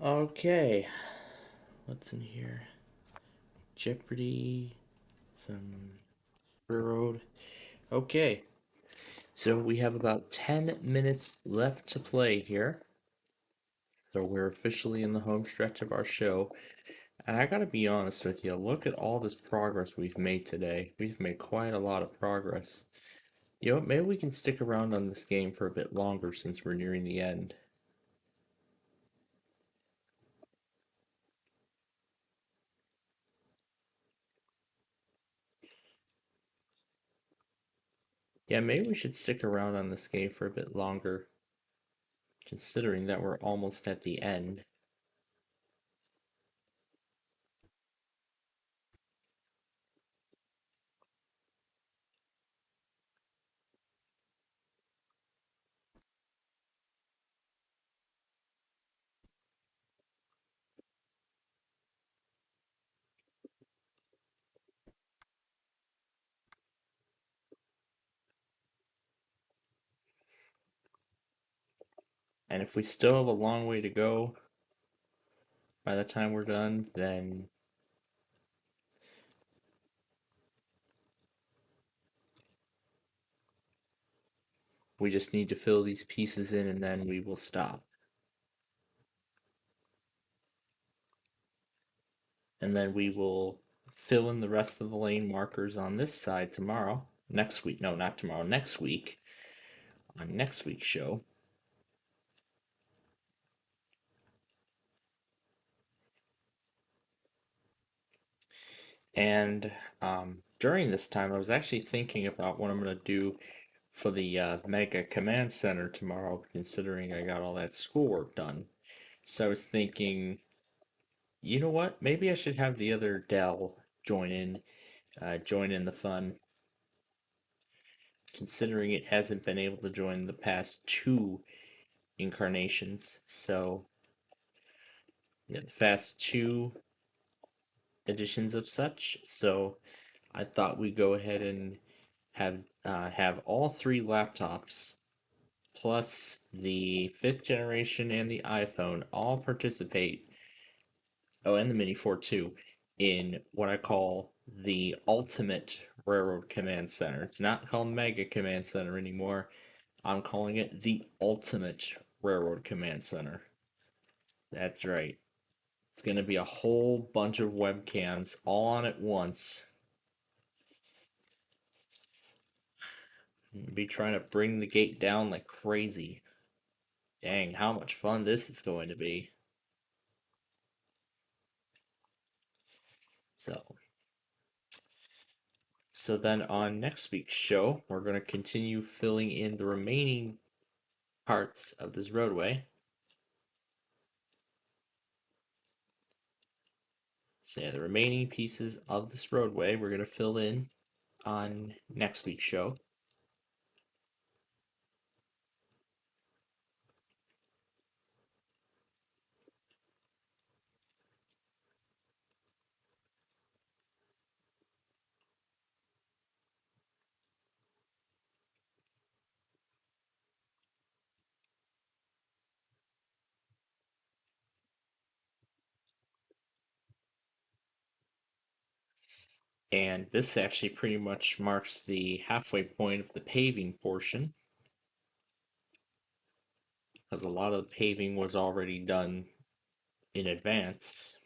Okay. What's in here? Jeopardy. Some railroad. Okay. So we have about 10 minutes left to play here. So we're officially in the home stretch of our show. And I gotta be honest with you, look at all this progress we've made today. We've made quite a lot of progress. You know, maybe we can stick around on this game for a bit longer since we're nearing the end. Yeah, maybe we should stick around on this game for a bit longer, considering that we're almost at the end. And if we still have a long way to go by the time we're done, then we just need to fill these pieces in and then we will stop. And then we will fill in the rest of the lane markers on this side tomorrow. Next week. No, not tomorrow. Next week. On next week's show. And during this time, I was actually thinking about what I'm going to do for the Mega Command Center tomorrow, considering I got all that schoolwork done. So I was thinking, you know what? Maybe I should have the other Dell join in the fun, considering it hasn't been able to join the past two incarnations. So, yeah, the past two editions of such. So I thought we'd go ahead and have all three laptops plus the fifth generation and the iPhone all participate. Oh, and the Mini 4 too, in what I call the Ultimate Railroad Command Center. It's not called Mega Command Center anymore. I'm calling it the Ultimate Railroad Command Center. That's right. It's going to be a whole bunch of webcams all on at once. Be trying to bring the gate down like crazy. Dang, how much fun this is going to be. So then on next week's show, we're going to continue filling in the remaining parts of this roadway. So yeah, the remaining pieces of this roadway we're going to fill in on next week's show. And this actually pretty much marks the halfway point of the paving portion, because a lot of the paving was already done in advance.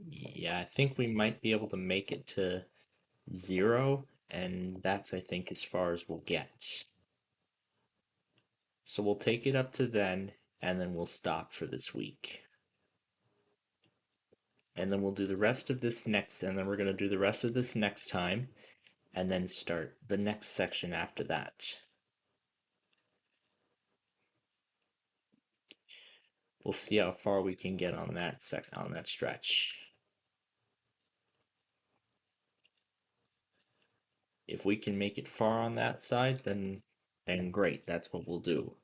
Yeah, I think we might be able to make it to 0, and that's, I think, as far as we'll get. So we'll take it up to then, and then we'll stop for this week. And then we'll do the rest of this next, and then we're going to do the rest of this next time, and then start the next section after that. We'll see how far we can get on that stretch. If we can make it far on that side, then great, that's what we'll do.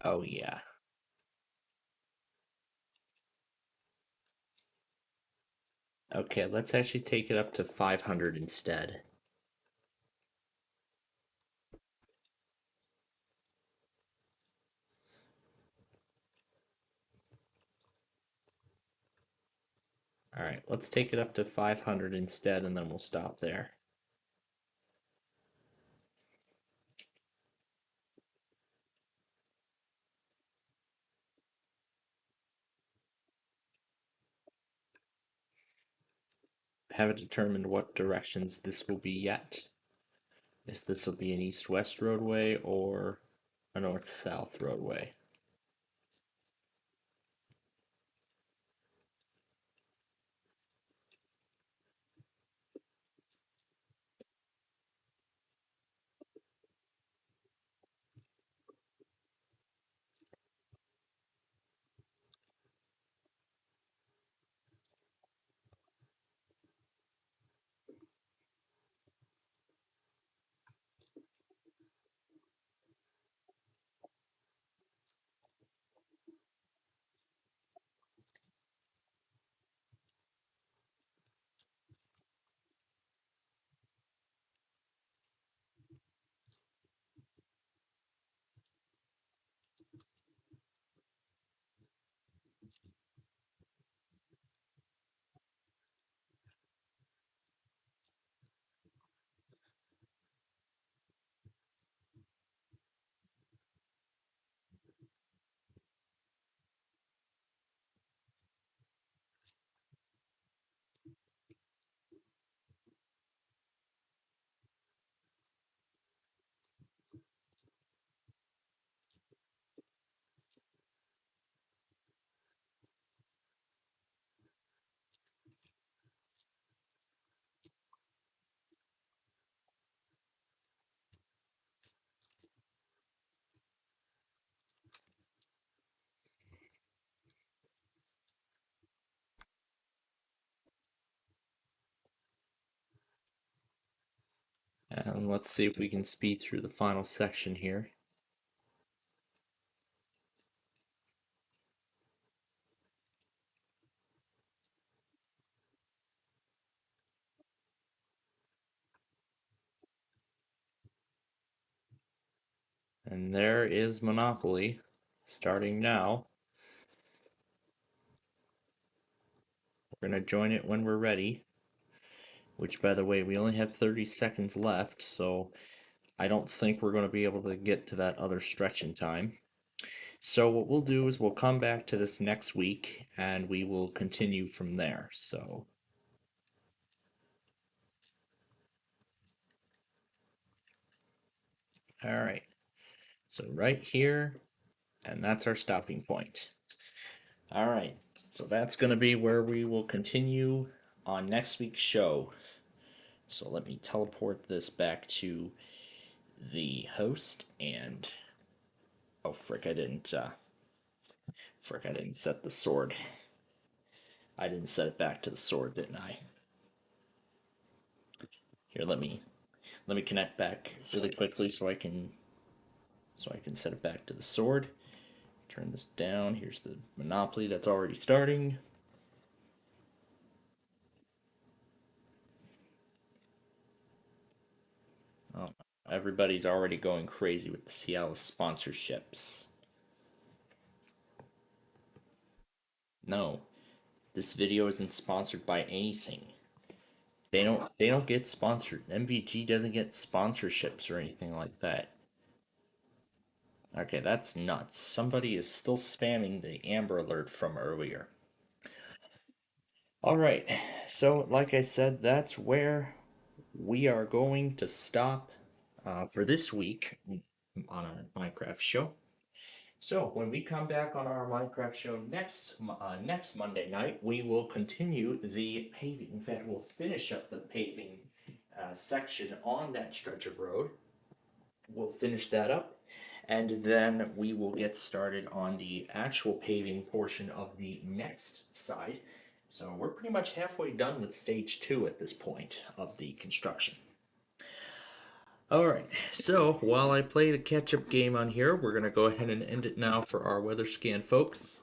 Oh, yeah. Okay, let's actually take it up to 500 instead. Alright, let's take it up to 500 instead, and then we'll stop there. Haven't determined what directions this will be yet. If this will be an east-west roadway or a north-south roadway. And let's see if we can speed through the final section here. And there is Monopoly, starting now. We're going to join it when we're ready. Which, by the way, we only have 30 seconds left, so I don't think we're going to be able to get to that other stretch in time. So what we'll do is we'll come back to this next week, and we will continue from there. So... Alright, so right here, and that's our stopping point. Alright, so that's going to be where we will continue on next week's show. So let me teleport this back to the host, and... Oh, frick, I didn't set the sword. I didn't set it back to the sword, didn't I? Here, let me connect back really quickly so I can set it back to the sword. Turn this down. Here's the Monopoly that's already starting. Oh, everybody's already going crazy with the Cialis sponsorships. No, this video isn't sponsored by anything. They don't get sponsored. MVG doesn't get sponsorships or anything like that. Okay, that's nuts. Somebody is still spamming the Amber Alert from earlier. Alright, so like I said, that's where we are going to stop for this week on our Minecraft show. So when we come back on our Minecraft show next Monday night, we will continue the paving. In fact, we'll finish up the paving section on that stretch of road. We'll finish that up, and then we will get started on the actual paving portion of the next side. So we're pretty much halfway done with stage 2 at this point of the construction. Alright, so while I play the catch-up game on here, we're going to go ahead and end it now for our weather scan, folks.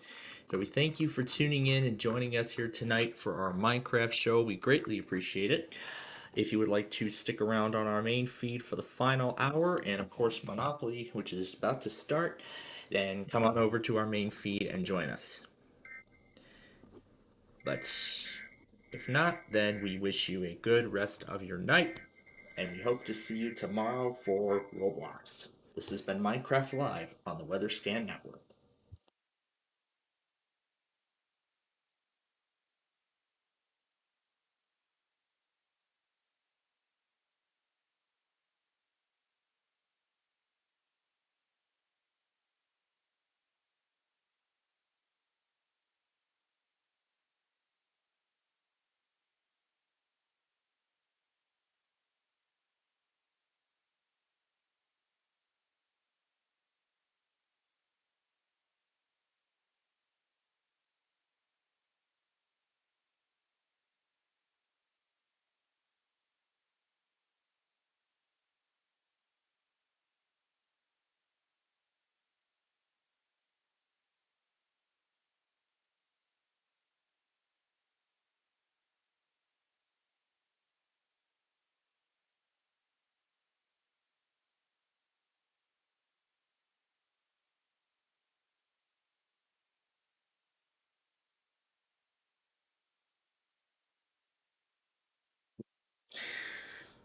So we thank you for tuning in and joining us here tonight for our Minecraft show. We greatly appreciate it. If you would like to stick around on our main feed for the final hour, and of course Monopoly, which is about to start, then come on over to our main feed and join us. But if not, then we wish you a good rest of your night, and we hope to see you tomorrow for Roblox. This has been Minecraft Live on the Weather Scan Network.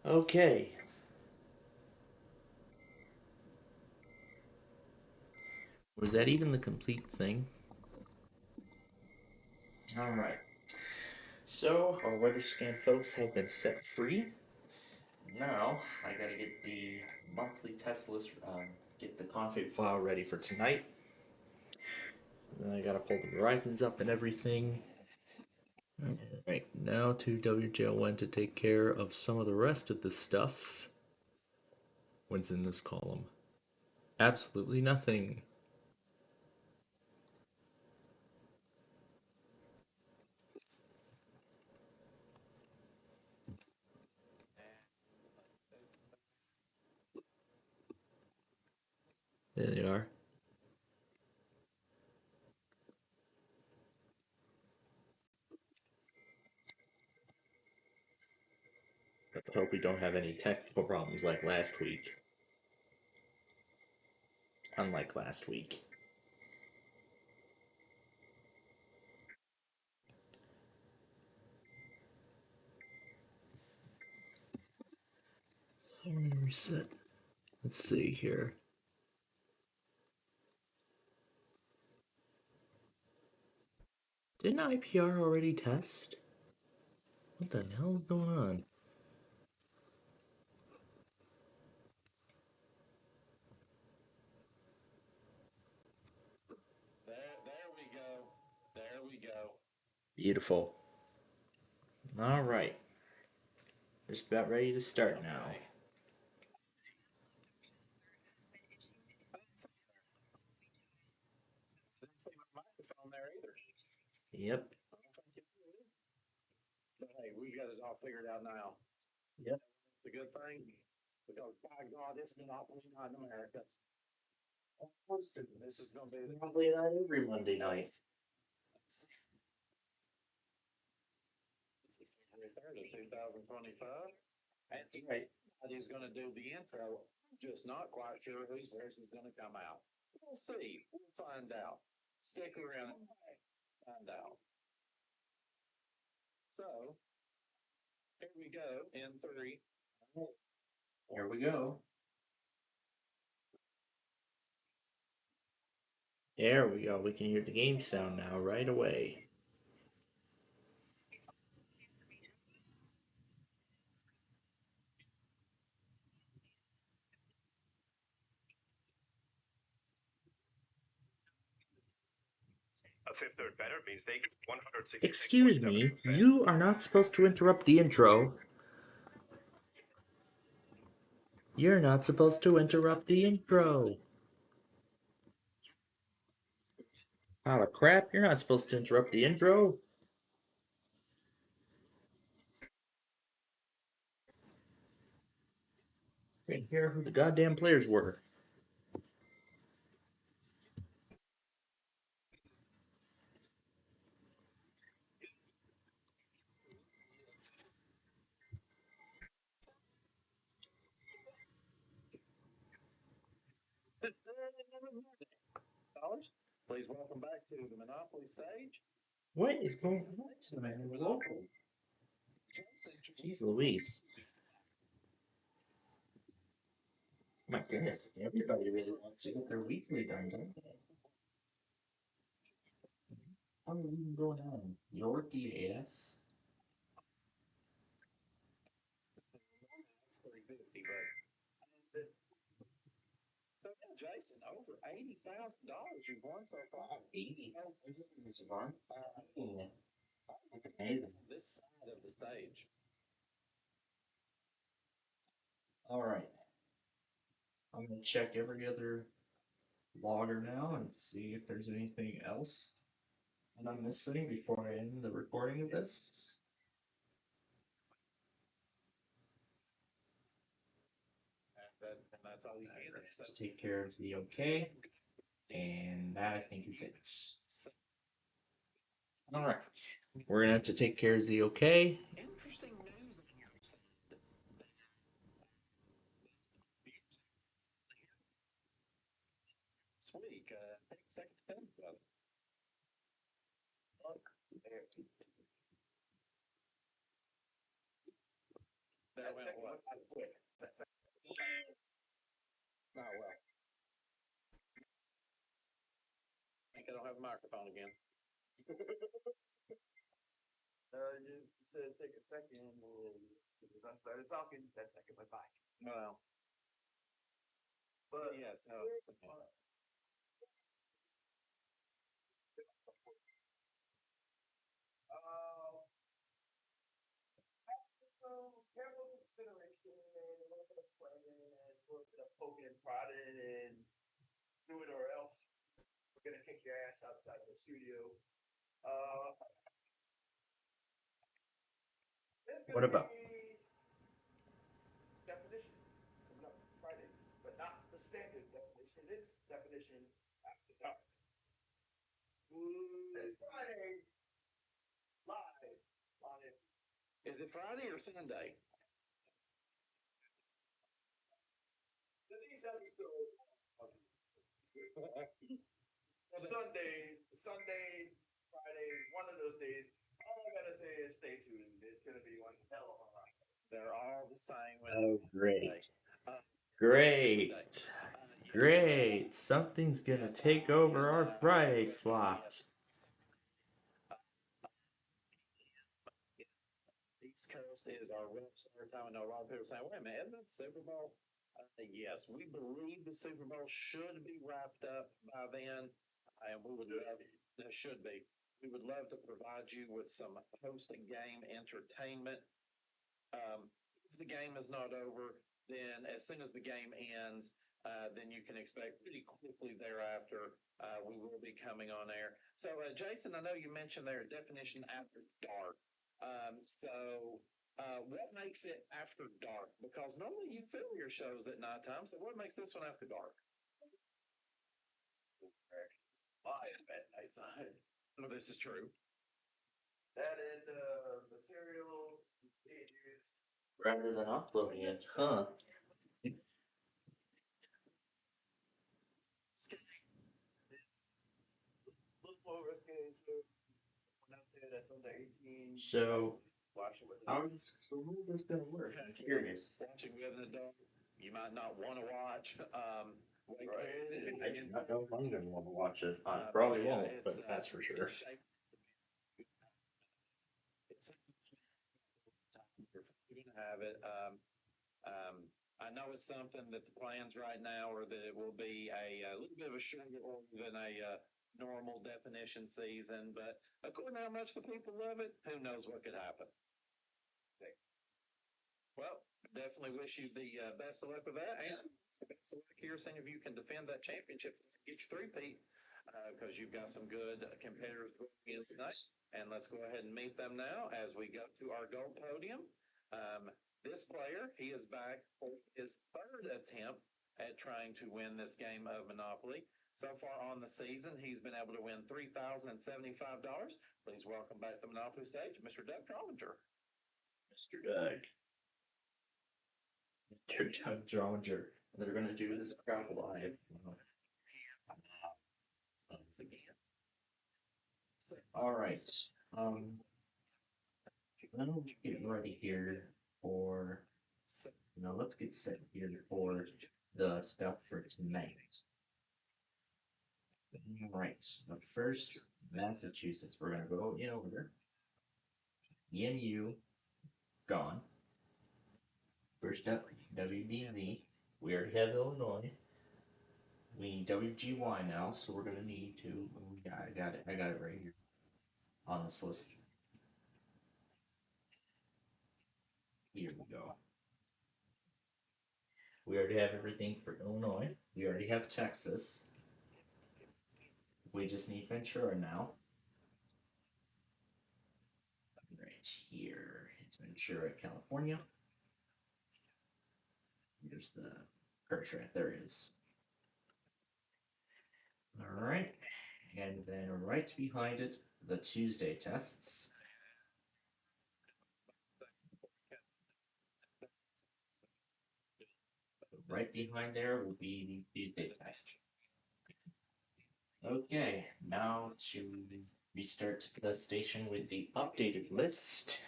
Okay. Was that even the complete thing? Alright. So, our weather scan folks have been set free. Now, I gotta get the monthly test list, get the config file ready for tonight. Then I gotta pull the Verizons up and everything. Alright, now to WJLN to take care of some of the rest of the stuff. What's in this column? Absolutely nothing. There they are. Let's hope we don't have any technical problems like last week. Unlike last week. I'm gonna reset. Let's see here. Didn't IPR already test? What the hell is going on? There we go. There we go. Beautiful. Alright. Just about ready to start now. Didn't see my microphone there either. Yep. But hey, we got it all figured out now. Yep. It's a good thing because by God, it's monopoly night in America. Of course, this is going to be Probably not every Monday night. This is February 3rd of 2025. And right. Somebody's going to do the intro. I'm just not quite sure whose voice is going to come out. We'll see. We'll find out. Stick around and find out. So, here we go in 3. Here we go. There we go. We can hear the game sound now right away. A fifth or better means they get 160. Excuse me, you are not supposed to interrupt the intro. You're not supposed to interrupt the intro. Oh crap, you're not supposed to interrupt the intro. care who the goddamn players were. Please welcome back to the Monopoly stage. What is going on tonight? We're local. Jeez Louise. My goodness, everybody really wants to get their weekly done, don't they? How are we even going on? Yorkie, yes. It's 350, but so yeah, Jason, over $80,000 you've won so far. 80? Is it Mr. Vaughn? Yeah. This side of the stage. Alright. I'm gonna check every other logger now and see if there's anything else that I'm missing before I end the recording of this. And that's all you get. So Take care of the okay. And that I think is it. Alright. We're gonna have to take care of the okay. interesting news this week. Take a second to tell me about it. Look, there. There went what? Quick. Oh, well. I think I don't have a microphone again. You said take a second, and as soon as I started talking, that second went by. Well, But yes, careful consideration and a little bit of planning and a little bit of poking and prodding and do it or else we're gonna kick your ass outside of the studio. What about? Definition coming up Friday, but not the standard definition. It's definition after dark. It's Friday live on it. is it Friday or Sunday? These episodes Sunday, Friday, one of those days. All I gotta say is stay tuned. It's gonna be one hell of a ride. They're all the same. Oh, great. Great. Great. Something's gonna take over our Friday slot. East Coast is our rough start time. I know a lot of people saying, wait a minute, isn't it Super Bowl? Yes, we believe the Super Bowl should be wrapped up by then, and we would love it should be. We would love to provide you with some post-game entertainment. If the game is not over, then as soon as the game ends, then you can expect pretty quickly thereafter we will be coming on air. So, Jason, I know you mentioned their definition after dark. What makes it after dark? Because normally you film your shows at nighttime. So, what makes this one after dark? Live at nighttime. Well, this is true. That and material being used. Rather than uploading it, huh? Look more risque too. One out there that's under 18. So, Watch it with how is this gonna work? I'm curious. Watching with an adult, you might not want to watch. I do not know if I'm gonna want to watch it. I probably won't, but that's for sure. You're gonna have it. I know it's something that the plans right now are that it will be a little bit of a shorter than a normal definition season, but according to how much the people love it, who knows what could happen. Okay. Well, definitely wish you the best of luck with that, and best of luck here, seeing if you can defend that championship, get your three-peat, because you've got some good competitors against tonight. And let's go ahead and meet them now as we go to our gold podium. This player, he is back for his third attempt at trying to win this game of Monopoly. So far on the season, he's been able to win $3,075. Please welcome back to the Monopoly stage, Mr. Doug Drominger. Mr. Doug. Mr. Doug Drominger. They're going to do this crowd live. All right. I'm getting ready here for, let's get set here for the stuff for tonight. All right. But first, Massachusetts. We're going to go in order. EMU, gone. First up, WBV. We already have Illinois. We need WGY now, so we're gonna need to. Oh, yeah, I got it right here on this list. Here we go. We already have everything for Illinois. We already have Texas. We just need Ventura now. Right here, it's Ventura, California. Here's the curse right there. It is. All right, and then right behind it, the Tuesday tests. Right behind there will be the Tuesday test. Okay, now to restart the station with the updated list.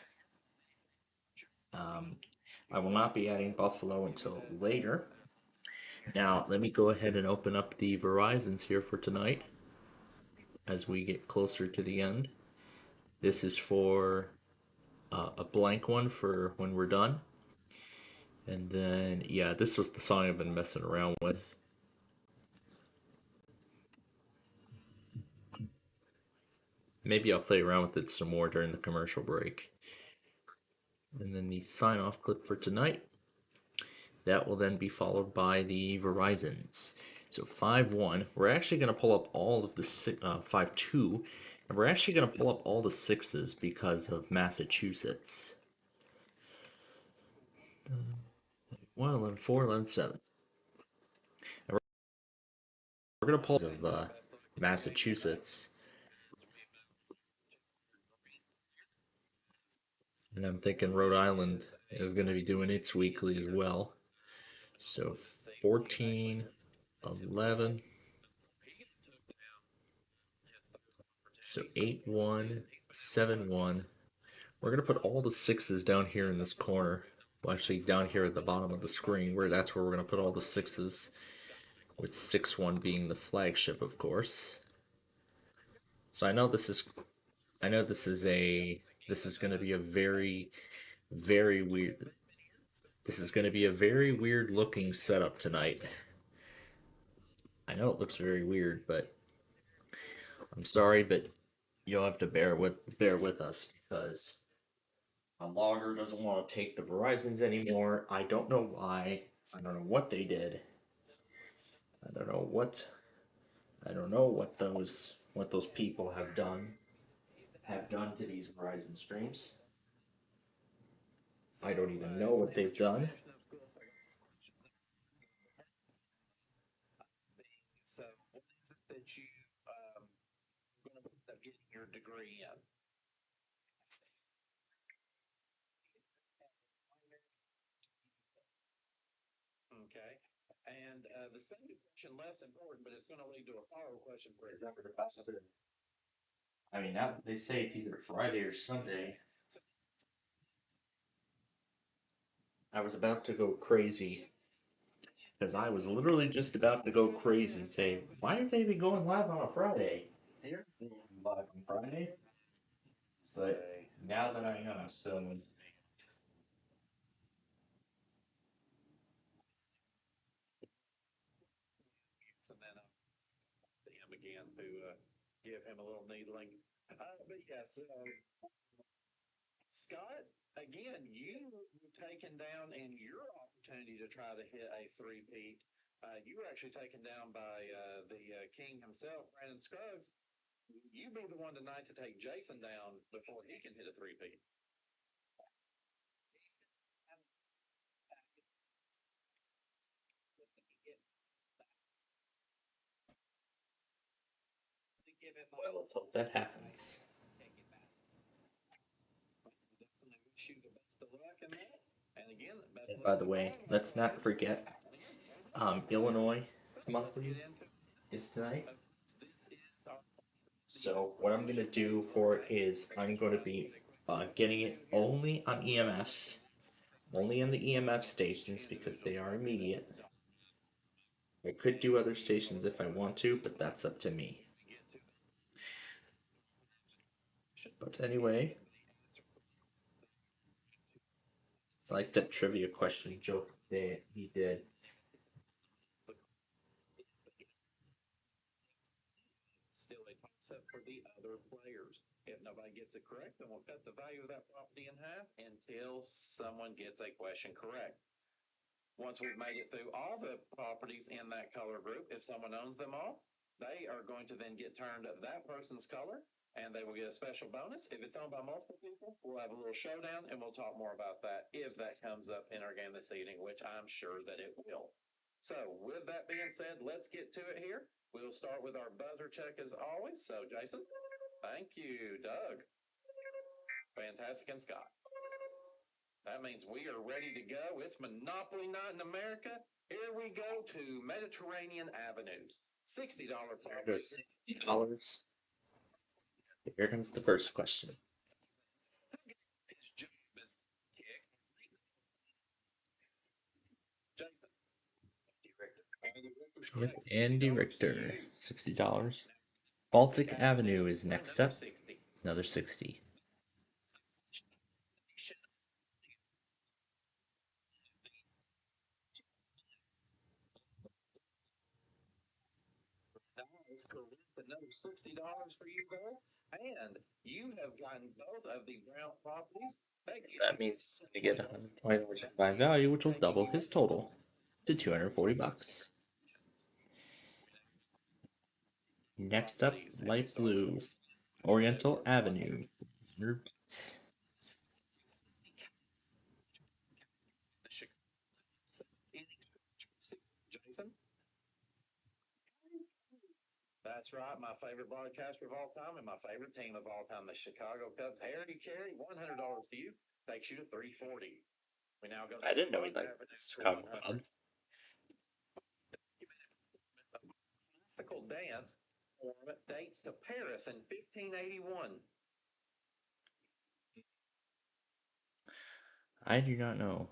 I will not be adding Buffalo until later. Now, let me go ahead and open up the Verizons here for tonight as we get closer to the end. This is for a blank one for when we're done. And then, yeah, this was the song I've been messing around with. Maybe I'll play around with it some more during the commercial break. And then the sign-off clip for tonight. That will then be followed by the Verizons. So 5-1. We're actually going to pull up all of the 5-2. And we're actually going to pull up all the 6s because of Massachusetts. 1, 11, 4, 11, 7. And we're going to pull of Massachusetts. And I'm thinking Rhode Island is going to be doing its weekly as well. So 14, 11. So 8-1, 7-1. We're going to put all the 6s down here in this corner. Well, actually down here at the bottom of the screen, that's where we're going to put all the 6s. With 6-1 being the flagship, of course. So I know this is going to be a very, very weird. This is going to be a very weird looking setup tonight. I know it looks very weird, but I'm sorry, but you'll have to bear with us because a logger doesn't want to take the Verizons anymore. I don't know why. I don't know what they did. I don't know what those people have done to these Verizon streams. I don't even know what they've done. So, what is it that you going to end up getting your degree in? Okay. And the second question, less important, but it's going to lead to a follow-up question for you. I mean, now they say it's either Friday or Sunday. I was about to go crazy. Because I was literally just about to go crazy and say, why are they be going live on a Friday? They're going live on Friday. But now that I know, so... And then him again to give him a little needling. But yes, Scott, again, you were taken down in your opportunity to try to hit a three-peat. You were actually taken down by the king himself, Brandon Scruggs. You be the one tonight to take Jason down before he can hit a three-peat. Well, let's hope that happens. And by the way, let's not forget, Illinois monthly is tonight. So what I'm gonna do for it is I'm going to be getting it only on EMF, only on the EMF stations because they are immediate. I could do other stations if I want to, but that's up to me. But anyway, I like that trivia question joke that he did. Still a toss-up for the other players. If nobody gets it correct, then we'll cut the value of that property in half until someone gets a question correct. Once we've made it through all the properties in that color group, if someone owns them all, they are going to then get turned that person's color, and they will get a special bonus. If it's owned by multiple people, we'll have a little showdown, and we'll talk more about that if that comes up in our game this evening, which I'm sure that it will. So with that being said, let's get to it here. We'll start with our buzzer check as always. So Jason, thank you. Doug, fantastic, and Scott. That means we are ready to go. It's Monopoly Night in America. Here we go to Mediterranean Avenue. $60 property. $60. Here comes the first question. Yep, Andy Richter, $60. Baltic Avenue is next up. Another 60. That is correct. Another $60 for you there. And you have gotten both of the brown properties. That means you get $120 in combined value, which will double his total to $240. Next up, light blue, Oriental Avenue. Jason? That's right, my favorite broadcaster of all time and my favorite team of all time, the Chicago Cubs. Harry Carey, $100 to you, takes you to $340. We now go to I didn't know he liked Chicago Cubs. Classical dance form dates to Paris in 1581. I do not know.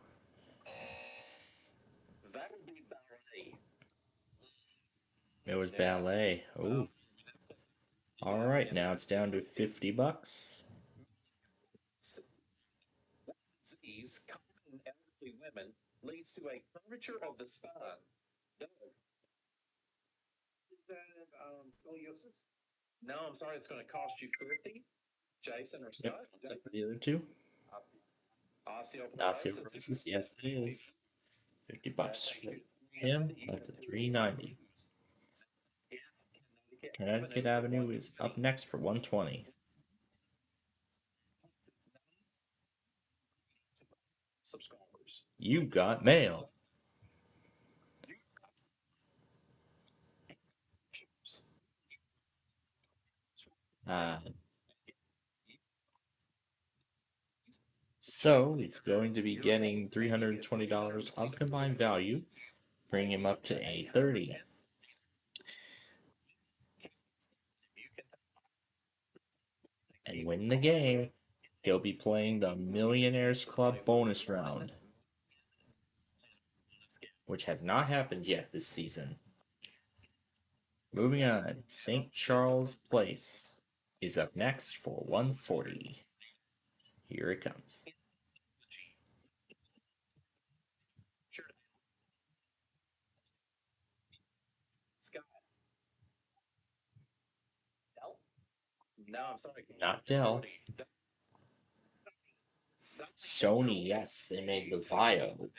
That would be ballet. It was ballet. Oh. All right, now it's down to $50. Disease common in elderly women leads to a curvature of the spine. Doug. Is that scoliosis? No, I'm sorry, it's going to cost you $50. Jason or Scott? Yep, that's the other two. Osteoporosis, yes it is. $50 for him, up to $390. Connecticut Avenue is up next for $120. Subscribers. You got mail. So he's going to be getting $320 of combined value, bring him up to $830. And win the game, he'll be playing the Millionaires Club bonus round, which has not happened yet this season. Moving on, St. Charles Place is up next for $140. Here it comes. Scott. Dell? No, I'm sorry. Not Dell. Sony, yes, they made the Vio.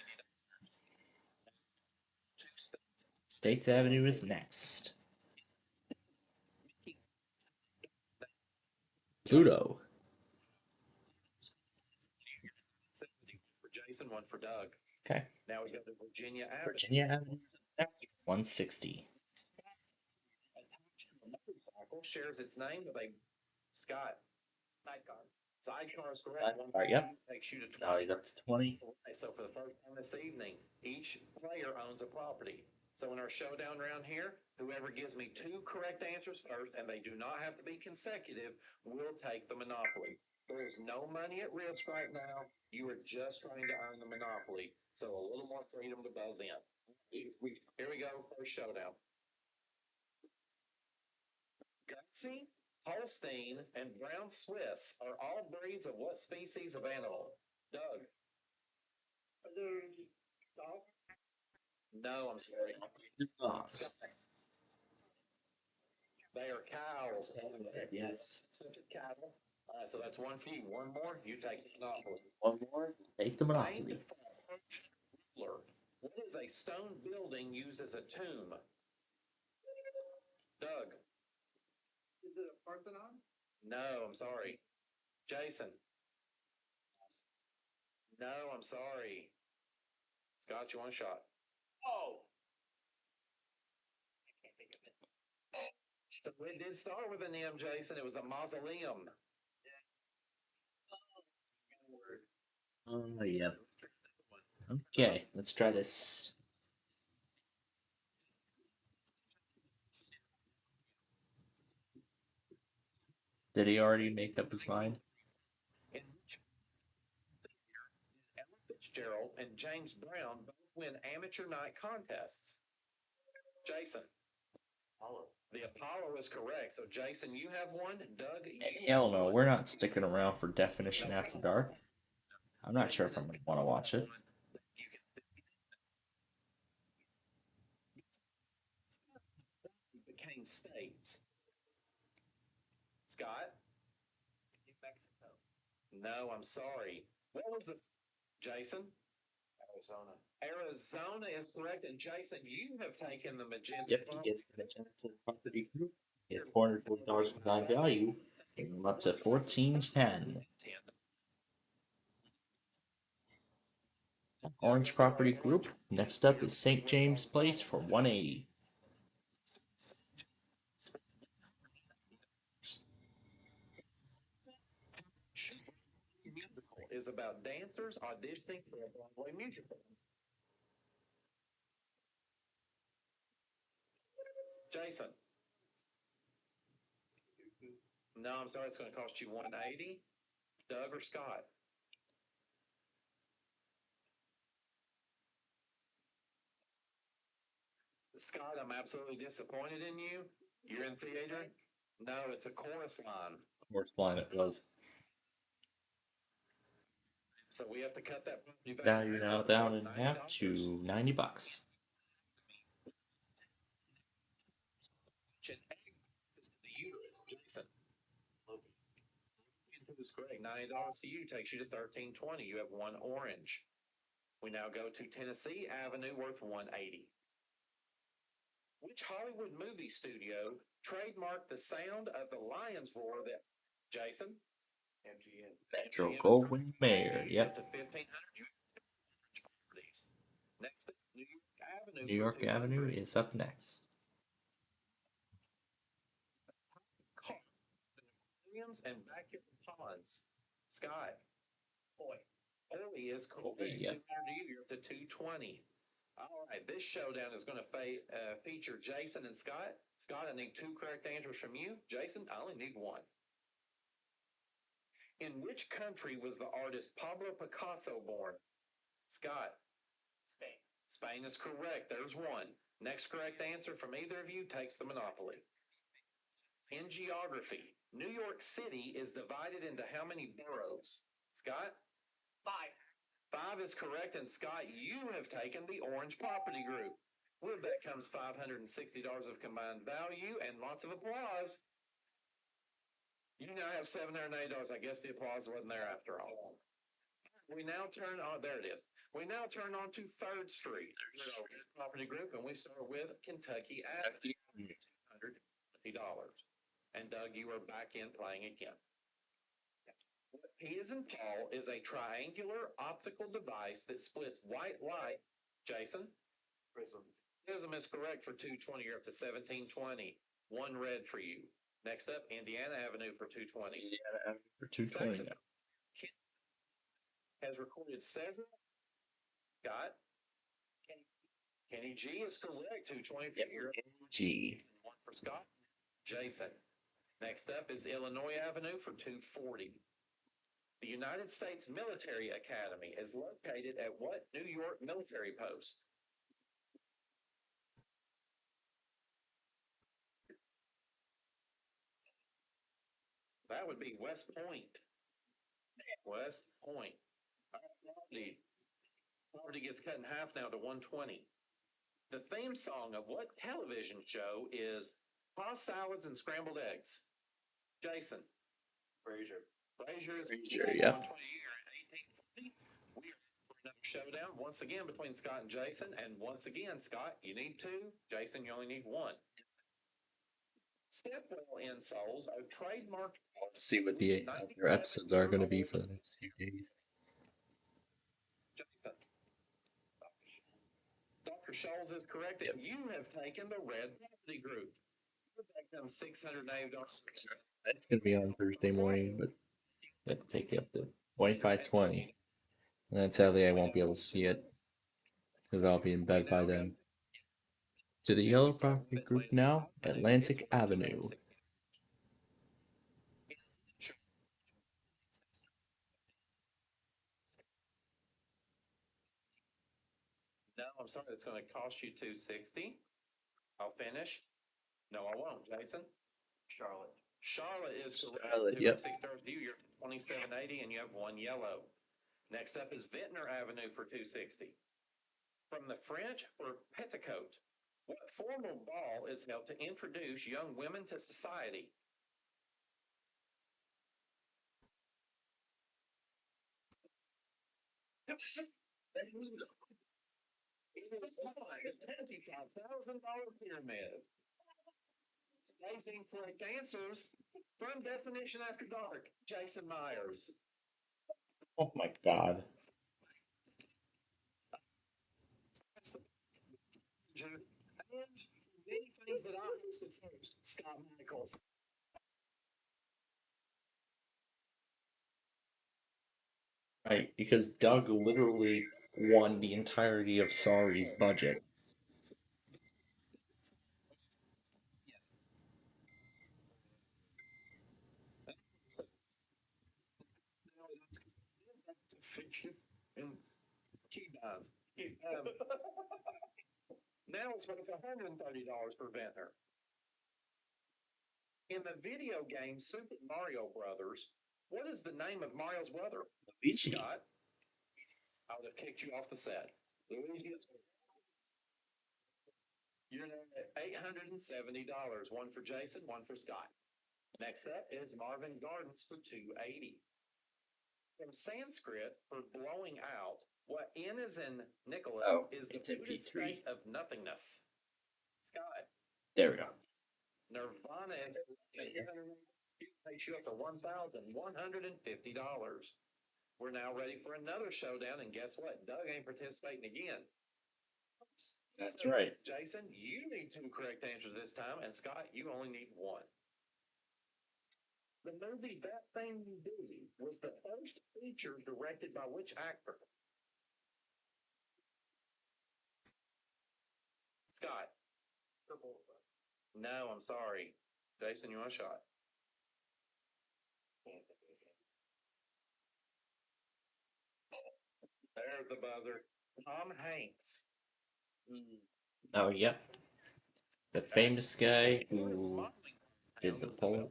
States Avenue is next. Pluto. For Jason, one for Doug. Okay. Now we go to Virginia Avenue. Virginia Avenue, $160. shares its name with a Scott. Sidecar. Sidecar is correct. One Alright, yep. takes you to 20. Now he's up to 20. Okay, so for the first time this evening, each player owns a property. So in our showdown round here, whoever gives me 2 correct answers first, and they do not have to be consecutive, will take the monopoly. There is no money at risk right now. You are just trying to earn the monopoly. So a little more freedom to buzz in. Here we go, first showdown. Gutsy, Holstein, and Brown Swiss are all breeds of what species of animal? Doug. No, I'm sorry. Dogs. They are cows. Yes. Accepted cattle. So that's one for you. One more, you take the monopoly. One more. Take the monopoly. Named for a Persian ruler, what is a stone building used as a tomb? Doug. Is it a Parthenon? No, I'm sorry. Jason. No, I'm sorry. Scott, you want a shot? Oh! I can't think of it. So it did start with an M, Jason. It was a mausoleum. Yep. Okay, let's try this. Did he already make up his mind? In which year did Ella Fitzgerald and James Brown both win amateur night contests? Jason. Apollo. The Apollo is correct. So, Jason, you have one. Doug, you Hell no, we're not sticking around for Definition After Dark. I'm not sure if I'm going to want to watch it. Became states. Scott? New Mexico. No, I'm sorry. What was the Jason? Arizona. Arizona is correct, and Jason, you have taken the magenta. Yep, he gets the Magenta Property Group. He has $440 in design value. Bring him up to 1410. Orange Property Group. Next up is St. James Place for 180. Musical is about dancers auditioning for a Broadway musical. Jason. No, I'm sorry, it's going to cost you 180. Doug or Scott? Scott, I'm absolutely disappointed in you. You're in theater? No, it's a chorus line. Chorus line it was. So we have to cut that Value now down in half to $90. Jason. Who's correct? $90 to you takes you to 1320. You have one orange. We now go to Tennessee Avenue, worth 180. Which Hollywood movie studio trademarked the sound of the lion's roar that Jason? MGM. Metro Goldwyn Mayer. Yep. To 1500. Next, New York Avenue. New York Avenue is up next. Aquariums and backyard ponds. Scott. Oi is correct. Yep. You're up to 220. All right, this showdown is going to feature Jason and Scott. Scott, I need 2 correct answers from you. Jason, I only need 1. In which country was the artist Pablo Picasso born? Scott. Spain. Spain is correct. There's 1. Next correct answer from either of you takes the monopoly. In geography, New York City is divided into how many boroughs? Scott? 5. 5 is correct, and Scott, you have taken the Orange Property Group. With that comes $560 of combined value and lots of applause. You now have $780. I guess the applause wasn't there after all. We now turn on, there it is. We now turn on to 3rd Street, Property Group, and we start with Kentucky Avenue, $220. And Doug, you are back in playing again. P as in Paul is a triangular optical device that splits white light. Jason? Prism. Prism is correct for 220. You're up to 1720. 1 red for you. Next up, Indiana Avenue for 220. Indiana Avenue for 220 now. Has recorded several. Got Kenny G is correct. 220 for your G. One for Scott. Jason. Next up is Illinois Avenue for 240. The United States Military Academy is located at what New York military post? That would be West Point. West Point. The poverty gets cut in half now to 120. The theme song of what television show is Tossed Salads and Scrambled Eggs? Jason. Frasier. Frasier is Yep. 120 year at 1840. We are for another showdown once again between Scott and Jason. And once again, Scott, you need two. Jason, you only need one. Stepwell insoles are trademarked. Let's see what the other episodes are going to be for the next few days. Jason. Dr. Scholes is correct that you have taken the red property group. You've taken $680. It's going to be on Thursday morning, but I have to take it up to 25:20. And then sadly, I won't be able to see it because I'll be in bed by then. To the yellow property group now, Atlantic Avenue. No, I'm sorry. It's going to cost you $260. I'll finish. No, I won't. Jason. Charlotte. Charlotte is correct. Charlotte, yep. $6 due. You're $27.80, and you have one yellow. Next up is Ventnor Avenue for $260. From the French for petticoat, what formal ball is held to introduce young women to society? It is a $25,000 pyramid. Amazing correct answers from Definition After Dark, Jason Myers. Oh my God. And many things that I hosted first, Scott Michaels. Right, because Doug literally won the entirety of Sorry's budget. Now it's worth $130 for Ventnor. In the video game Super Mario Brothers, what is the name of Mario's brother? Luigi. Scott, I would have kicked you off the set. Luigi is. You're at $870. One for Jason, one for Scott. Next up is Marvin Gardens for $280. From Sanskrit for blowing out, what N is in Nicholas is the Buddhist state of nothingness. Scott. There we go. Nirvana takes you up to $1,150. We're now ready for another showdown, and guess what? Doug ain't participating again. That's right. Jason, you need two correct answers this time, and Scott, you only need one. The movie That Thing You Do was the first feature directed by which actor? Scott. No, I'm sorry. Jason, you want a shot? There's the buzzer. Tom Hanks. Oh, yep. The famous guy who did the poem.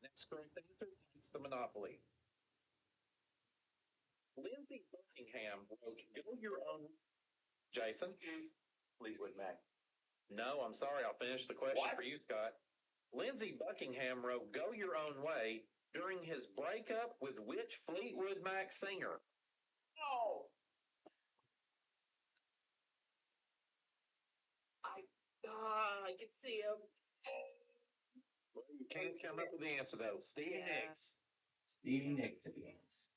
Next correct answer takes the Monopoly. Lindsey Buckingham wrote Go Your Own. Jason? Fleetwood Mac. No, I'm sorry. I'll finish the question for you, Scott. Lindsey Buckingham wrote Go Your Own Way during his breakup with which Fleetwood Mac singer? Oh! I can see him. Well, you can't come up with the answer, though. Stevie Nicks. Stevie Nicks to be honest.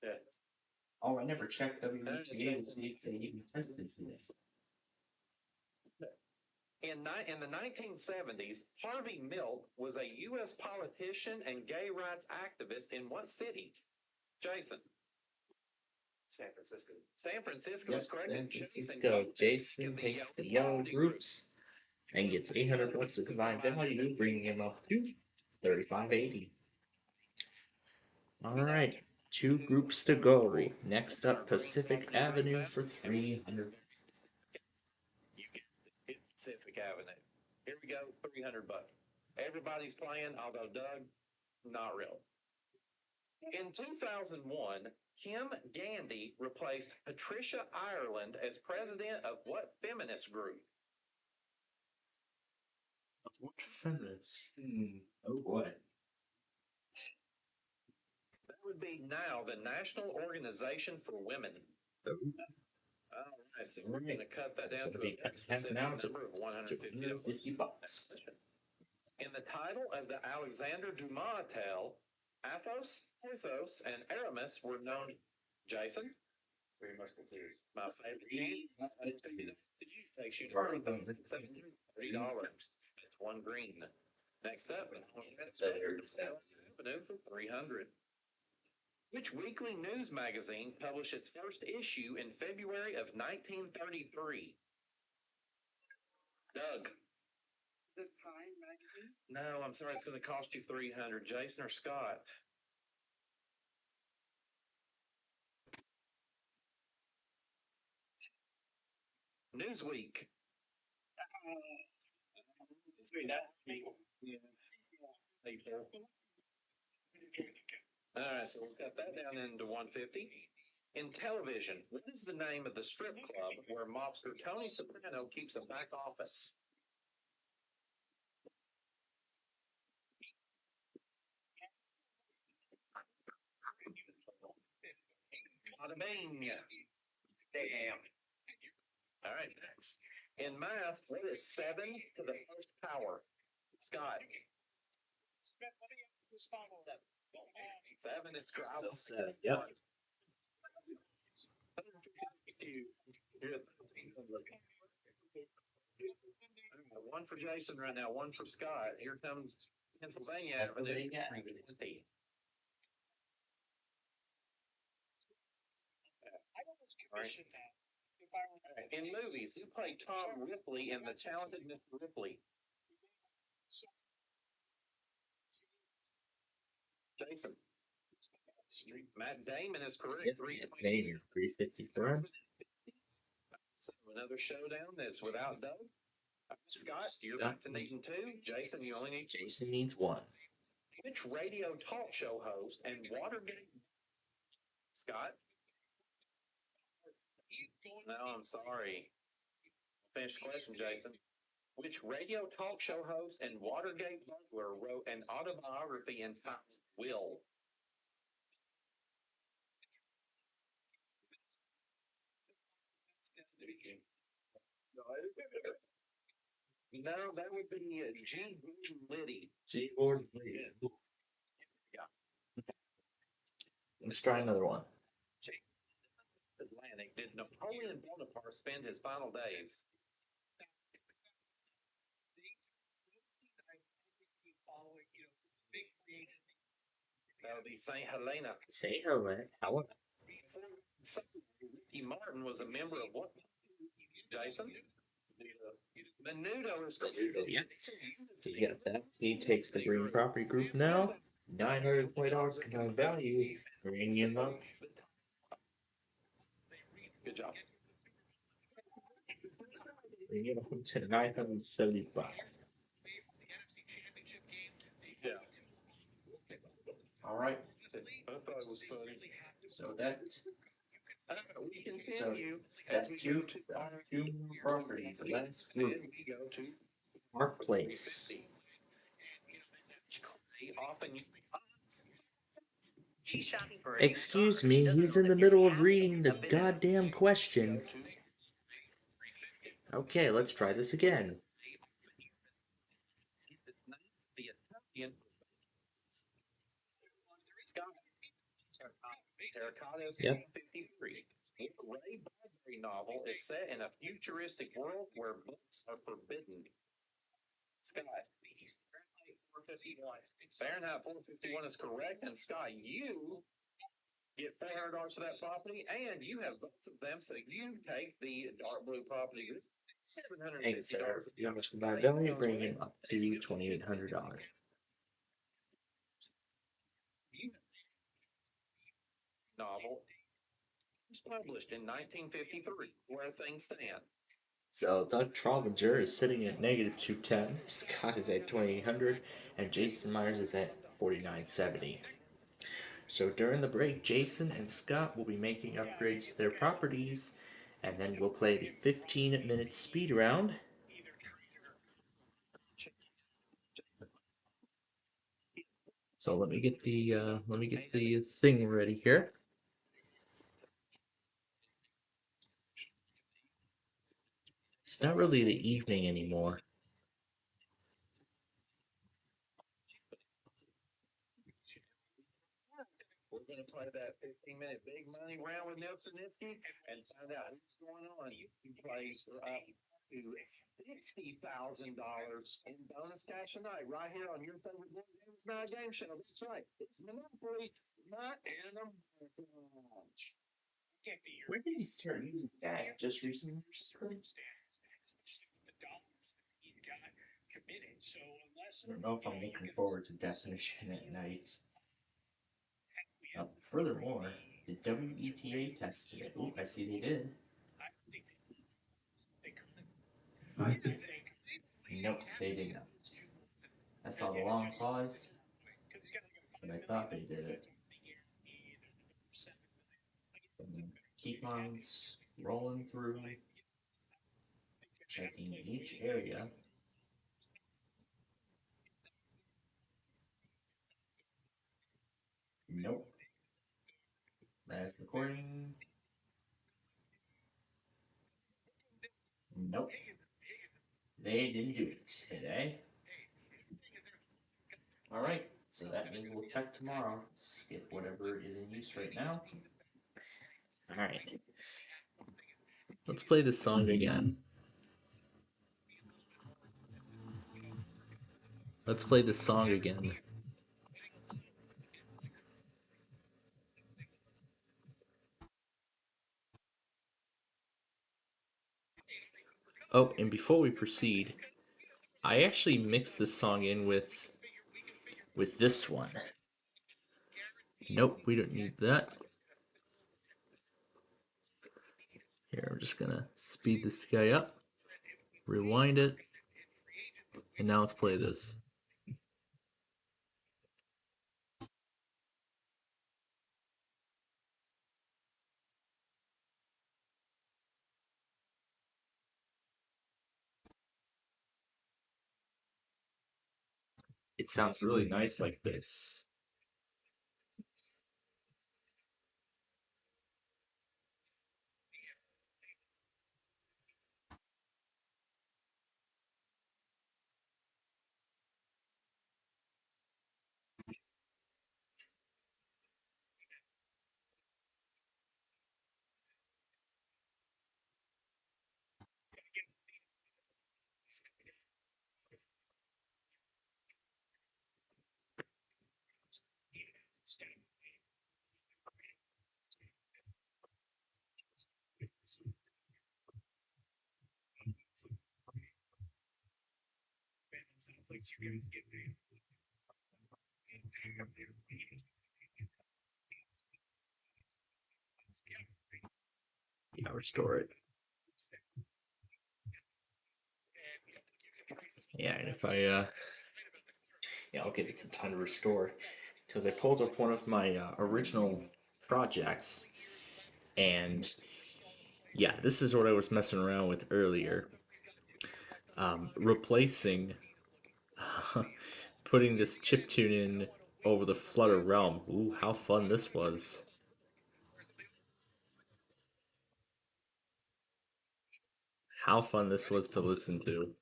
Yeah. Oh, I never checked WTA to see if they even tested today. In the 1970s, Harvey Milk was a U.S. politician and gay rights activist in what city? Jason. San Francisco. San Francisco is correct. San Francisco. Jason takes the yellow groups and gets 800 bucks of combined value, bringing him up to 3580. All right, 2 groups to go. Next up, Pacific Avenue for 300. Pacific Avenue. Here we go, 300 bucks. Everybody's playing, although Doug, not real. In 2001, Kim Gandy replaced Patricia Ireland as president of what feminist group? What feminist? Oh boy. That would be now the National Organization for Women. Oh. All right, so we're going to cut that down to a specific number of 150 bucks. In the title of the Alexander Dumas tale, Athos, Porthos, and Aramis were known. Jason? Three Musketeers. My favorite game. Takes you to $730. That's 1 green. Next up, Avenue for 300. Which weekly news magazine published its first issue in February of 1933? Doug. The Time magazine? No, I'm sorry, it's going to cost you 300. Jason or Scott? Newsweek. All right, so we'll cut that down into 150. In television, what is the name of the strip club where mobster Tony Soprano keeps a back office? Bada bing. Damn. All right, next. In math, what is 7 to the first power? Scott. 7 is correct. Yep. One for Jason right now, one for Scott. Here comes Pennsylvania Avenue. Right. In movies, who played Tom Ripley in The Talented Mr. Ripley? Jason. Matt Damon is correct. Yes, 350 for him. So another showdown that's without Doug. Scott, you're back to needing 2. Jason, you only need 2. Jason needs 1. Which radio talk show host and Watergate? Scott? No, I'm sorry. Finish the question, Jason. Which radio talk show host and Watergate burglar wrote an autobiography entitled Will? No, that would be G. Liddy. G. Gordon Liddy. Yeah. Let's try another one. Atlantic. Did Napoleon Bonaparte spend his final days? That would be St. Helena. St. Helena. How? Ricky Martin was a member of what? Jason? Menudo is correct. Yeah. You got that. He takes the green property group now. $920 combined value. Bringing him up. Good job. Bring it up to 970 bucks. Yeah. All right. I thought it was funny. So that. We continue That's as we two go to more properties. Let's move. Then we go to Park Place. She's shopping for a Excuse me, he's in the middle of reading the goddamn question. Okay, let's try this again. Terracotta is Yep. 53. The Ray Bradbury novel is set in a futuristic world where books are forbidden. Scott. Fahrenheit 451 is correct. And Scott, you get $400 for that property, and you have both of them, so you take the dark blue property. $750. Thanks, sir. The youngest combined value bringing up to $2,800. Novel was published in 1953. Where things stand. So Doug Traubinger is sitting at negative 210, Scott is at 2,800, and Jason Myers is at 4,970. So during the break, Jason and Scott will be making upgrades to their properties, and then we'll play the 15-minute speed round. So let me get the thing ready here. It's not really the evening anymore. We're going to play that 15-minute big money round with Nelson Nitsky and find out what's going on. You can play up to $60,000 in bonus cash tonight, right here on your favorite Board Games Night Game Show. That's right. It's Monopoly, not Animal. Where did he start using that? Just recently? I don't know if I'm looking forward to Definition at night. Furthermore, did WETA test today? Oh, I see they did. Nope, they did not. I saw the long pause, but I thought they did it. Keep on rolling through, checking each area. Nope. That's recording. Nope. They didn't do it today. Alright, so that means we'll check tomorrow. Skip whatever is in use right now. Alright. Let's play this song again. Let's play this song again. Oh, and before we proceed, I actually mixed this song in with this one. Nope, we don't need that. Here, I'm just gonna speed this guy up, rewind it, and now let's play this. It sounds really nice like this. Sounds like you guys get me. Yeah, restore it. Yeah, and if yeah, I'll give it some time to restore, because I pulled up one of my original projects, and yeah, this is what I was messing around with earlier. Replacing, putting this chiptune in over the Flutter Realm. Ooh, how fun this was. How fun this was to listen to.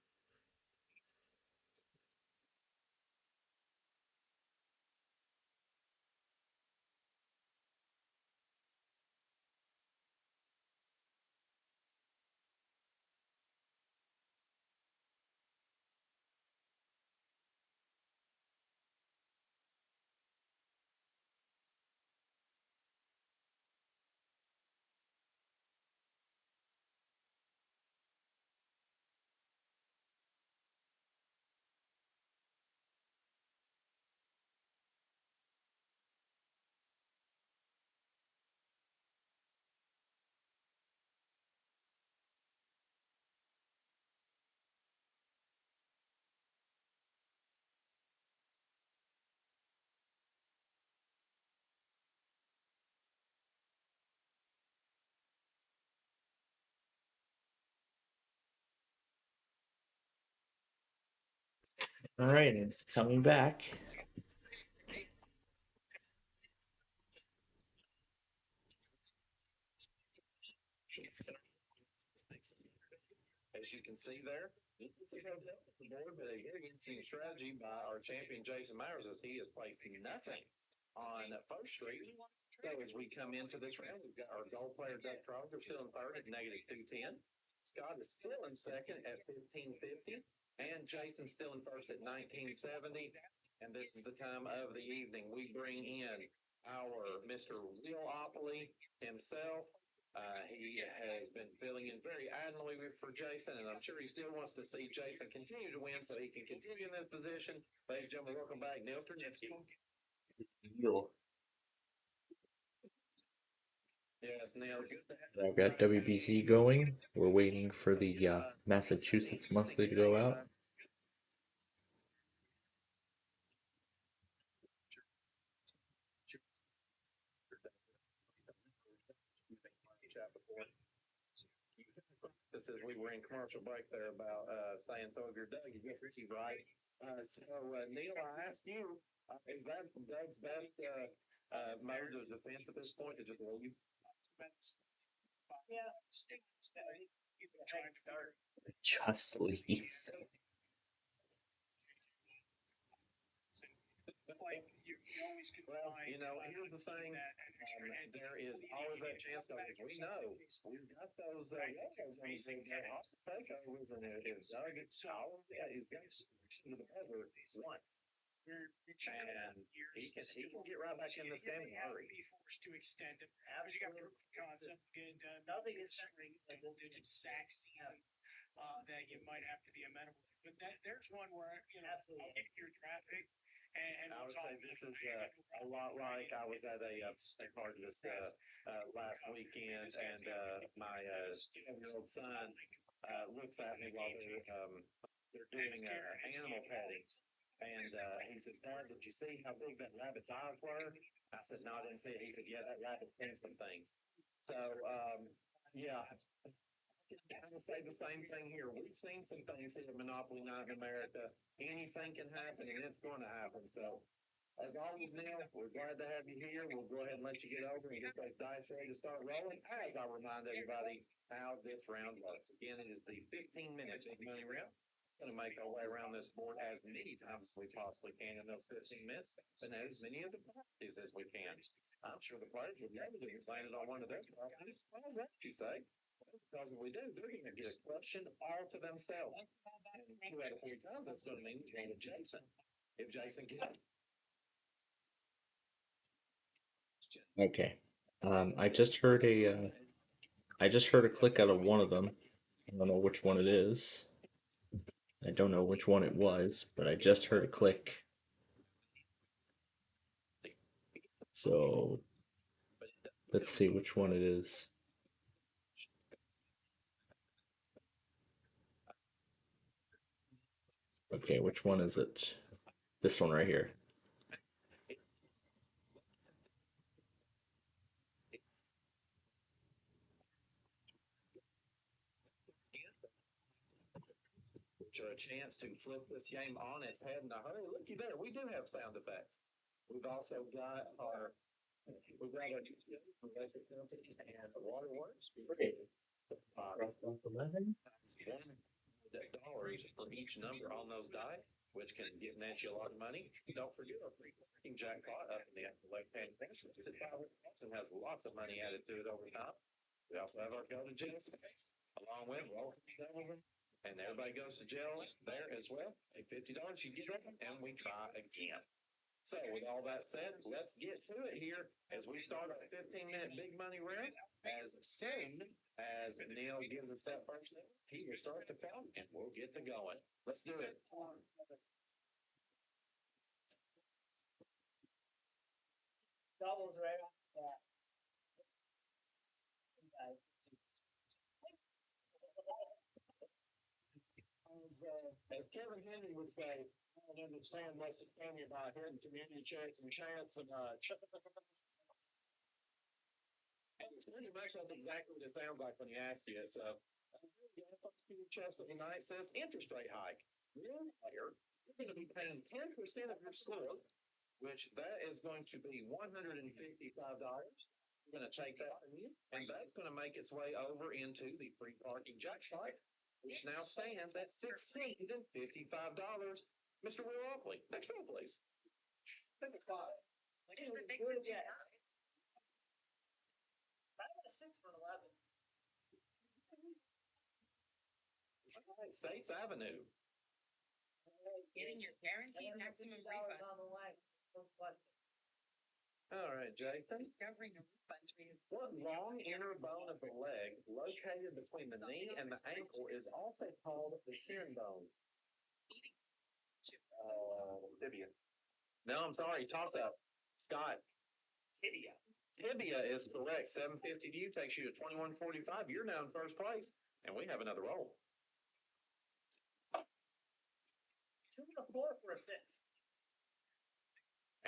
All right, it's coming back. As you can see there, it's a board, but a very interesting strategy by our champion Jason Myers as he is placing nothing on First Street. So as we come into this round, we've got our gold player Doug Trotter still in third at -210. Scott is still in second at 1550, and Jason still in first at 1970. And this is the time of the evening we bring in our Mr. Wheelopoly himself. He has been filling in very admirably for Jason, and I'm sure he still wants to see Jason continue to win so he can continue in that position. Ladies and gentlemen, welcome back, Neil Sternitsky. Yes, Neil, good to have I've got WBC going. We're waiting for the Massachusetts monthly to go out. This is we were in commercial break there about saying so of your Doug, you guess Ricky right. Neil, I ask you, is that Doug's best mode of defense at this point to just leave? Yeah, Just leave. Well, you know, here's the thing. There is always that chance because we know we've got those takeovers and if Doug he's got into the buzzer once. And he can get right back in this game and hurry. Be forced to extend it because you got proof of concept and nothing is double-digit sack season that you might have to be amenable to. But there's one where I'll get your draft pick. And I would say this is a lot like I was at a part of this last weekend, and my 7-year-old son looks at me while they're doing animal petting, and he says, "Dad, did you see how big that rabbit's eyes were?" I said, "No, I didn't see it." He said, "Yeah, that rabbit's seen some things." So yeah. I would say the same thing here. We've seen some things here at Monopoly Night in America. Anything can happen, and it's going to happen. So, as always, Neil, we're glad to have you here. We'll go ahead and let you get over and get those dice ready to start rolling. As I remind everybody how this round works. Again, it is the 15-minute big money round. We're going to make our way around this board as many times as we possibly can in those 15 minutes, and as many of the properties as we can. I'm sure the players would love to get landed on one of their properties. Why is that, you say? Because if we do, they're going to get a question all to themselves. And 2 out of 3 times, that's going to mean we're going to Jason. If Jason can. Okay. I just heard a click out of one of them. I don't know which one it is. I don't know which one it was, but I just heard a click. So let's see which one it is. Okay, which one is it? This one right here. Which are a chance to flip this game on its head in a hurry. Looky there, we do have sound effects. We've also got our electric companies and waterworks. $11 for each number on those die, which can get you a lot of money. Don't forget our free parking jackpot up in the left-hand corner. It's at $500 and has lots of money added to it over time. We also have our go to jail space, along with roll and everybody goes to jail there as well. At $50, you get it, and we try again. So, with all that said, let's get to it here as we start our 15-minute big money round. As soon as Neil gives us that first number, he will start the count and we'll get to going. Let's do it. doubles right off the bat. As Kevin Henry would say, I don't understand what's so funny about hitting community checks and chance and and it's pretty much like exactly what it sounds like when you ask you. So, chest of the night says interest rate hike. Real player you're going to be paying 10% of your score, which that is going to be $155. We're going to take that from you, and that's going to make its way over into the free parking jackpot, which now stands at $655. Mr. Will Oakley, next roll, please. Look at that. Look at the big one. Yeah. I got a 6 for 11. All right, States Avenue. Getting your guaranteed maximum refund. On the way. All right, Jason. Discovering a refund tree is What long inner bone of the leg located between the knee and the ankle is also called the shin bone? Tibia. No, I'm sorry. Toss up. Scott. Tibia. Tibia is correct. 750 to you takes you to 2145. You're now in first place, and we have another roll. 2 and a 4 for a 6.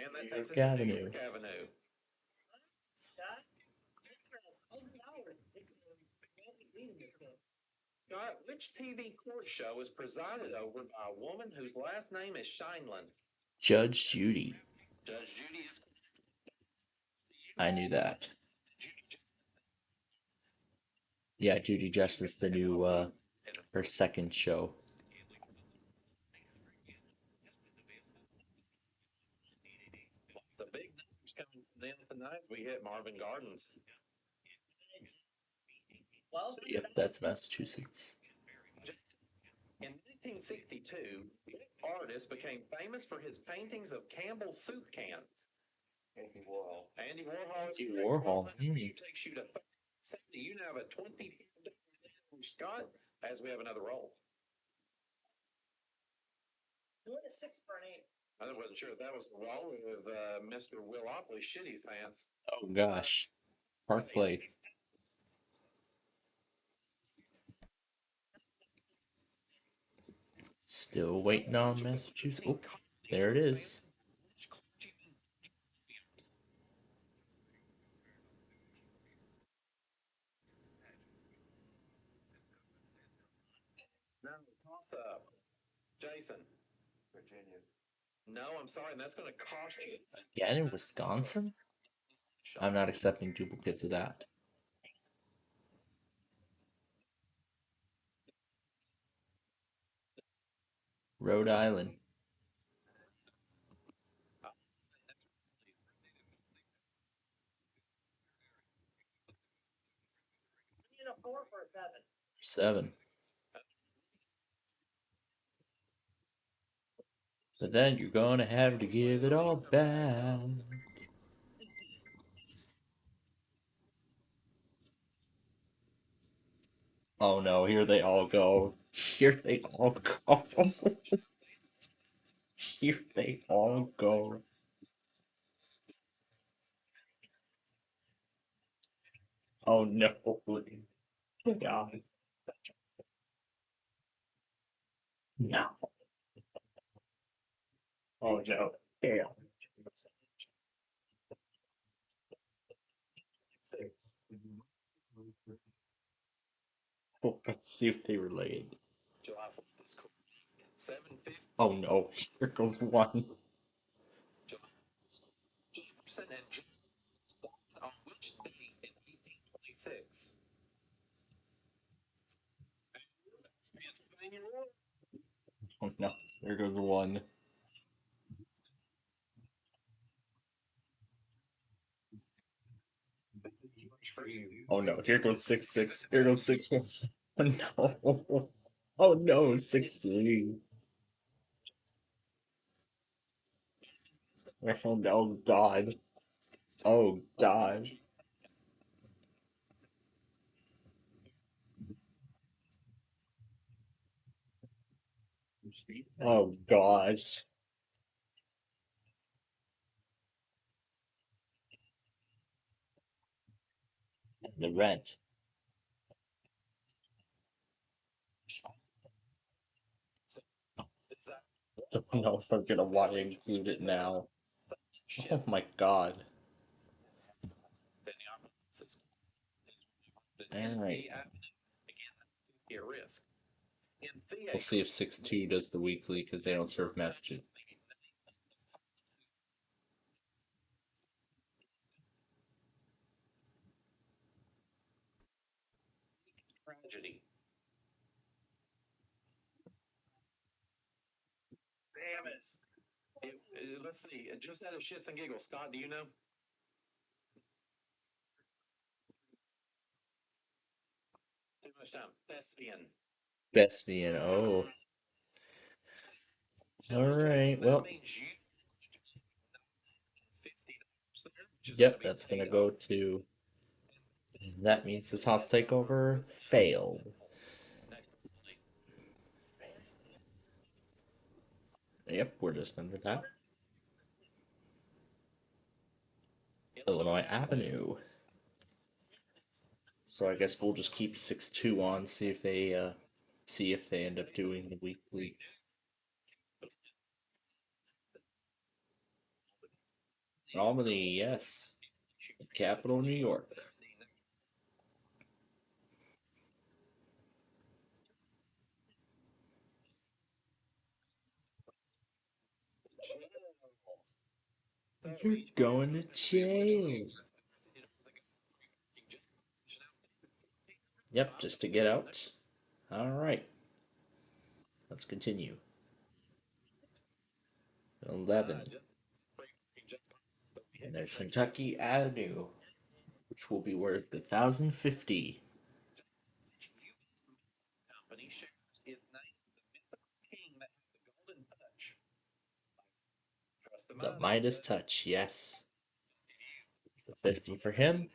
And that New takes us York to New Avenue. York Avenue. Scott, $1,000. Scott, which TV court show is presided over by a woman whose last name is Shineland? Judge Judy. Judge Judy is. I knew that. Yeah, Judy Justice, the new, her second show. The big numbers coming from them tonight. We hit Marvin Gardens. Yep, that's Massachusetts. In 1962, what artist became famous for his paintings of Campbell's soup cans? Andy Warhol. Andy Warhol. Andy Warhol. Takes you to 70. You now have a 20 Scott, as we have another roll. 2 and a 6 for an 8. I wasn't sure if that was the roll of Mr. Will Oakley Shitty's pants. Oh gosh. Park Place. Still waiting on Massachusetts. Oh, there it is. No, toss up. Jason. Virginia. No, I'm sorry, and that's going to cost you. Again in Wisconsin? I'm not accepting duplicates of that. Rhode Island. And a 4 for a 7. 7. But then you're gonna have to give it all back. Oh no, here they all go. Here they all go. Here they all go. Oh no. God. No. Oh no. Damn. 6. Oh, let's see if they relate. July 4th is cool. 750. Oh no. Here goes 1. Jefferson and Jones on which date in 1826? Pennsylvania War. Oh no. There goes 1. Oh no, here goes 6-6. Here goes 6-1. Oh no. Oh no, 6-3. Oh god. Oh god. Oh gosh. The rent. I don't know if I'm gonna want to include it now. Oh my god. Alright. Risk. We'll see if 6-2 does the weekly because they don't serve messages. Tragedy. Damn it. Let's see. Just out of shits and giggles, Scott, do you know? Too much time. Thespian. Thespian. Oh. All right. Well. Yep, that's gonna go to. That means this house takeover failed. Yep, we're just under that. Illinois Avenue. So I guess we'll just keep 6-2 on, see if they end up doing the weekly. Albany, yes. Capital New York. You're going to jail. Yep, just to get out. Alright. Let's continue. 11. And there's Kentucky Avenue, which will be worth $1,050. Company shares is named the mythical king that had the golden touch. Trust The Midas touch, yes. So 50 for him.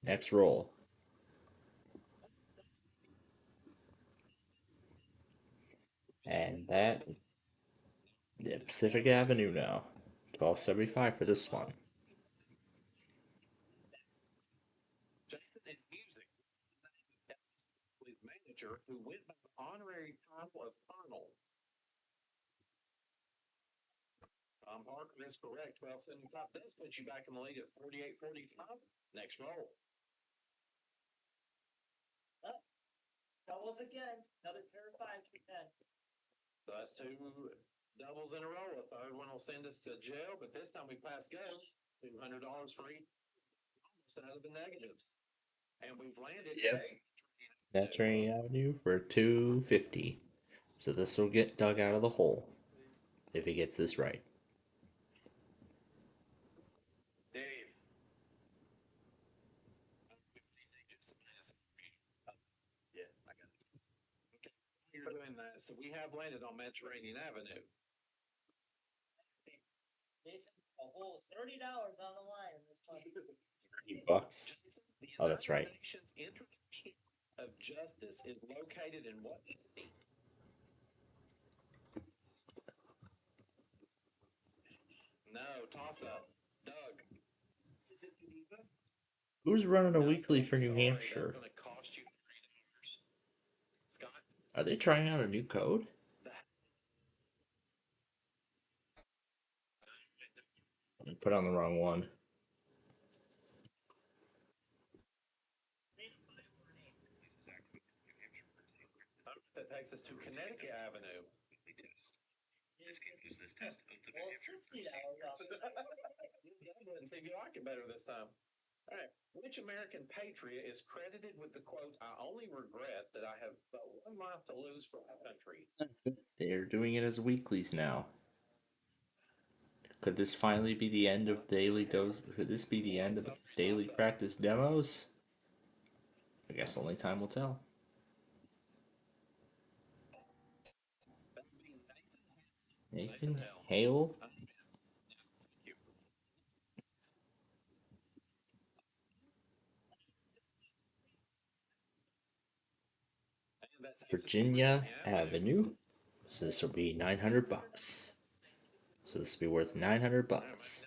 Next roll. And that, the Pacific Avenue now. $12.75 for this one. Jason in music, his manager, who went by the honorary title of Colonel. Tom Parker is correct. 12.75 does put you back in the lead at 48.45. Next roll. Doubles again. Another pair of fives for 10. So that's two doubles in a row. A third one will send us to jail, but this time we pass go. $200 for each. It's almost out of the negatives. And we've landed. Yep. Mediterranean Avenue for $250. So this will get dug out of the hole if he gets this right. Dave. Yeah, I got it. Okay, you're doing that. So we have landed on Mediterranean Avenue. Jason, a whole $30 on the line in this one. $30. Oh, that's right. The nation's International of Justice is located in what city? No, toss up. Doug. Is it Geneva? Who's running a weekly for New Sorry, Hampshire? that's going to cost you $3. Scott? Are they trying out a new code? I put on the wrong one. That takes us to Connecticut Avenue. Well, $60. And see if you like it better this time. All right. Which American patriot is credited with the quote, "I only regret that I have but one life to lose for my country"? They're doing it as weeklies now. Could this finally be the end of daily dose? Could this be the end of daily practice demos? I guess only time will tell. Nathan Hale. Virginia Avenue. So this will be $900. So this will be worth $900.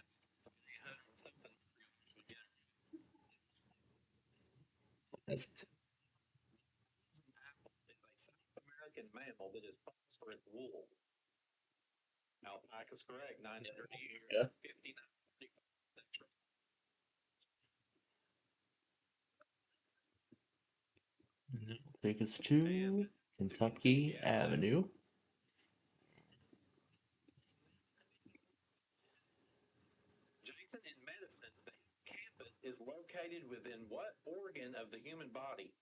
That's American mammal that is famous for its wool. Alpaca's correct. 900 a year. Yeah. 59. I think it's two. Kentucky Avenue. Jason, in medicine, the campus is located within what organ of the human body?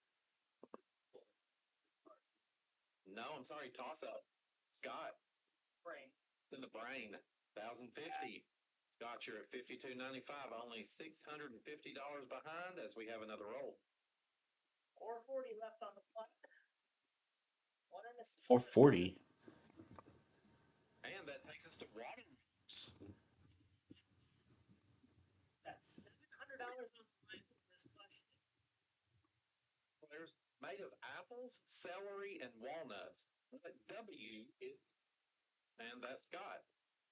No, I'm sorry, toss up. Scott. Brain. In the brain. 1,050. Scott, you're at 52.95, only $650 behind as we have another roll. 440 left on the clock. 440. And that takes us to water. That's $700 on the line for this question. There's made of apples, celery, and walnuts. What W is, and that's Scott.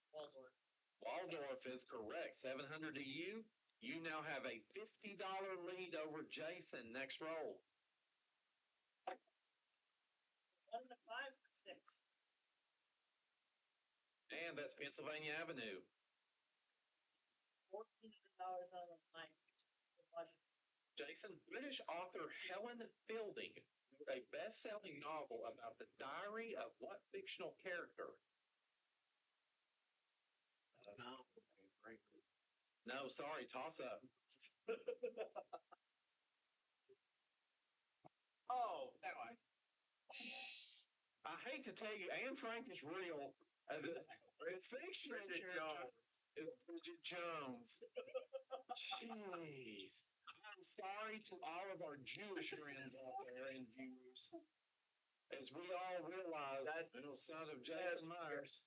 Waldorf. Waldorf is correct. 700 to you. You now have a $50 lead over Jason. Next roll. 1 to 5 or 6. And that's Pennsylvania Avenue. $1,400 on the line. Jason, British author Helen Fielding wrote a best-selling novel about the diary of what fictional character? No, sorry, toss up. Oh, now I hate to tell you, Anne Frank is real. The fictional character is Bridget Jones. Jeez. I'm sorry to all of our Jewish friends out there and viewers. As we all realize, the son of Jason Myers.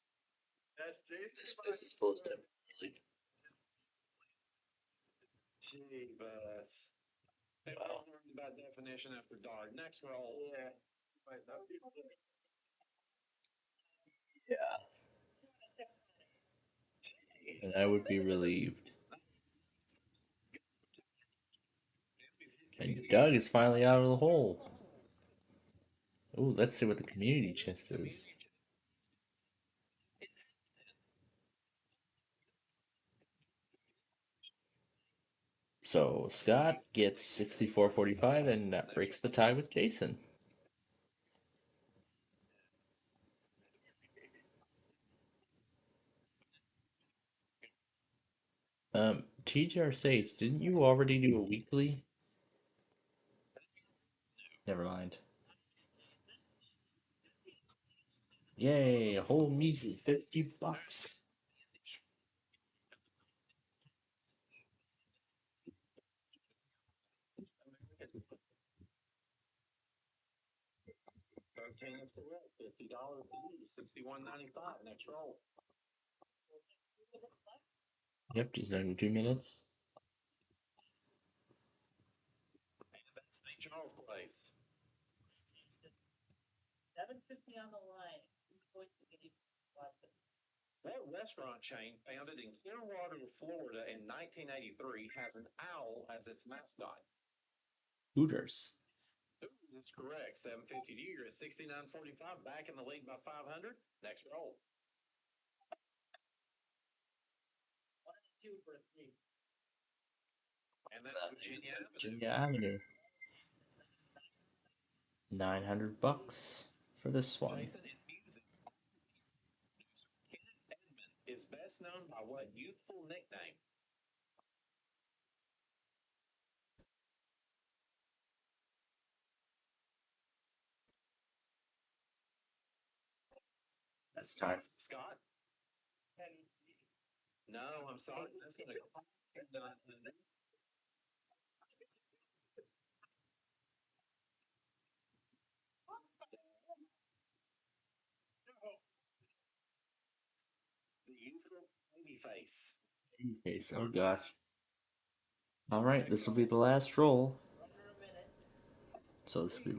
That's Jason. This place is closed temporarily. Jeebus. They all learned about definition after dark. Next roll. Yeah. Yeah. And I would be relieved. And Doug is finally out of the hole. Ooh, let's see what the community chest is. So Scott gets 64.45, and that breaks the tie with Jason. TJR Sage, didn't you already do a weekly? Never mind. Yay, a whole measly $50. $13 for red, $50 for you, $61.95. Next roll. Yep, just under 2 minutes. And that's St. Charles Place. 750 on the line. Who's going to be What restaurant chain founded in Clearwater, Florida in 1983 has an owl as its mascot? Hooters. That's correct. 750 to you. You're at 69.45. Back in the lead by 500. Next roll. 1 and 2 for a 3. And that's Virginia Avenue. Virginia Avenue. $900 for this one. Jason, in music, Kenneth Edmond is best known by what youthful nickname? That's time. Scott? No, I'm sorry. That's going to go. The youthful baby face. Babyface, oh gosh. Alright, this will be the last roll. So this will be...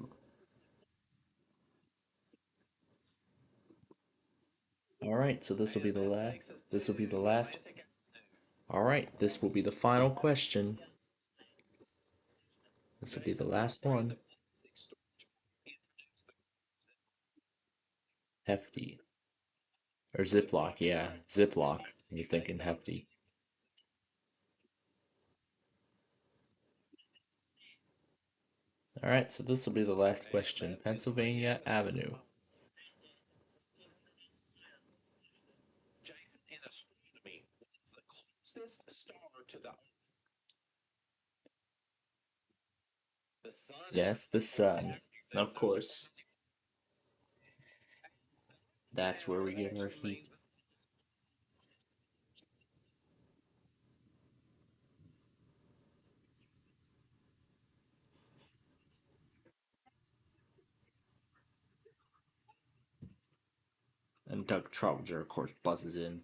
Alright, so this will be the last. This will be the last. Alright, this will be the final question. This will be the last one. Hefty. Or Ziploc, yeah. Ziploc. I was thinking hefty. Alright, so this will be the last question. Pennsylvania Avenue. In astronomy, what is the closest star to the sun? Yes, the sun. Of course. That's where we get our heat. And Doug Trouser, of course, buzzes in.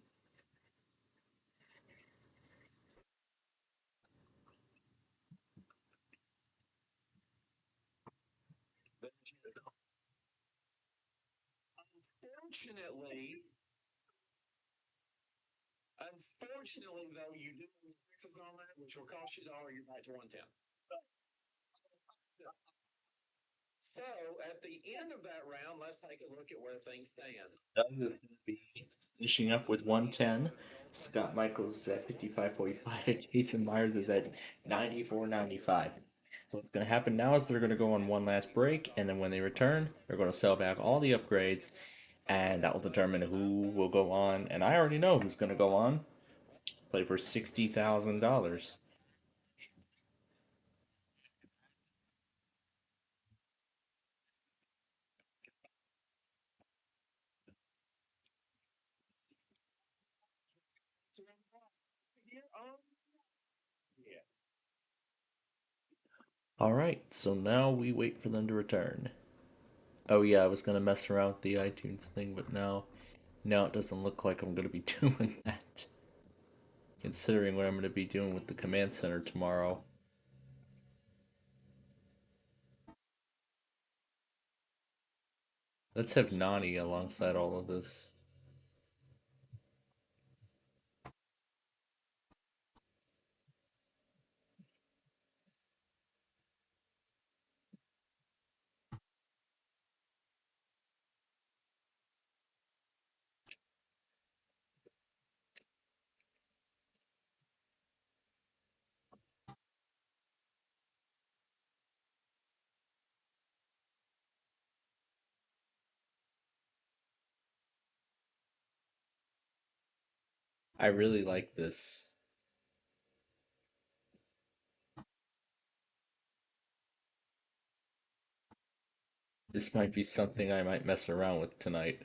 Unfortunately, though, you do have taxes on that, which will cost you $1. You're back to 110. So, at the end of that round, let's take a look at where things stand. Doug is going to be finishing up with 110. Scott Michaels is at 55.45. Jason Myers is at 94.95. So what's going to happen now is they're going to go on one last break, and then when they return, they're going to sell back all the upgrades, and that will determine who will go on. And I already know who's going to go on. Play for $60,000. Alright, so now we wait for them to return. Oh yeah, I was gonna mess around with the iTunes thing, but now it doesn't look like I'm gonna be doing that. Considering what I'm gonna be doing with the command center tomorrow. Let's have Nani alongside all of this. I really like this. This might be something I might mess around with tonight.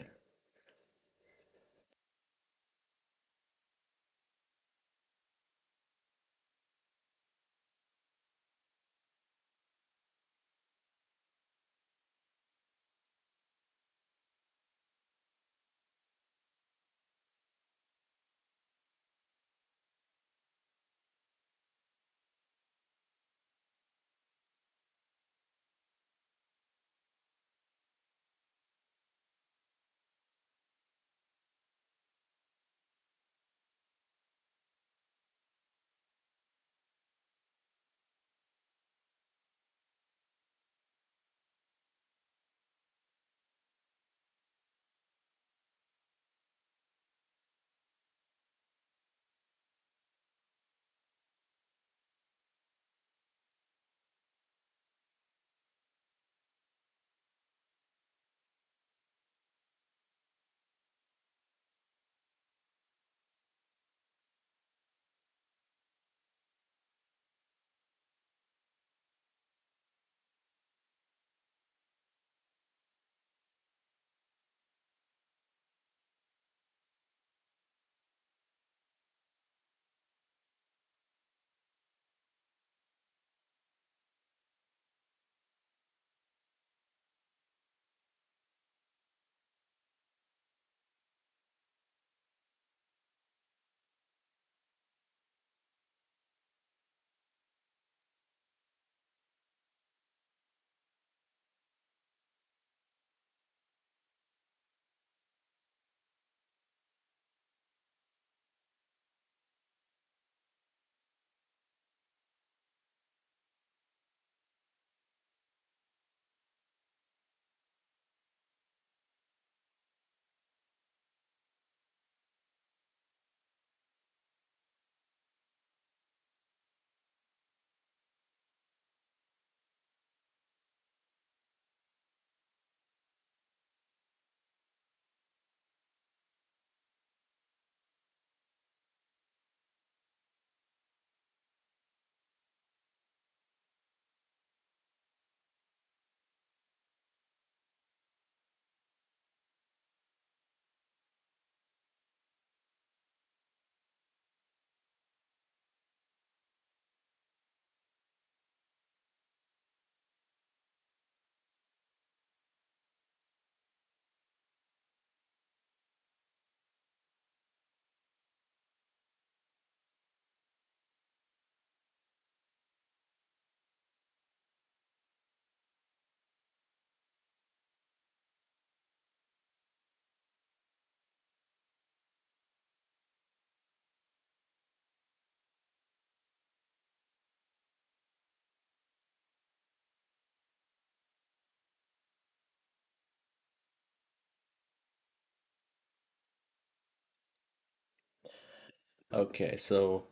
Okay, so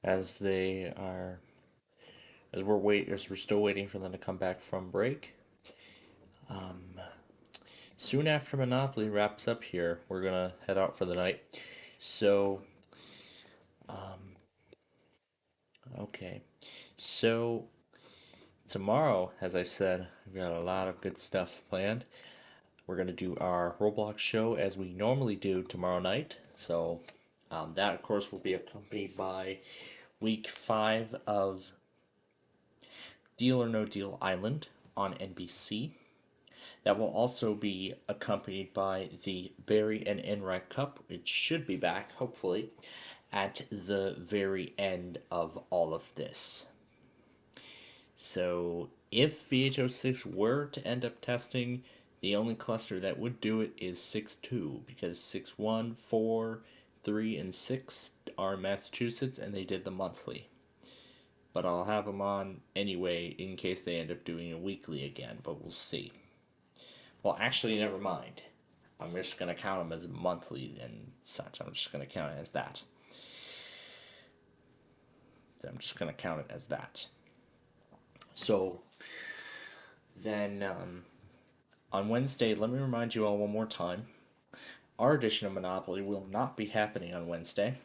as we're still waiting for them to come back from break. Soon after Monopoly wraps up here, we're gonna head out for the night. So, okay, so tomorrow, as I said, we've got a lot of good stuff planned. We're gonna do our Roblox show as we normally do tomorrow night. So, that of course will be accompanied by week 5 of Deal or No Deal Island on NBC. That will also be accompanied by the Barry and Enright Cup. It should be back, hopefully, at the very end of all of this. So, if VH06 were to end up testing, the only cluster that would do it is 6-2, because 6-1, 4, 3, and 6 are Massachusetts, and they did the monthly. But I'll have them on anyway in case they end up doing a weekly again, but we'll see. Well, actually, never mind. I'm just going to count them as monthly and such. I'm just going to count it as that. So, then, on Wednesday, let me remind you all one more time. Our edition of Monopoly will not be happening on Wednesday.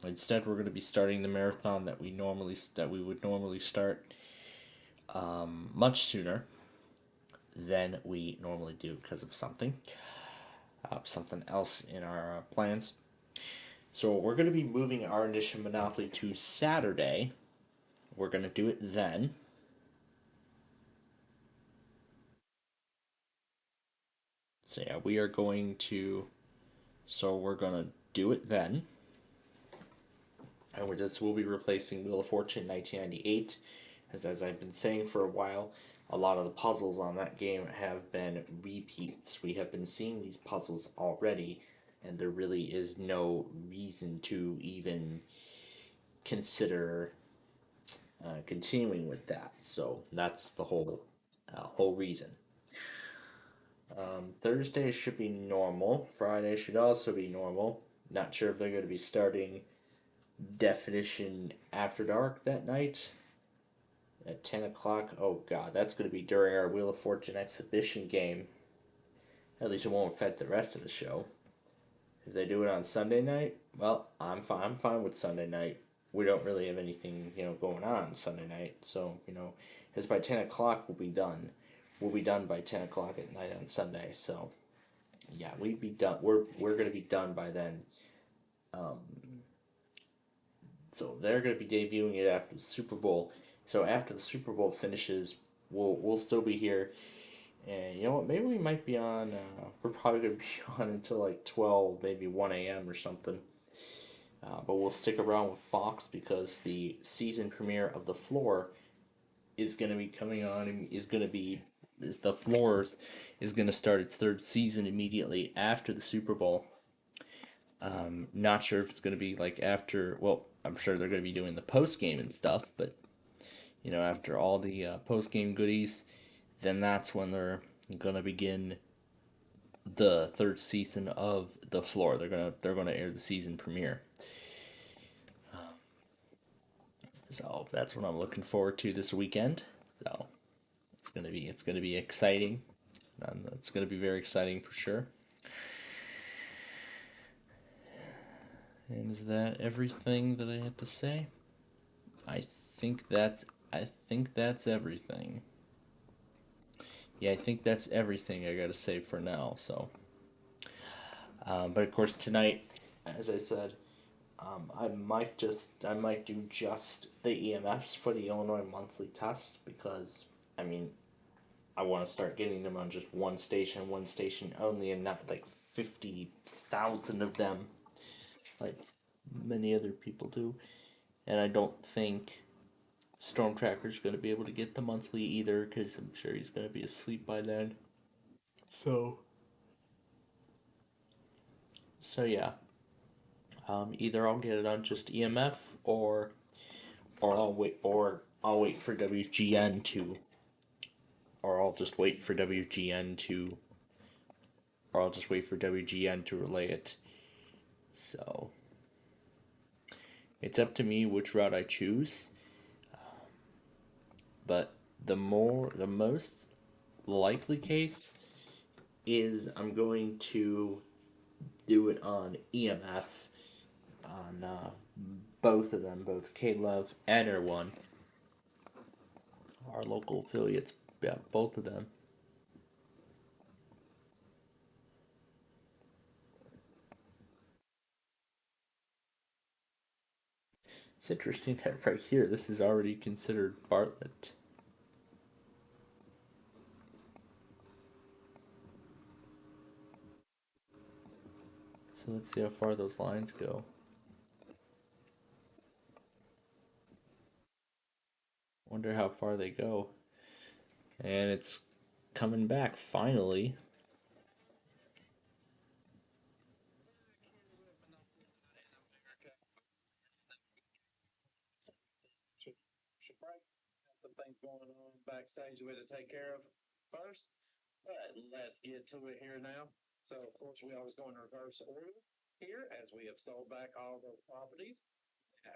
Instead, we're going to be starting the marathon that we would normally start much sooner than we normally do because of something else in our plans. So we're going to be moving our edition of Monopoly to Saturday. We're going to do it then. So yeah, we're going to do it then. And we'll be replacing Wheel of Fortune 1998. As I've been saying for a while, a lot of the puzzles on that game have been repeats. We have been seeing these puzzles already, and there really is no reason to even consider continuing with that. So that's the whole reason. Thursday should be normal. Friday should also be normal. Not sure if they're going to be starting Definition After Dark that night at 10 o'clock. Oh god, that's going to be during our Wheel of Fortune exhibition game. At least it won't affect the rest of the show. If they do it on Sunday night, well, I'm fine with Sunday night. We don't really have anything, going on Sunday night. So, because by 10 o'clock we'll be done. We'll be done by 10 o'clock at night on Sunday. So, yeah, we'd be done. We're going to be done by then. So they're going to be debuting it after the Super Bowl. So after the Super Bowl finishes, we'll still be here. And you know what? Maybe we might be on. We're probably going to be on until like 12, maybe 1 a.m. or something. But we'll stick around with Fox because the season premiere of The Floor is going to be coming on and The Floors is going to start its 3rd season immediately after the Super Bowl. Not sure if it's going to be like after. Well, I'm sure they're going to be doing the post game and stuff, but after all the post game goodies, then that's when they're going to begin the 3rd season of The Floor. They're going to air the season premiere. So that's what I'm looking forward to this weekend. So it's going to be exciting. And it's going to be very exciting for sure. And is that everything that I had to say? I think that's everything. Yeah, I think that's everything I gotta say for now. So, but of course tonight, as I said, I might do just the EMFs for the Illinois monthly test because I want to start getting them on just one station only, and not like 50,000 of them, like many other people do. And I don't think Storm Tracker's going to be able to get the monthly either, because I'm sure he's going to be asleep by then. So yeah. Either I'll get it on just EMF, or I'll wait for WGN to, or I'll just wait for WGN to relay it. So it's up to me which route I choose. But the most likely case is I'm going to do it on EMF on both of them, both K-Love and Air One. Our local affiliates, yeah, both of them. It's interesting that right here, this is already considered Bartlett. So let's see how far those lines go. Wonder how far they go. And it's coming back finally. Should probably have some things going on backstage we had to take care of first, but let's get to it here now. So, of course, we always go in reverse order here as we have sold back all the properties.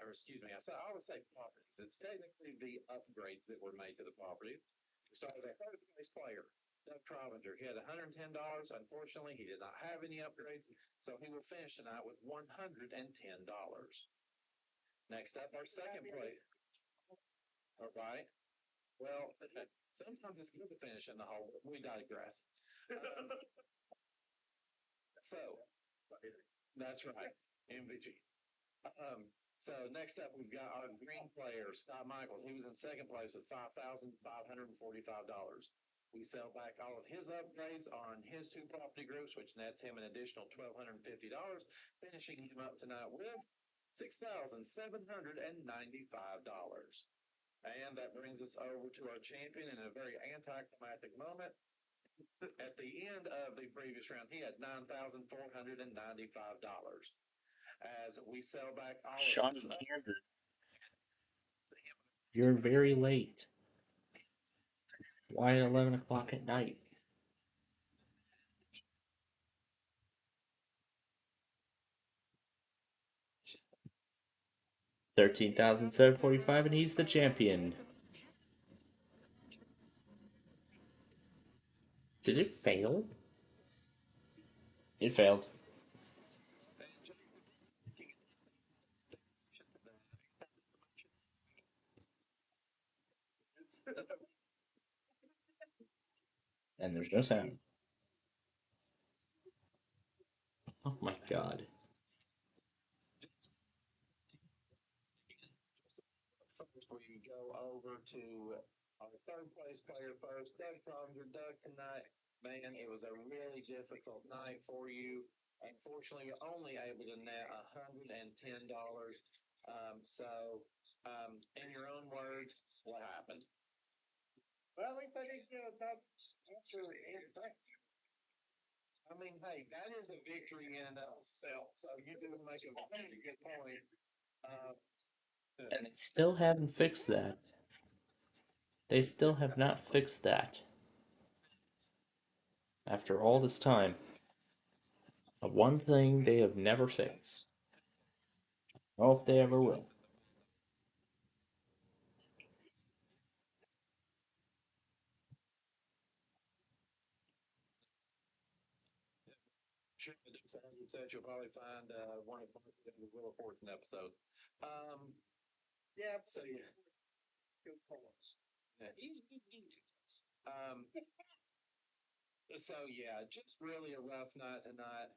Or excuse me, I always say properties. It's technically the upgrades that were made to the property. We started with our third place player, Doug Trovinger. He had $110. Unfortunately, he did not have any upgrades, so he will finish tonight with $110. Next up, our second player. All right. Well, sometimes it's good to finish in the hole. We digress. So, that's right. MVG. So next up, we've got our green player, Scott Michaels. He was in second place with $5,545. We sell back all of his upgrades on his two property groups, which nets him an additional $1,250, finishing him up tonight with $6,795. And that brings us over to our champion in a very anticlimactic moment. At the end of the previous round, he had $9,495. As we sell back all Shawnee of his Kansas. You're very late. Why at 11 o'clock at night? $13,745, and he's the champion. Did it fail? It failed. And there's no sound. Oh my god. First, we go over to our third place player first, Doug Trovinger. Doug, tonight, man, it was a really difficult night for you. Unfortunately, you're only able to net $110. In your own words, what happened? Well, at least I didn't get enough answer in back. I mean, hey, that is a victory in and of itself. So you do make a very good point. And they still haven't fixed that. They still have not fixed that. After all this time. One thing they have never fixed. I don't know if they ever will. Sure, 100% you'll probably find one of the Wheel of Fortune episodes. Yeah, so yeah. Good calls. Yeah. So yeah, just really a rough night tonight.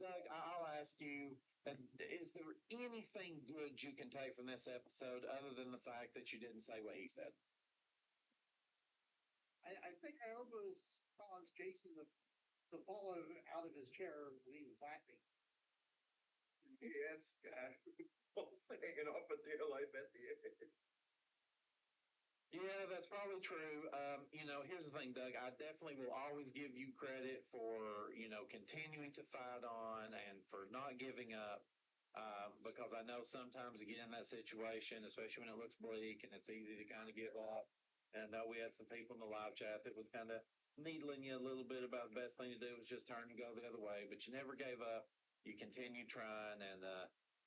Doug, I'll ask you, is there anything good you can take from this episode other than the fact that you didn't say what he said? I think I almost caused Jason to fall out of his chair when he was laughing. Yes, guy. Hanging off a tail light at the end. Yeah, that's probably true. Here's the thing, Doug. I definitely will always give you credit for, continuing to fight on and for not giving up. Because I know sometimes, again, that situation, especially when it looks bleak and it's easy to kind of give up. And I know we had some people in the live chat that was kind of needling you a little bit about the best thing to do was just turn and go the other way, but you never gave up. you continue trying, and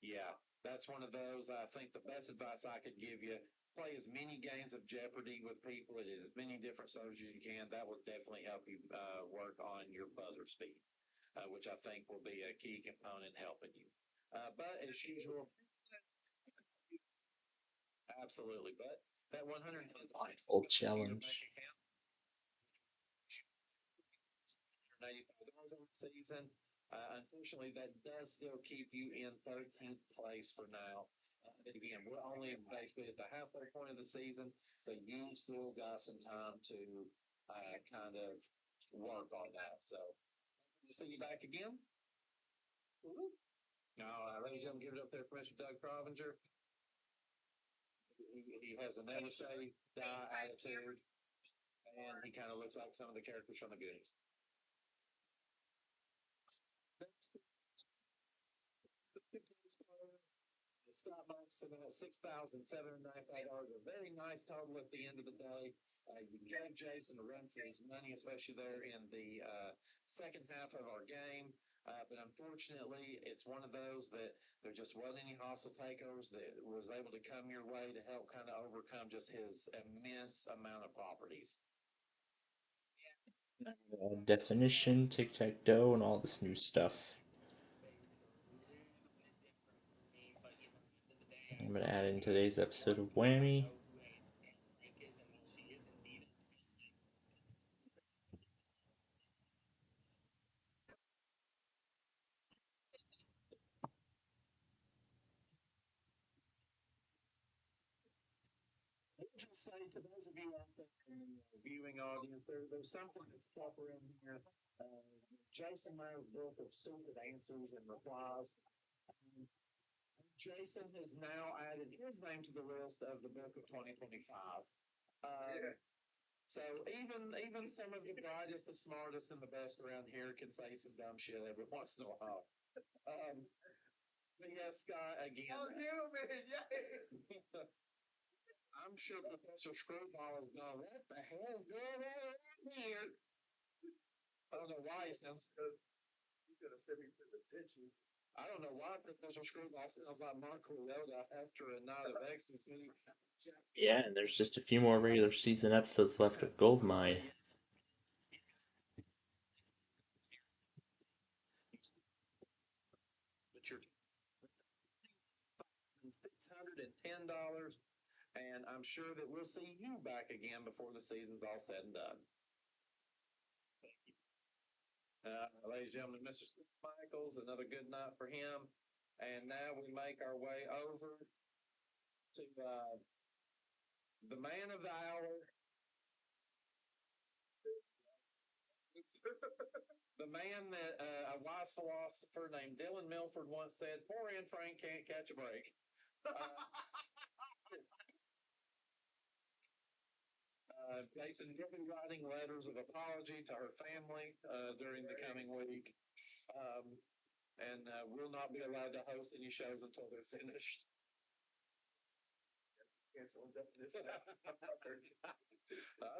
yeah, that's one of those. I think the best advice I could give you: play as many games of Jeopardy with people at as many different servers as you can. That will definitely help you work on your buzzer speed, which I think will be a key component helping you. But as usual, absolutely. But that 110 Old challenge. $85 on the season. Unfortunately, that does still keep you in 13th place for now. Again, we're only basically at the halfway point of the season, so you still got some time to kind of work on that. So we'll see you back again. Now, ladies and gentlemen, give it up there for Mr. Doug Provinger. He has a never say die attitude, and he kind of looks like some of the characters from the Goonies. The stop box about $6,795. A very nice total at the end of the day. You gave Jason a run for his money, especially there in the second half of our game. But unfortunately, it's one of those that there just wasn't any hostile takeovers that was able to come your way to help kind of overcome just his immense amount of properties. Definition, tic-tac-toe, and all this new stuff. I'm going to add in today's episode of Whammy. Just say to those of you out there in the viewing audience, there's something that's tougher in here. Jason Meyer's book of stupid answers and replies. Jason has now added his name to the list of the book of 2025. So even some of the brightest, the smartest, and the best around here can say some dumb shit every once in a while. But yes, Scott, again. Oh, human, yay! I'm sure Professor Screwball is going, what the hell is going on here? I don't know why he sounds. He's going to send me to detention. I don't know why Professor Screwball sounds like Mark Leota after a night of ecstasy. Yeah, and there's just a few more regular season episodes left of Goldmine. But you're $610, and I'm sure that we'll see you back again before the season's all said and done. Ladies and gentlemen, Mr. Michaels, another good night for him. And now we make our way over to the man of the hour. The man that a wise philosopher named Dylan Milford once said, poor Anne Frank can't catch a break. Jason will be writing letters of apology to her family during the coming week. And will not be allowed to host any shows until they're finished. I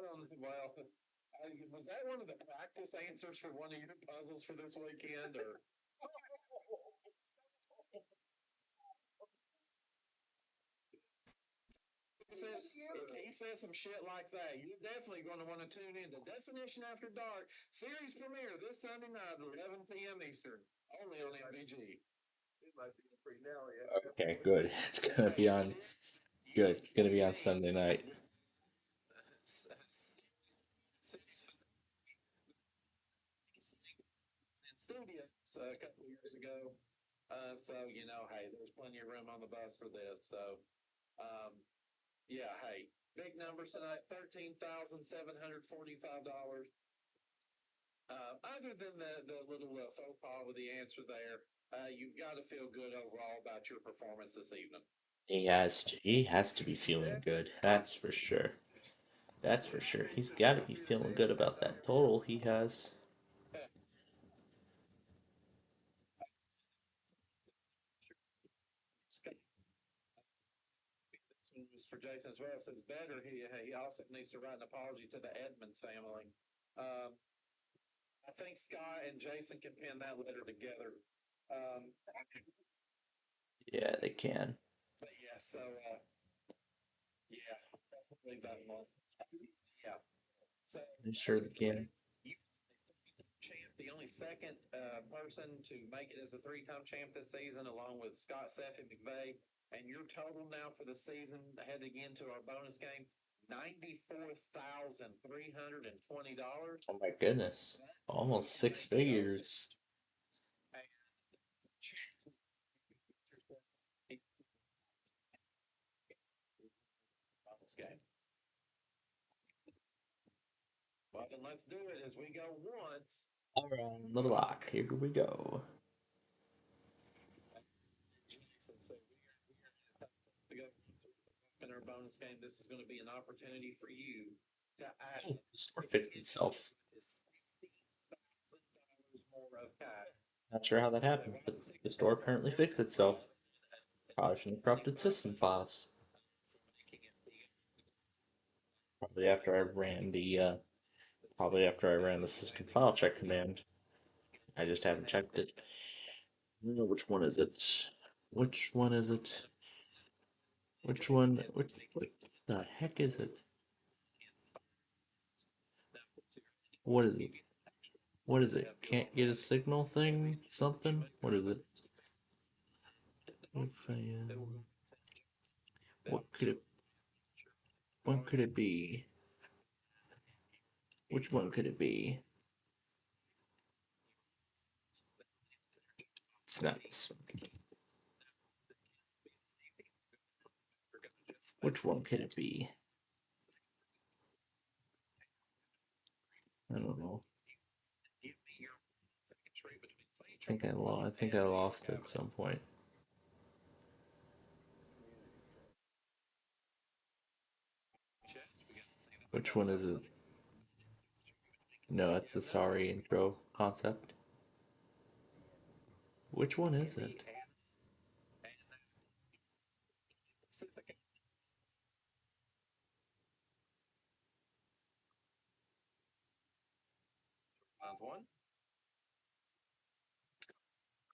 don't know. Well, was that one of the practice answers for one of your puzzles for this weekend, or? If he says some shit like that, you're definitely going to want to tune in to Definition After Dark series premiere this Sunday night at 11 p.m. Eastern, only on MVG. Okay, good. It's gonna be on. Good. It's gonna be on Sunday night. In studios a couple of years ago, so hey, there's plenty of room on the bus for this. So, yeah, hey, big numbers tonight: $13,745. Other than the little faux pas with the answer there, you've got to feel good overall about your performance this evening. He has to be feeling good. That's for sure. That's for sure. He's got to be feeling good about that total he has. For Jason as well, says better. He also needs to write an apology to the Edmonds family. I think Scott and Jason can pen that letter together Yeah, they can. But yeah, so yeah, definitely that one. Yeah. So They sure they can. champ, the only second person to make it as a three-time champ this season, along with Scott Seffy McVeigh. And your total now for the season, heading into our bonus game, $94,320. Oh my goodness. Almost six figures. Bonus game. Well, then let's do it as we go once. Around the block. Here we go. In our bonus game, this is going to be an opportunity for you to add. Oh, the store fixed itself. More of cash. Not sure how that happened, but the store apparently fixed itself. Probably shouldn't have corrupted system files. Probably after I ran the system file check command. I just haven't checked it. I don't know which one is it. Which one is it? Which one? What the heck is it? What is it? What is it? Can't get a signal thing? Something? What is it? If I, what could it? What could it be? Which one could it be? It's not this one. Which one could it be? I don't know. I think I lost it at some point. Which one is it? No, it's the sorry intro concept. Which one is it? One.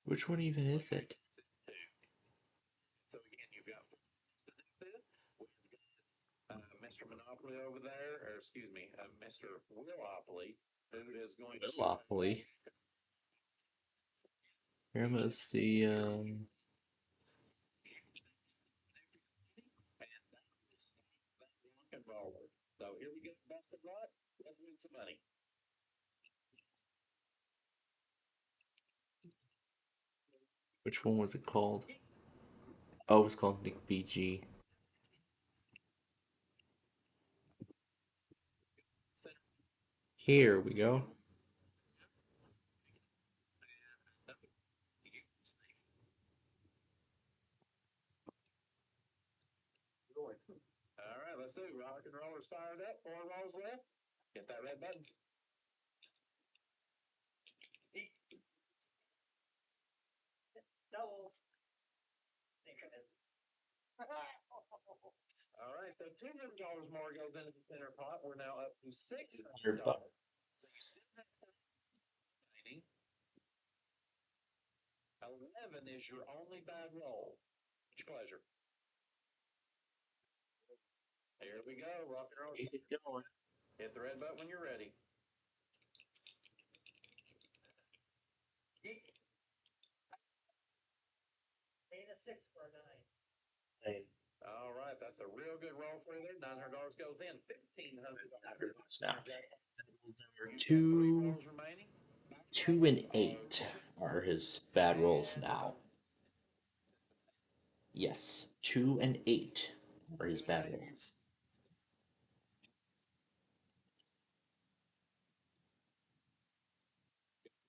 Which one even is it? So again, you've got Mr. Monopoly over there, or excuse me, Mr. Willopoly, who is going to. Willopoly. Here I'm gonna see. So here we go, best of luck. Let's win some money. Which one was it called? Oh, it was called Nick BG. Here we go. All right, let's do it. Rock and rollers fired up. 4 rolls left. Hit that red button. Double. All right, so $200 more goes into the center pot. We're now up to $600. So you still have 11 is your only bad roll. It's your pleasure. Here we go. Rock and roll. Keep it going. Hit the red button when you're ready. Made a 6 for a 9. All right, that's a real good roll for you there. $900 goes in. $1,500 now. 2 and 8 are his bad rolls now. Yes, 2 and 8 are his bad rolls.